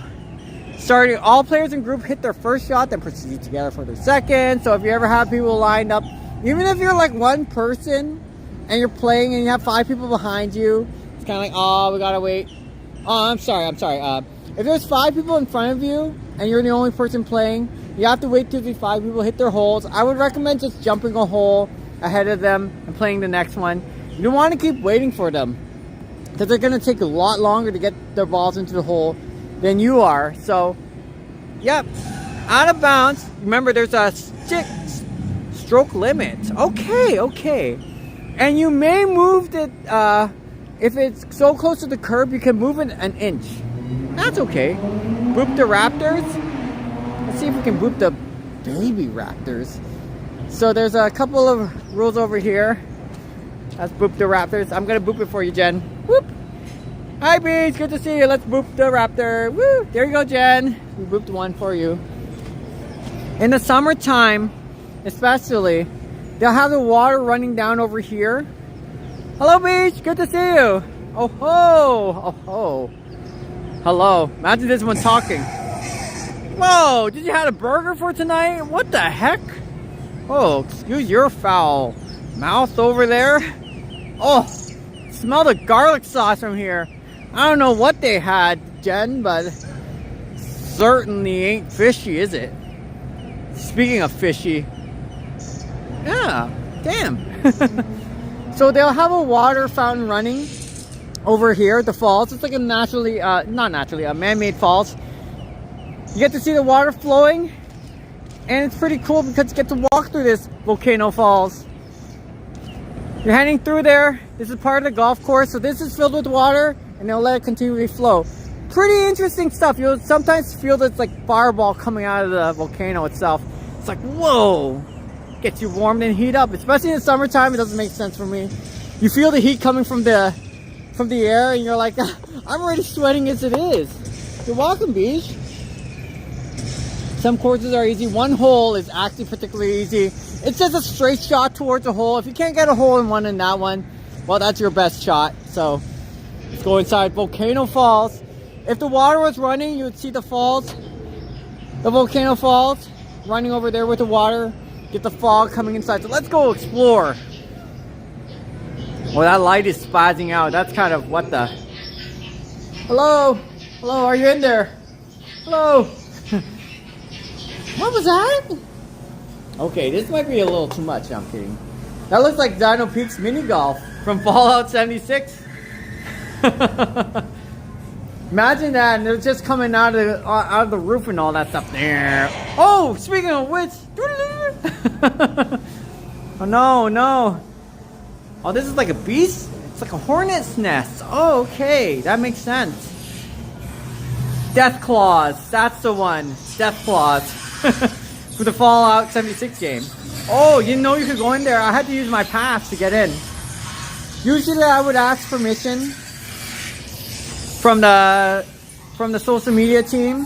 Starting, all players in group hit their first shot, then proceed together for their second. So if you ever have people lined up, even if you're like one person and you're playing and you have 5 people behind you, it's kind of like, oh, we gotta wait. Oh, I'm sorry. If there's 5 people in front of you and you're the only person playing, you have to wait till the 5 people hit their holes. I would recommend just jumping a hole ahead of them and playing the next one. You don't want to keep waiting for them, because they're going to take a lot longer to get their balls into the hole than you are. So, yep, out of bounds. Remember, there's a stroke limit. Okay. And you may move it, if it's so close to the curb, you can move it an inch. That's okay. Boop the Raptors. Let's see if we can boop the baby Raptors. So there's a couple of rules over here. Let's boop the Raptors. I'm going to boop it for you, Jen. Whoop. Hi, Beach. Good to see you. Let's boop the Raptor. Woo. There you go, Jen. We booped one for you. In the summertime, especially, they'll have the water running down over here. Hello, Beach. Good to see you. Oh ho. Hello. Imagine this one talking. Whoa, did you have a burger for tonight? What the heck? Oh, excuse your foul mouth over there. Oh, smell the garlic sauce from here. I don't know what they had, Jen, but certainly ain't fishy, is it? Speaking of fishy. Yeah, damn. So they'll have a water fountain running over here at the falls. It's like a naturally, a man-made falls. You get to see the water flowing, and it's pretty cool because you get to walk through this volcano falls. You're heading through there. This is part of the golf course, so this is filled with water, and they'll let it continually flow. Pretty interesting stuff. You'll sometimes feel this like fireball coming out of the volcano itself. It's like, whoa! Gets you warmed and heat up, especially in the summertime. It doesn't make sense for me. You feel the heat coming from the air, and you're like, I'm already sweating as it is. You're welcome, Beach. Some courses are easy. One hole is actually particularly easy. It's just a straight shot towards a hole. If you can't get a hole in one in that one, well, that's your best shot. So let's go inside Volcano Falls. If the water was running, you would see the falls, the Volcano Falls, running over there with the water. Get the fog coming inside. So let's go explore. Well, that light is spazzing out. That's kind of what the... Hello? Hello, are you in there? Hello? What was that? Okay, this might be a little too much. I'm kidding. That looks like Dino Peak's mini golf from Fallout 76. Imagine that, and they're just coming out of the roof and all that stuff there. Oh, speaking of which, oh no. Oh, this is like a beast. It's like a hornet's nest. Oh, okay, that makes sense. Death Claws, that's the one. Death Claws. For the Fallout 76 game. Oh, you didn't know you could go in there. I had to use my pass to get in. Usually I would ask permission from the social media team.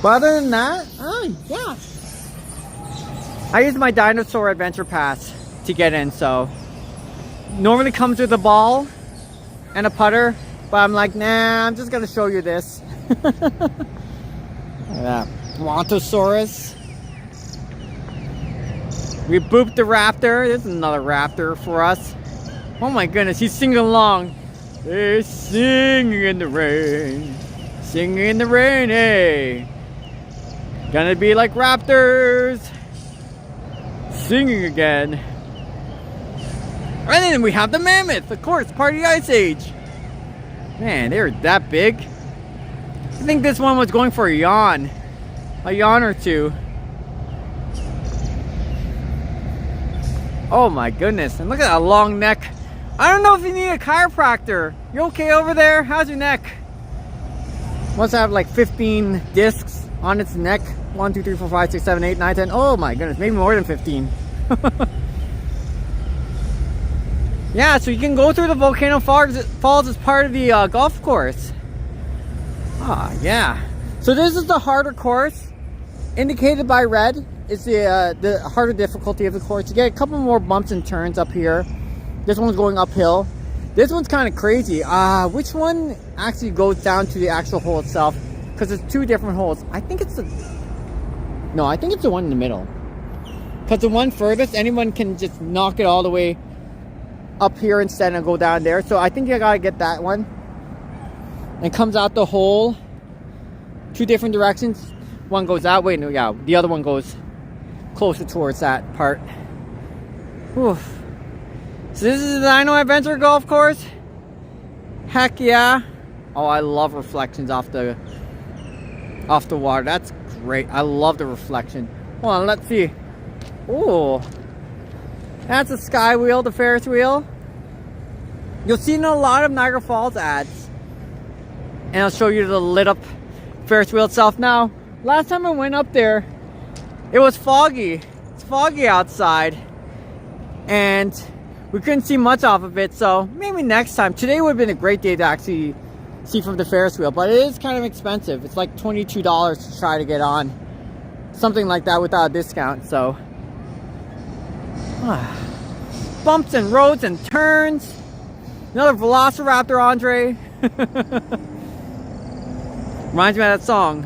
But other than that, oh yeah. I used my Dinosaur Adventure Pass to get in, so normally comes with a ball and a putter, but I'm like, nah, I'm just gonna show you this. Yeah. Brontosaurus. We booped the raptor. There's another raptor for us. Oh my goodness, he's singing along. They're singing in the rain. Singing in the rain, hey. Gonna be like raptors. Singing again. And then we have the mammoth, of course, part of the Ice Age. Man, they're that big. I think this one was going for a yawn or two. Oh my goodness, and look at that long neck. I don't know if you need a chiropractor. You okay over there? How's your neck? Must have like 15 discs on its neck. 1, 2, 3, 4, 5, 6, 7, 8, 9, 10. Oh my goodness, maybe more than 15. Yeah, so you can go through the Volcano Falls as part of the golf course. Ah, yeah. So this is the harder course, indicated by red. It's the harder difficulty of the course. You get a couple more bumps and turns up here. This one's going uphill. This one's kind of crazy. Which one actually goes down to the actual hole itself? Because there's two different holes. I think it's the... No, I think it's the one in the middle. Because the one furthest, anyone can just knock it all the way up here instead and go down there. So I think you gotta get that one. And comes out the hole. Two different directions. One goes that way. No, yeah, the other one goes closer towards that part. Whew. So this is the Dino Adventure Golf Course. Heck yeah. Oh, I love reflections off the water. That's great. I love the reflection. Hold on, let's see. Oh, that's a sky wheel, the Ferris wheel. You'll see in a lot of Niagara Falls ads. And I'll show you the lit up Ferris wheel itself. Now, last time I went up there, it was foggy. It's foggy outside. And we couldn't see much off of it, so maybe next time. Today would have been a great day to actually see from the Ferris wheel, but it is kind of expensive. It's like $22 to try to get on. Something like that without a discount, so. Bumps and roads and turns. Another Velociraptor, Andre. Reminds me of that song.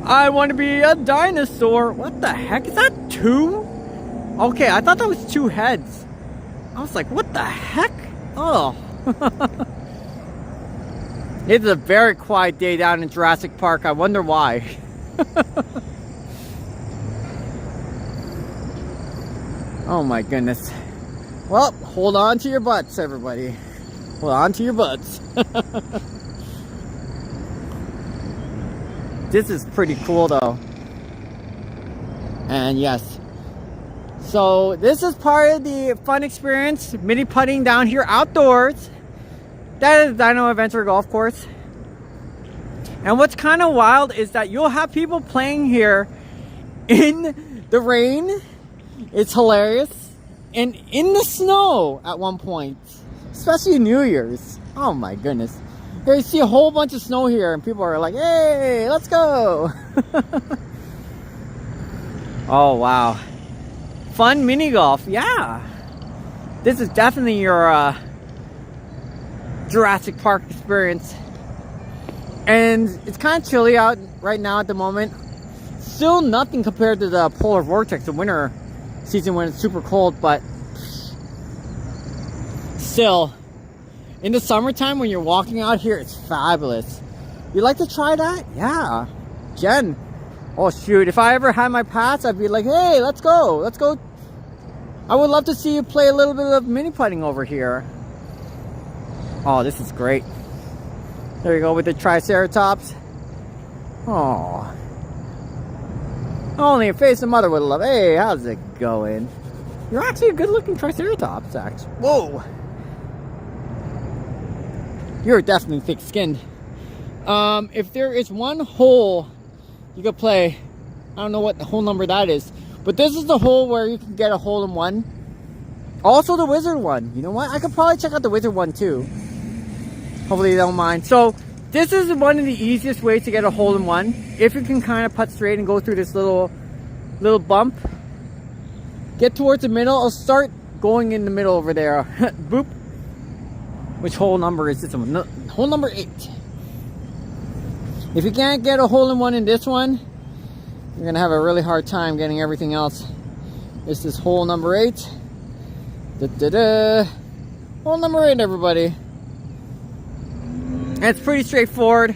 I want to be a dinosaur. What the heck? Is that two? Okay, I thought that was two heads. I was like, what the heck? Oh. It's a very quiet day down in Jurassic Park. I wonder why. Oh my goodness. Well, hold on to your butts, everybody. Hold on to your butts. This is pretty cool though. And yes. So this is part of the fun experience. Mini putting down here outdoors. That is Dino Adventure Golf Course. And what's kind of wild is that you'll have people playing here in the rain. It's hilarious. And in the snow at one point. Especially New Year's. Oh my goodness. Here you see a whole bunch of snow here and people are like, hey, let's go. Oh wow. Fun mini golf. Yeah. This is definitely your Jurassic Park experience. And it's kind of chilly out right now at the moment. Still nothing compared to the polar vortex, the winter season when it's super cold, but still, in the summertime when you're walking out here, it's fabulous. You'd like to try that? Yeah. Jen. Oh shoot, if I ever had my pass, I'd be like, hey, let's go. Let's go. I would love to see you play a little bit of mini putting over here. Oh, this is great. There you go with the Triceratops. Oh. Only a face of mother would love. Hey, how's it going? You're actually a good looking Triceratops, actually. Whoa. You're definitely thick skinned. If there is one hole you could play, I don't know what the hole number that is, but this is the hole where you can get a hole in one. Also the wizard one. You know what? I could probably check out the wizard one too. Hopefully they don't mind. So this is one of the easiest ways to get a hole in one. If you can kind of putt straight and go through this little bump. Get towards the middle. I'll start going in the middle over there. Boop. Which hole number is this one? No, hole number 8. If you can't get a hole in one in this one, you're gonna have a really hard time getting everything else. This is hole number 8. Hole number 8, everybody. And it's pretty straightforward.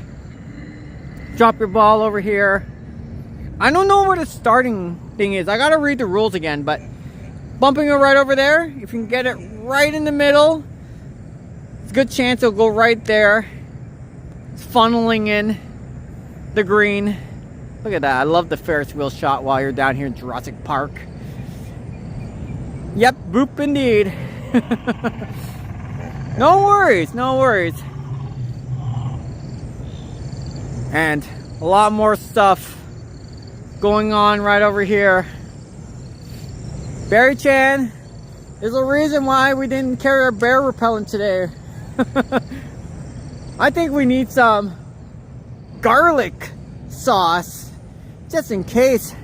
Drop your ball over here. I don't know where the starting thing is. I gotta read the rules again, but bumping it right over there, if you can get it right in the middle, it's a good chance it'll go right there. It's funneling in the green. Look at that. I love the Ferris wheel shot while you're down here in Jurassic Park. Yep, boop indeed. No worries, no worries. And a lot more stuff going on right over here. Beary-Chan, there's a reason why we didn't carry our bear repellent today. I think we need some garlic sauce just in case.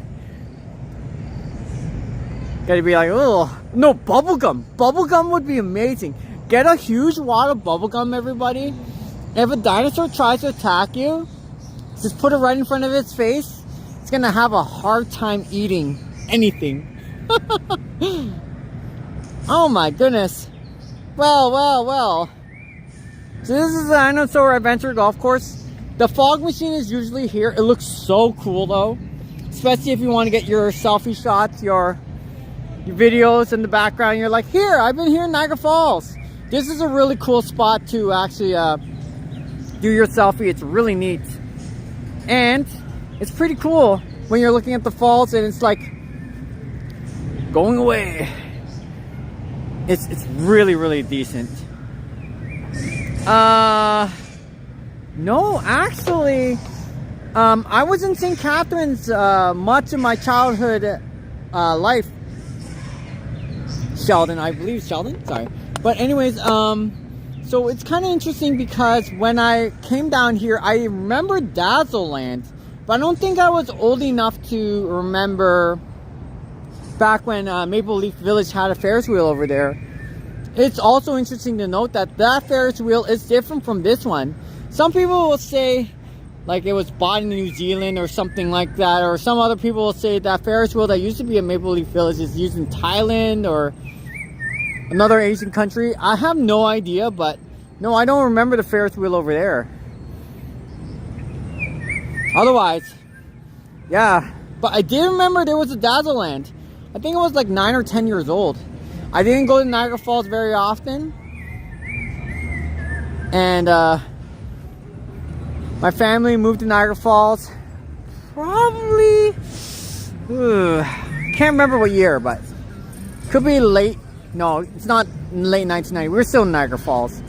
Gotta be like, oh no, bubblegum. Bubblegum would be amazing. get a huge wad of bubblegum, everybody. If a dinosaur tries to attack you, just put it right in front of its face. It's gonna have a hard time eating anything. Oh my goodness. Well. So this is the Dinosaur Adventure Golf Course. The fog machine is usually here. It looks so cool though. Especially if you want to get your selfie shots, your videos in the background. You're like, here, I've been here in Niagara Falls. This is a really cool spot to actually do your selfie. It's really neat. And it's pretty cool when you're looking at the falls and it's like going away. It's really, really decent. No, actually, I was in St. Catharines much of my childhood life. Sheldon, I believe Sheldon, sorry. But anyways, so it's kind of interesting because when I came down here, I remember Dazzleland, but I don't think I was old enough to remember back when Maple Leaf Village had a Ferris wheel over there. It's also interesting to note that that Ferris wheel is different from this one. Some people will say like it was bought in New Zealand or something like that, or some other people will say that Ferris wheel that used to be at Maple Leaf Village is used in Thailand or another Asian country. I have no idea, but no, I don't remember the Ferris wheel over there. Otherwise, yeah, but I did remember there was a Dazzleland. I think it was like 9 or 10 years old. I didn't go to Niagara Falls very often, and my family moved to Niagara Falls probably can't remember what year, but could be late. No, it's not late 1990. We're still in Niagara Falls,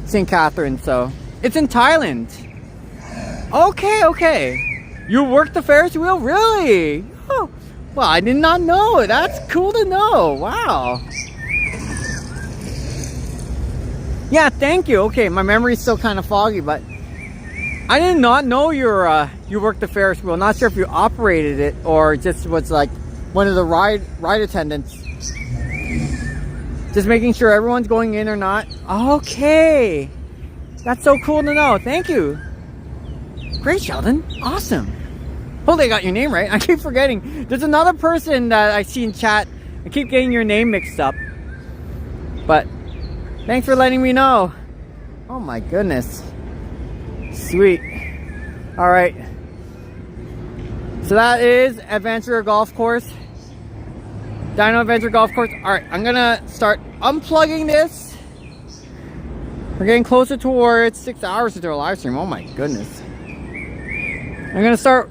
St. Catharines, so it's in Thailand. Okay. You worked the Ferris wheel, really? Oh, well, I did not know it. That's cool to know. Wow. Yeah, thank you. Okay, my memory's still kind of foggy, but I did not know you worked the Ferris wheel. Not sure if you operated it or just was like one of the ride attendants. Just making sure everyone's going in or not. Okay. That's so cool to know. Thank you. Great, Sheldon. Awesome. Hopefully I got your name right. I keep forgetting. There's another person that I see in chat. I keep getting your name mixed up. But thanks for letting me know. Oh my goodness. Sweet. Alright. So that is Adventure Golf Course. Dino Adventure Golf Course. Alright, I'm gonna start unplugging this. We're getting closer towards 6 hours to do a live stream. Oh my goodness. I'm gonna start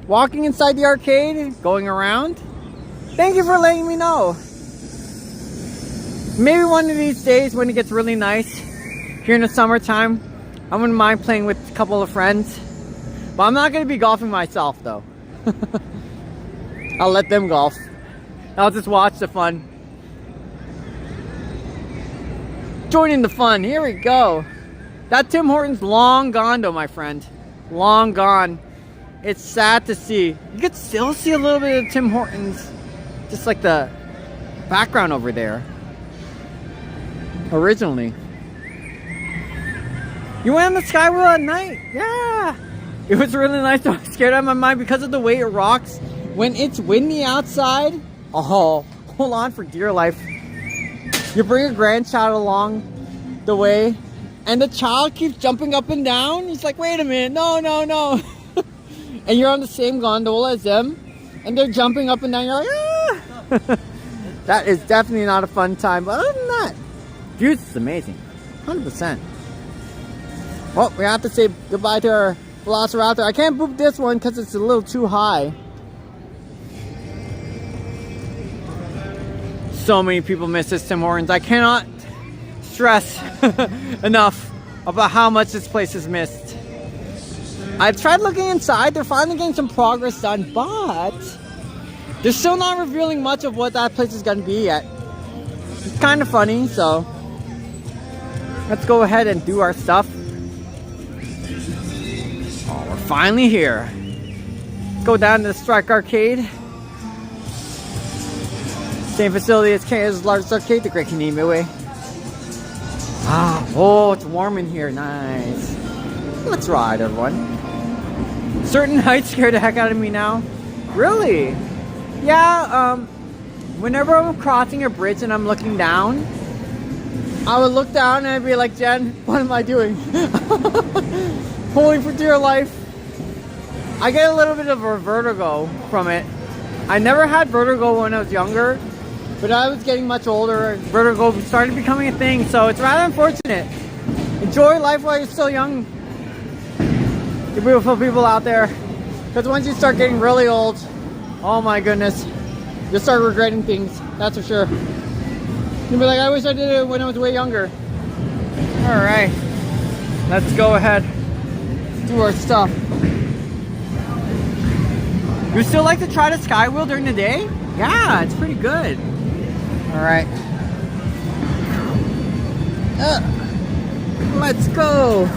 walking inside the arcade, going around. Thank you for letting me know. Maybe one of these days when it gets really nice here in the summertime, I wouldn't mind playing with a couple of friends. But I'm not going to be golfing myself though. I'll let them golf. I'll just watch the fun. Joining the fun. Here we go. That Tim Hortons long gone though, my friend. Long gone. It's sad to see. You could still see a little bit of Tim Hortons, just like the background over there. Originally. You went on the Skywheel at night? Yeah. It was really nice. I was scared out of my mind because of the way it rocks. When it's windy outside, oh, hold on for dear life. You bring a grandchild along the way, and the child keeps jumping up and down. He's like, wait a minute, no. And you're on the same gondola as them, and they're jumping up and down. You're like, ah! That is definitely not a fun time. But other than that, views is amazing. 100%. Well, we have to say goodbye to our Velociraptor. I can't boop this one because it's a little too high. So many people miss this Tim Hortons. I cannot stress enough about how much this place is missed. I've tried looking inside. They're finally getting some progress done, but they're still not revealing much of what that place is going to be yet. It's kind of funny, so let's go ahead and do our stuff. Oh, we're finally here. Let's go down to the Strike Arcade. Same facility as Canada's largest arcade, the Great Canadian Midway. Oh, it's warm in here. Nice. Let's ride, everyone. Certain heights scare the heck out of me now. Really? Yeah, whenever I'm crossing a bridge and I'm looking down, I would look down and I'd be like, Jen, what am I doing? Holding for dear life. I get a little bit of a vertigo from it. I never had vertigo when I was younger, but I was getting much older. Vertigo started becoming a thing, so it's rather unfortunate. Enjoy life while you're still young, you beautiful people out there. Because once you start getting really old, oh my goodness, you'll start regretting things, that's for sure. You'll be like, I wish I did it when I was way younger. Alright, let's go ahead, do our stuff. You still like to try the Skywheel during the day? Yeah, it's pretty good. Alright. Let's go.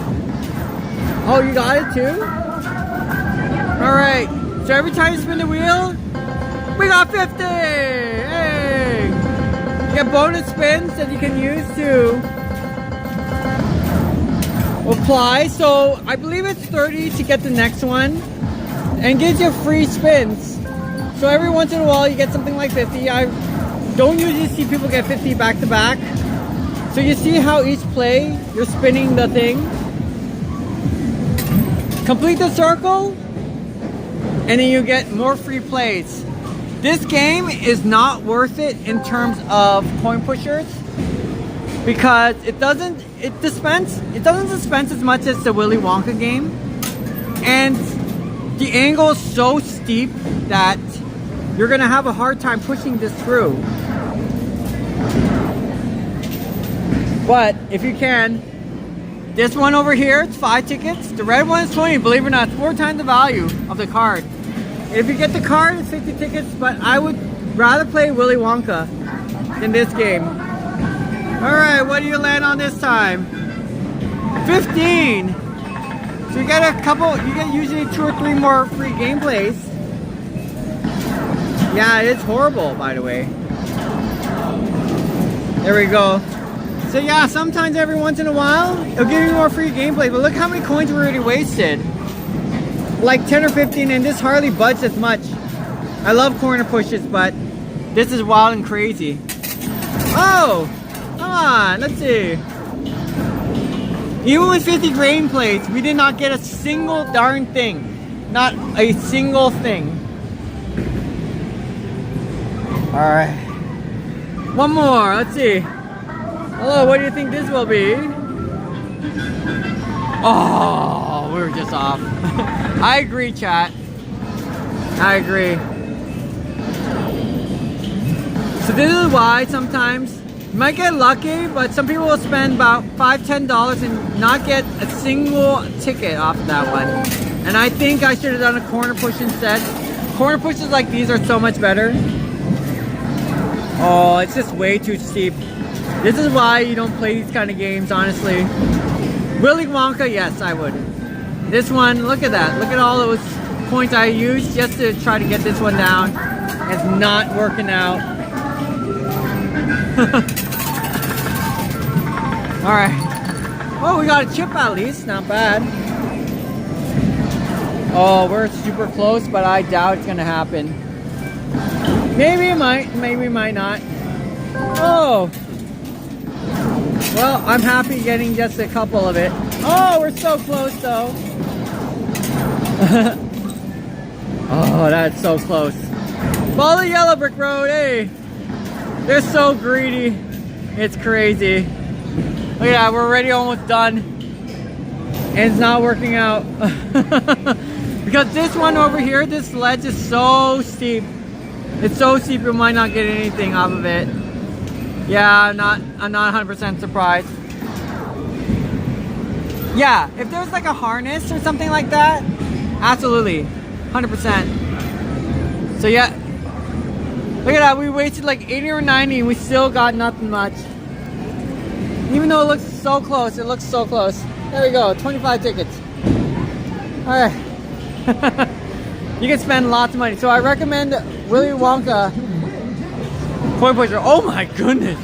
Oh, you got it too? Alright, so every time you spin the wheel, we got 50! Hey! You get bonus spins that you can use to apply. So I believe it's 30 to get the next one, and gives you free spins. So every once in a while you get something like 50. I don't usually see people get 50 back to back. So you see how each play, you're spinning the thing. Complete the circle, and then you get more free plays. This game is not worth it in terms of coin pushers because it doesn't dispense as much as the Willy Wonka game, and the angle is so steep that you're gonna have a hard time pushing this through. But if you can, this one over here, it's 5 tickets. The red one is 20, believe it or not, it's 4 times the value of the card. If you get the card, it's 50 tickets, but I would rather play Willy Wonka than this game. Alright, what do you land on this time? 15! So you get a couple, you get usually 2 or 3 more free gameplays. Yeah, it's horrible, by the way. There we go. So yeah, sometimes every once in a while, it'll give you more free gameplay, but look how many coins we already wasted. Like 10 or 15, and this hardly budged as much. I love corner pushes, but this is wild and crazy. Oh! Come on, let's see. Even with 50 grain plates, we did not get a single darn thing. Not a single thing. Alright. One more, let's see. Hello, what do you think this will be? Oh, we were just off. I agree, chat. I agree. So this is why sometimes you might get lucky, but some people will spend about $5–10 and not get a single ticket off of that one. And I think I should have done a corner push instead. Corner pushes like these are so much better. Oh, it's just way too steep. This is why you don't play these kind of games, honestly. Willy Wonka, yes, I would. This one, look at that. Look at all those points I used just to try to get this one down. It's not working out. Alright. Oh, we got a chip at least. Not bad. Oh, we're super close, but I doubt it's going to happen. Maybe it might. Maybe it might not. Oh. Well, I'm happy getting just a couple of it. Oh, we're so close though. Oh, that's so close. Follow the yellow brick road, hey. They're so greedy. It's crazy. Look at that, we're already almost done. And it's not working out. Because this one over here, this ledge is so steep. It's so steep you might not get anything off of it. Yeah, I'm not 100% surprised. Yeah, if there's like a harness or something like that, absolutely, 100%. So yeah, look at that, we wasted like 80 or 90 and we still got nothing much. Even though it looks so close, it looks so close. There we go, 25 tickets. Alright. You can spend lots of money. So I recommend Willy Wonka Coin pusher. Oh my goodness.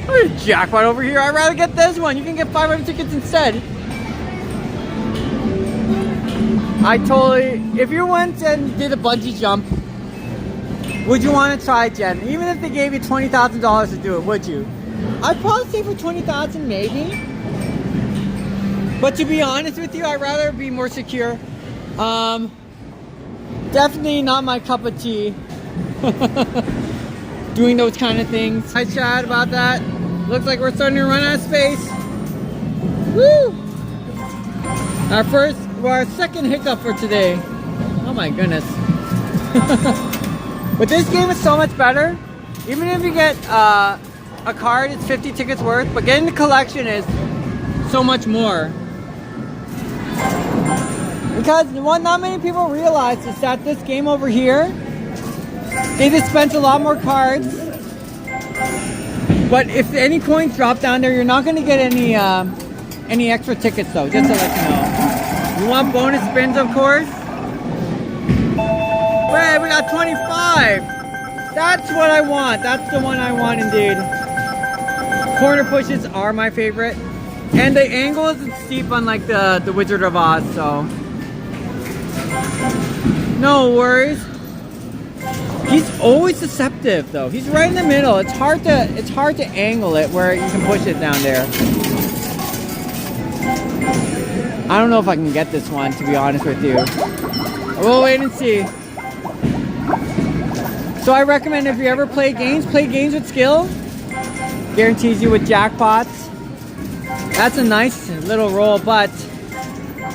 There's a jackpot over here. I'd rather get this one. You can get 500 tickets instead. If you went and did a bungee jump, would you want to try, Jen? Even if they gave you $20,000 to do it, would you? I'd probably say for $20,000 maybe. But to be honest with you, I'd rather be more secure. Definitely not my cup of tea. Doing those kind of things. I chat about that. Looks like we're starting to run out of space. Woo! Our second hiccup for today. Oh my goodness. But this game is so much better. Even if you get a card, it's 50 tickets worth. But getting the collection is so much more. Because what not many people realize is that this game over here, they dispense a lot more cards. But if any coins drop down there, you're not going to get any extra tickets though, just to let you know. You want bonus spins, of course? Hey, we got 25! That's what I want. That's the one I want indeed. Corner pushes are my favorite. And the angle isn't steep unlike the Wizard of Oz, so... No worries. He's always deceptive though. He's right in the middle. It's hard to angle it where you can push it down there. I don't know if I can get this one, to be honest with you. We'll wait and see. So I recommend if you ever play games with skill. Guarantees you with jackpots. That's a nice little roll, but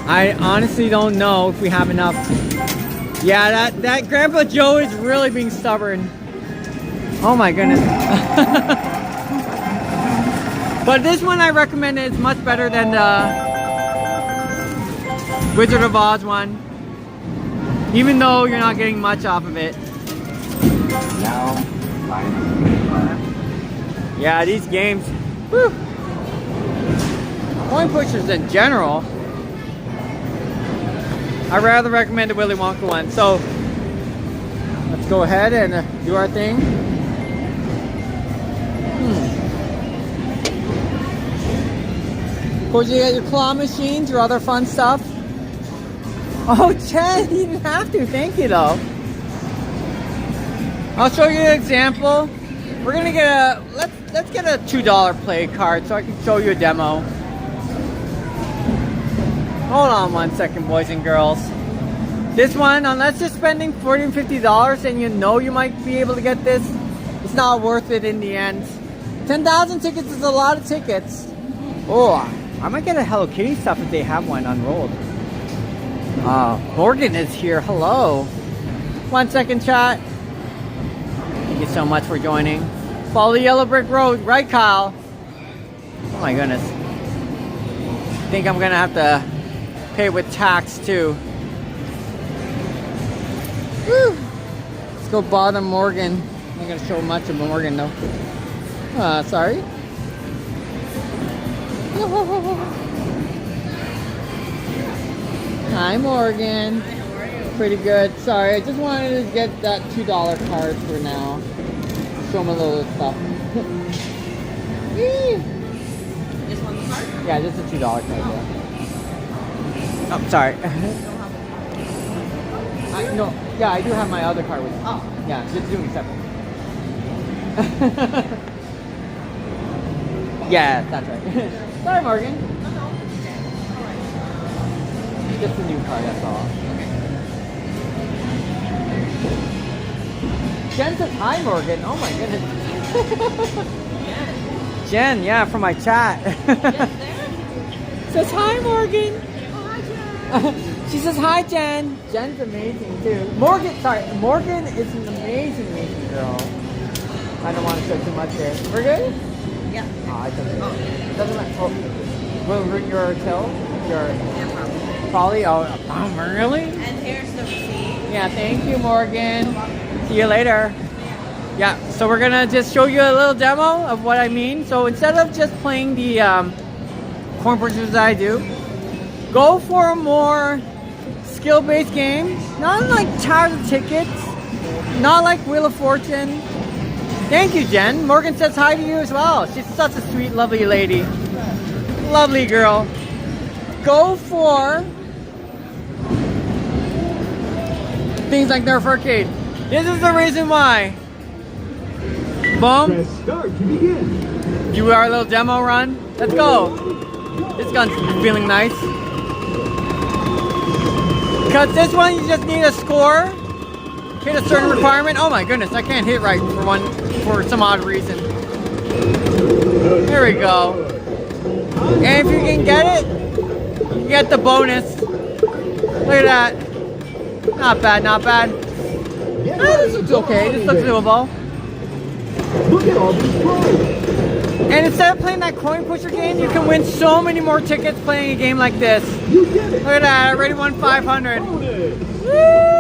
I honestly don't know if we have enough. Yeah, that Grandpa Joe is really being stubborn. Oh my goodness. But this one I recommend is much better than the Wizard of Oz one. Even though you're not getting much off of it. Yeah, these games. Whew. Coin pushers in general. I rather recommend the Willy Wonka one. So let's go ahead and do our thing. Of course, you got your claw machines, your other fun stuff. Oh, Chad, you didn't have to. Thank you, though. I'll show you an example. We're gonna get let's get a $2 play card so I can show you a demo. Hold on one second, boys and girls. This one, unless you're spending $40 and $50 and you know you might be able to get this, it's not worth it in the end. 10,000 tickets is a lot of tickets. Oh, I might get a Hello Kitty stuff if they have one unrolled. Morgan is here. Hello. 1 second, chat. Thank you so much for joining. Follow the yellow brick road, right, Kyle? Oh my goodness. I think I'm gonna have to pay with tax too. Woo. Let's go bother Morgan. I'm not gonna show much of Morgan though. Sorry. Hi Morgan. Hi, how are you? Pretty good. Sorry, I just wanted to get that $2 card for now. Show them a little stuff. Just one card? Yeah, just a $2 card. Yeah. Oh, sorry. I do have my other card with me. Oh. Yeah, just doing separate. Yeah, that's right. Sorry, Morgan. Just a new card, that's all. Jen says hi, Morgan. Oh my goodness. Jen, yeah, from my chat. Says hi, Morgan. She says hi, Jen. Jen's amazing too. Morgan is an amazing girl. I don't want to show too much here. We're good? Yeah. Oh, it doesn't matter. Oh, will your till? Yeah, Probably? probably. Oh, really? And here's the receipt. Yeah, thank you, Morgan. See you later. Yeah, so we're gonna just show you a little demo of what I mean. So instead of just playing the coin pushers that I do, go for a more skill-based game. Not like Tower of Tickets, not like Wheel of Fortune. Thank you, Jen. Morgan says hi to you as well. She's such a sweet, lovely lady. Lovely girl. Go for things like Nerf Arcade. This is the reason why. Boom. Start to begin. Do our little demo run. Let's go. This gun's feeling nice. Because this one you just need a score. Hit a certain requirement. Oh my goodness, I can't hit right for some odd reason. There we go. And if you can get it, you get the bonus. Look at that. Not bad, not bad. This looks okay. This looks doable. Look at all these pros. And instead of playing that coin pusher game, you can win so many more tickets playing a game like this. You get it. Look at that, I already won 500. Bonus. Woo!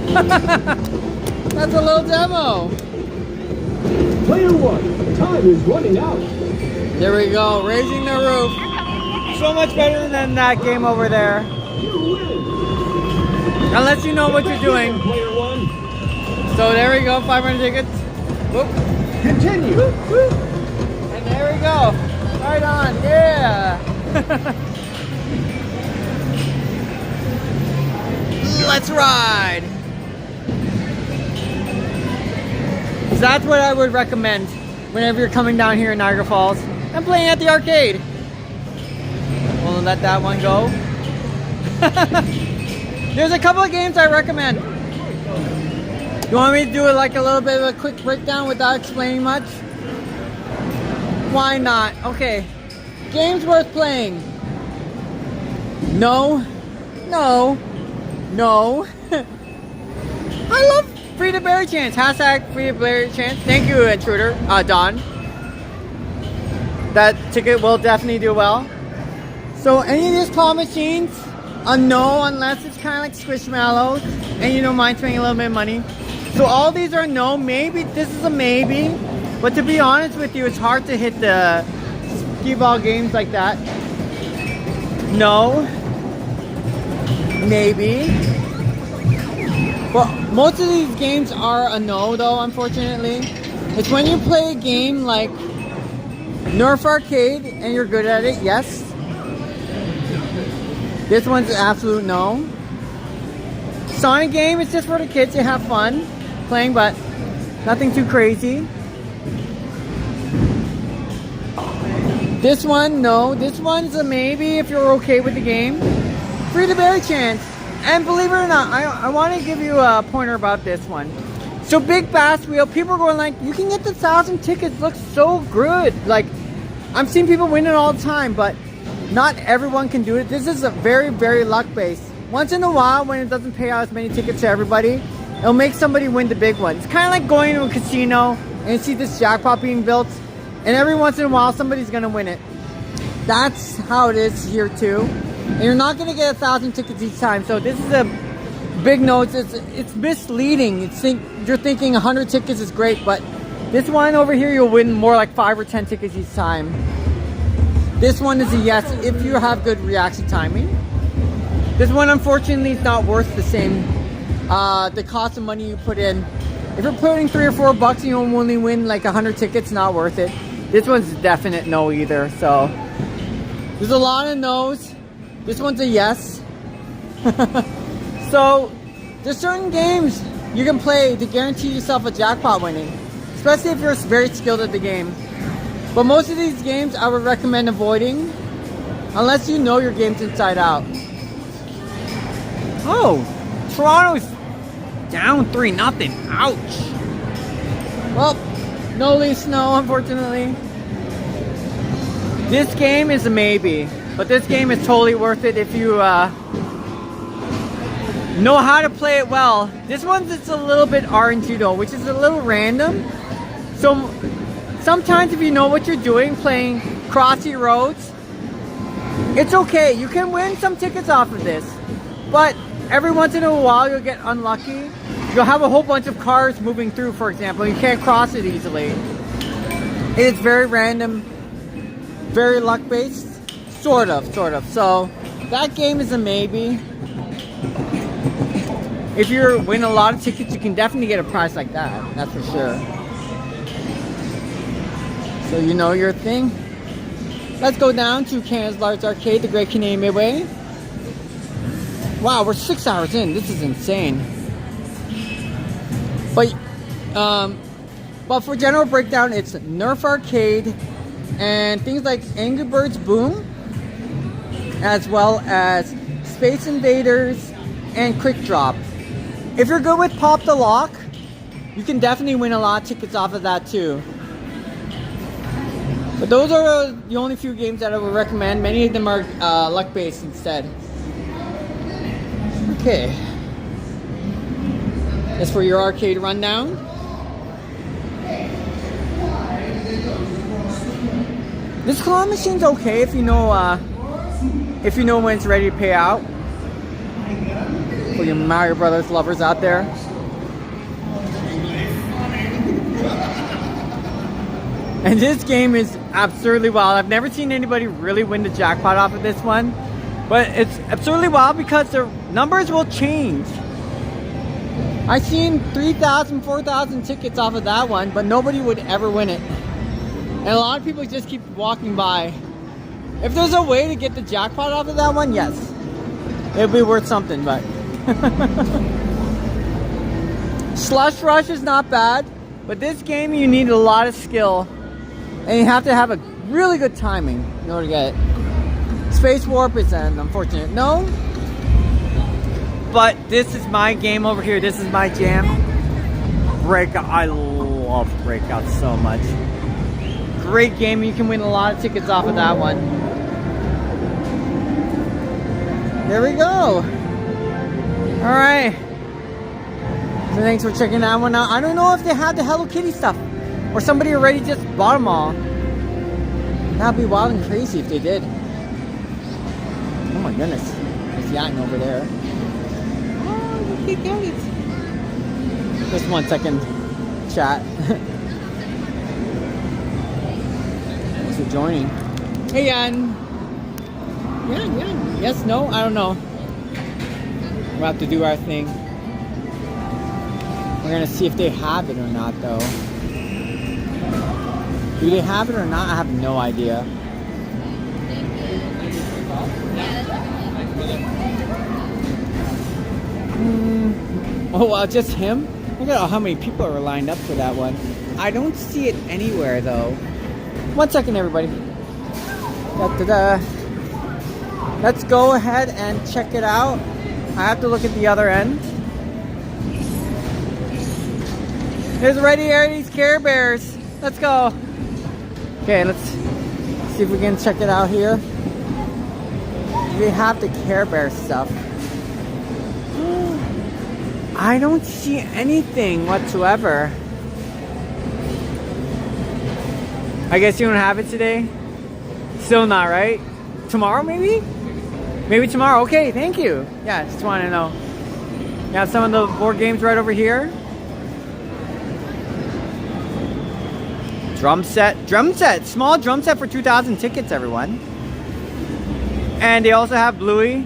That's a little demo. Player one, time is running out. There we go, raising the roof. So much better than that game over there. You win. Unless you know what you're doing. Player one. So there we go, 500 tickets. Whoop. Continue. And there we go. Right on, yeah. Let's ride. So that's what I would recommend whenever you're coming down here in Niagara Falls and playing at the arcade. We'll let that one go. There's a couple of games I recommend. You want me to do like a little bit of a quick breakdown without explaining much? Why not? Okay. Games worth playing. No. No. No. I love Free to Beary-Chan. Hashtag Free to Beary-Chan. Thank you, Intruder. Don. That ticket will definitely do well. So any of these claw machines, a no unless it's kind of like Squishmallows and you don't mind spending a little bit of money. So all these are no. Maybe this is a maybe, but to be honest with you, it's hard to hit the skee ball games like that. No. Maybe. Well, most of these games are a no though, unfortunately. It's when you play a game like Nerf Arcade and you're good at it, yes. This one's an absolute no. Sonic game, it's just for the kids to have fun playing, but nothing too crazy. This one, no. This one's a maybe if you're okay with the game. Free to Beary-Chan. And believe it or not, I want to give you a pointer about this one. So Big Bass Wheel, people are going like, you can get the 1,000 tickets, looks so good. Like, I'm seeing people win it all the time, but not everyone can do it. This is a very, very luck-based. Once in a while, when it doesn't pay out as many tickets to everybody, it'll make somebody win the big one. It's kind of like going to a casino and you see this jackpot being built, and every once in a while, somebody's going to win it. That's how it is here too. And you're not going to get 1,000 tickets each time. So this is a big no. It's misleading. You're thinking 100 tickets is great, but this one over here, you'll win more like 5 or 10 tickets each time. This one is a yes if you have good reaction timing. This one, unfortunately, is not worth the same, the cost of money you put in. If you're putting $3 or $4 and you only win like 100 tickets, not worth it. This one's a definite no either. So there's a lot of no's. This one's a yes. So there's certain games you can play to guarantee yourself a jackpot winning, especially if you're very skilled at the game. But most of these games I would recommend avoiding unless you know your game's inside out. Oh, Toronto's down 3-0. Ouch. Well, no leaf snow, unfortunately. This game is a maybe, but this game is totally worth it if you know how to play it well. This one's just a little bit RNG though, which is a little random. So sometimes if you know what you're doing, playing crossy roads, it's okay. You can win some tickets off of this, but every once in a while you'll get unlucky. You'll have a whole bunch of cars moving through, for example. You can't cross it easily. It's very random, very luck-based, sort of. So that game is a maybe. If you win a lot of tickets, you can definitely get a prize like that. That's for sure. So you know your thing. Let's go down to Canada's largest arcade, the Great Canadian Midway. Wow, we're 6 hours in. This is insane. But for general breakdown, it's Nerf Arcade and things like Angry Birds Boom, as well as Space Invaders and Quick Drop. If you're good with Pop the Lock, you can definitely win a lot of tickets off of that too. But those are the only few games that I would recommend. Many of them are luck-based instead. Okay. That's for your arcade rundown. This claw machine's okay if you know when it's ready to pay out. For your Mario Brothers lovers out there. And this game is absurdly wild. I've never seen anybody really win the jackpot off of this one. But it's absurdly wild because the numbers will change. I've seen 3,000, 4,000 tickets off of that one, but nobody would ever win it. And a lot of people just keep walking by. If there's a way to get the jackpot off of that one, yes. It'd be worth something, but... Slush Rush is not bad, but this game you need a lot of skill. And you have to have a really good timing in order to get it. Space Warp is an unfortunate no. But this is my game over here. This is my jam. Breakout. I love Breakout so much. Great game. You can win a lot of tickets off of that one. There we go. Alright. So thanks for checking that one out. I don't know if they had the Hello Kitty stuff. Or somebody already just bought them all. That'd be wild and crazy if they did. Oh my goodness. There's Yatin over there. Oh, look at that. Just 1 second, chat. Thanks for joining. Hey, Yan. Yan. Yes, no? I don't know. We'll have to do our thing. We're gonna see if they have it or not, though. Do they have it or not? I have no idea. Oh, well, just him? Look at how many people are lined up for that one. I don't see it anywhere, though. 1 second, everybody. Da-da-da. Let's go ahead and check it out. I have to look at the other end. There's already these Care Bears. Let's go. Okay, let's see if we can check it out here. We have the Care Bear stuff. I don't see anything whatsoever. I guess you don't have it today? Still not, right? Tomorrow, maybe? Maybe tomorrow. Okay, thank you. Yeah, just want to know. You have some of the board games right over here. Drum set, small drum set for 2,000 tickets, everyone. And they also have Bluey,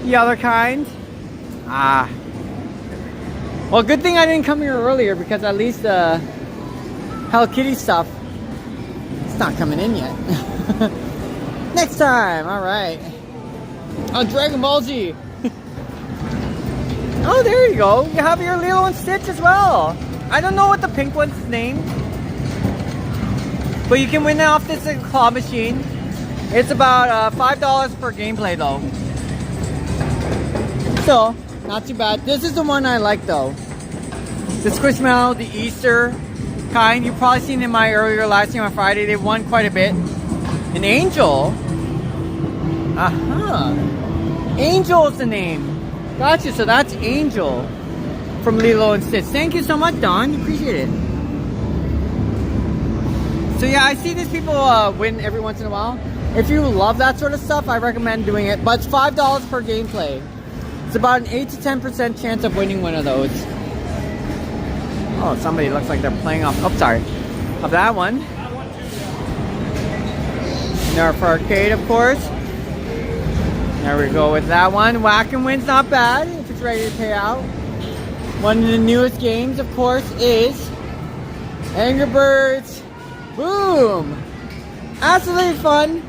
the other kind. Well, good thing I didn't come here earlier because at least the Hello Kitty stuff, it's not coming in yet. Next time, all right. Oh, Dragon Ball Z. Oh, there you go. You have your Lilo and Stitch as well. I don't know what the pink one's named. But you can win off this claw machine. It's about $5 per gameplay though. So, not too bad. This is the one I like though. The Squishmallow, the Easter kind. You've probably seen in my earlier live stream on Friday. They won quite a bit. An Angel. Angel is the name. Gotcha, so that's Angel from Lilo and Stitch. Thank you so much, Don. Appreciate it. So yeah, I see these people win every once in a while. If you love that sort of stuff, I recommend doing it. But it's $5 per gameplay. It's about an 8 to 10% chance of winning one of those. Oh, somebody looks like they're playing off. Oh, sorry. Of that one. Nerf Arcade, of course. There we go with that one. Whack and Win's not bad if it's ready to pay out. One of the newest games, of course, is Angry Birds Boom! Absolutely fun.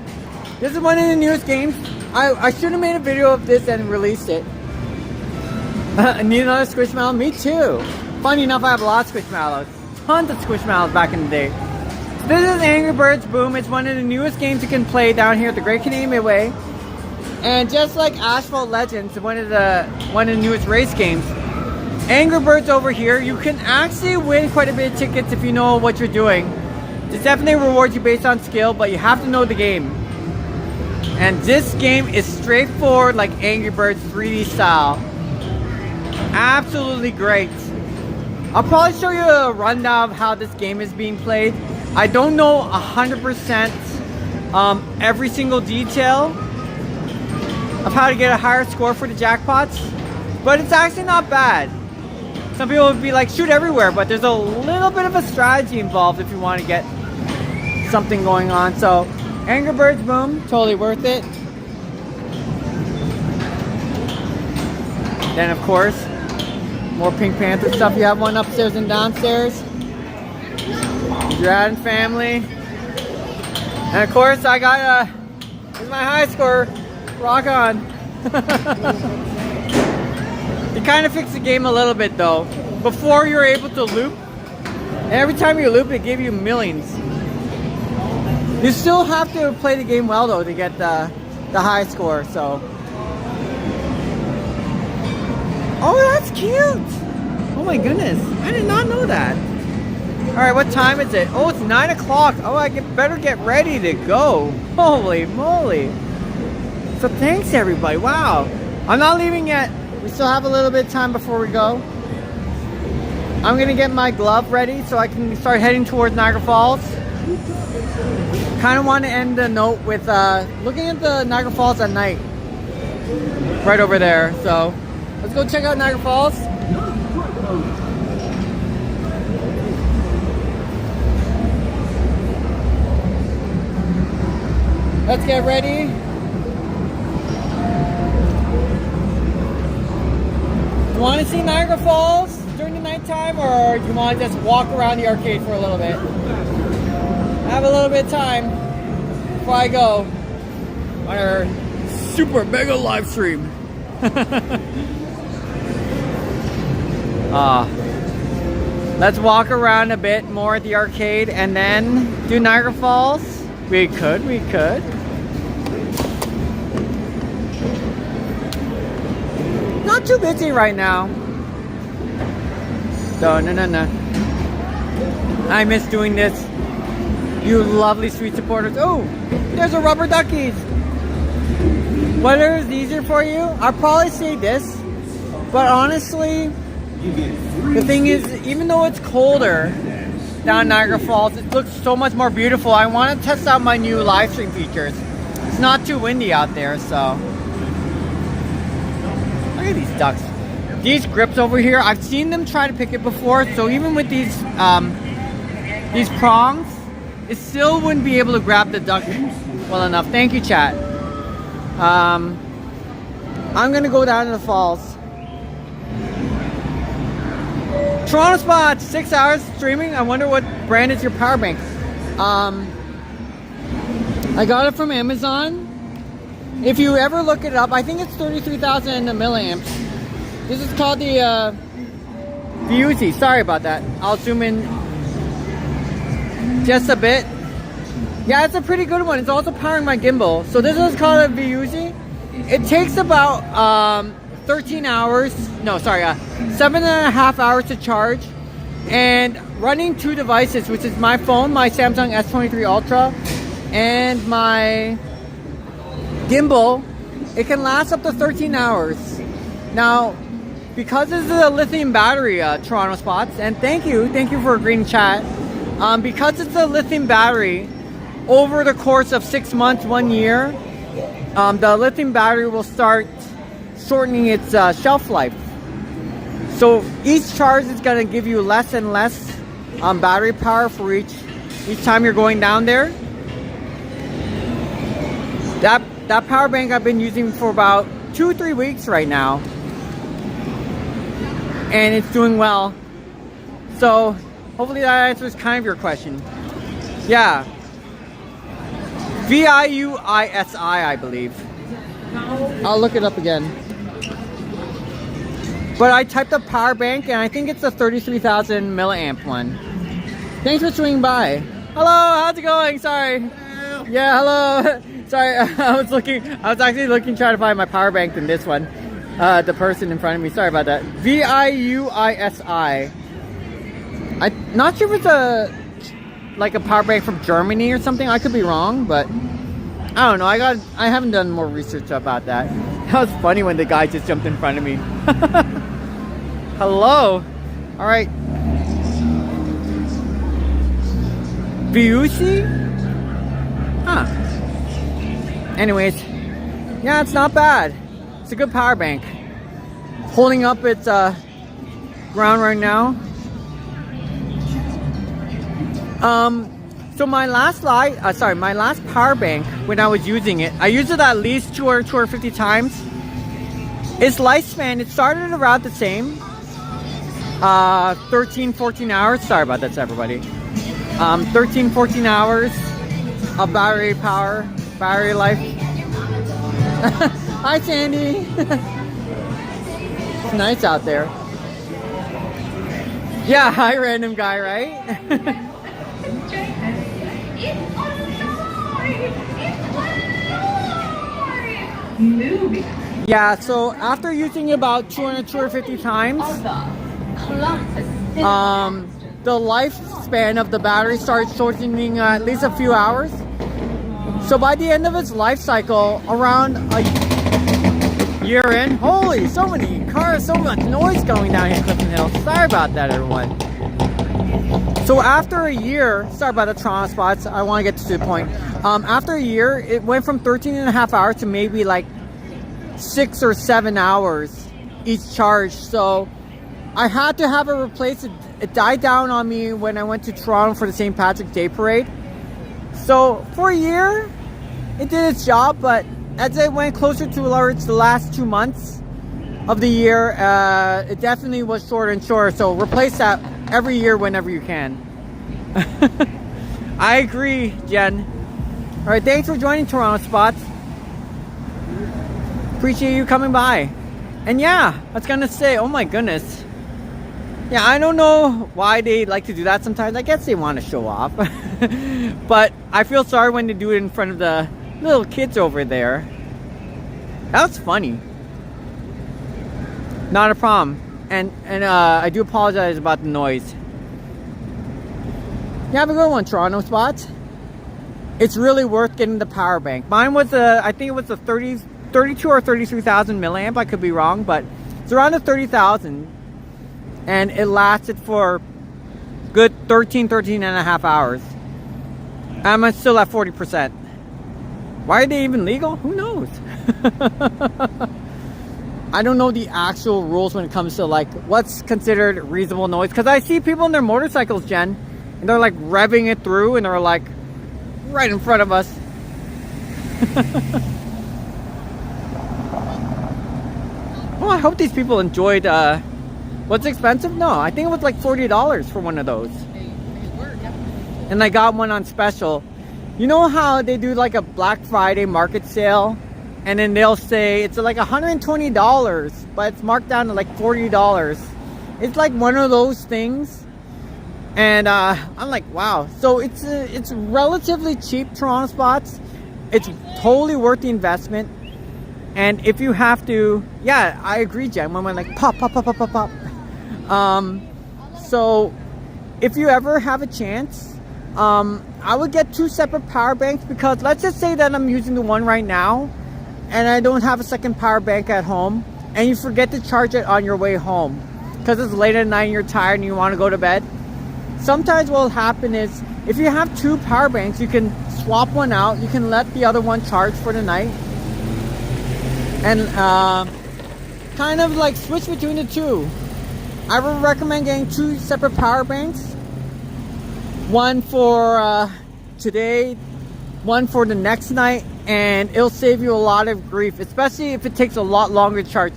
This is one of the newest games. I should have made a video of this and released it. Need another Squishmallow? Me too. Funny enough, I have lots of Squishmallows. Tons of Squishmallows back in the day. So this is Angry Birds Boom. It's one of the newest games you can play down here at the Great Canadian Midway. And just like Asphalt Legends, one of the newest race games, Angry Birds over here, you can actually win quite a bit of tickets if you know what you're doing. It definitely rewards you based on skill, but you have to know the game. And this game is straightforward like Angry Birds 3D style. Absolutely great. I'll probably show you a rundown of how this game is being played. I don't know 100% every single detail of how to get a higher score for the jackpots, but it's actually not bad. Some people would be like, shoot everywhere, but there's a little bit of a strategy involved if you want to get something going on. So, Angry Birds Boom, totally worth it. Then, of course, more Pink Panther stuff. You have one upstairs and downstairs. Your Adam family. And, of course, I got here's my high score. Rock on. You kind of fixed the game a little bit, though. Before you're able to loop, and every time you loop, it gave you millions. You still have to play the game well, though, to get the high score, so. Oh, that's cute! Oh my goodness, I did not know that. Alright, what time is it? Oh, it's 9 o'clock. Oh, I better get ready to go. Holy moly. So thanks, everybody. Wow. I'm not leaving yet. We still have a little bit of time before we go. I'm going to get my glove ready so I can start heading towards Niagara Falls. Kind of want to end the note with looking at the Niagara Falls at night. Right over there. So let's go check out Niagara Falls. Let's get ready. You want to see Niagara Falls during the nighttime, or do you want to just walk around the arcade for a little bit? I have a little bit of time before I go on our super mega live stream. Let's walk around a bit more at the arcade and then do Niagara Falls. We could. Not too busy right now. No. I miss doing this. You lovely sweet supporters. Oh, there's a rubber duckies. Whether it's easier for you, I'll probably say this. But honestly, the thing is, even though it's colder down Niagara Falls, it looks so much more beautiful. I want to test out my new live stream features. It's not too windy out there, so. Look at these ducks. These grips over here, I've seen them try to pick it before, so even with these prongs, it still wouldn't be able to grab the duck well enough. Thank you, chat. I'm gonna go down to the falls. Toronto spots, 6 hours streaming. I wonder what brand is your power bank. I got it from Amazon. If you ever look it up, I think it's 33,000 milliamps. This is called the Viuzzi. Sorry about that. I'll zoom in just a bit. Yeah, it's a pretty good one. It's also powering my gimbal. So this is called a Viuzzi. It takes about 13 hours. No, sorry, 7.5 hours to charge. And running two devices, which is my phone, my Samsung S23 Ultra, and my gimbal, it can last up to 13 hours. Now, because this is a lithium battery, Toronto spots, and thank you for agreeing to chat. Because it's a lithium battery, over the course of 6 months, 1 year, the lithium battery will start shortening its shelf life. So each charge is going to give you less and less battery power for each time you're going down there. That power bank I've been using for about 2-3 weeks right now, and it's doing well. So hopefully that answers kind of your question. Yeah. Viuisi, I believe. I'll look it up again. But I typed up power bank and I think it's the 33,000 milliamp one. Thanks for swinging by. Hello, how's it going? Sorry. Yeah, hello. Sorry, I was actually looking, trying to find my power bank than this one. The person in front of me. Sorry about that. Viuisi. I'm not sure if it's like a power bank from Germany or something. I could be wrong, but I don't know. I haven't done more research about that. That was funny when the guy just jumped in front of me. Hello. All right. Viuisi? Huh. Anyways, yeah, it's not bad. It's a good power bank. Holding up its ground right now. So my last my last power bank, when I was using it, I used it at least 250 times. Its lifespan, it started around the same. 13, 14 hours. Sorry about that, everybody. 13, 14 hours of battery power, battery life. Hi, Sandy. It's nice out there. Yeah, hi, random guy, right? Yeah, so after using about 250 times, the lifespan of the battery starts shortening at least a few hours. So by the end of its life cycle, around a year in, holy, so many cars, so much noise going down here in Clifton Hill. Sorry about that, everyone. So after a year, sorry about the trauma spots, I want to get to the point. After a year, it went from 13.5 hours to maybe like 6 or 7 hours each charge. So I had to have it replaced. It died down on me when I went to Toronto for the St. Patrick's Day Parade. So for a year, it did its job, but as it went closer to the last 2 months of the year, it definitely was shorter and shorter. So replace that every year whenever you can. I agree, Jen. All right, thanks for joining Toronto Spots. Appreciate you coming by. And yeah, I was gonna say, oh my goodness. Yeah, I don't know why they like to do that sometimes. I guess they want to show off. But I feel sorry when they do it in front of the little kids over there. That was funny. Not a problem. And I do apologize about the noise. You have a good one, Toronto Spots. It's really worth getting the power bank. Mine was I think it was a 32 or 33,000 milliamp. I could be wrong, but it's around the 30,000. And it lasted for good 13 and a half hours. I'm still at 40%. Why are they even legal? Who knows? I don't know the actual rules when it comes to like what's considered reasonable noise. Because I see people on their motorcycles, Jen, and they're like revving it through and they're like right in front of us. Well, I hope these people enjoyed what's expensive? No, I think it was like $40 for one of those. And I got one on special. You know how they do like a Black Friday market sale? And then they'll say it's like $120, but it's marked down to like $40. It's like one of those things. And I'm like, wow. So it's relatively cheap, Toronto Spots. It's totally worth the investment. And if you have to, yeah, I agree, Jen. When I'm like pop. So if you ever have a chance, I would get 2 separate power banks, because let's just say that I'm using the one right now and I don't have a second power bank at home, and you forget to charge it on your way home because it's late at night and you're tired and you want to go to bed. Sometimes what will happen is if you have 2 power banks, you can swap one out. You can let the other one charge for the night and kind of like switch between the two. I would recommend getting 2 separate power banks. One for today, one for the next night, and it'll save you a lot of grief, especially if it takes a lot longer to charge.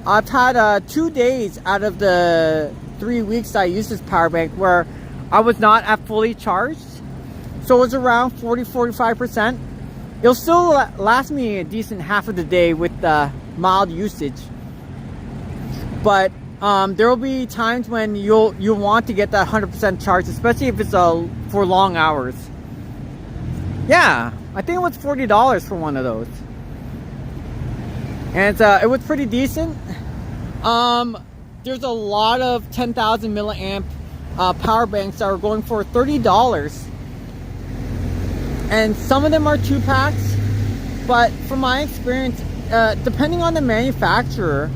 I've had 2 days out of the 3 weeks I used this power bank where I was not at fully charged, So it's around 40-45%. It'll still last me a decent half of the day with mild usage. But there will be times when you'll want to get that 100% charge, especially if it's for long hours. Yeah, I think it was $40 for one of those, and it was pretty decent. There's a lot of 10,000 milliamp power banks that are going for $30, and some of them are 2-packs. But from my experience, depending on the manufacturer,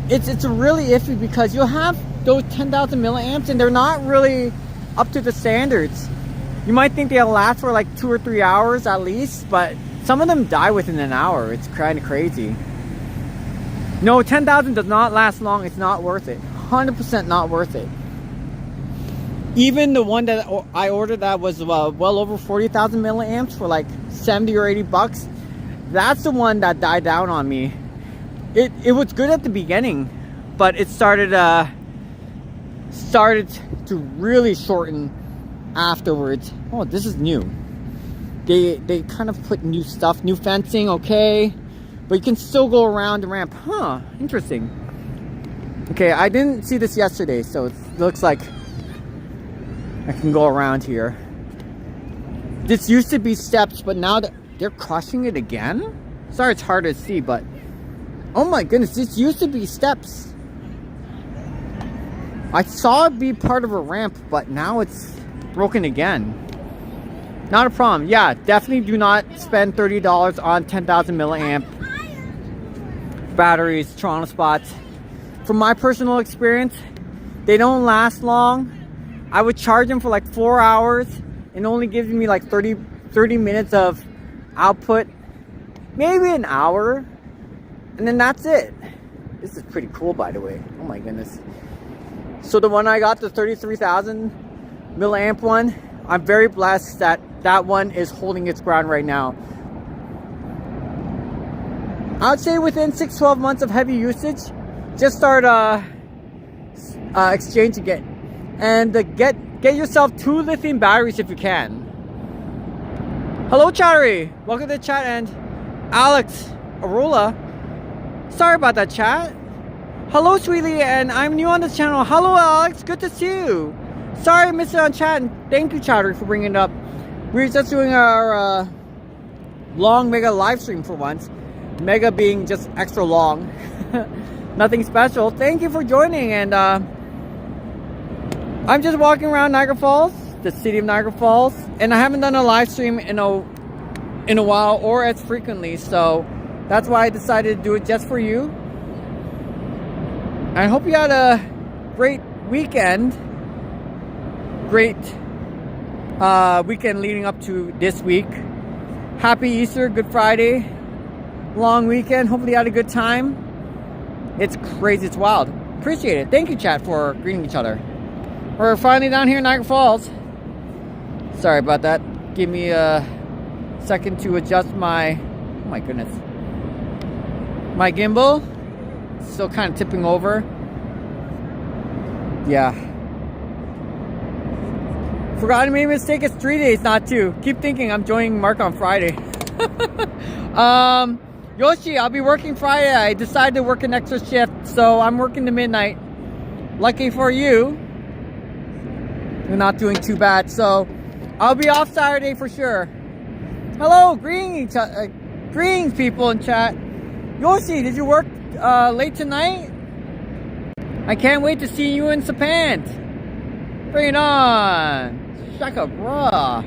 it's really iffy, because you'll have those 10,000 milliamps and they're not really up to the standards. You might think they'll last for like 2 or 3 hours at least, but some of them die within an hour. It's kind of crazy. No, 10,000 does not last long. It's not worth it. 100% not worth it. Even the one that I ordered that was well over 40,000 milliamps for like 70 or 80 bucks, that's the one that died down on me. It was good at the beginning, but it started to really shorten afterwards. Oh, this is new. They kind of put new stuff, new fencing, okay, but you can still go around the ramp. Huh, interesting. Okay, I didn't see this yesterday, so it looks like I can go around here. This used to be steps, but now they're crushing it again. Sorry, it's hard to see, but oh my goodness, this used to be steps. I saw it be part of a ramp, but now it's broken again. Not a problem. Yeah, definitely do not spend $30 on 10,000 milliamp batteries, Toronto spots. From my personal experience, they don't last long. I would charge them for like 4 hours and only gives me like 30 minutes of output, maybe an hour, and then that's it. This is pretty cool, by the way. Oh my goodness. So the one I got, the 33,000 milliamp one, I'm very blessed that that one is holding its ground right now. I'd say within 6-12 months of heavy usage, just start exchanging it, and get yourself 2 lithium batteries if you can. Hello, Chattery. Welcome to the chat. And Alex Arola, sorry about that, chat. Hello, Sweetie, and I'm new on this channel. Hello, Alex. Good to see you. Sorry I missed it on chat, and thank you, Chattery, for bringing it up. We were just doing our long mega live stream for once. Mega being just extra long. Nothing special. Thank you for joining, and I'm just walking around Niagara Falls, the city of Niagara Falls, and I haven't done a live stream in a while, or as frequently, so that's why I decided to do it just for you. I hope you had a great weekend. Great weekend leading up to this week. Happy Easter, Good Friday, long weekend. Hopefully you had a good time. It's crazy, it's wild. Appreciate it. Thank you, chat, for greeting each other. We're finally down here in Niagara Falls. Sorry about that. Give me a second to adjust my, oh my goodness, my gimbal. Still kind of tipping over. Yeah. Forgot I made a mistake. It's 3 days, not 2. Keep thinking I'm joining Mark on Friday. Yoshi, I'll be working Friday. I decided to work an extra shift, so I'm working to midnight. Lucky for you, you're not doing too bad. So I'll be off Saturday for sure. Hello, greetings people in chat. Yoshi, did you work late tonight? I can't wait to see you in Sapant. Bring it on. Shaka brah.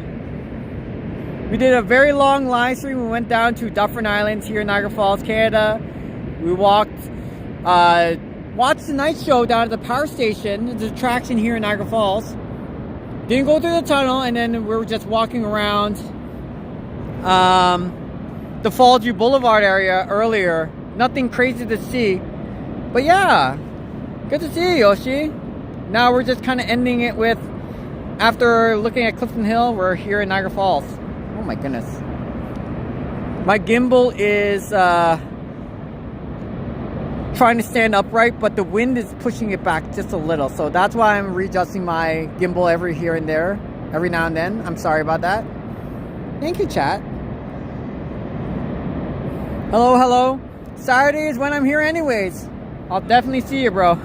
We did a very long live stream. We went down to Dufferin Islands here in Niagara Falls, Canada. We watched the night show down at the power station. It's an attraction here in Niagara Falls. Didn't go through the tunnel, and then we were just walking around the Fallsview Boulevard area earlier. Nothing crazy to see. But yeah, good to see you, Yoshi. Now we're just kind of ending it with, after looking at Clifton Hill, we're here in Niagara Falls. Oh my goodness. My gimbal is trying to stand upright, but the wind is pushing it back just a little. So that's why I'm readjusting my gimbal every here and there, every now and then. I'm sorry about that. Thank you, chat. Hello, hello. Saturday is when I'm here anyways. I'll definitely see you, bro.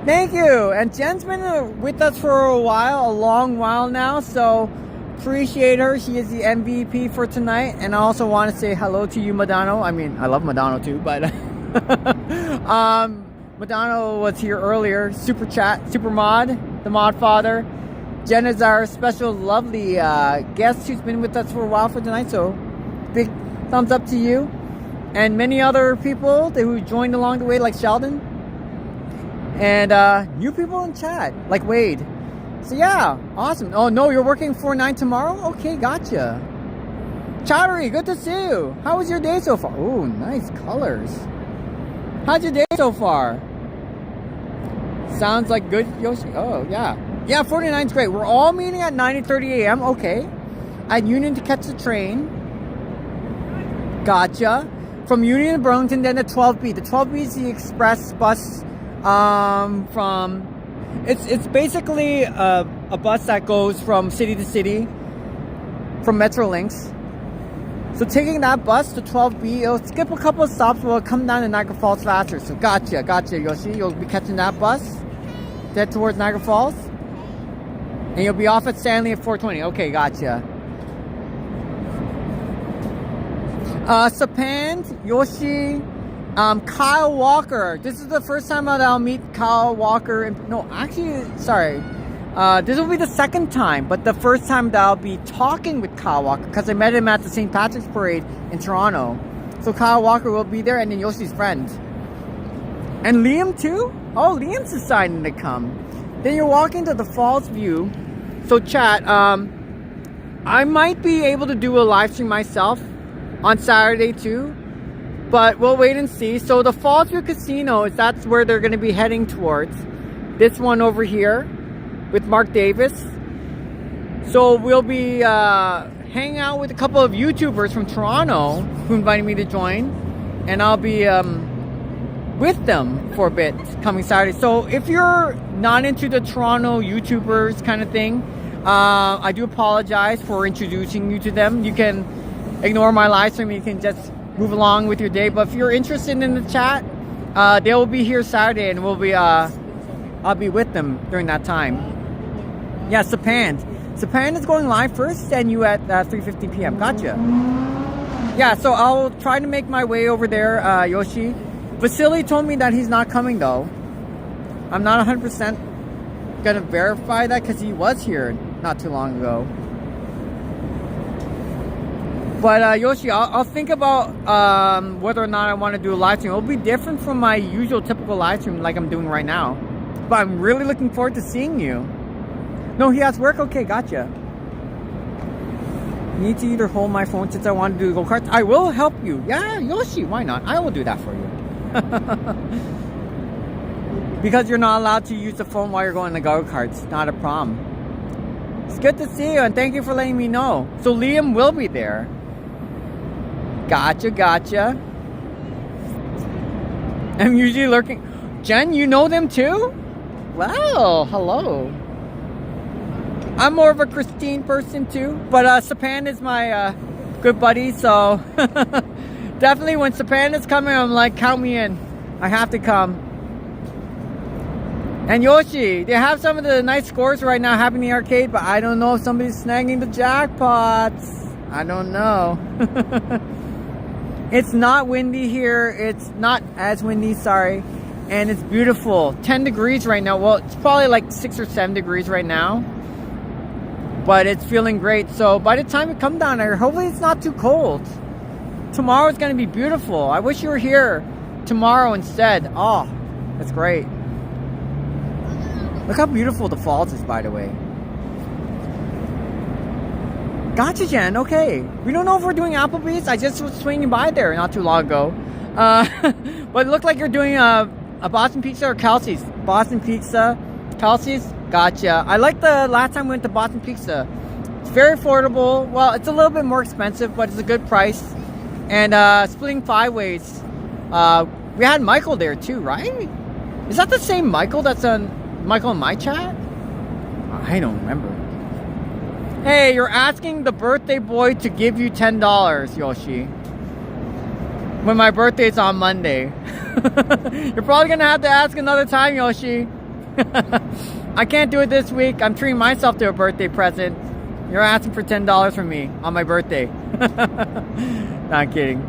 Thank you. And Jen's been with us for a while, a long while now, so appreciate her. She is the MVP for tonight. And I also want to say hello to you, Madano. I mean, I love Madano too, but Madano was here earlier. Super chat, super mod, the mod father. Jen is our special lovely guest who's been with us for a while for tonight, so big thumbs up to you. And many other people who joined along the way, like Sheldon. And new people in chat, like Wade. So yeah, awesome. Oh no, you're working 4/9 tomorrow? Okay, gotcha. Chattery, good to see you. How was your day so far? Oh, nice colors. How's your day so far? Sounds like good, Yoshi. Oh, yeah. Yeah, 49's great. We're all meeting at 9:30 a.m. Okay. At Union to catch the train. Gotcha. From Union to Burlington, then the 12B. The 12B is the express bus from... It's basically a bus that goes from city to city from Metrolinx. So taking that bus to 12B, it'll skip a couple of stops, but it'll come down to Niagara Falls faster. So gotcha, Yoshi. You'll be catching that bus, head towards Niagara Falls, and you'll be off at Stanley at 4:20. Okay, gotcha. Sapand, Yoshi, Kyle Walker. This is the first time that I'll meet Kyle Walker. No, actually, sorry. This will be the second time, but the first time that I'll be talking with Kyle Walker, because I met him at the St. Patrick's Parade in Toronto. So Kyle Walker will be there, and then Yoshi's friend. And Liam too? Oh, Liam's deciding to come. Then you're walking to the Fallsview. So chat, I might be able to do a live stream myself on Saturday too, but we'll wait and see. So the Fallsview Casino, that's where they're going to be heading towards. This one over here with Mark Davis. So we'll be hanging out with a couple of YouTubers from Toronto who invited me to join, and I'll be with them for a bit coming Saturday. So if you're not into the Toronto YouTubers kind of thing, I do apologize for introducing you to them. You can ignore my live stream, you can just move along with your day. But if you're interested in the chat, they will be here Saturday, and we'll be I'll be with them during that time. Yeah, Sapand is going live first, and you at 3:50 p.m. Gotcha. Yeah, so I'll try to make my way over there, Yoshi. Vasily told me that he's not coming though. I'm not 100% gonna verify that because he was here not too long ago. But Yoshi, I'll think about whether or not I want to do a live stream. It'll be different from my usual typical live stream like I'm doing right now. But I'm really looking forward to seeing you. No, he has work? Okay, gotcha. Need to either hold my phone since I want to do go-karts. I will help you. Yeah, Yoshi, why not? I will do that for you. Because you're not allowed to use the phone while you're going to go-karts. Not a problem. It's good to see you, and thank you for letting me know. So Liam will be there. Gotcha. I'm usually lurking. Jen, you know them too? Wow, hello. I'm more of a Christine person too, but Sapan is my good buddy, so definitely when Sapan is coming, I'm like, count me in. I have to come. And Yoshi, they have some of the nice scores right now happening in the arcade, but I don't know if somebody's snagging the jackpots. I don't know. It's not windy here. It's not as windy, sorry. And it's beautiful. 10 degrees right now. Well, it's probably like 6 or 7 degrees right now. But it's feeling great. So by the time it comes down there, hopefully it's not too cold. Tomorrow's going to be beautiful. I wish you were here tomorrow instead. Oh, that's great. Look how beautiful the falls is, by the way. Gotcha, Jen. Okay. We don't know if we're doing Applebee's. I just was swinging by there not too long ago. But it looked like you're doing a Boston Pizza or Kelsey's. Boston Pizza. Kelsey's. Gotcha. I like the last time we went to Boston Pizza. It's very affordable. Well, it's a little bit more expensive, but it's a good price. And splitting 5 ways. We had Michael there too, right? Is that the same Michael that's on Michael in my chat? I don't remember. Hey, you're asking the birthday boy to give you $10, Yoshi. When my birthday's on Monday. You're probably gonna have to ask another time, Yoshi. I can't do it this week. I'm treating myself to a birthday present. You're asking for $10 from me on my birthday. Not kidding.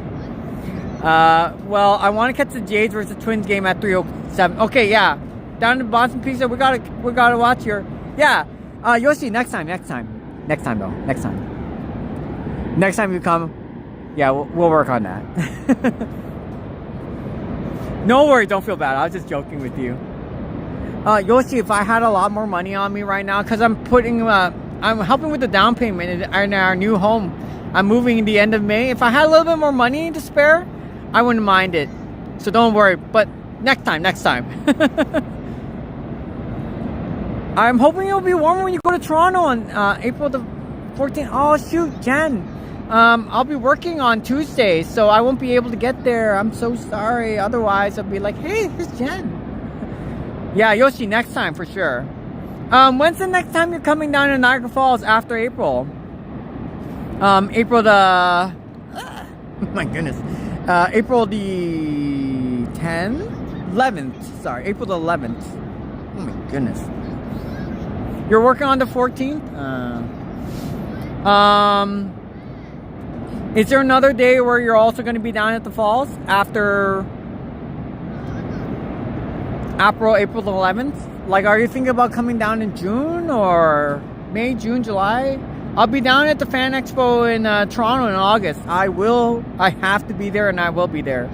Well, I want to catch the Jays versus Twins game at 3:07. Okay, yeah. Down in Boston Pizza, we gotta watch here. Yeah. Yoshi, next time though. Next time you come, yeah, we'll work on that. No worries, don't feel bad. I was just joking with you. Yoshi, if I had a lot more money on me right now, because I'm helping with the down payment in our new home. I'm moving in the end of May. If I had a little bit more money to spare, I wouldn't mind it. So don't worry, but next time. I'm hoping it'll be warmer when you go to Toronto on April the 14th. Oh shoot, Jen. I'll be working on Tuesday, so I won't be able to get there. I'm so sorry. Otherwise, I'll be like, hey, here's Jen. Yeah, Yoshi, next time for sure. When's the next time you're coming down to Niagara Falls after April? April the... my goodness. April the 10th? 11th. Sorry, April the 11th. Oh my goodness. You're working on the 14th? Is there another day where you're also going to be down at the falls after April the 11th? Like, are you thinking about coming down in June or May, June, July? I'll be down at the Fan Expo in Toronto in August. I have to be there, and I will be there.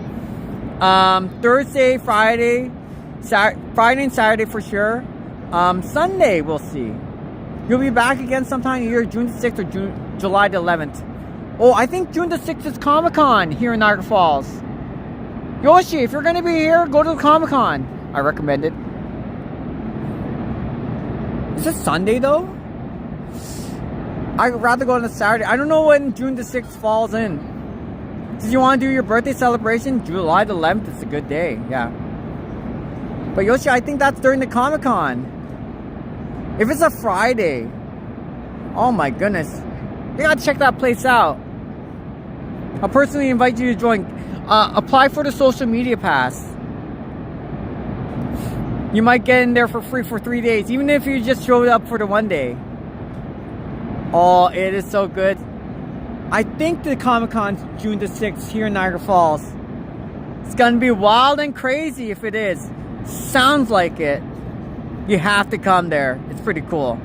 Thursday, Friday and Saturday for sure. Sunday, we'll see. You'll be back again sometime either June the 6th or July the 11th. Oh, I think June the 6th is Comic-Con here in Niagara Falls. Yoshi, if you're going to be here, go to the Comic-Con. I recommend it. Is it Sunday, though? I'd rather go on a Saturday. I don't know when June the 6th falls in. Did you want to do your birthday celebration? July the 11th is a good day, yeah. But Yoshi, I think that's during the Comic-Con. If it's a Friday, oh my goodness. You gotta check that place out. I'll personally invite you to join. Apply for the social media pass. You might get in there for free for 3 days, even if you just showed up for the 1 day. Oh, it is so good. I think the Comic-Con's June the 6th here in Niagara Falls. It's gonna be wild and crazy if it is. Sounds like it. You have to come there. It's pretty cool.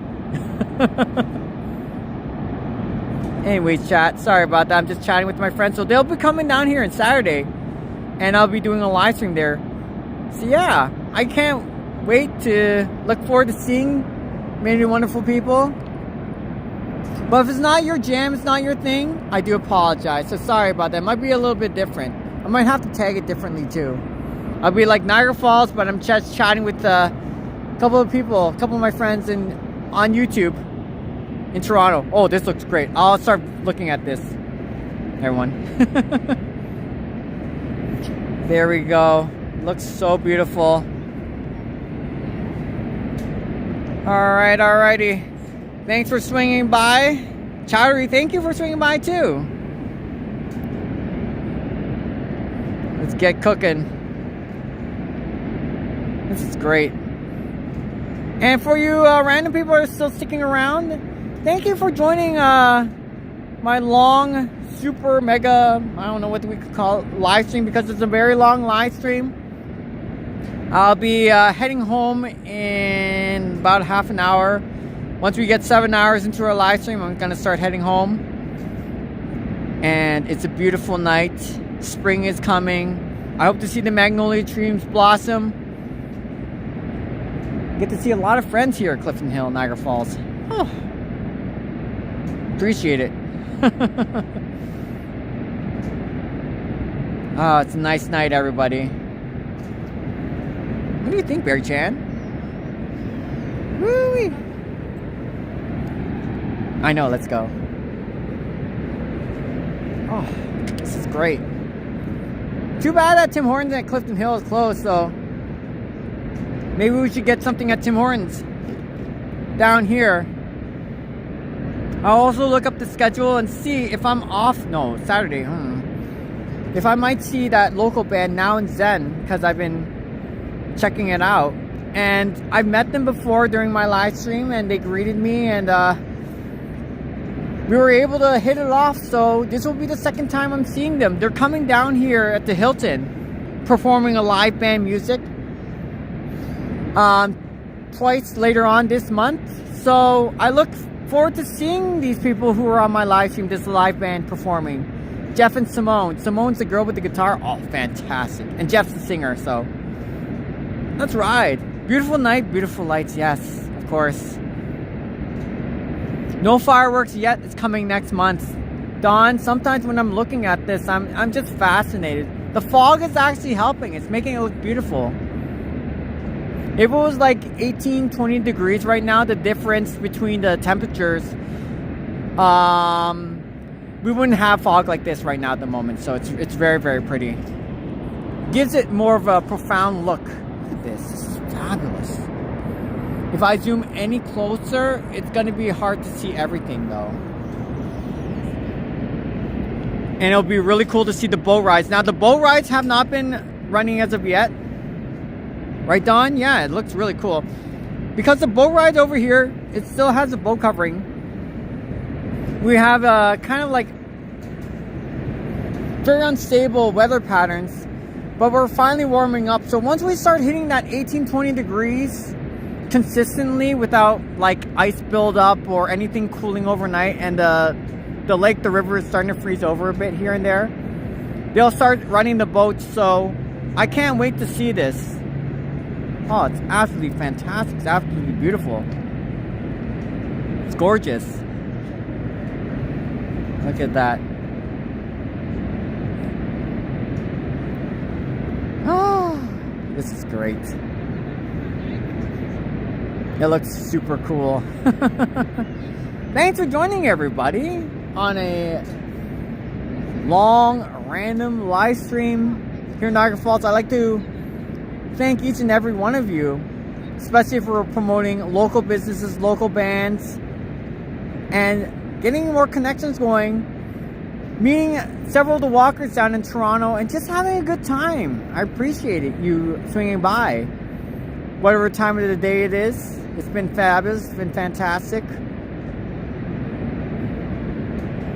Anyways, chat, sorry about that. I'm just chatting with my friends. So they'll be coming down here on Saturday, and I'll be doing a live stream there. So yeah, I can't wait to look forward to seeing many wonderful people. But if it's not your jam, it's not your thing, I do apologize. So sorry about that. It might be a little bit different. I might have to tag it differently too. I'll be like Niagara Falls, but I'm just chatting with a couple of people, a couple of my friends on YouTube in Toronto. Oh, this looks great. I'll start looking at this, everyone. There we go. Looks so beautiful. Alright, alrighty. Thanks for swinging by. Chowdery, thank you for swinging by too. Let's get cooking. This is great. And for you random people who are still sticking around, thank you for joining my long, super, mega, I don't know what we could call it, live stream, because it's a very long live stream. I'll be heading home in about half an hour. Once we get 7 hours into our live stream, I'm going to start heading home. And it's a beautiful night. Spring is coming. I hope to see the magnolia trees blossom. Get to see a lot of friends here at Clifton Hill, Niagara Falls. Oh, appreciate it. Oh, it's a nice night, everybody. What do you think, Beary-Chan? Woo-wee. I know, let's go. Oh, this is great. Too bad that Tim Hortons at Clifton Hill is closed, so maybe we should get something at Tim Hortons down here. I'll also look up the schedule and see if I'm off. No, Saturday. If I might see that local band Now and Zen, because I've been checking it out. And I've met them before during my live stream, and they greeted me, and we were able to hit it off. So this will be the second time I'm seeing them. They're coming down here at the Hilton, performing a live band music twice later on this month. So I look forward to seeing these people who are on my live stream, this live band performing. Jeff and Simone. Simone's the girl with the guitar. Oh, fantastic. And Jeff's the singer, so let's ride. Beautiful night, beautiful lights. Yes, of course. No fireworks yet. It's coming next month. Dawn, sometimes when I'm looking at this, I'm just fascinated. The fog is actually helping. It's making it look beautiful. If it was like 18, 20 degrees right now, the difference between the temperatures, we wouldn't have fog like this right now at the moment. So it's very, very pretty. Gives it more of a profound look. Look at this. This is fabulous. If I zoom any closer, it's going to be hard to see everything though. And it'll be really cool to see the boat rides. Now the boat rides have not been running as of yet. Right, Dawn? Yeah, it looks really cool. Because the boat rides over here, it still has a boat covering. We have kind of like very unstable weather patterns, but we're finally warming up. So once we start hitting that 18-20 degrees consistently without like ice buildup or anything cooling overnight, and the lake, the river is starting to freeze over a bit here and there, they'll start running the boats. So I can't wait to see this. Oh, it's absolutely fantastic. It's absolutely beautiful. It's gorgeous. Look at that. Oh, this is great. It looks super cool. Thanks for joining everybody on a long, random live stream here in Niagara Falls. I'd like to thank each and every one of you, especially for promoting local businesses, local bands, and getting more connections going, meeting several of the walkers down in Toronto, and just having a good time. I appreciate it, you swinging by. Whatever time of the day it is, it's been fabulous, it's been fantastic.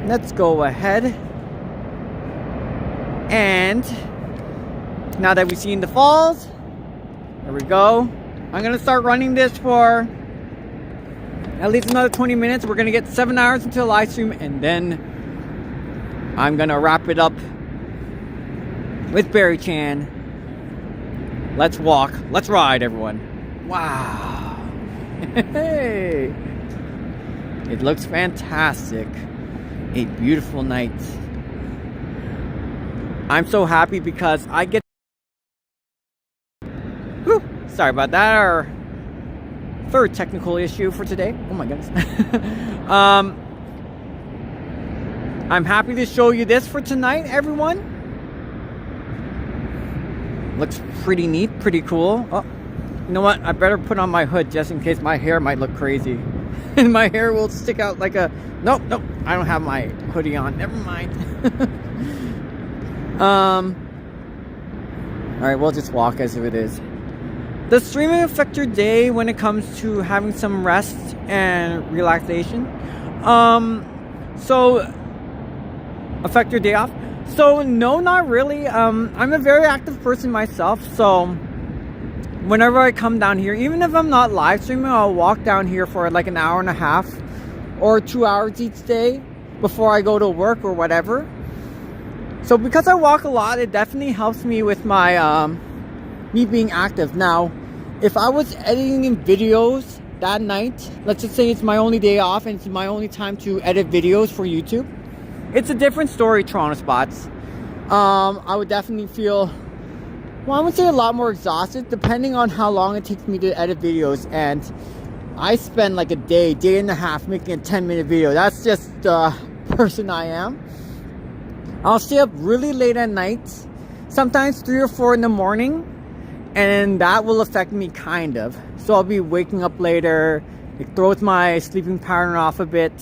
Let's go ahead. And now that we've seen the falls, there we go. I'm going to start running this for at least another 20 minutes. We're going to get 7 hours into the live stream, and then I'm going to wrap it up with Beary-Chan. Let's walk. Let's ride, everyone. Wow. Hey. It looks fantastic. A beautiful night. I'm so happy because I get... Whew. Sorry about that. Our third technical issue for today. Oh my goodness. I'm happy to show you this for tonight, everyone. Looks pretty neat, pretty cool. Oh, you know what? I better put on my hood just in case my hair might look crazy. And my hair will stick out like a... Nope, nope. I don't have my hoodie on. Never mind. Alright, we'll just walk as if it is. Does streaming affect your day when it comes to having some rest and relaxation? So, affect your day off? So, no, not really. I'm a very active person myself, so whenever I come down here, even if I'm not live streaming, I'll walk down here for like an hour and a half or 2 hours each day before I go to work or whatever. So because I walk a lot, it definitely helps me with my me being active. Now, if I was editing videos that night, let's just say it's my only day off and it's my only time to edit videos for YouTube, it's a different story, Toronto Spots. I would definitely feel, well, I would say a lot more exhausted depending on how long it takes me to edit videos. And I spend like a day and a half making a 10-minute video. That's just the person I am. I'll stay up really late at night, sometimes 3 or 4 in the morning, and that will affect me kind of. So I'll be waking up later. It throws my sleeping pattern off a bit.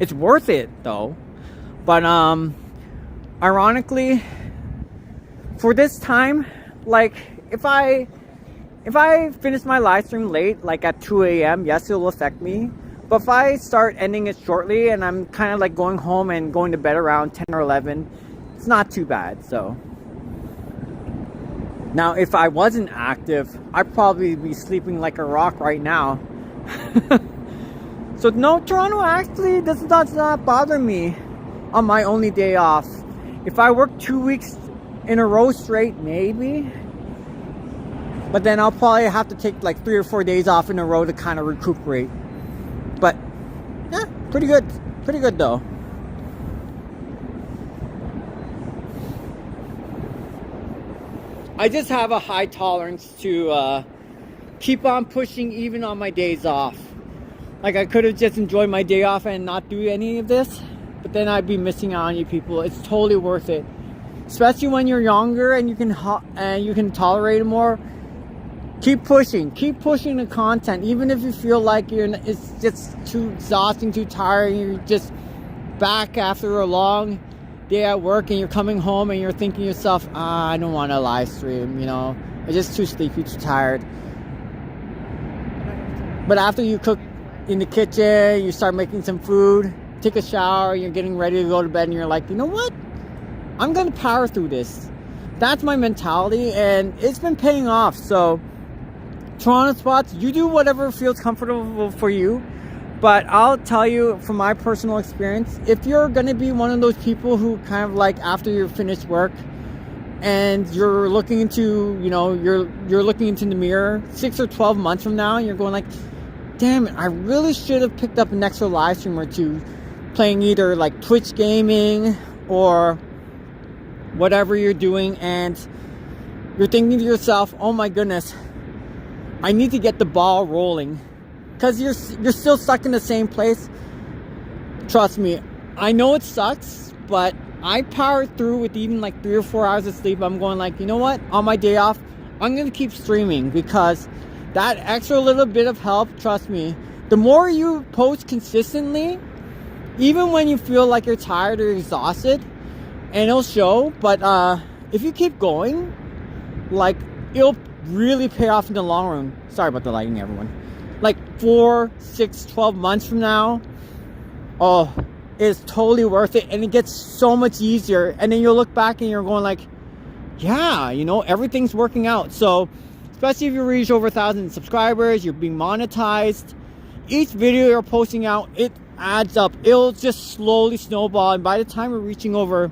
It's worth it though. But ironically, for this time, like if I finish my live stream late, like at 2 a.m., yes, it will affect me. But if I start ending it shortly and I'm kind of like going home and going to bed around 10 or 11, it's not too bad. So now if I wasn't active, I'd probably be sleeping like a rock right now. So no, Toronto actually does not bother me on my only day off. If I work 2 weeks in a row straight, maybe. But then I'll probably have to take like 3 or 4 days off in a row to kind of recuperate. But yeah, pretty good. Pretty good though. I just have a high tolerance to keep on pushing even on my days off. Like I could have just enjoyed my day off and not do any of this, but then I'd be missing out on you people. It's totally worth it, especially when you're younger and you can tolerate it more. Keep pushing the content, even if you feel like it's just too exhausting, too tired, you're just back after a long day at work and you're coming home and you're thinking to yourself, I don't want to live stream, you know, I'm just too sleepy, too tired. But after you cook in the kitchen, you start making some food, take a shower, you're getting ready to go to bed and you're like, you know what, I'm gonna power through this. That's my mentality and it's been paying off. So Toronto spots, you do whatever feels comfortable for you. But I'll tell you from my personal experience, if you're going to be one of those people who kind of like after you're finished work and you're looking into, you know, you're looking into the mirror 6 or 12 months from now and you're going like, damn it, I really should have picked up an extra live stream or two playing either like Twitch gaming or whatever you're doing, and you're thinking to yourself, oh my goodness, I need to get the ball rolling. Because you're still stuck in the same place. Trust me, I know it sucks, but I powered through with even like 3 or 4 hours of sleep. I'm going like, you know what? On my day off, I'm going to keep streaming because that extra little bit of help, trust me, the more you post consistently, even when you feel like you're tired or exhausted, and it'll show, but if you keep going, like, it'll really pay off in the long run. Sorry about the lighting, everyone. Like 4, 6, 12 months from now, oh, it's totally worth it, and it gets so much easier. And then you'll look back and you're going like, yeah, you know, everything's working out. So especially if you reach over 1,000 subscribers, you're being monetized, each video you're posting out, it adds up. It'll just slowly snowball, and by the time we're reaching over,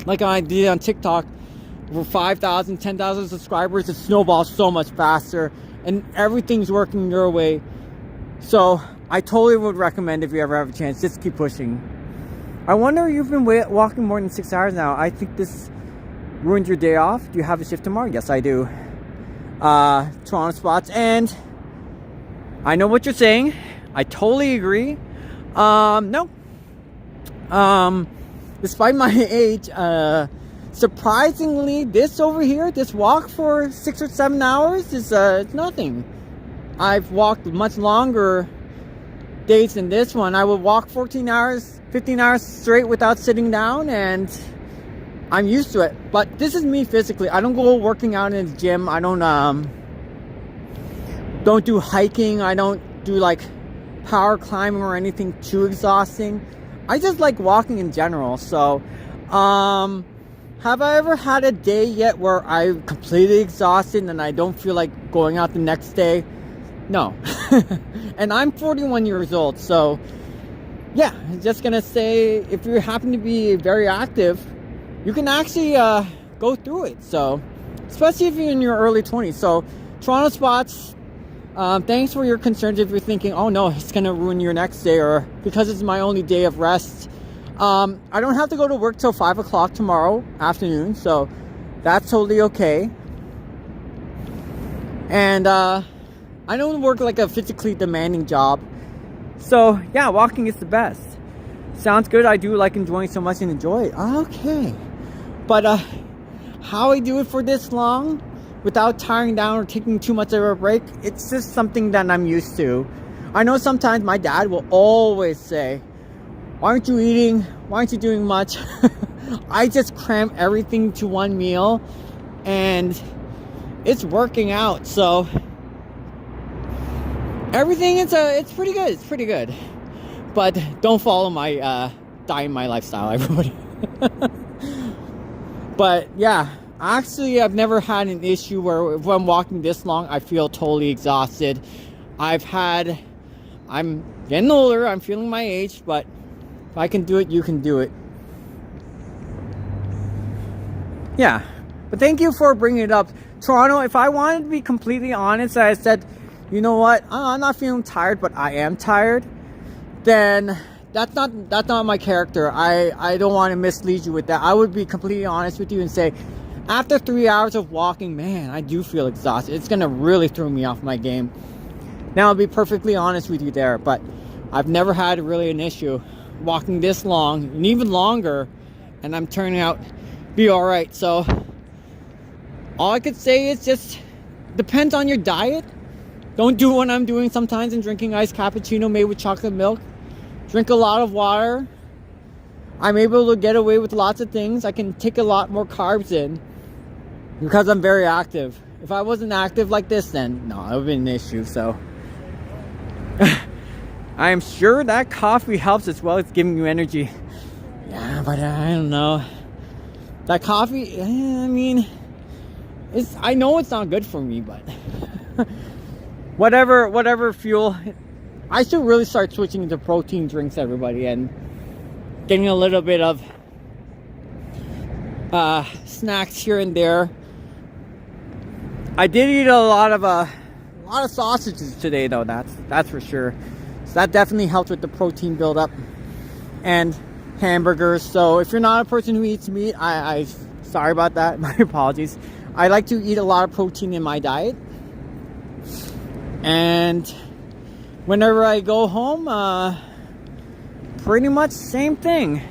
like I did on TikTok, over 5,000, 10,000 subscribers, it snowballs so much faster. And everything's working your way. So I totally would recommend, if you ever have a chance, just keep pushing. I wonder, you've been walking more than 6 hours now. I think this ruined your day off. Do you have a shift tomorrow? Yes, I do. Toronto spots. And I know what you're saying. I totally agree. No. Despite my age, surprisingly, this over here, this walk for 6 or 7 hours is nothing. I've walked much longer days than this one. I would walk 14 hours, 15 hours straight without sitting down, and I'm used to it. But this is me physically. I don't go working out in the gym. I don't do hiking. I don't do like power climbing or anything too exhausting. I just like walking in general. So, have I ever had a day yet where I'm completely exhausted and I don't feel like going out the next day? No. And I'm 41 years old, so yeah, just gonna say, if you happen to be very active, you can actually go through it. So, especially if you're in your early 20s. So, Toronto spots, thanks for your concerns if you're thinking, oh no, it's gonna ruin your next day, or because it's my only day of rest. I don't have to go to work till 5 o'clock tomorrow afternoon, so that's totally okay. And I don't work like a physically demanding job, so yeah, walking is the best. Sounds good. I do like enjoying so much and enjoy it. Okay, but how I do it for this long without tiring down or taking too much of a break, it's just something that I'm used to. I know sometimes my dad will always say, why aren't you eating? Why aren't you doing much? I just cram everything to one meal, and it's working out. So everything it's pretty good. It's pretty good. But don't follow my diet, my lifestyle, everybody. But yeah, actually, I've never had an issue where if I'm walking this long, I feel totally exhausted. I'm getting older. I'm feeling my age, but if I can do it, you can do it. Yeah, but thank you for bringing it up. Toronto, if I wanted to be completely honest, I said, you know what, I'm not feeling tired, but I am tired, then that's not my character. I don't want to mislead you with that. I would be completely honest with you and say, after 3 hours of walking, man, I do feel exhausted. It's going to really throw me off my game. Now, I'll be perfectly honest with you there, but I've never had really an issue walking this long and even longer, and I'm turning out be all right. So all I could say is just depends on your diet. Don't do what I'm doing sometimes and drinking iced cappuccino made with chocolate milk. Drink a lot of water. I'm able to get away with lots of things. I can take a lot more carbs in because I'm very active. If I wasn't active like this, then no, it would be an issue. So I am sure that coffee helps as well as giving you energy. Yeah, but I don't know. That coffee, I mean, I know it's not good for me, but whatever fuel. I should really start switching to protein drinks, everybody, and getting a little bit of snacks here and there. I did eat a lot of sausages today, though. That's for sure. So that definitely helped with the protein buildup. And hamburgers. So if you're not a person who eats meat, I sorry about that. My apologies. I like to eat a lot of protein in my diet. And whenever I go home, pretty much same thing.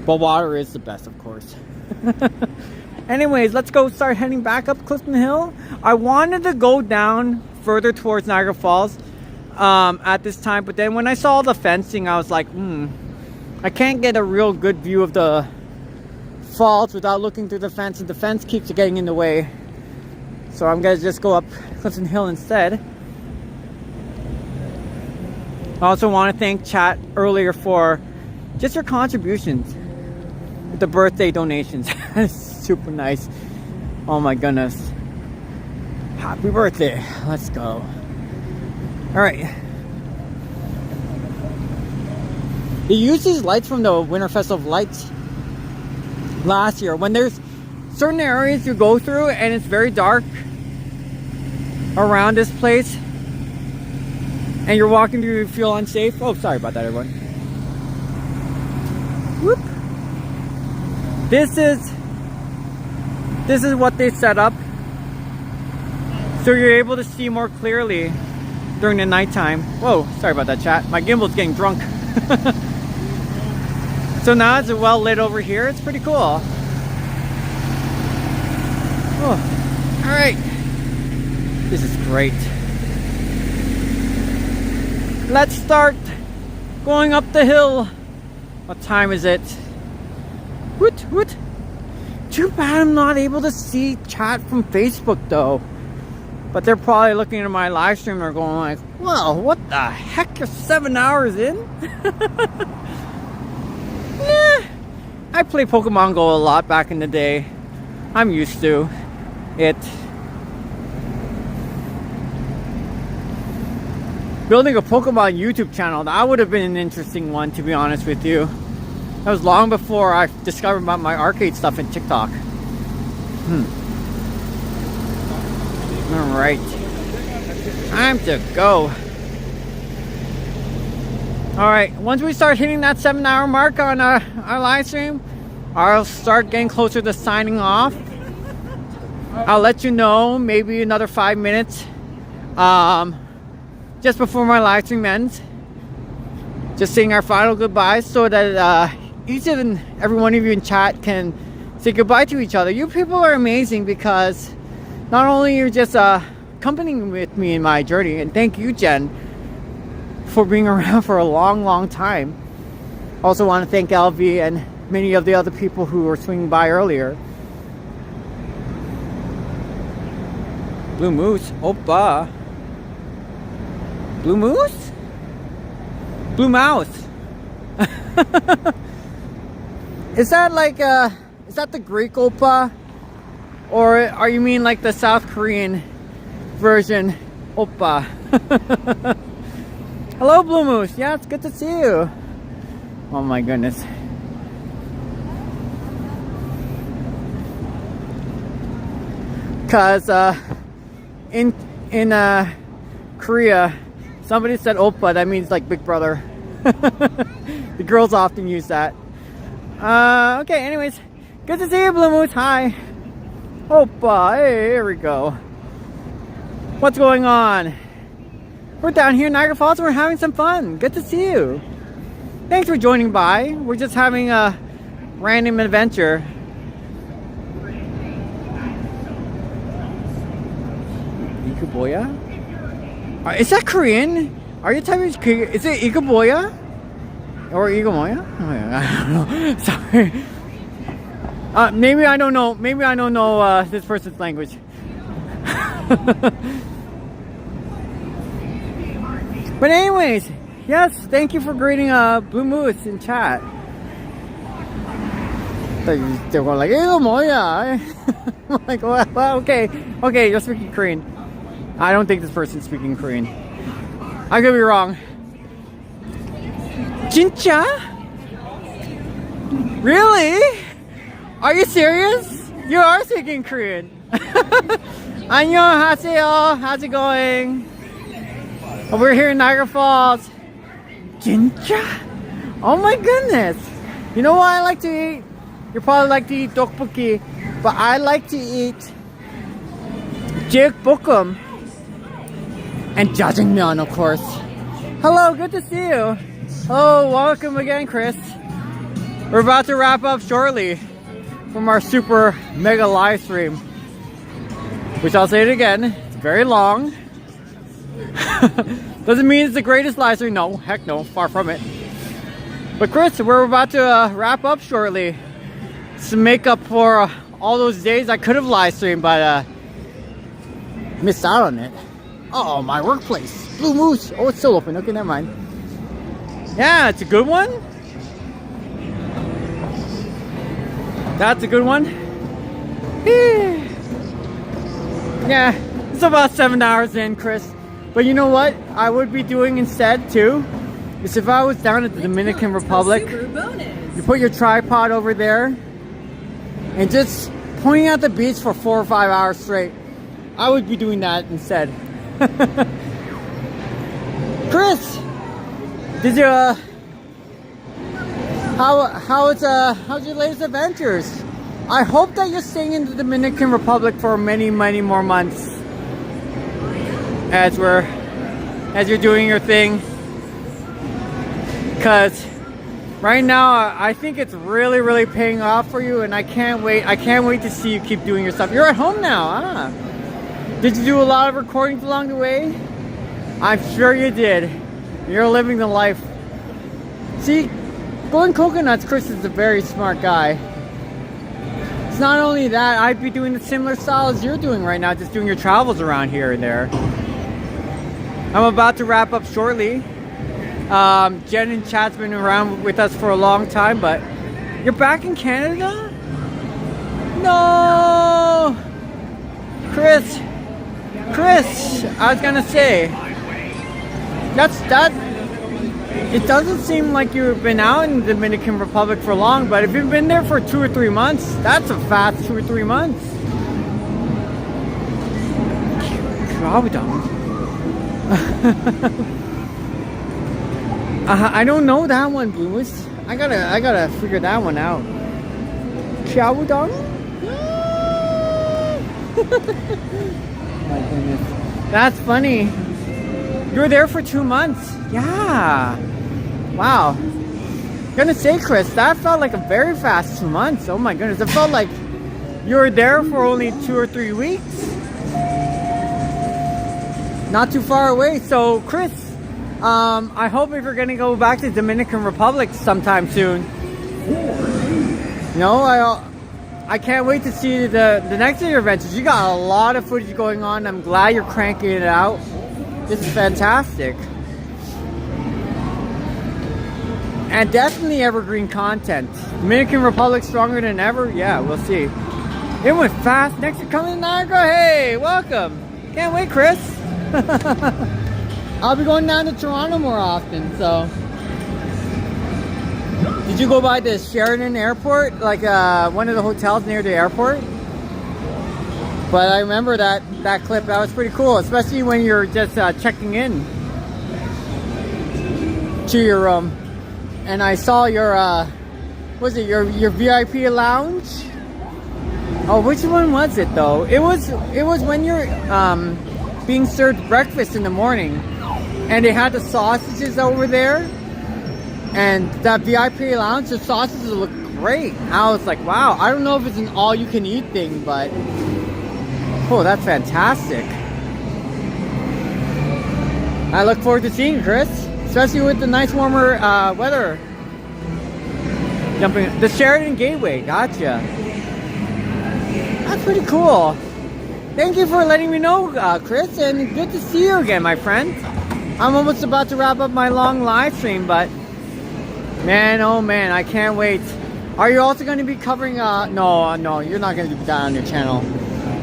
But water is the best, of course. Anyways, let's go start heading back up Clifton Hill. I wanted to go down further towards Niagara Falls at this time, but then when I saw the fencing, I was like, I can't get a real good view of the falls without looking through the fence, and the fence keeps getting in the way. So I'm gonna just go up Clifton Hill instead. I also want to thank chat earlier for just your contributions with the birthday donations. Super nice. Oh my goodness. Happy birthday. Let's go. Alright. They used these lights from the Winter Festival of Lights last year. When there's certain areas you go through and it's very dark around this place and you're walking through, you feel unsafe. Oh, sorry about that, everyone. Whoop. This is what they set up, so you're able to see more clearly during the nighttime. Whoa, sorry about that, chat. My gimbal's getting drunk. So now it's well lit over here. It's pretty cool. Oh, all right. This is great. Let's start going up the hill. What time is it? What? Too bad I'm not able to see chat from Facebook though. But they're probably looking at my live stream and are going like, well, what the heck? You're 7 hours in? Nah. I played Pokemon Go a lot back in the day. I'm used to it. Building a Pokemon YouTube channel, that would have been an interesting one, to be honest with you. That was long before I discovered about my arcade stuff in TikTok. Alright. Time to go. Alright, once we start hitting that 7 hour mark on our live stream, I'll start getting closer to signing off. I'll let you know, maybe another 5 minutes just before my live stream ends. Just saying our final goodbyes so that each and every one of you in chat can say goodbye to each other. You people are amazing because not only you're just accompanying with me in my journey, and thank you, Jen, for being around for a long time. Also want to thank LV and many of the other people who were swinging by earlier. Blue Moose, Oppa. Blue Moose? Blue Mouse. Is that like is that the Greek Oppa? Or are you mean like the South Korean version Oppa? Hello Blue Moose, yeah, it's good to see you. Oh my goodness. Cause in Korea, somebody said Oppa, that means like big brother. The girls often use that. Okay, anyways, good to see you Blue Moose, hi. Oppa, hey, here we go. What's going on? We're down here in Niagara Falls and we're having some fun. Good to see you. Thanks for joining by. We're just having a random adventure. Ikuboya? Is that Korean? Are you typing? Is it Ikuboya? Or Igumoya? Oh, yeah, I don't know. Sorry. Maybe I don't know. Maybe I don't know this person's language. But anyways, yes, thank you for greeting Blue Moose in chat. They're going like, Igumoya. I'm like, well, okay, you're speaking Korean. I don't think this person's speaking Korean. I could be wrong. Jincha? Really? Are you serious? You are speaking Korean. 안녕하세요. How's it going? We're here in Niagara Falls. Jincha? Oh my goodness. You know what I like to eat? You probably like to eat tteokbokki, but I like to eat jjukbokkeum and jjajangmyeon, of course. Hello, good to see you. Oh, welcome again, Chris. We're about to wrap up shortly from our super mega live stream, which I'll say it again, it's very long. Doesn't mean it's the greatest live stream. No, heck no, far from it. But Chris, we're about to wrap up shortly to make up for all those days I could have live streamed, but missed out on it. Oh, my workplace, Blue Moose. Oh, it's still open. Okay, never mind. Yeah, it's a good one. That's a good one. Yeah, it's about 7 hours in, Chris. But you know what I would be doing instead too? Is if I was down at the Dominican Republic, you put your tripod over there and just pointing at the beach for 4 or 5 hours straight. I would be doing that instead. Chris, did you how's your latest adventures? I hope that you're staying in the Dominican Republic for many more months as you're doing your thing, because right now I think it's really paying off for you, and I can't wait to see you keep doing your stuff. You're at home now, huh? Did you do a lot of recordings along the way? I'm sure you did. You're living the life. See, Golden Coconuts, Chris is a very smart guy. It's not only that, I'd be doing the similar style as you're doing right now, just doing your travels around here and there. I'm about to wrap up shortly. Jen and Chad's been around with us for a long time, but you're back in Canada? No! Chris, I was gonna say, it doesn't seem like you've been out in the Dominican Republic for long, but if you've been there for 2 or 3 months, that's a fast 2 or 3 months. I don't know that one, Blues. I gotta figure that one out. Chowdong? My goodness. That's funny. You were there for 2 months. Yeah. Wow. Gonna say, Chris, that felt like a very fast 2 months. Oh my goodness. It felt like you were there for only 2 or 3 weeks. Not too far away. So, Chris, I hope if you're gonna go back to Dominican Republic sometime soon. No, I can't wait to see the next of your adventures. You got a lot of footage going on. I'm glad you're cranking it out. This is fantastic. And definitely evergreen content. Dominican Republic stronger than ever? Yeah, we'll see. It went fast. Next to coming to Niagara. Hey, welcome. Can't wait, Chris. I'll be going down to Toronto more often, so. Did you go by the Sheridan Airport? Like one of the hotels near the airport? But I remember that clip. That was pretty cool, especially when you're just checking in to your room. And I saw your, was it your VIP lounge? Oh, which one was it though? It was when you're being served breakfast in the morning, and they had the sausages over there, and that VIP lounge, the sausages look great. I was like, wow. I don't know if it's an all-you-can-eat thing, but oh, that's fantastic. I look forward to seeing you, Chris. Especially with the nice warmer weather. Jumping the Sheridan Gateway, gotcha. That's pretty cool. Thank you for letting me know, Chris, and good to see you again, my friend. I'm almost about to wrap up my long live stream, but man, oh man, I can't wait. Are you also going to be covering? No, you're not going to do that on your channel.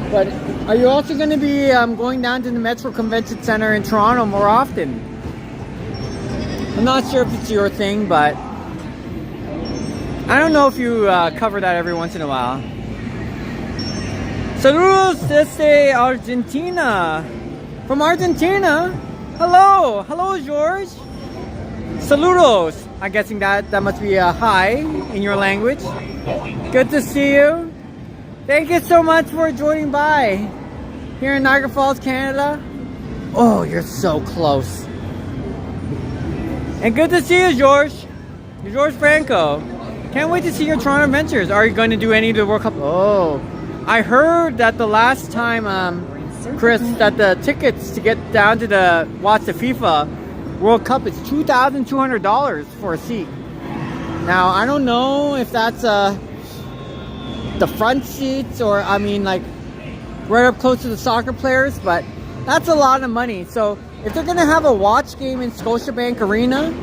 But are you also going to be going down to the Metro Convention Center in Toronto more often? I'm not sure if it's your thing, but I don't know if you cover that every once in a while. Saludos desde Argentina. From Argentina? Hello, George. Saludos. I'm guessing that must be a hi in your language. Good to see you. Thank you so much for joining by here in Niagara Falls, Canada. Oh, you're so close. And good to see you, George. You're George Franco. Can't wait to see your Toronto adventures. Are you going to do any of the World Cup? Oh, I heard that the last time, Chris, that the tickets to get down to watch the FIFA World Cup is $2,200 for a seat. Now, I don't know if that's the front seats or, I mean, like right up close to the soccer players, but that's a lot of money. So if they're gonna have a watch game in Scotiabank Arena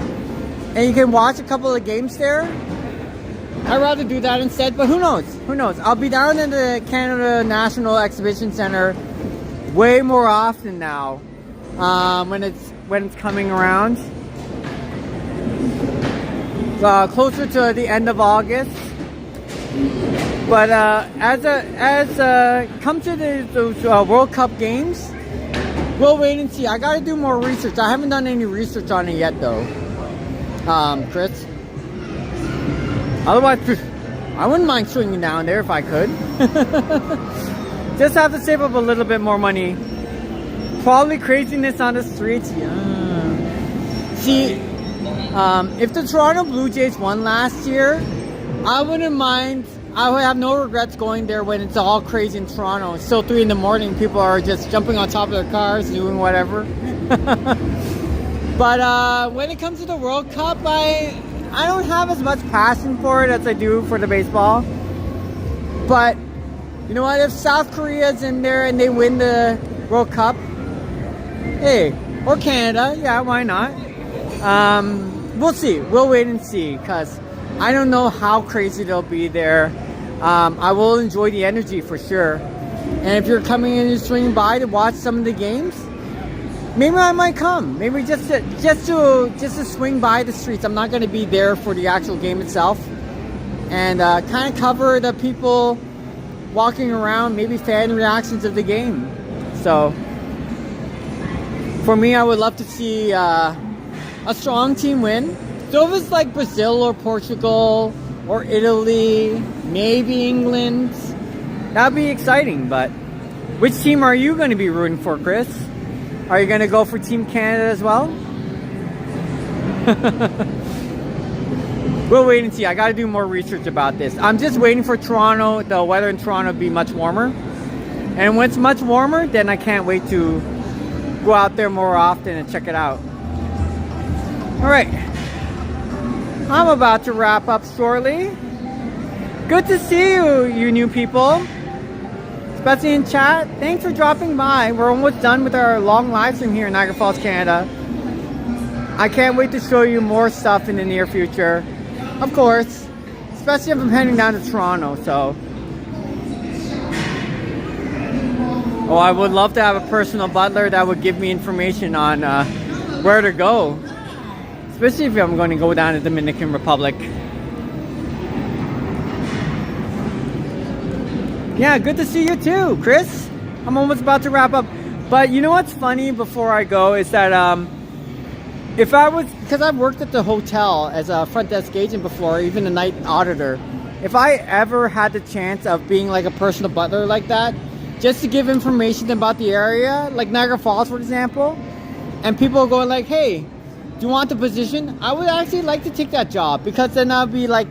and you can watch a couple of games there, I'd rather do that instead. But who knows? Who knows? I'll be down in the Canada National Exhibition Center way more often now when it's coming around. Closer to the end of August. But come to those World Cup games, we'll wait and see. I gotta do more research. I haven't done any research on it yet, though, Chris. Otherwise, I wouldn't mind swinging down there if I could. Just have to save up a little bit more money. Probably craziness on the streets. Yeah. See, if the Toronto Blue Jays won last year, I wouldn't mind. I would have no regrets going there when it's all crazy in Toronto. It's still 3 in the morning. People are just jumping on top of their cars, doing whatever. But when it comes to the World Cup, I don't have as much passion for it as I do for the baseball. But you know what? If South Korea's in there and they win the World Cup, hey, or Canada, yeah, why not? We'll see. We'll wait and see, because I don't know how crazy they'll be there. I will enjoy the energy for sure. And if you're coming in and swinging by to watch some of the games, maybe I might come. Maybe just to swing by the streets. I'm not going to be there for the actual game itself. And kind of cover the people walking around, maybe fan reactions of the game. So for me, I would love to see a strong team win. So if it's like Brazil or Portugal or Italy, maybe England, that'd be exciting. But which team are you going to be rooting for, Chris? Are you going to go for Team Canada as well? We'll wait and see. I got to do more research about this. I'm just waiting for Toronto, the weather in Toronto to be much warmer. And when it's much warmer, then I can't wait to go out there more often and check it out. Alright. I'm about to wrap up shortly. Good to see you, you new people. Especially in chat. Thanks for dropping by. We're almost done with our long live stream here in Niagara Falls, Canada. I can't wait to show you more stuff in the near future. Of course. Especially if I'm heading down to Toronto, so. Oh, I would love to have a personal butler that would give me information on where to go. Especially if I'm going to go down to Dominican Republic. Yeah, good to see you too, Chris. I'm almost about to wrap up. But you know what's funny before I go is that if I was, because I've worked at the hotel as a front desk agent before, even a night auditor. If I ever had the chance of being like a personal butler like that, just to give information about the area, like Niagara Falls, for example, and people are going like, hey, do you want the position? I would actually like to take that job, because then I'll be like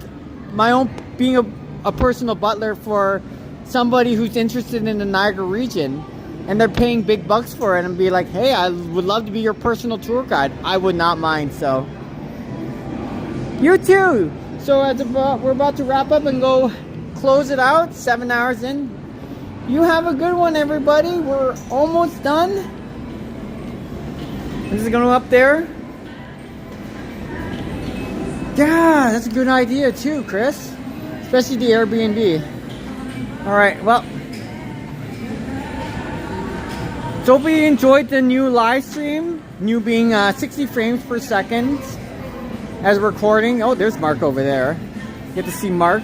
my own, being a personal butler for somebody who's interested in the Niagara region, and they're paying big bucks for it, and be like, hey, I would love to be your personal tour guide. I would not mind. So you too. So we're about to wrap up and go close it out. 7 hours in. You have a good one, everybody. We're almost done. This is going up there. Yeah, that's a good idea too, Chris. Especially the Airbnb. Alright, well. So hope you enjoyed the new live stream. New being 60 frames per second as recording. Oh, there's Mark over there. Get to see Mark.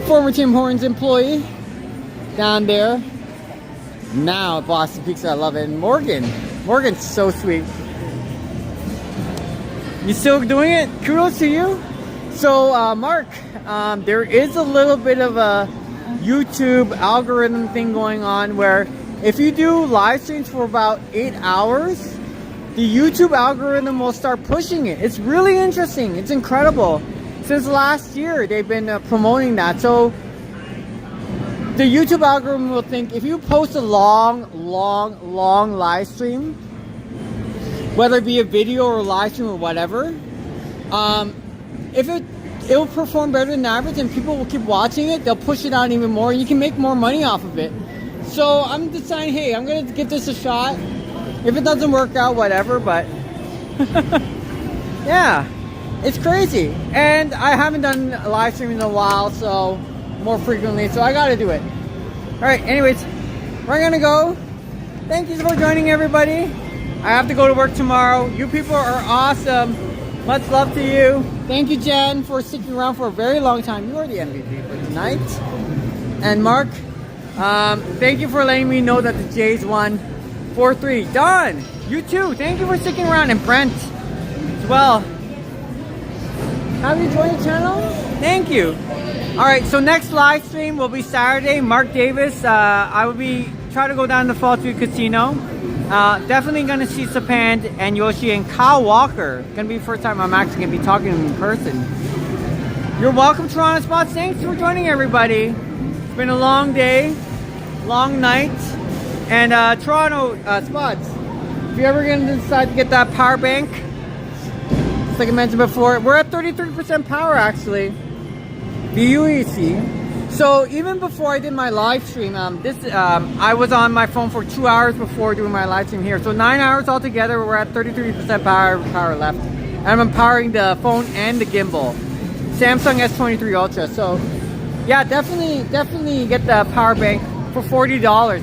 Former Tim Hortons employee. Down there. Now at Boston Pizza, I love it. And Morgan's so sweet. You still doing it? Kudos to you. So, Mark, there is a little bit of a YouTube algorithm thing going on where if you do live streams for about 8 hours, the YouTube algorithm will start pushing it. It's really interesting. It's incredible. Since last year, they've been promoting that. So, the YouTube algorithm will think if you post a long live stream, whether it be a video or a live stream or whatever, if it'll perform better than average and people will keep watching it, they'll push it out even more and you can make more money off of it. So I'm deciding, hey, I'm gonna give this a shot. If it doesn't work out, whatever, but yeah, it's crazy. And I haven't done a live stream in a while, so more frequently, so I gotta do it. Alright, anyways, we're gonna go. Thank you for joining, everybody. I have to go to work tomorrow. You people are awesome. Much love to you. Thank you, Jen, for sticking around for a very long time. You are the MVP for tonight. And Mark, thank you for letting me know that the Jays won 4-3. Don, you too. Thank you for sticking around. And Brent as well. Have you joined the channel? Thank you. Alright, so next live stream will be Saturday. Mark Davis. I will be trying to go down to Fallsview Casino. Definitely gonna see Sapand and Yoshi and Kyle Walker. Gonna be the first time I'm actually gonna be talking to him in person. You're welcome, Toronto Spots. Thanks for joining, everybody. It's been a long day, long night, and Toronto Spots. If you're ever gonna decide to get that power bank, just like I mentioned before, we're at 33% power actually. VUEC. So even before I did my live stream, I was on my phone for 2 hours before doing my live stream here. So 9 hours altogether, we're at 33% power left. And I'm powering the phone and the gimbal. Samsung S23 Ultra. So yeah, definitely get the power bank for $40.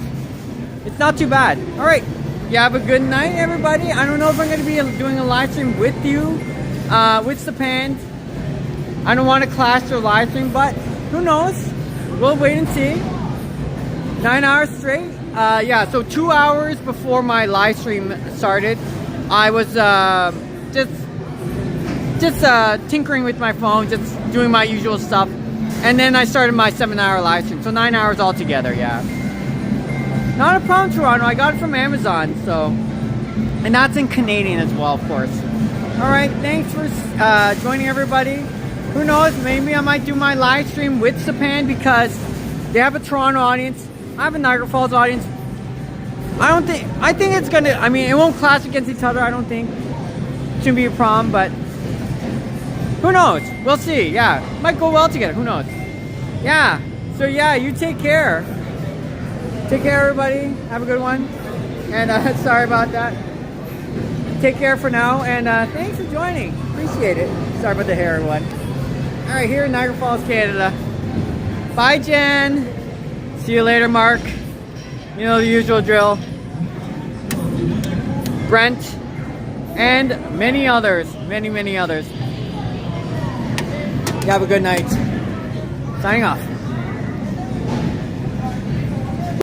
It's not too bad. All right, you have a good night, everybody. I don't know if I'm going to be doing a live stream with you, with Sapand. I don't want to clash your live stream, but who knows? We'll wait and see. 9 hours straight. Yeah, so 2 hours before my live stream started, I was just tinkering with my phone, just doing my usual stuff. And then I started my 7-hour live stream. So 9 hours altogether, yeah. Not a problem, Toronto. I got it from Amazon, so. And that's in Canadian as well, of course. Alright, thanks for joining, everybody. Who knows, maybe I might do my live stream with Sapand because they have a Toronto audience. I have a Niagara Falls audience. I think it's gonna, I mean, it won't clash against each other, I don't think. to be a prom, but who knows? We'll see. Yeah, might go well together. Who knows? Yeah. So yeah, you take care. Take care, everybody. Have a good one. And sorry about that. Take care for now, and thanks for joining. Appreciate it. Sorry about the hair, everyone. All right, here in Niagara Falls, Canada. Bye, Jen. See you later, Mark. You know the usual drill. Brent, and many others. Many, many others. You have a good night. Signing off.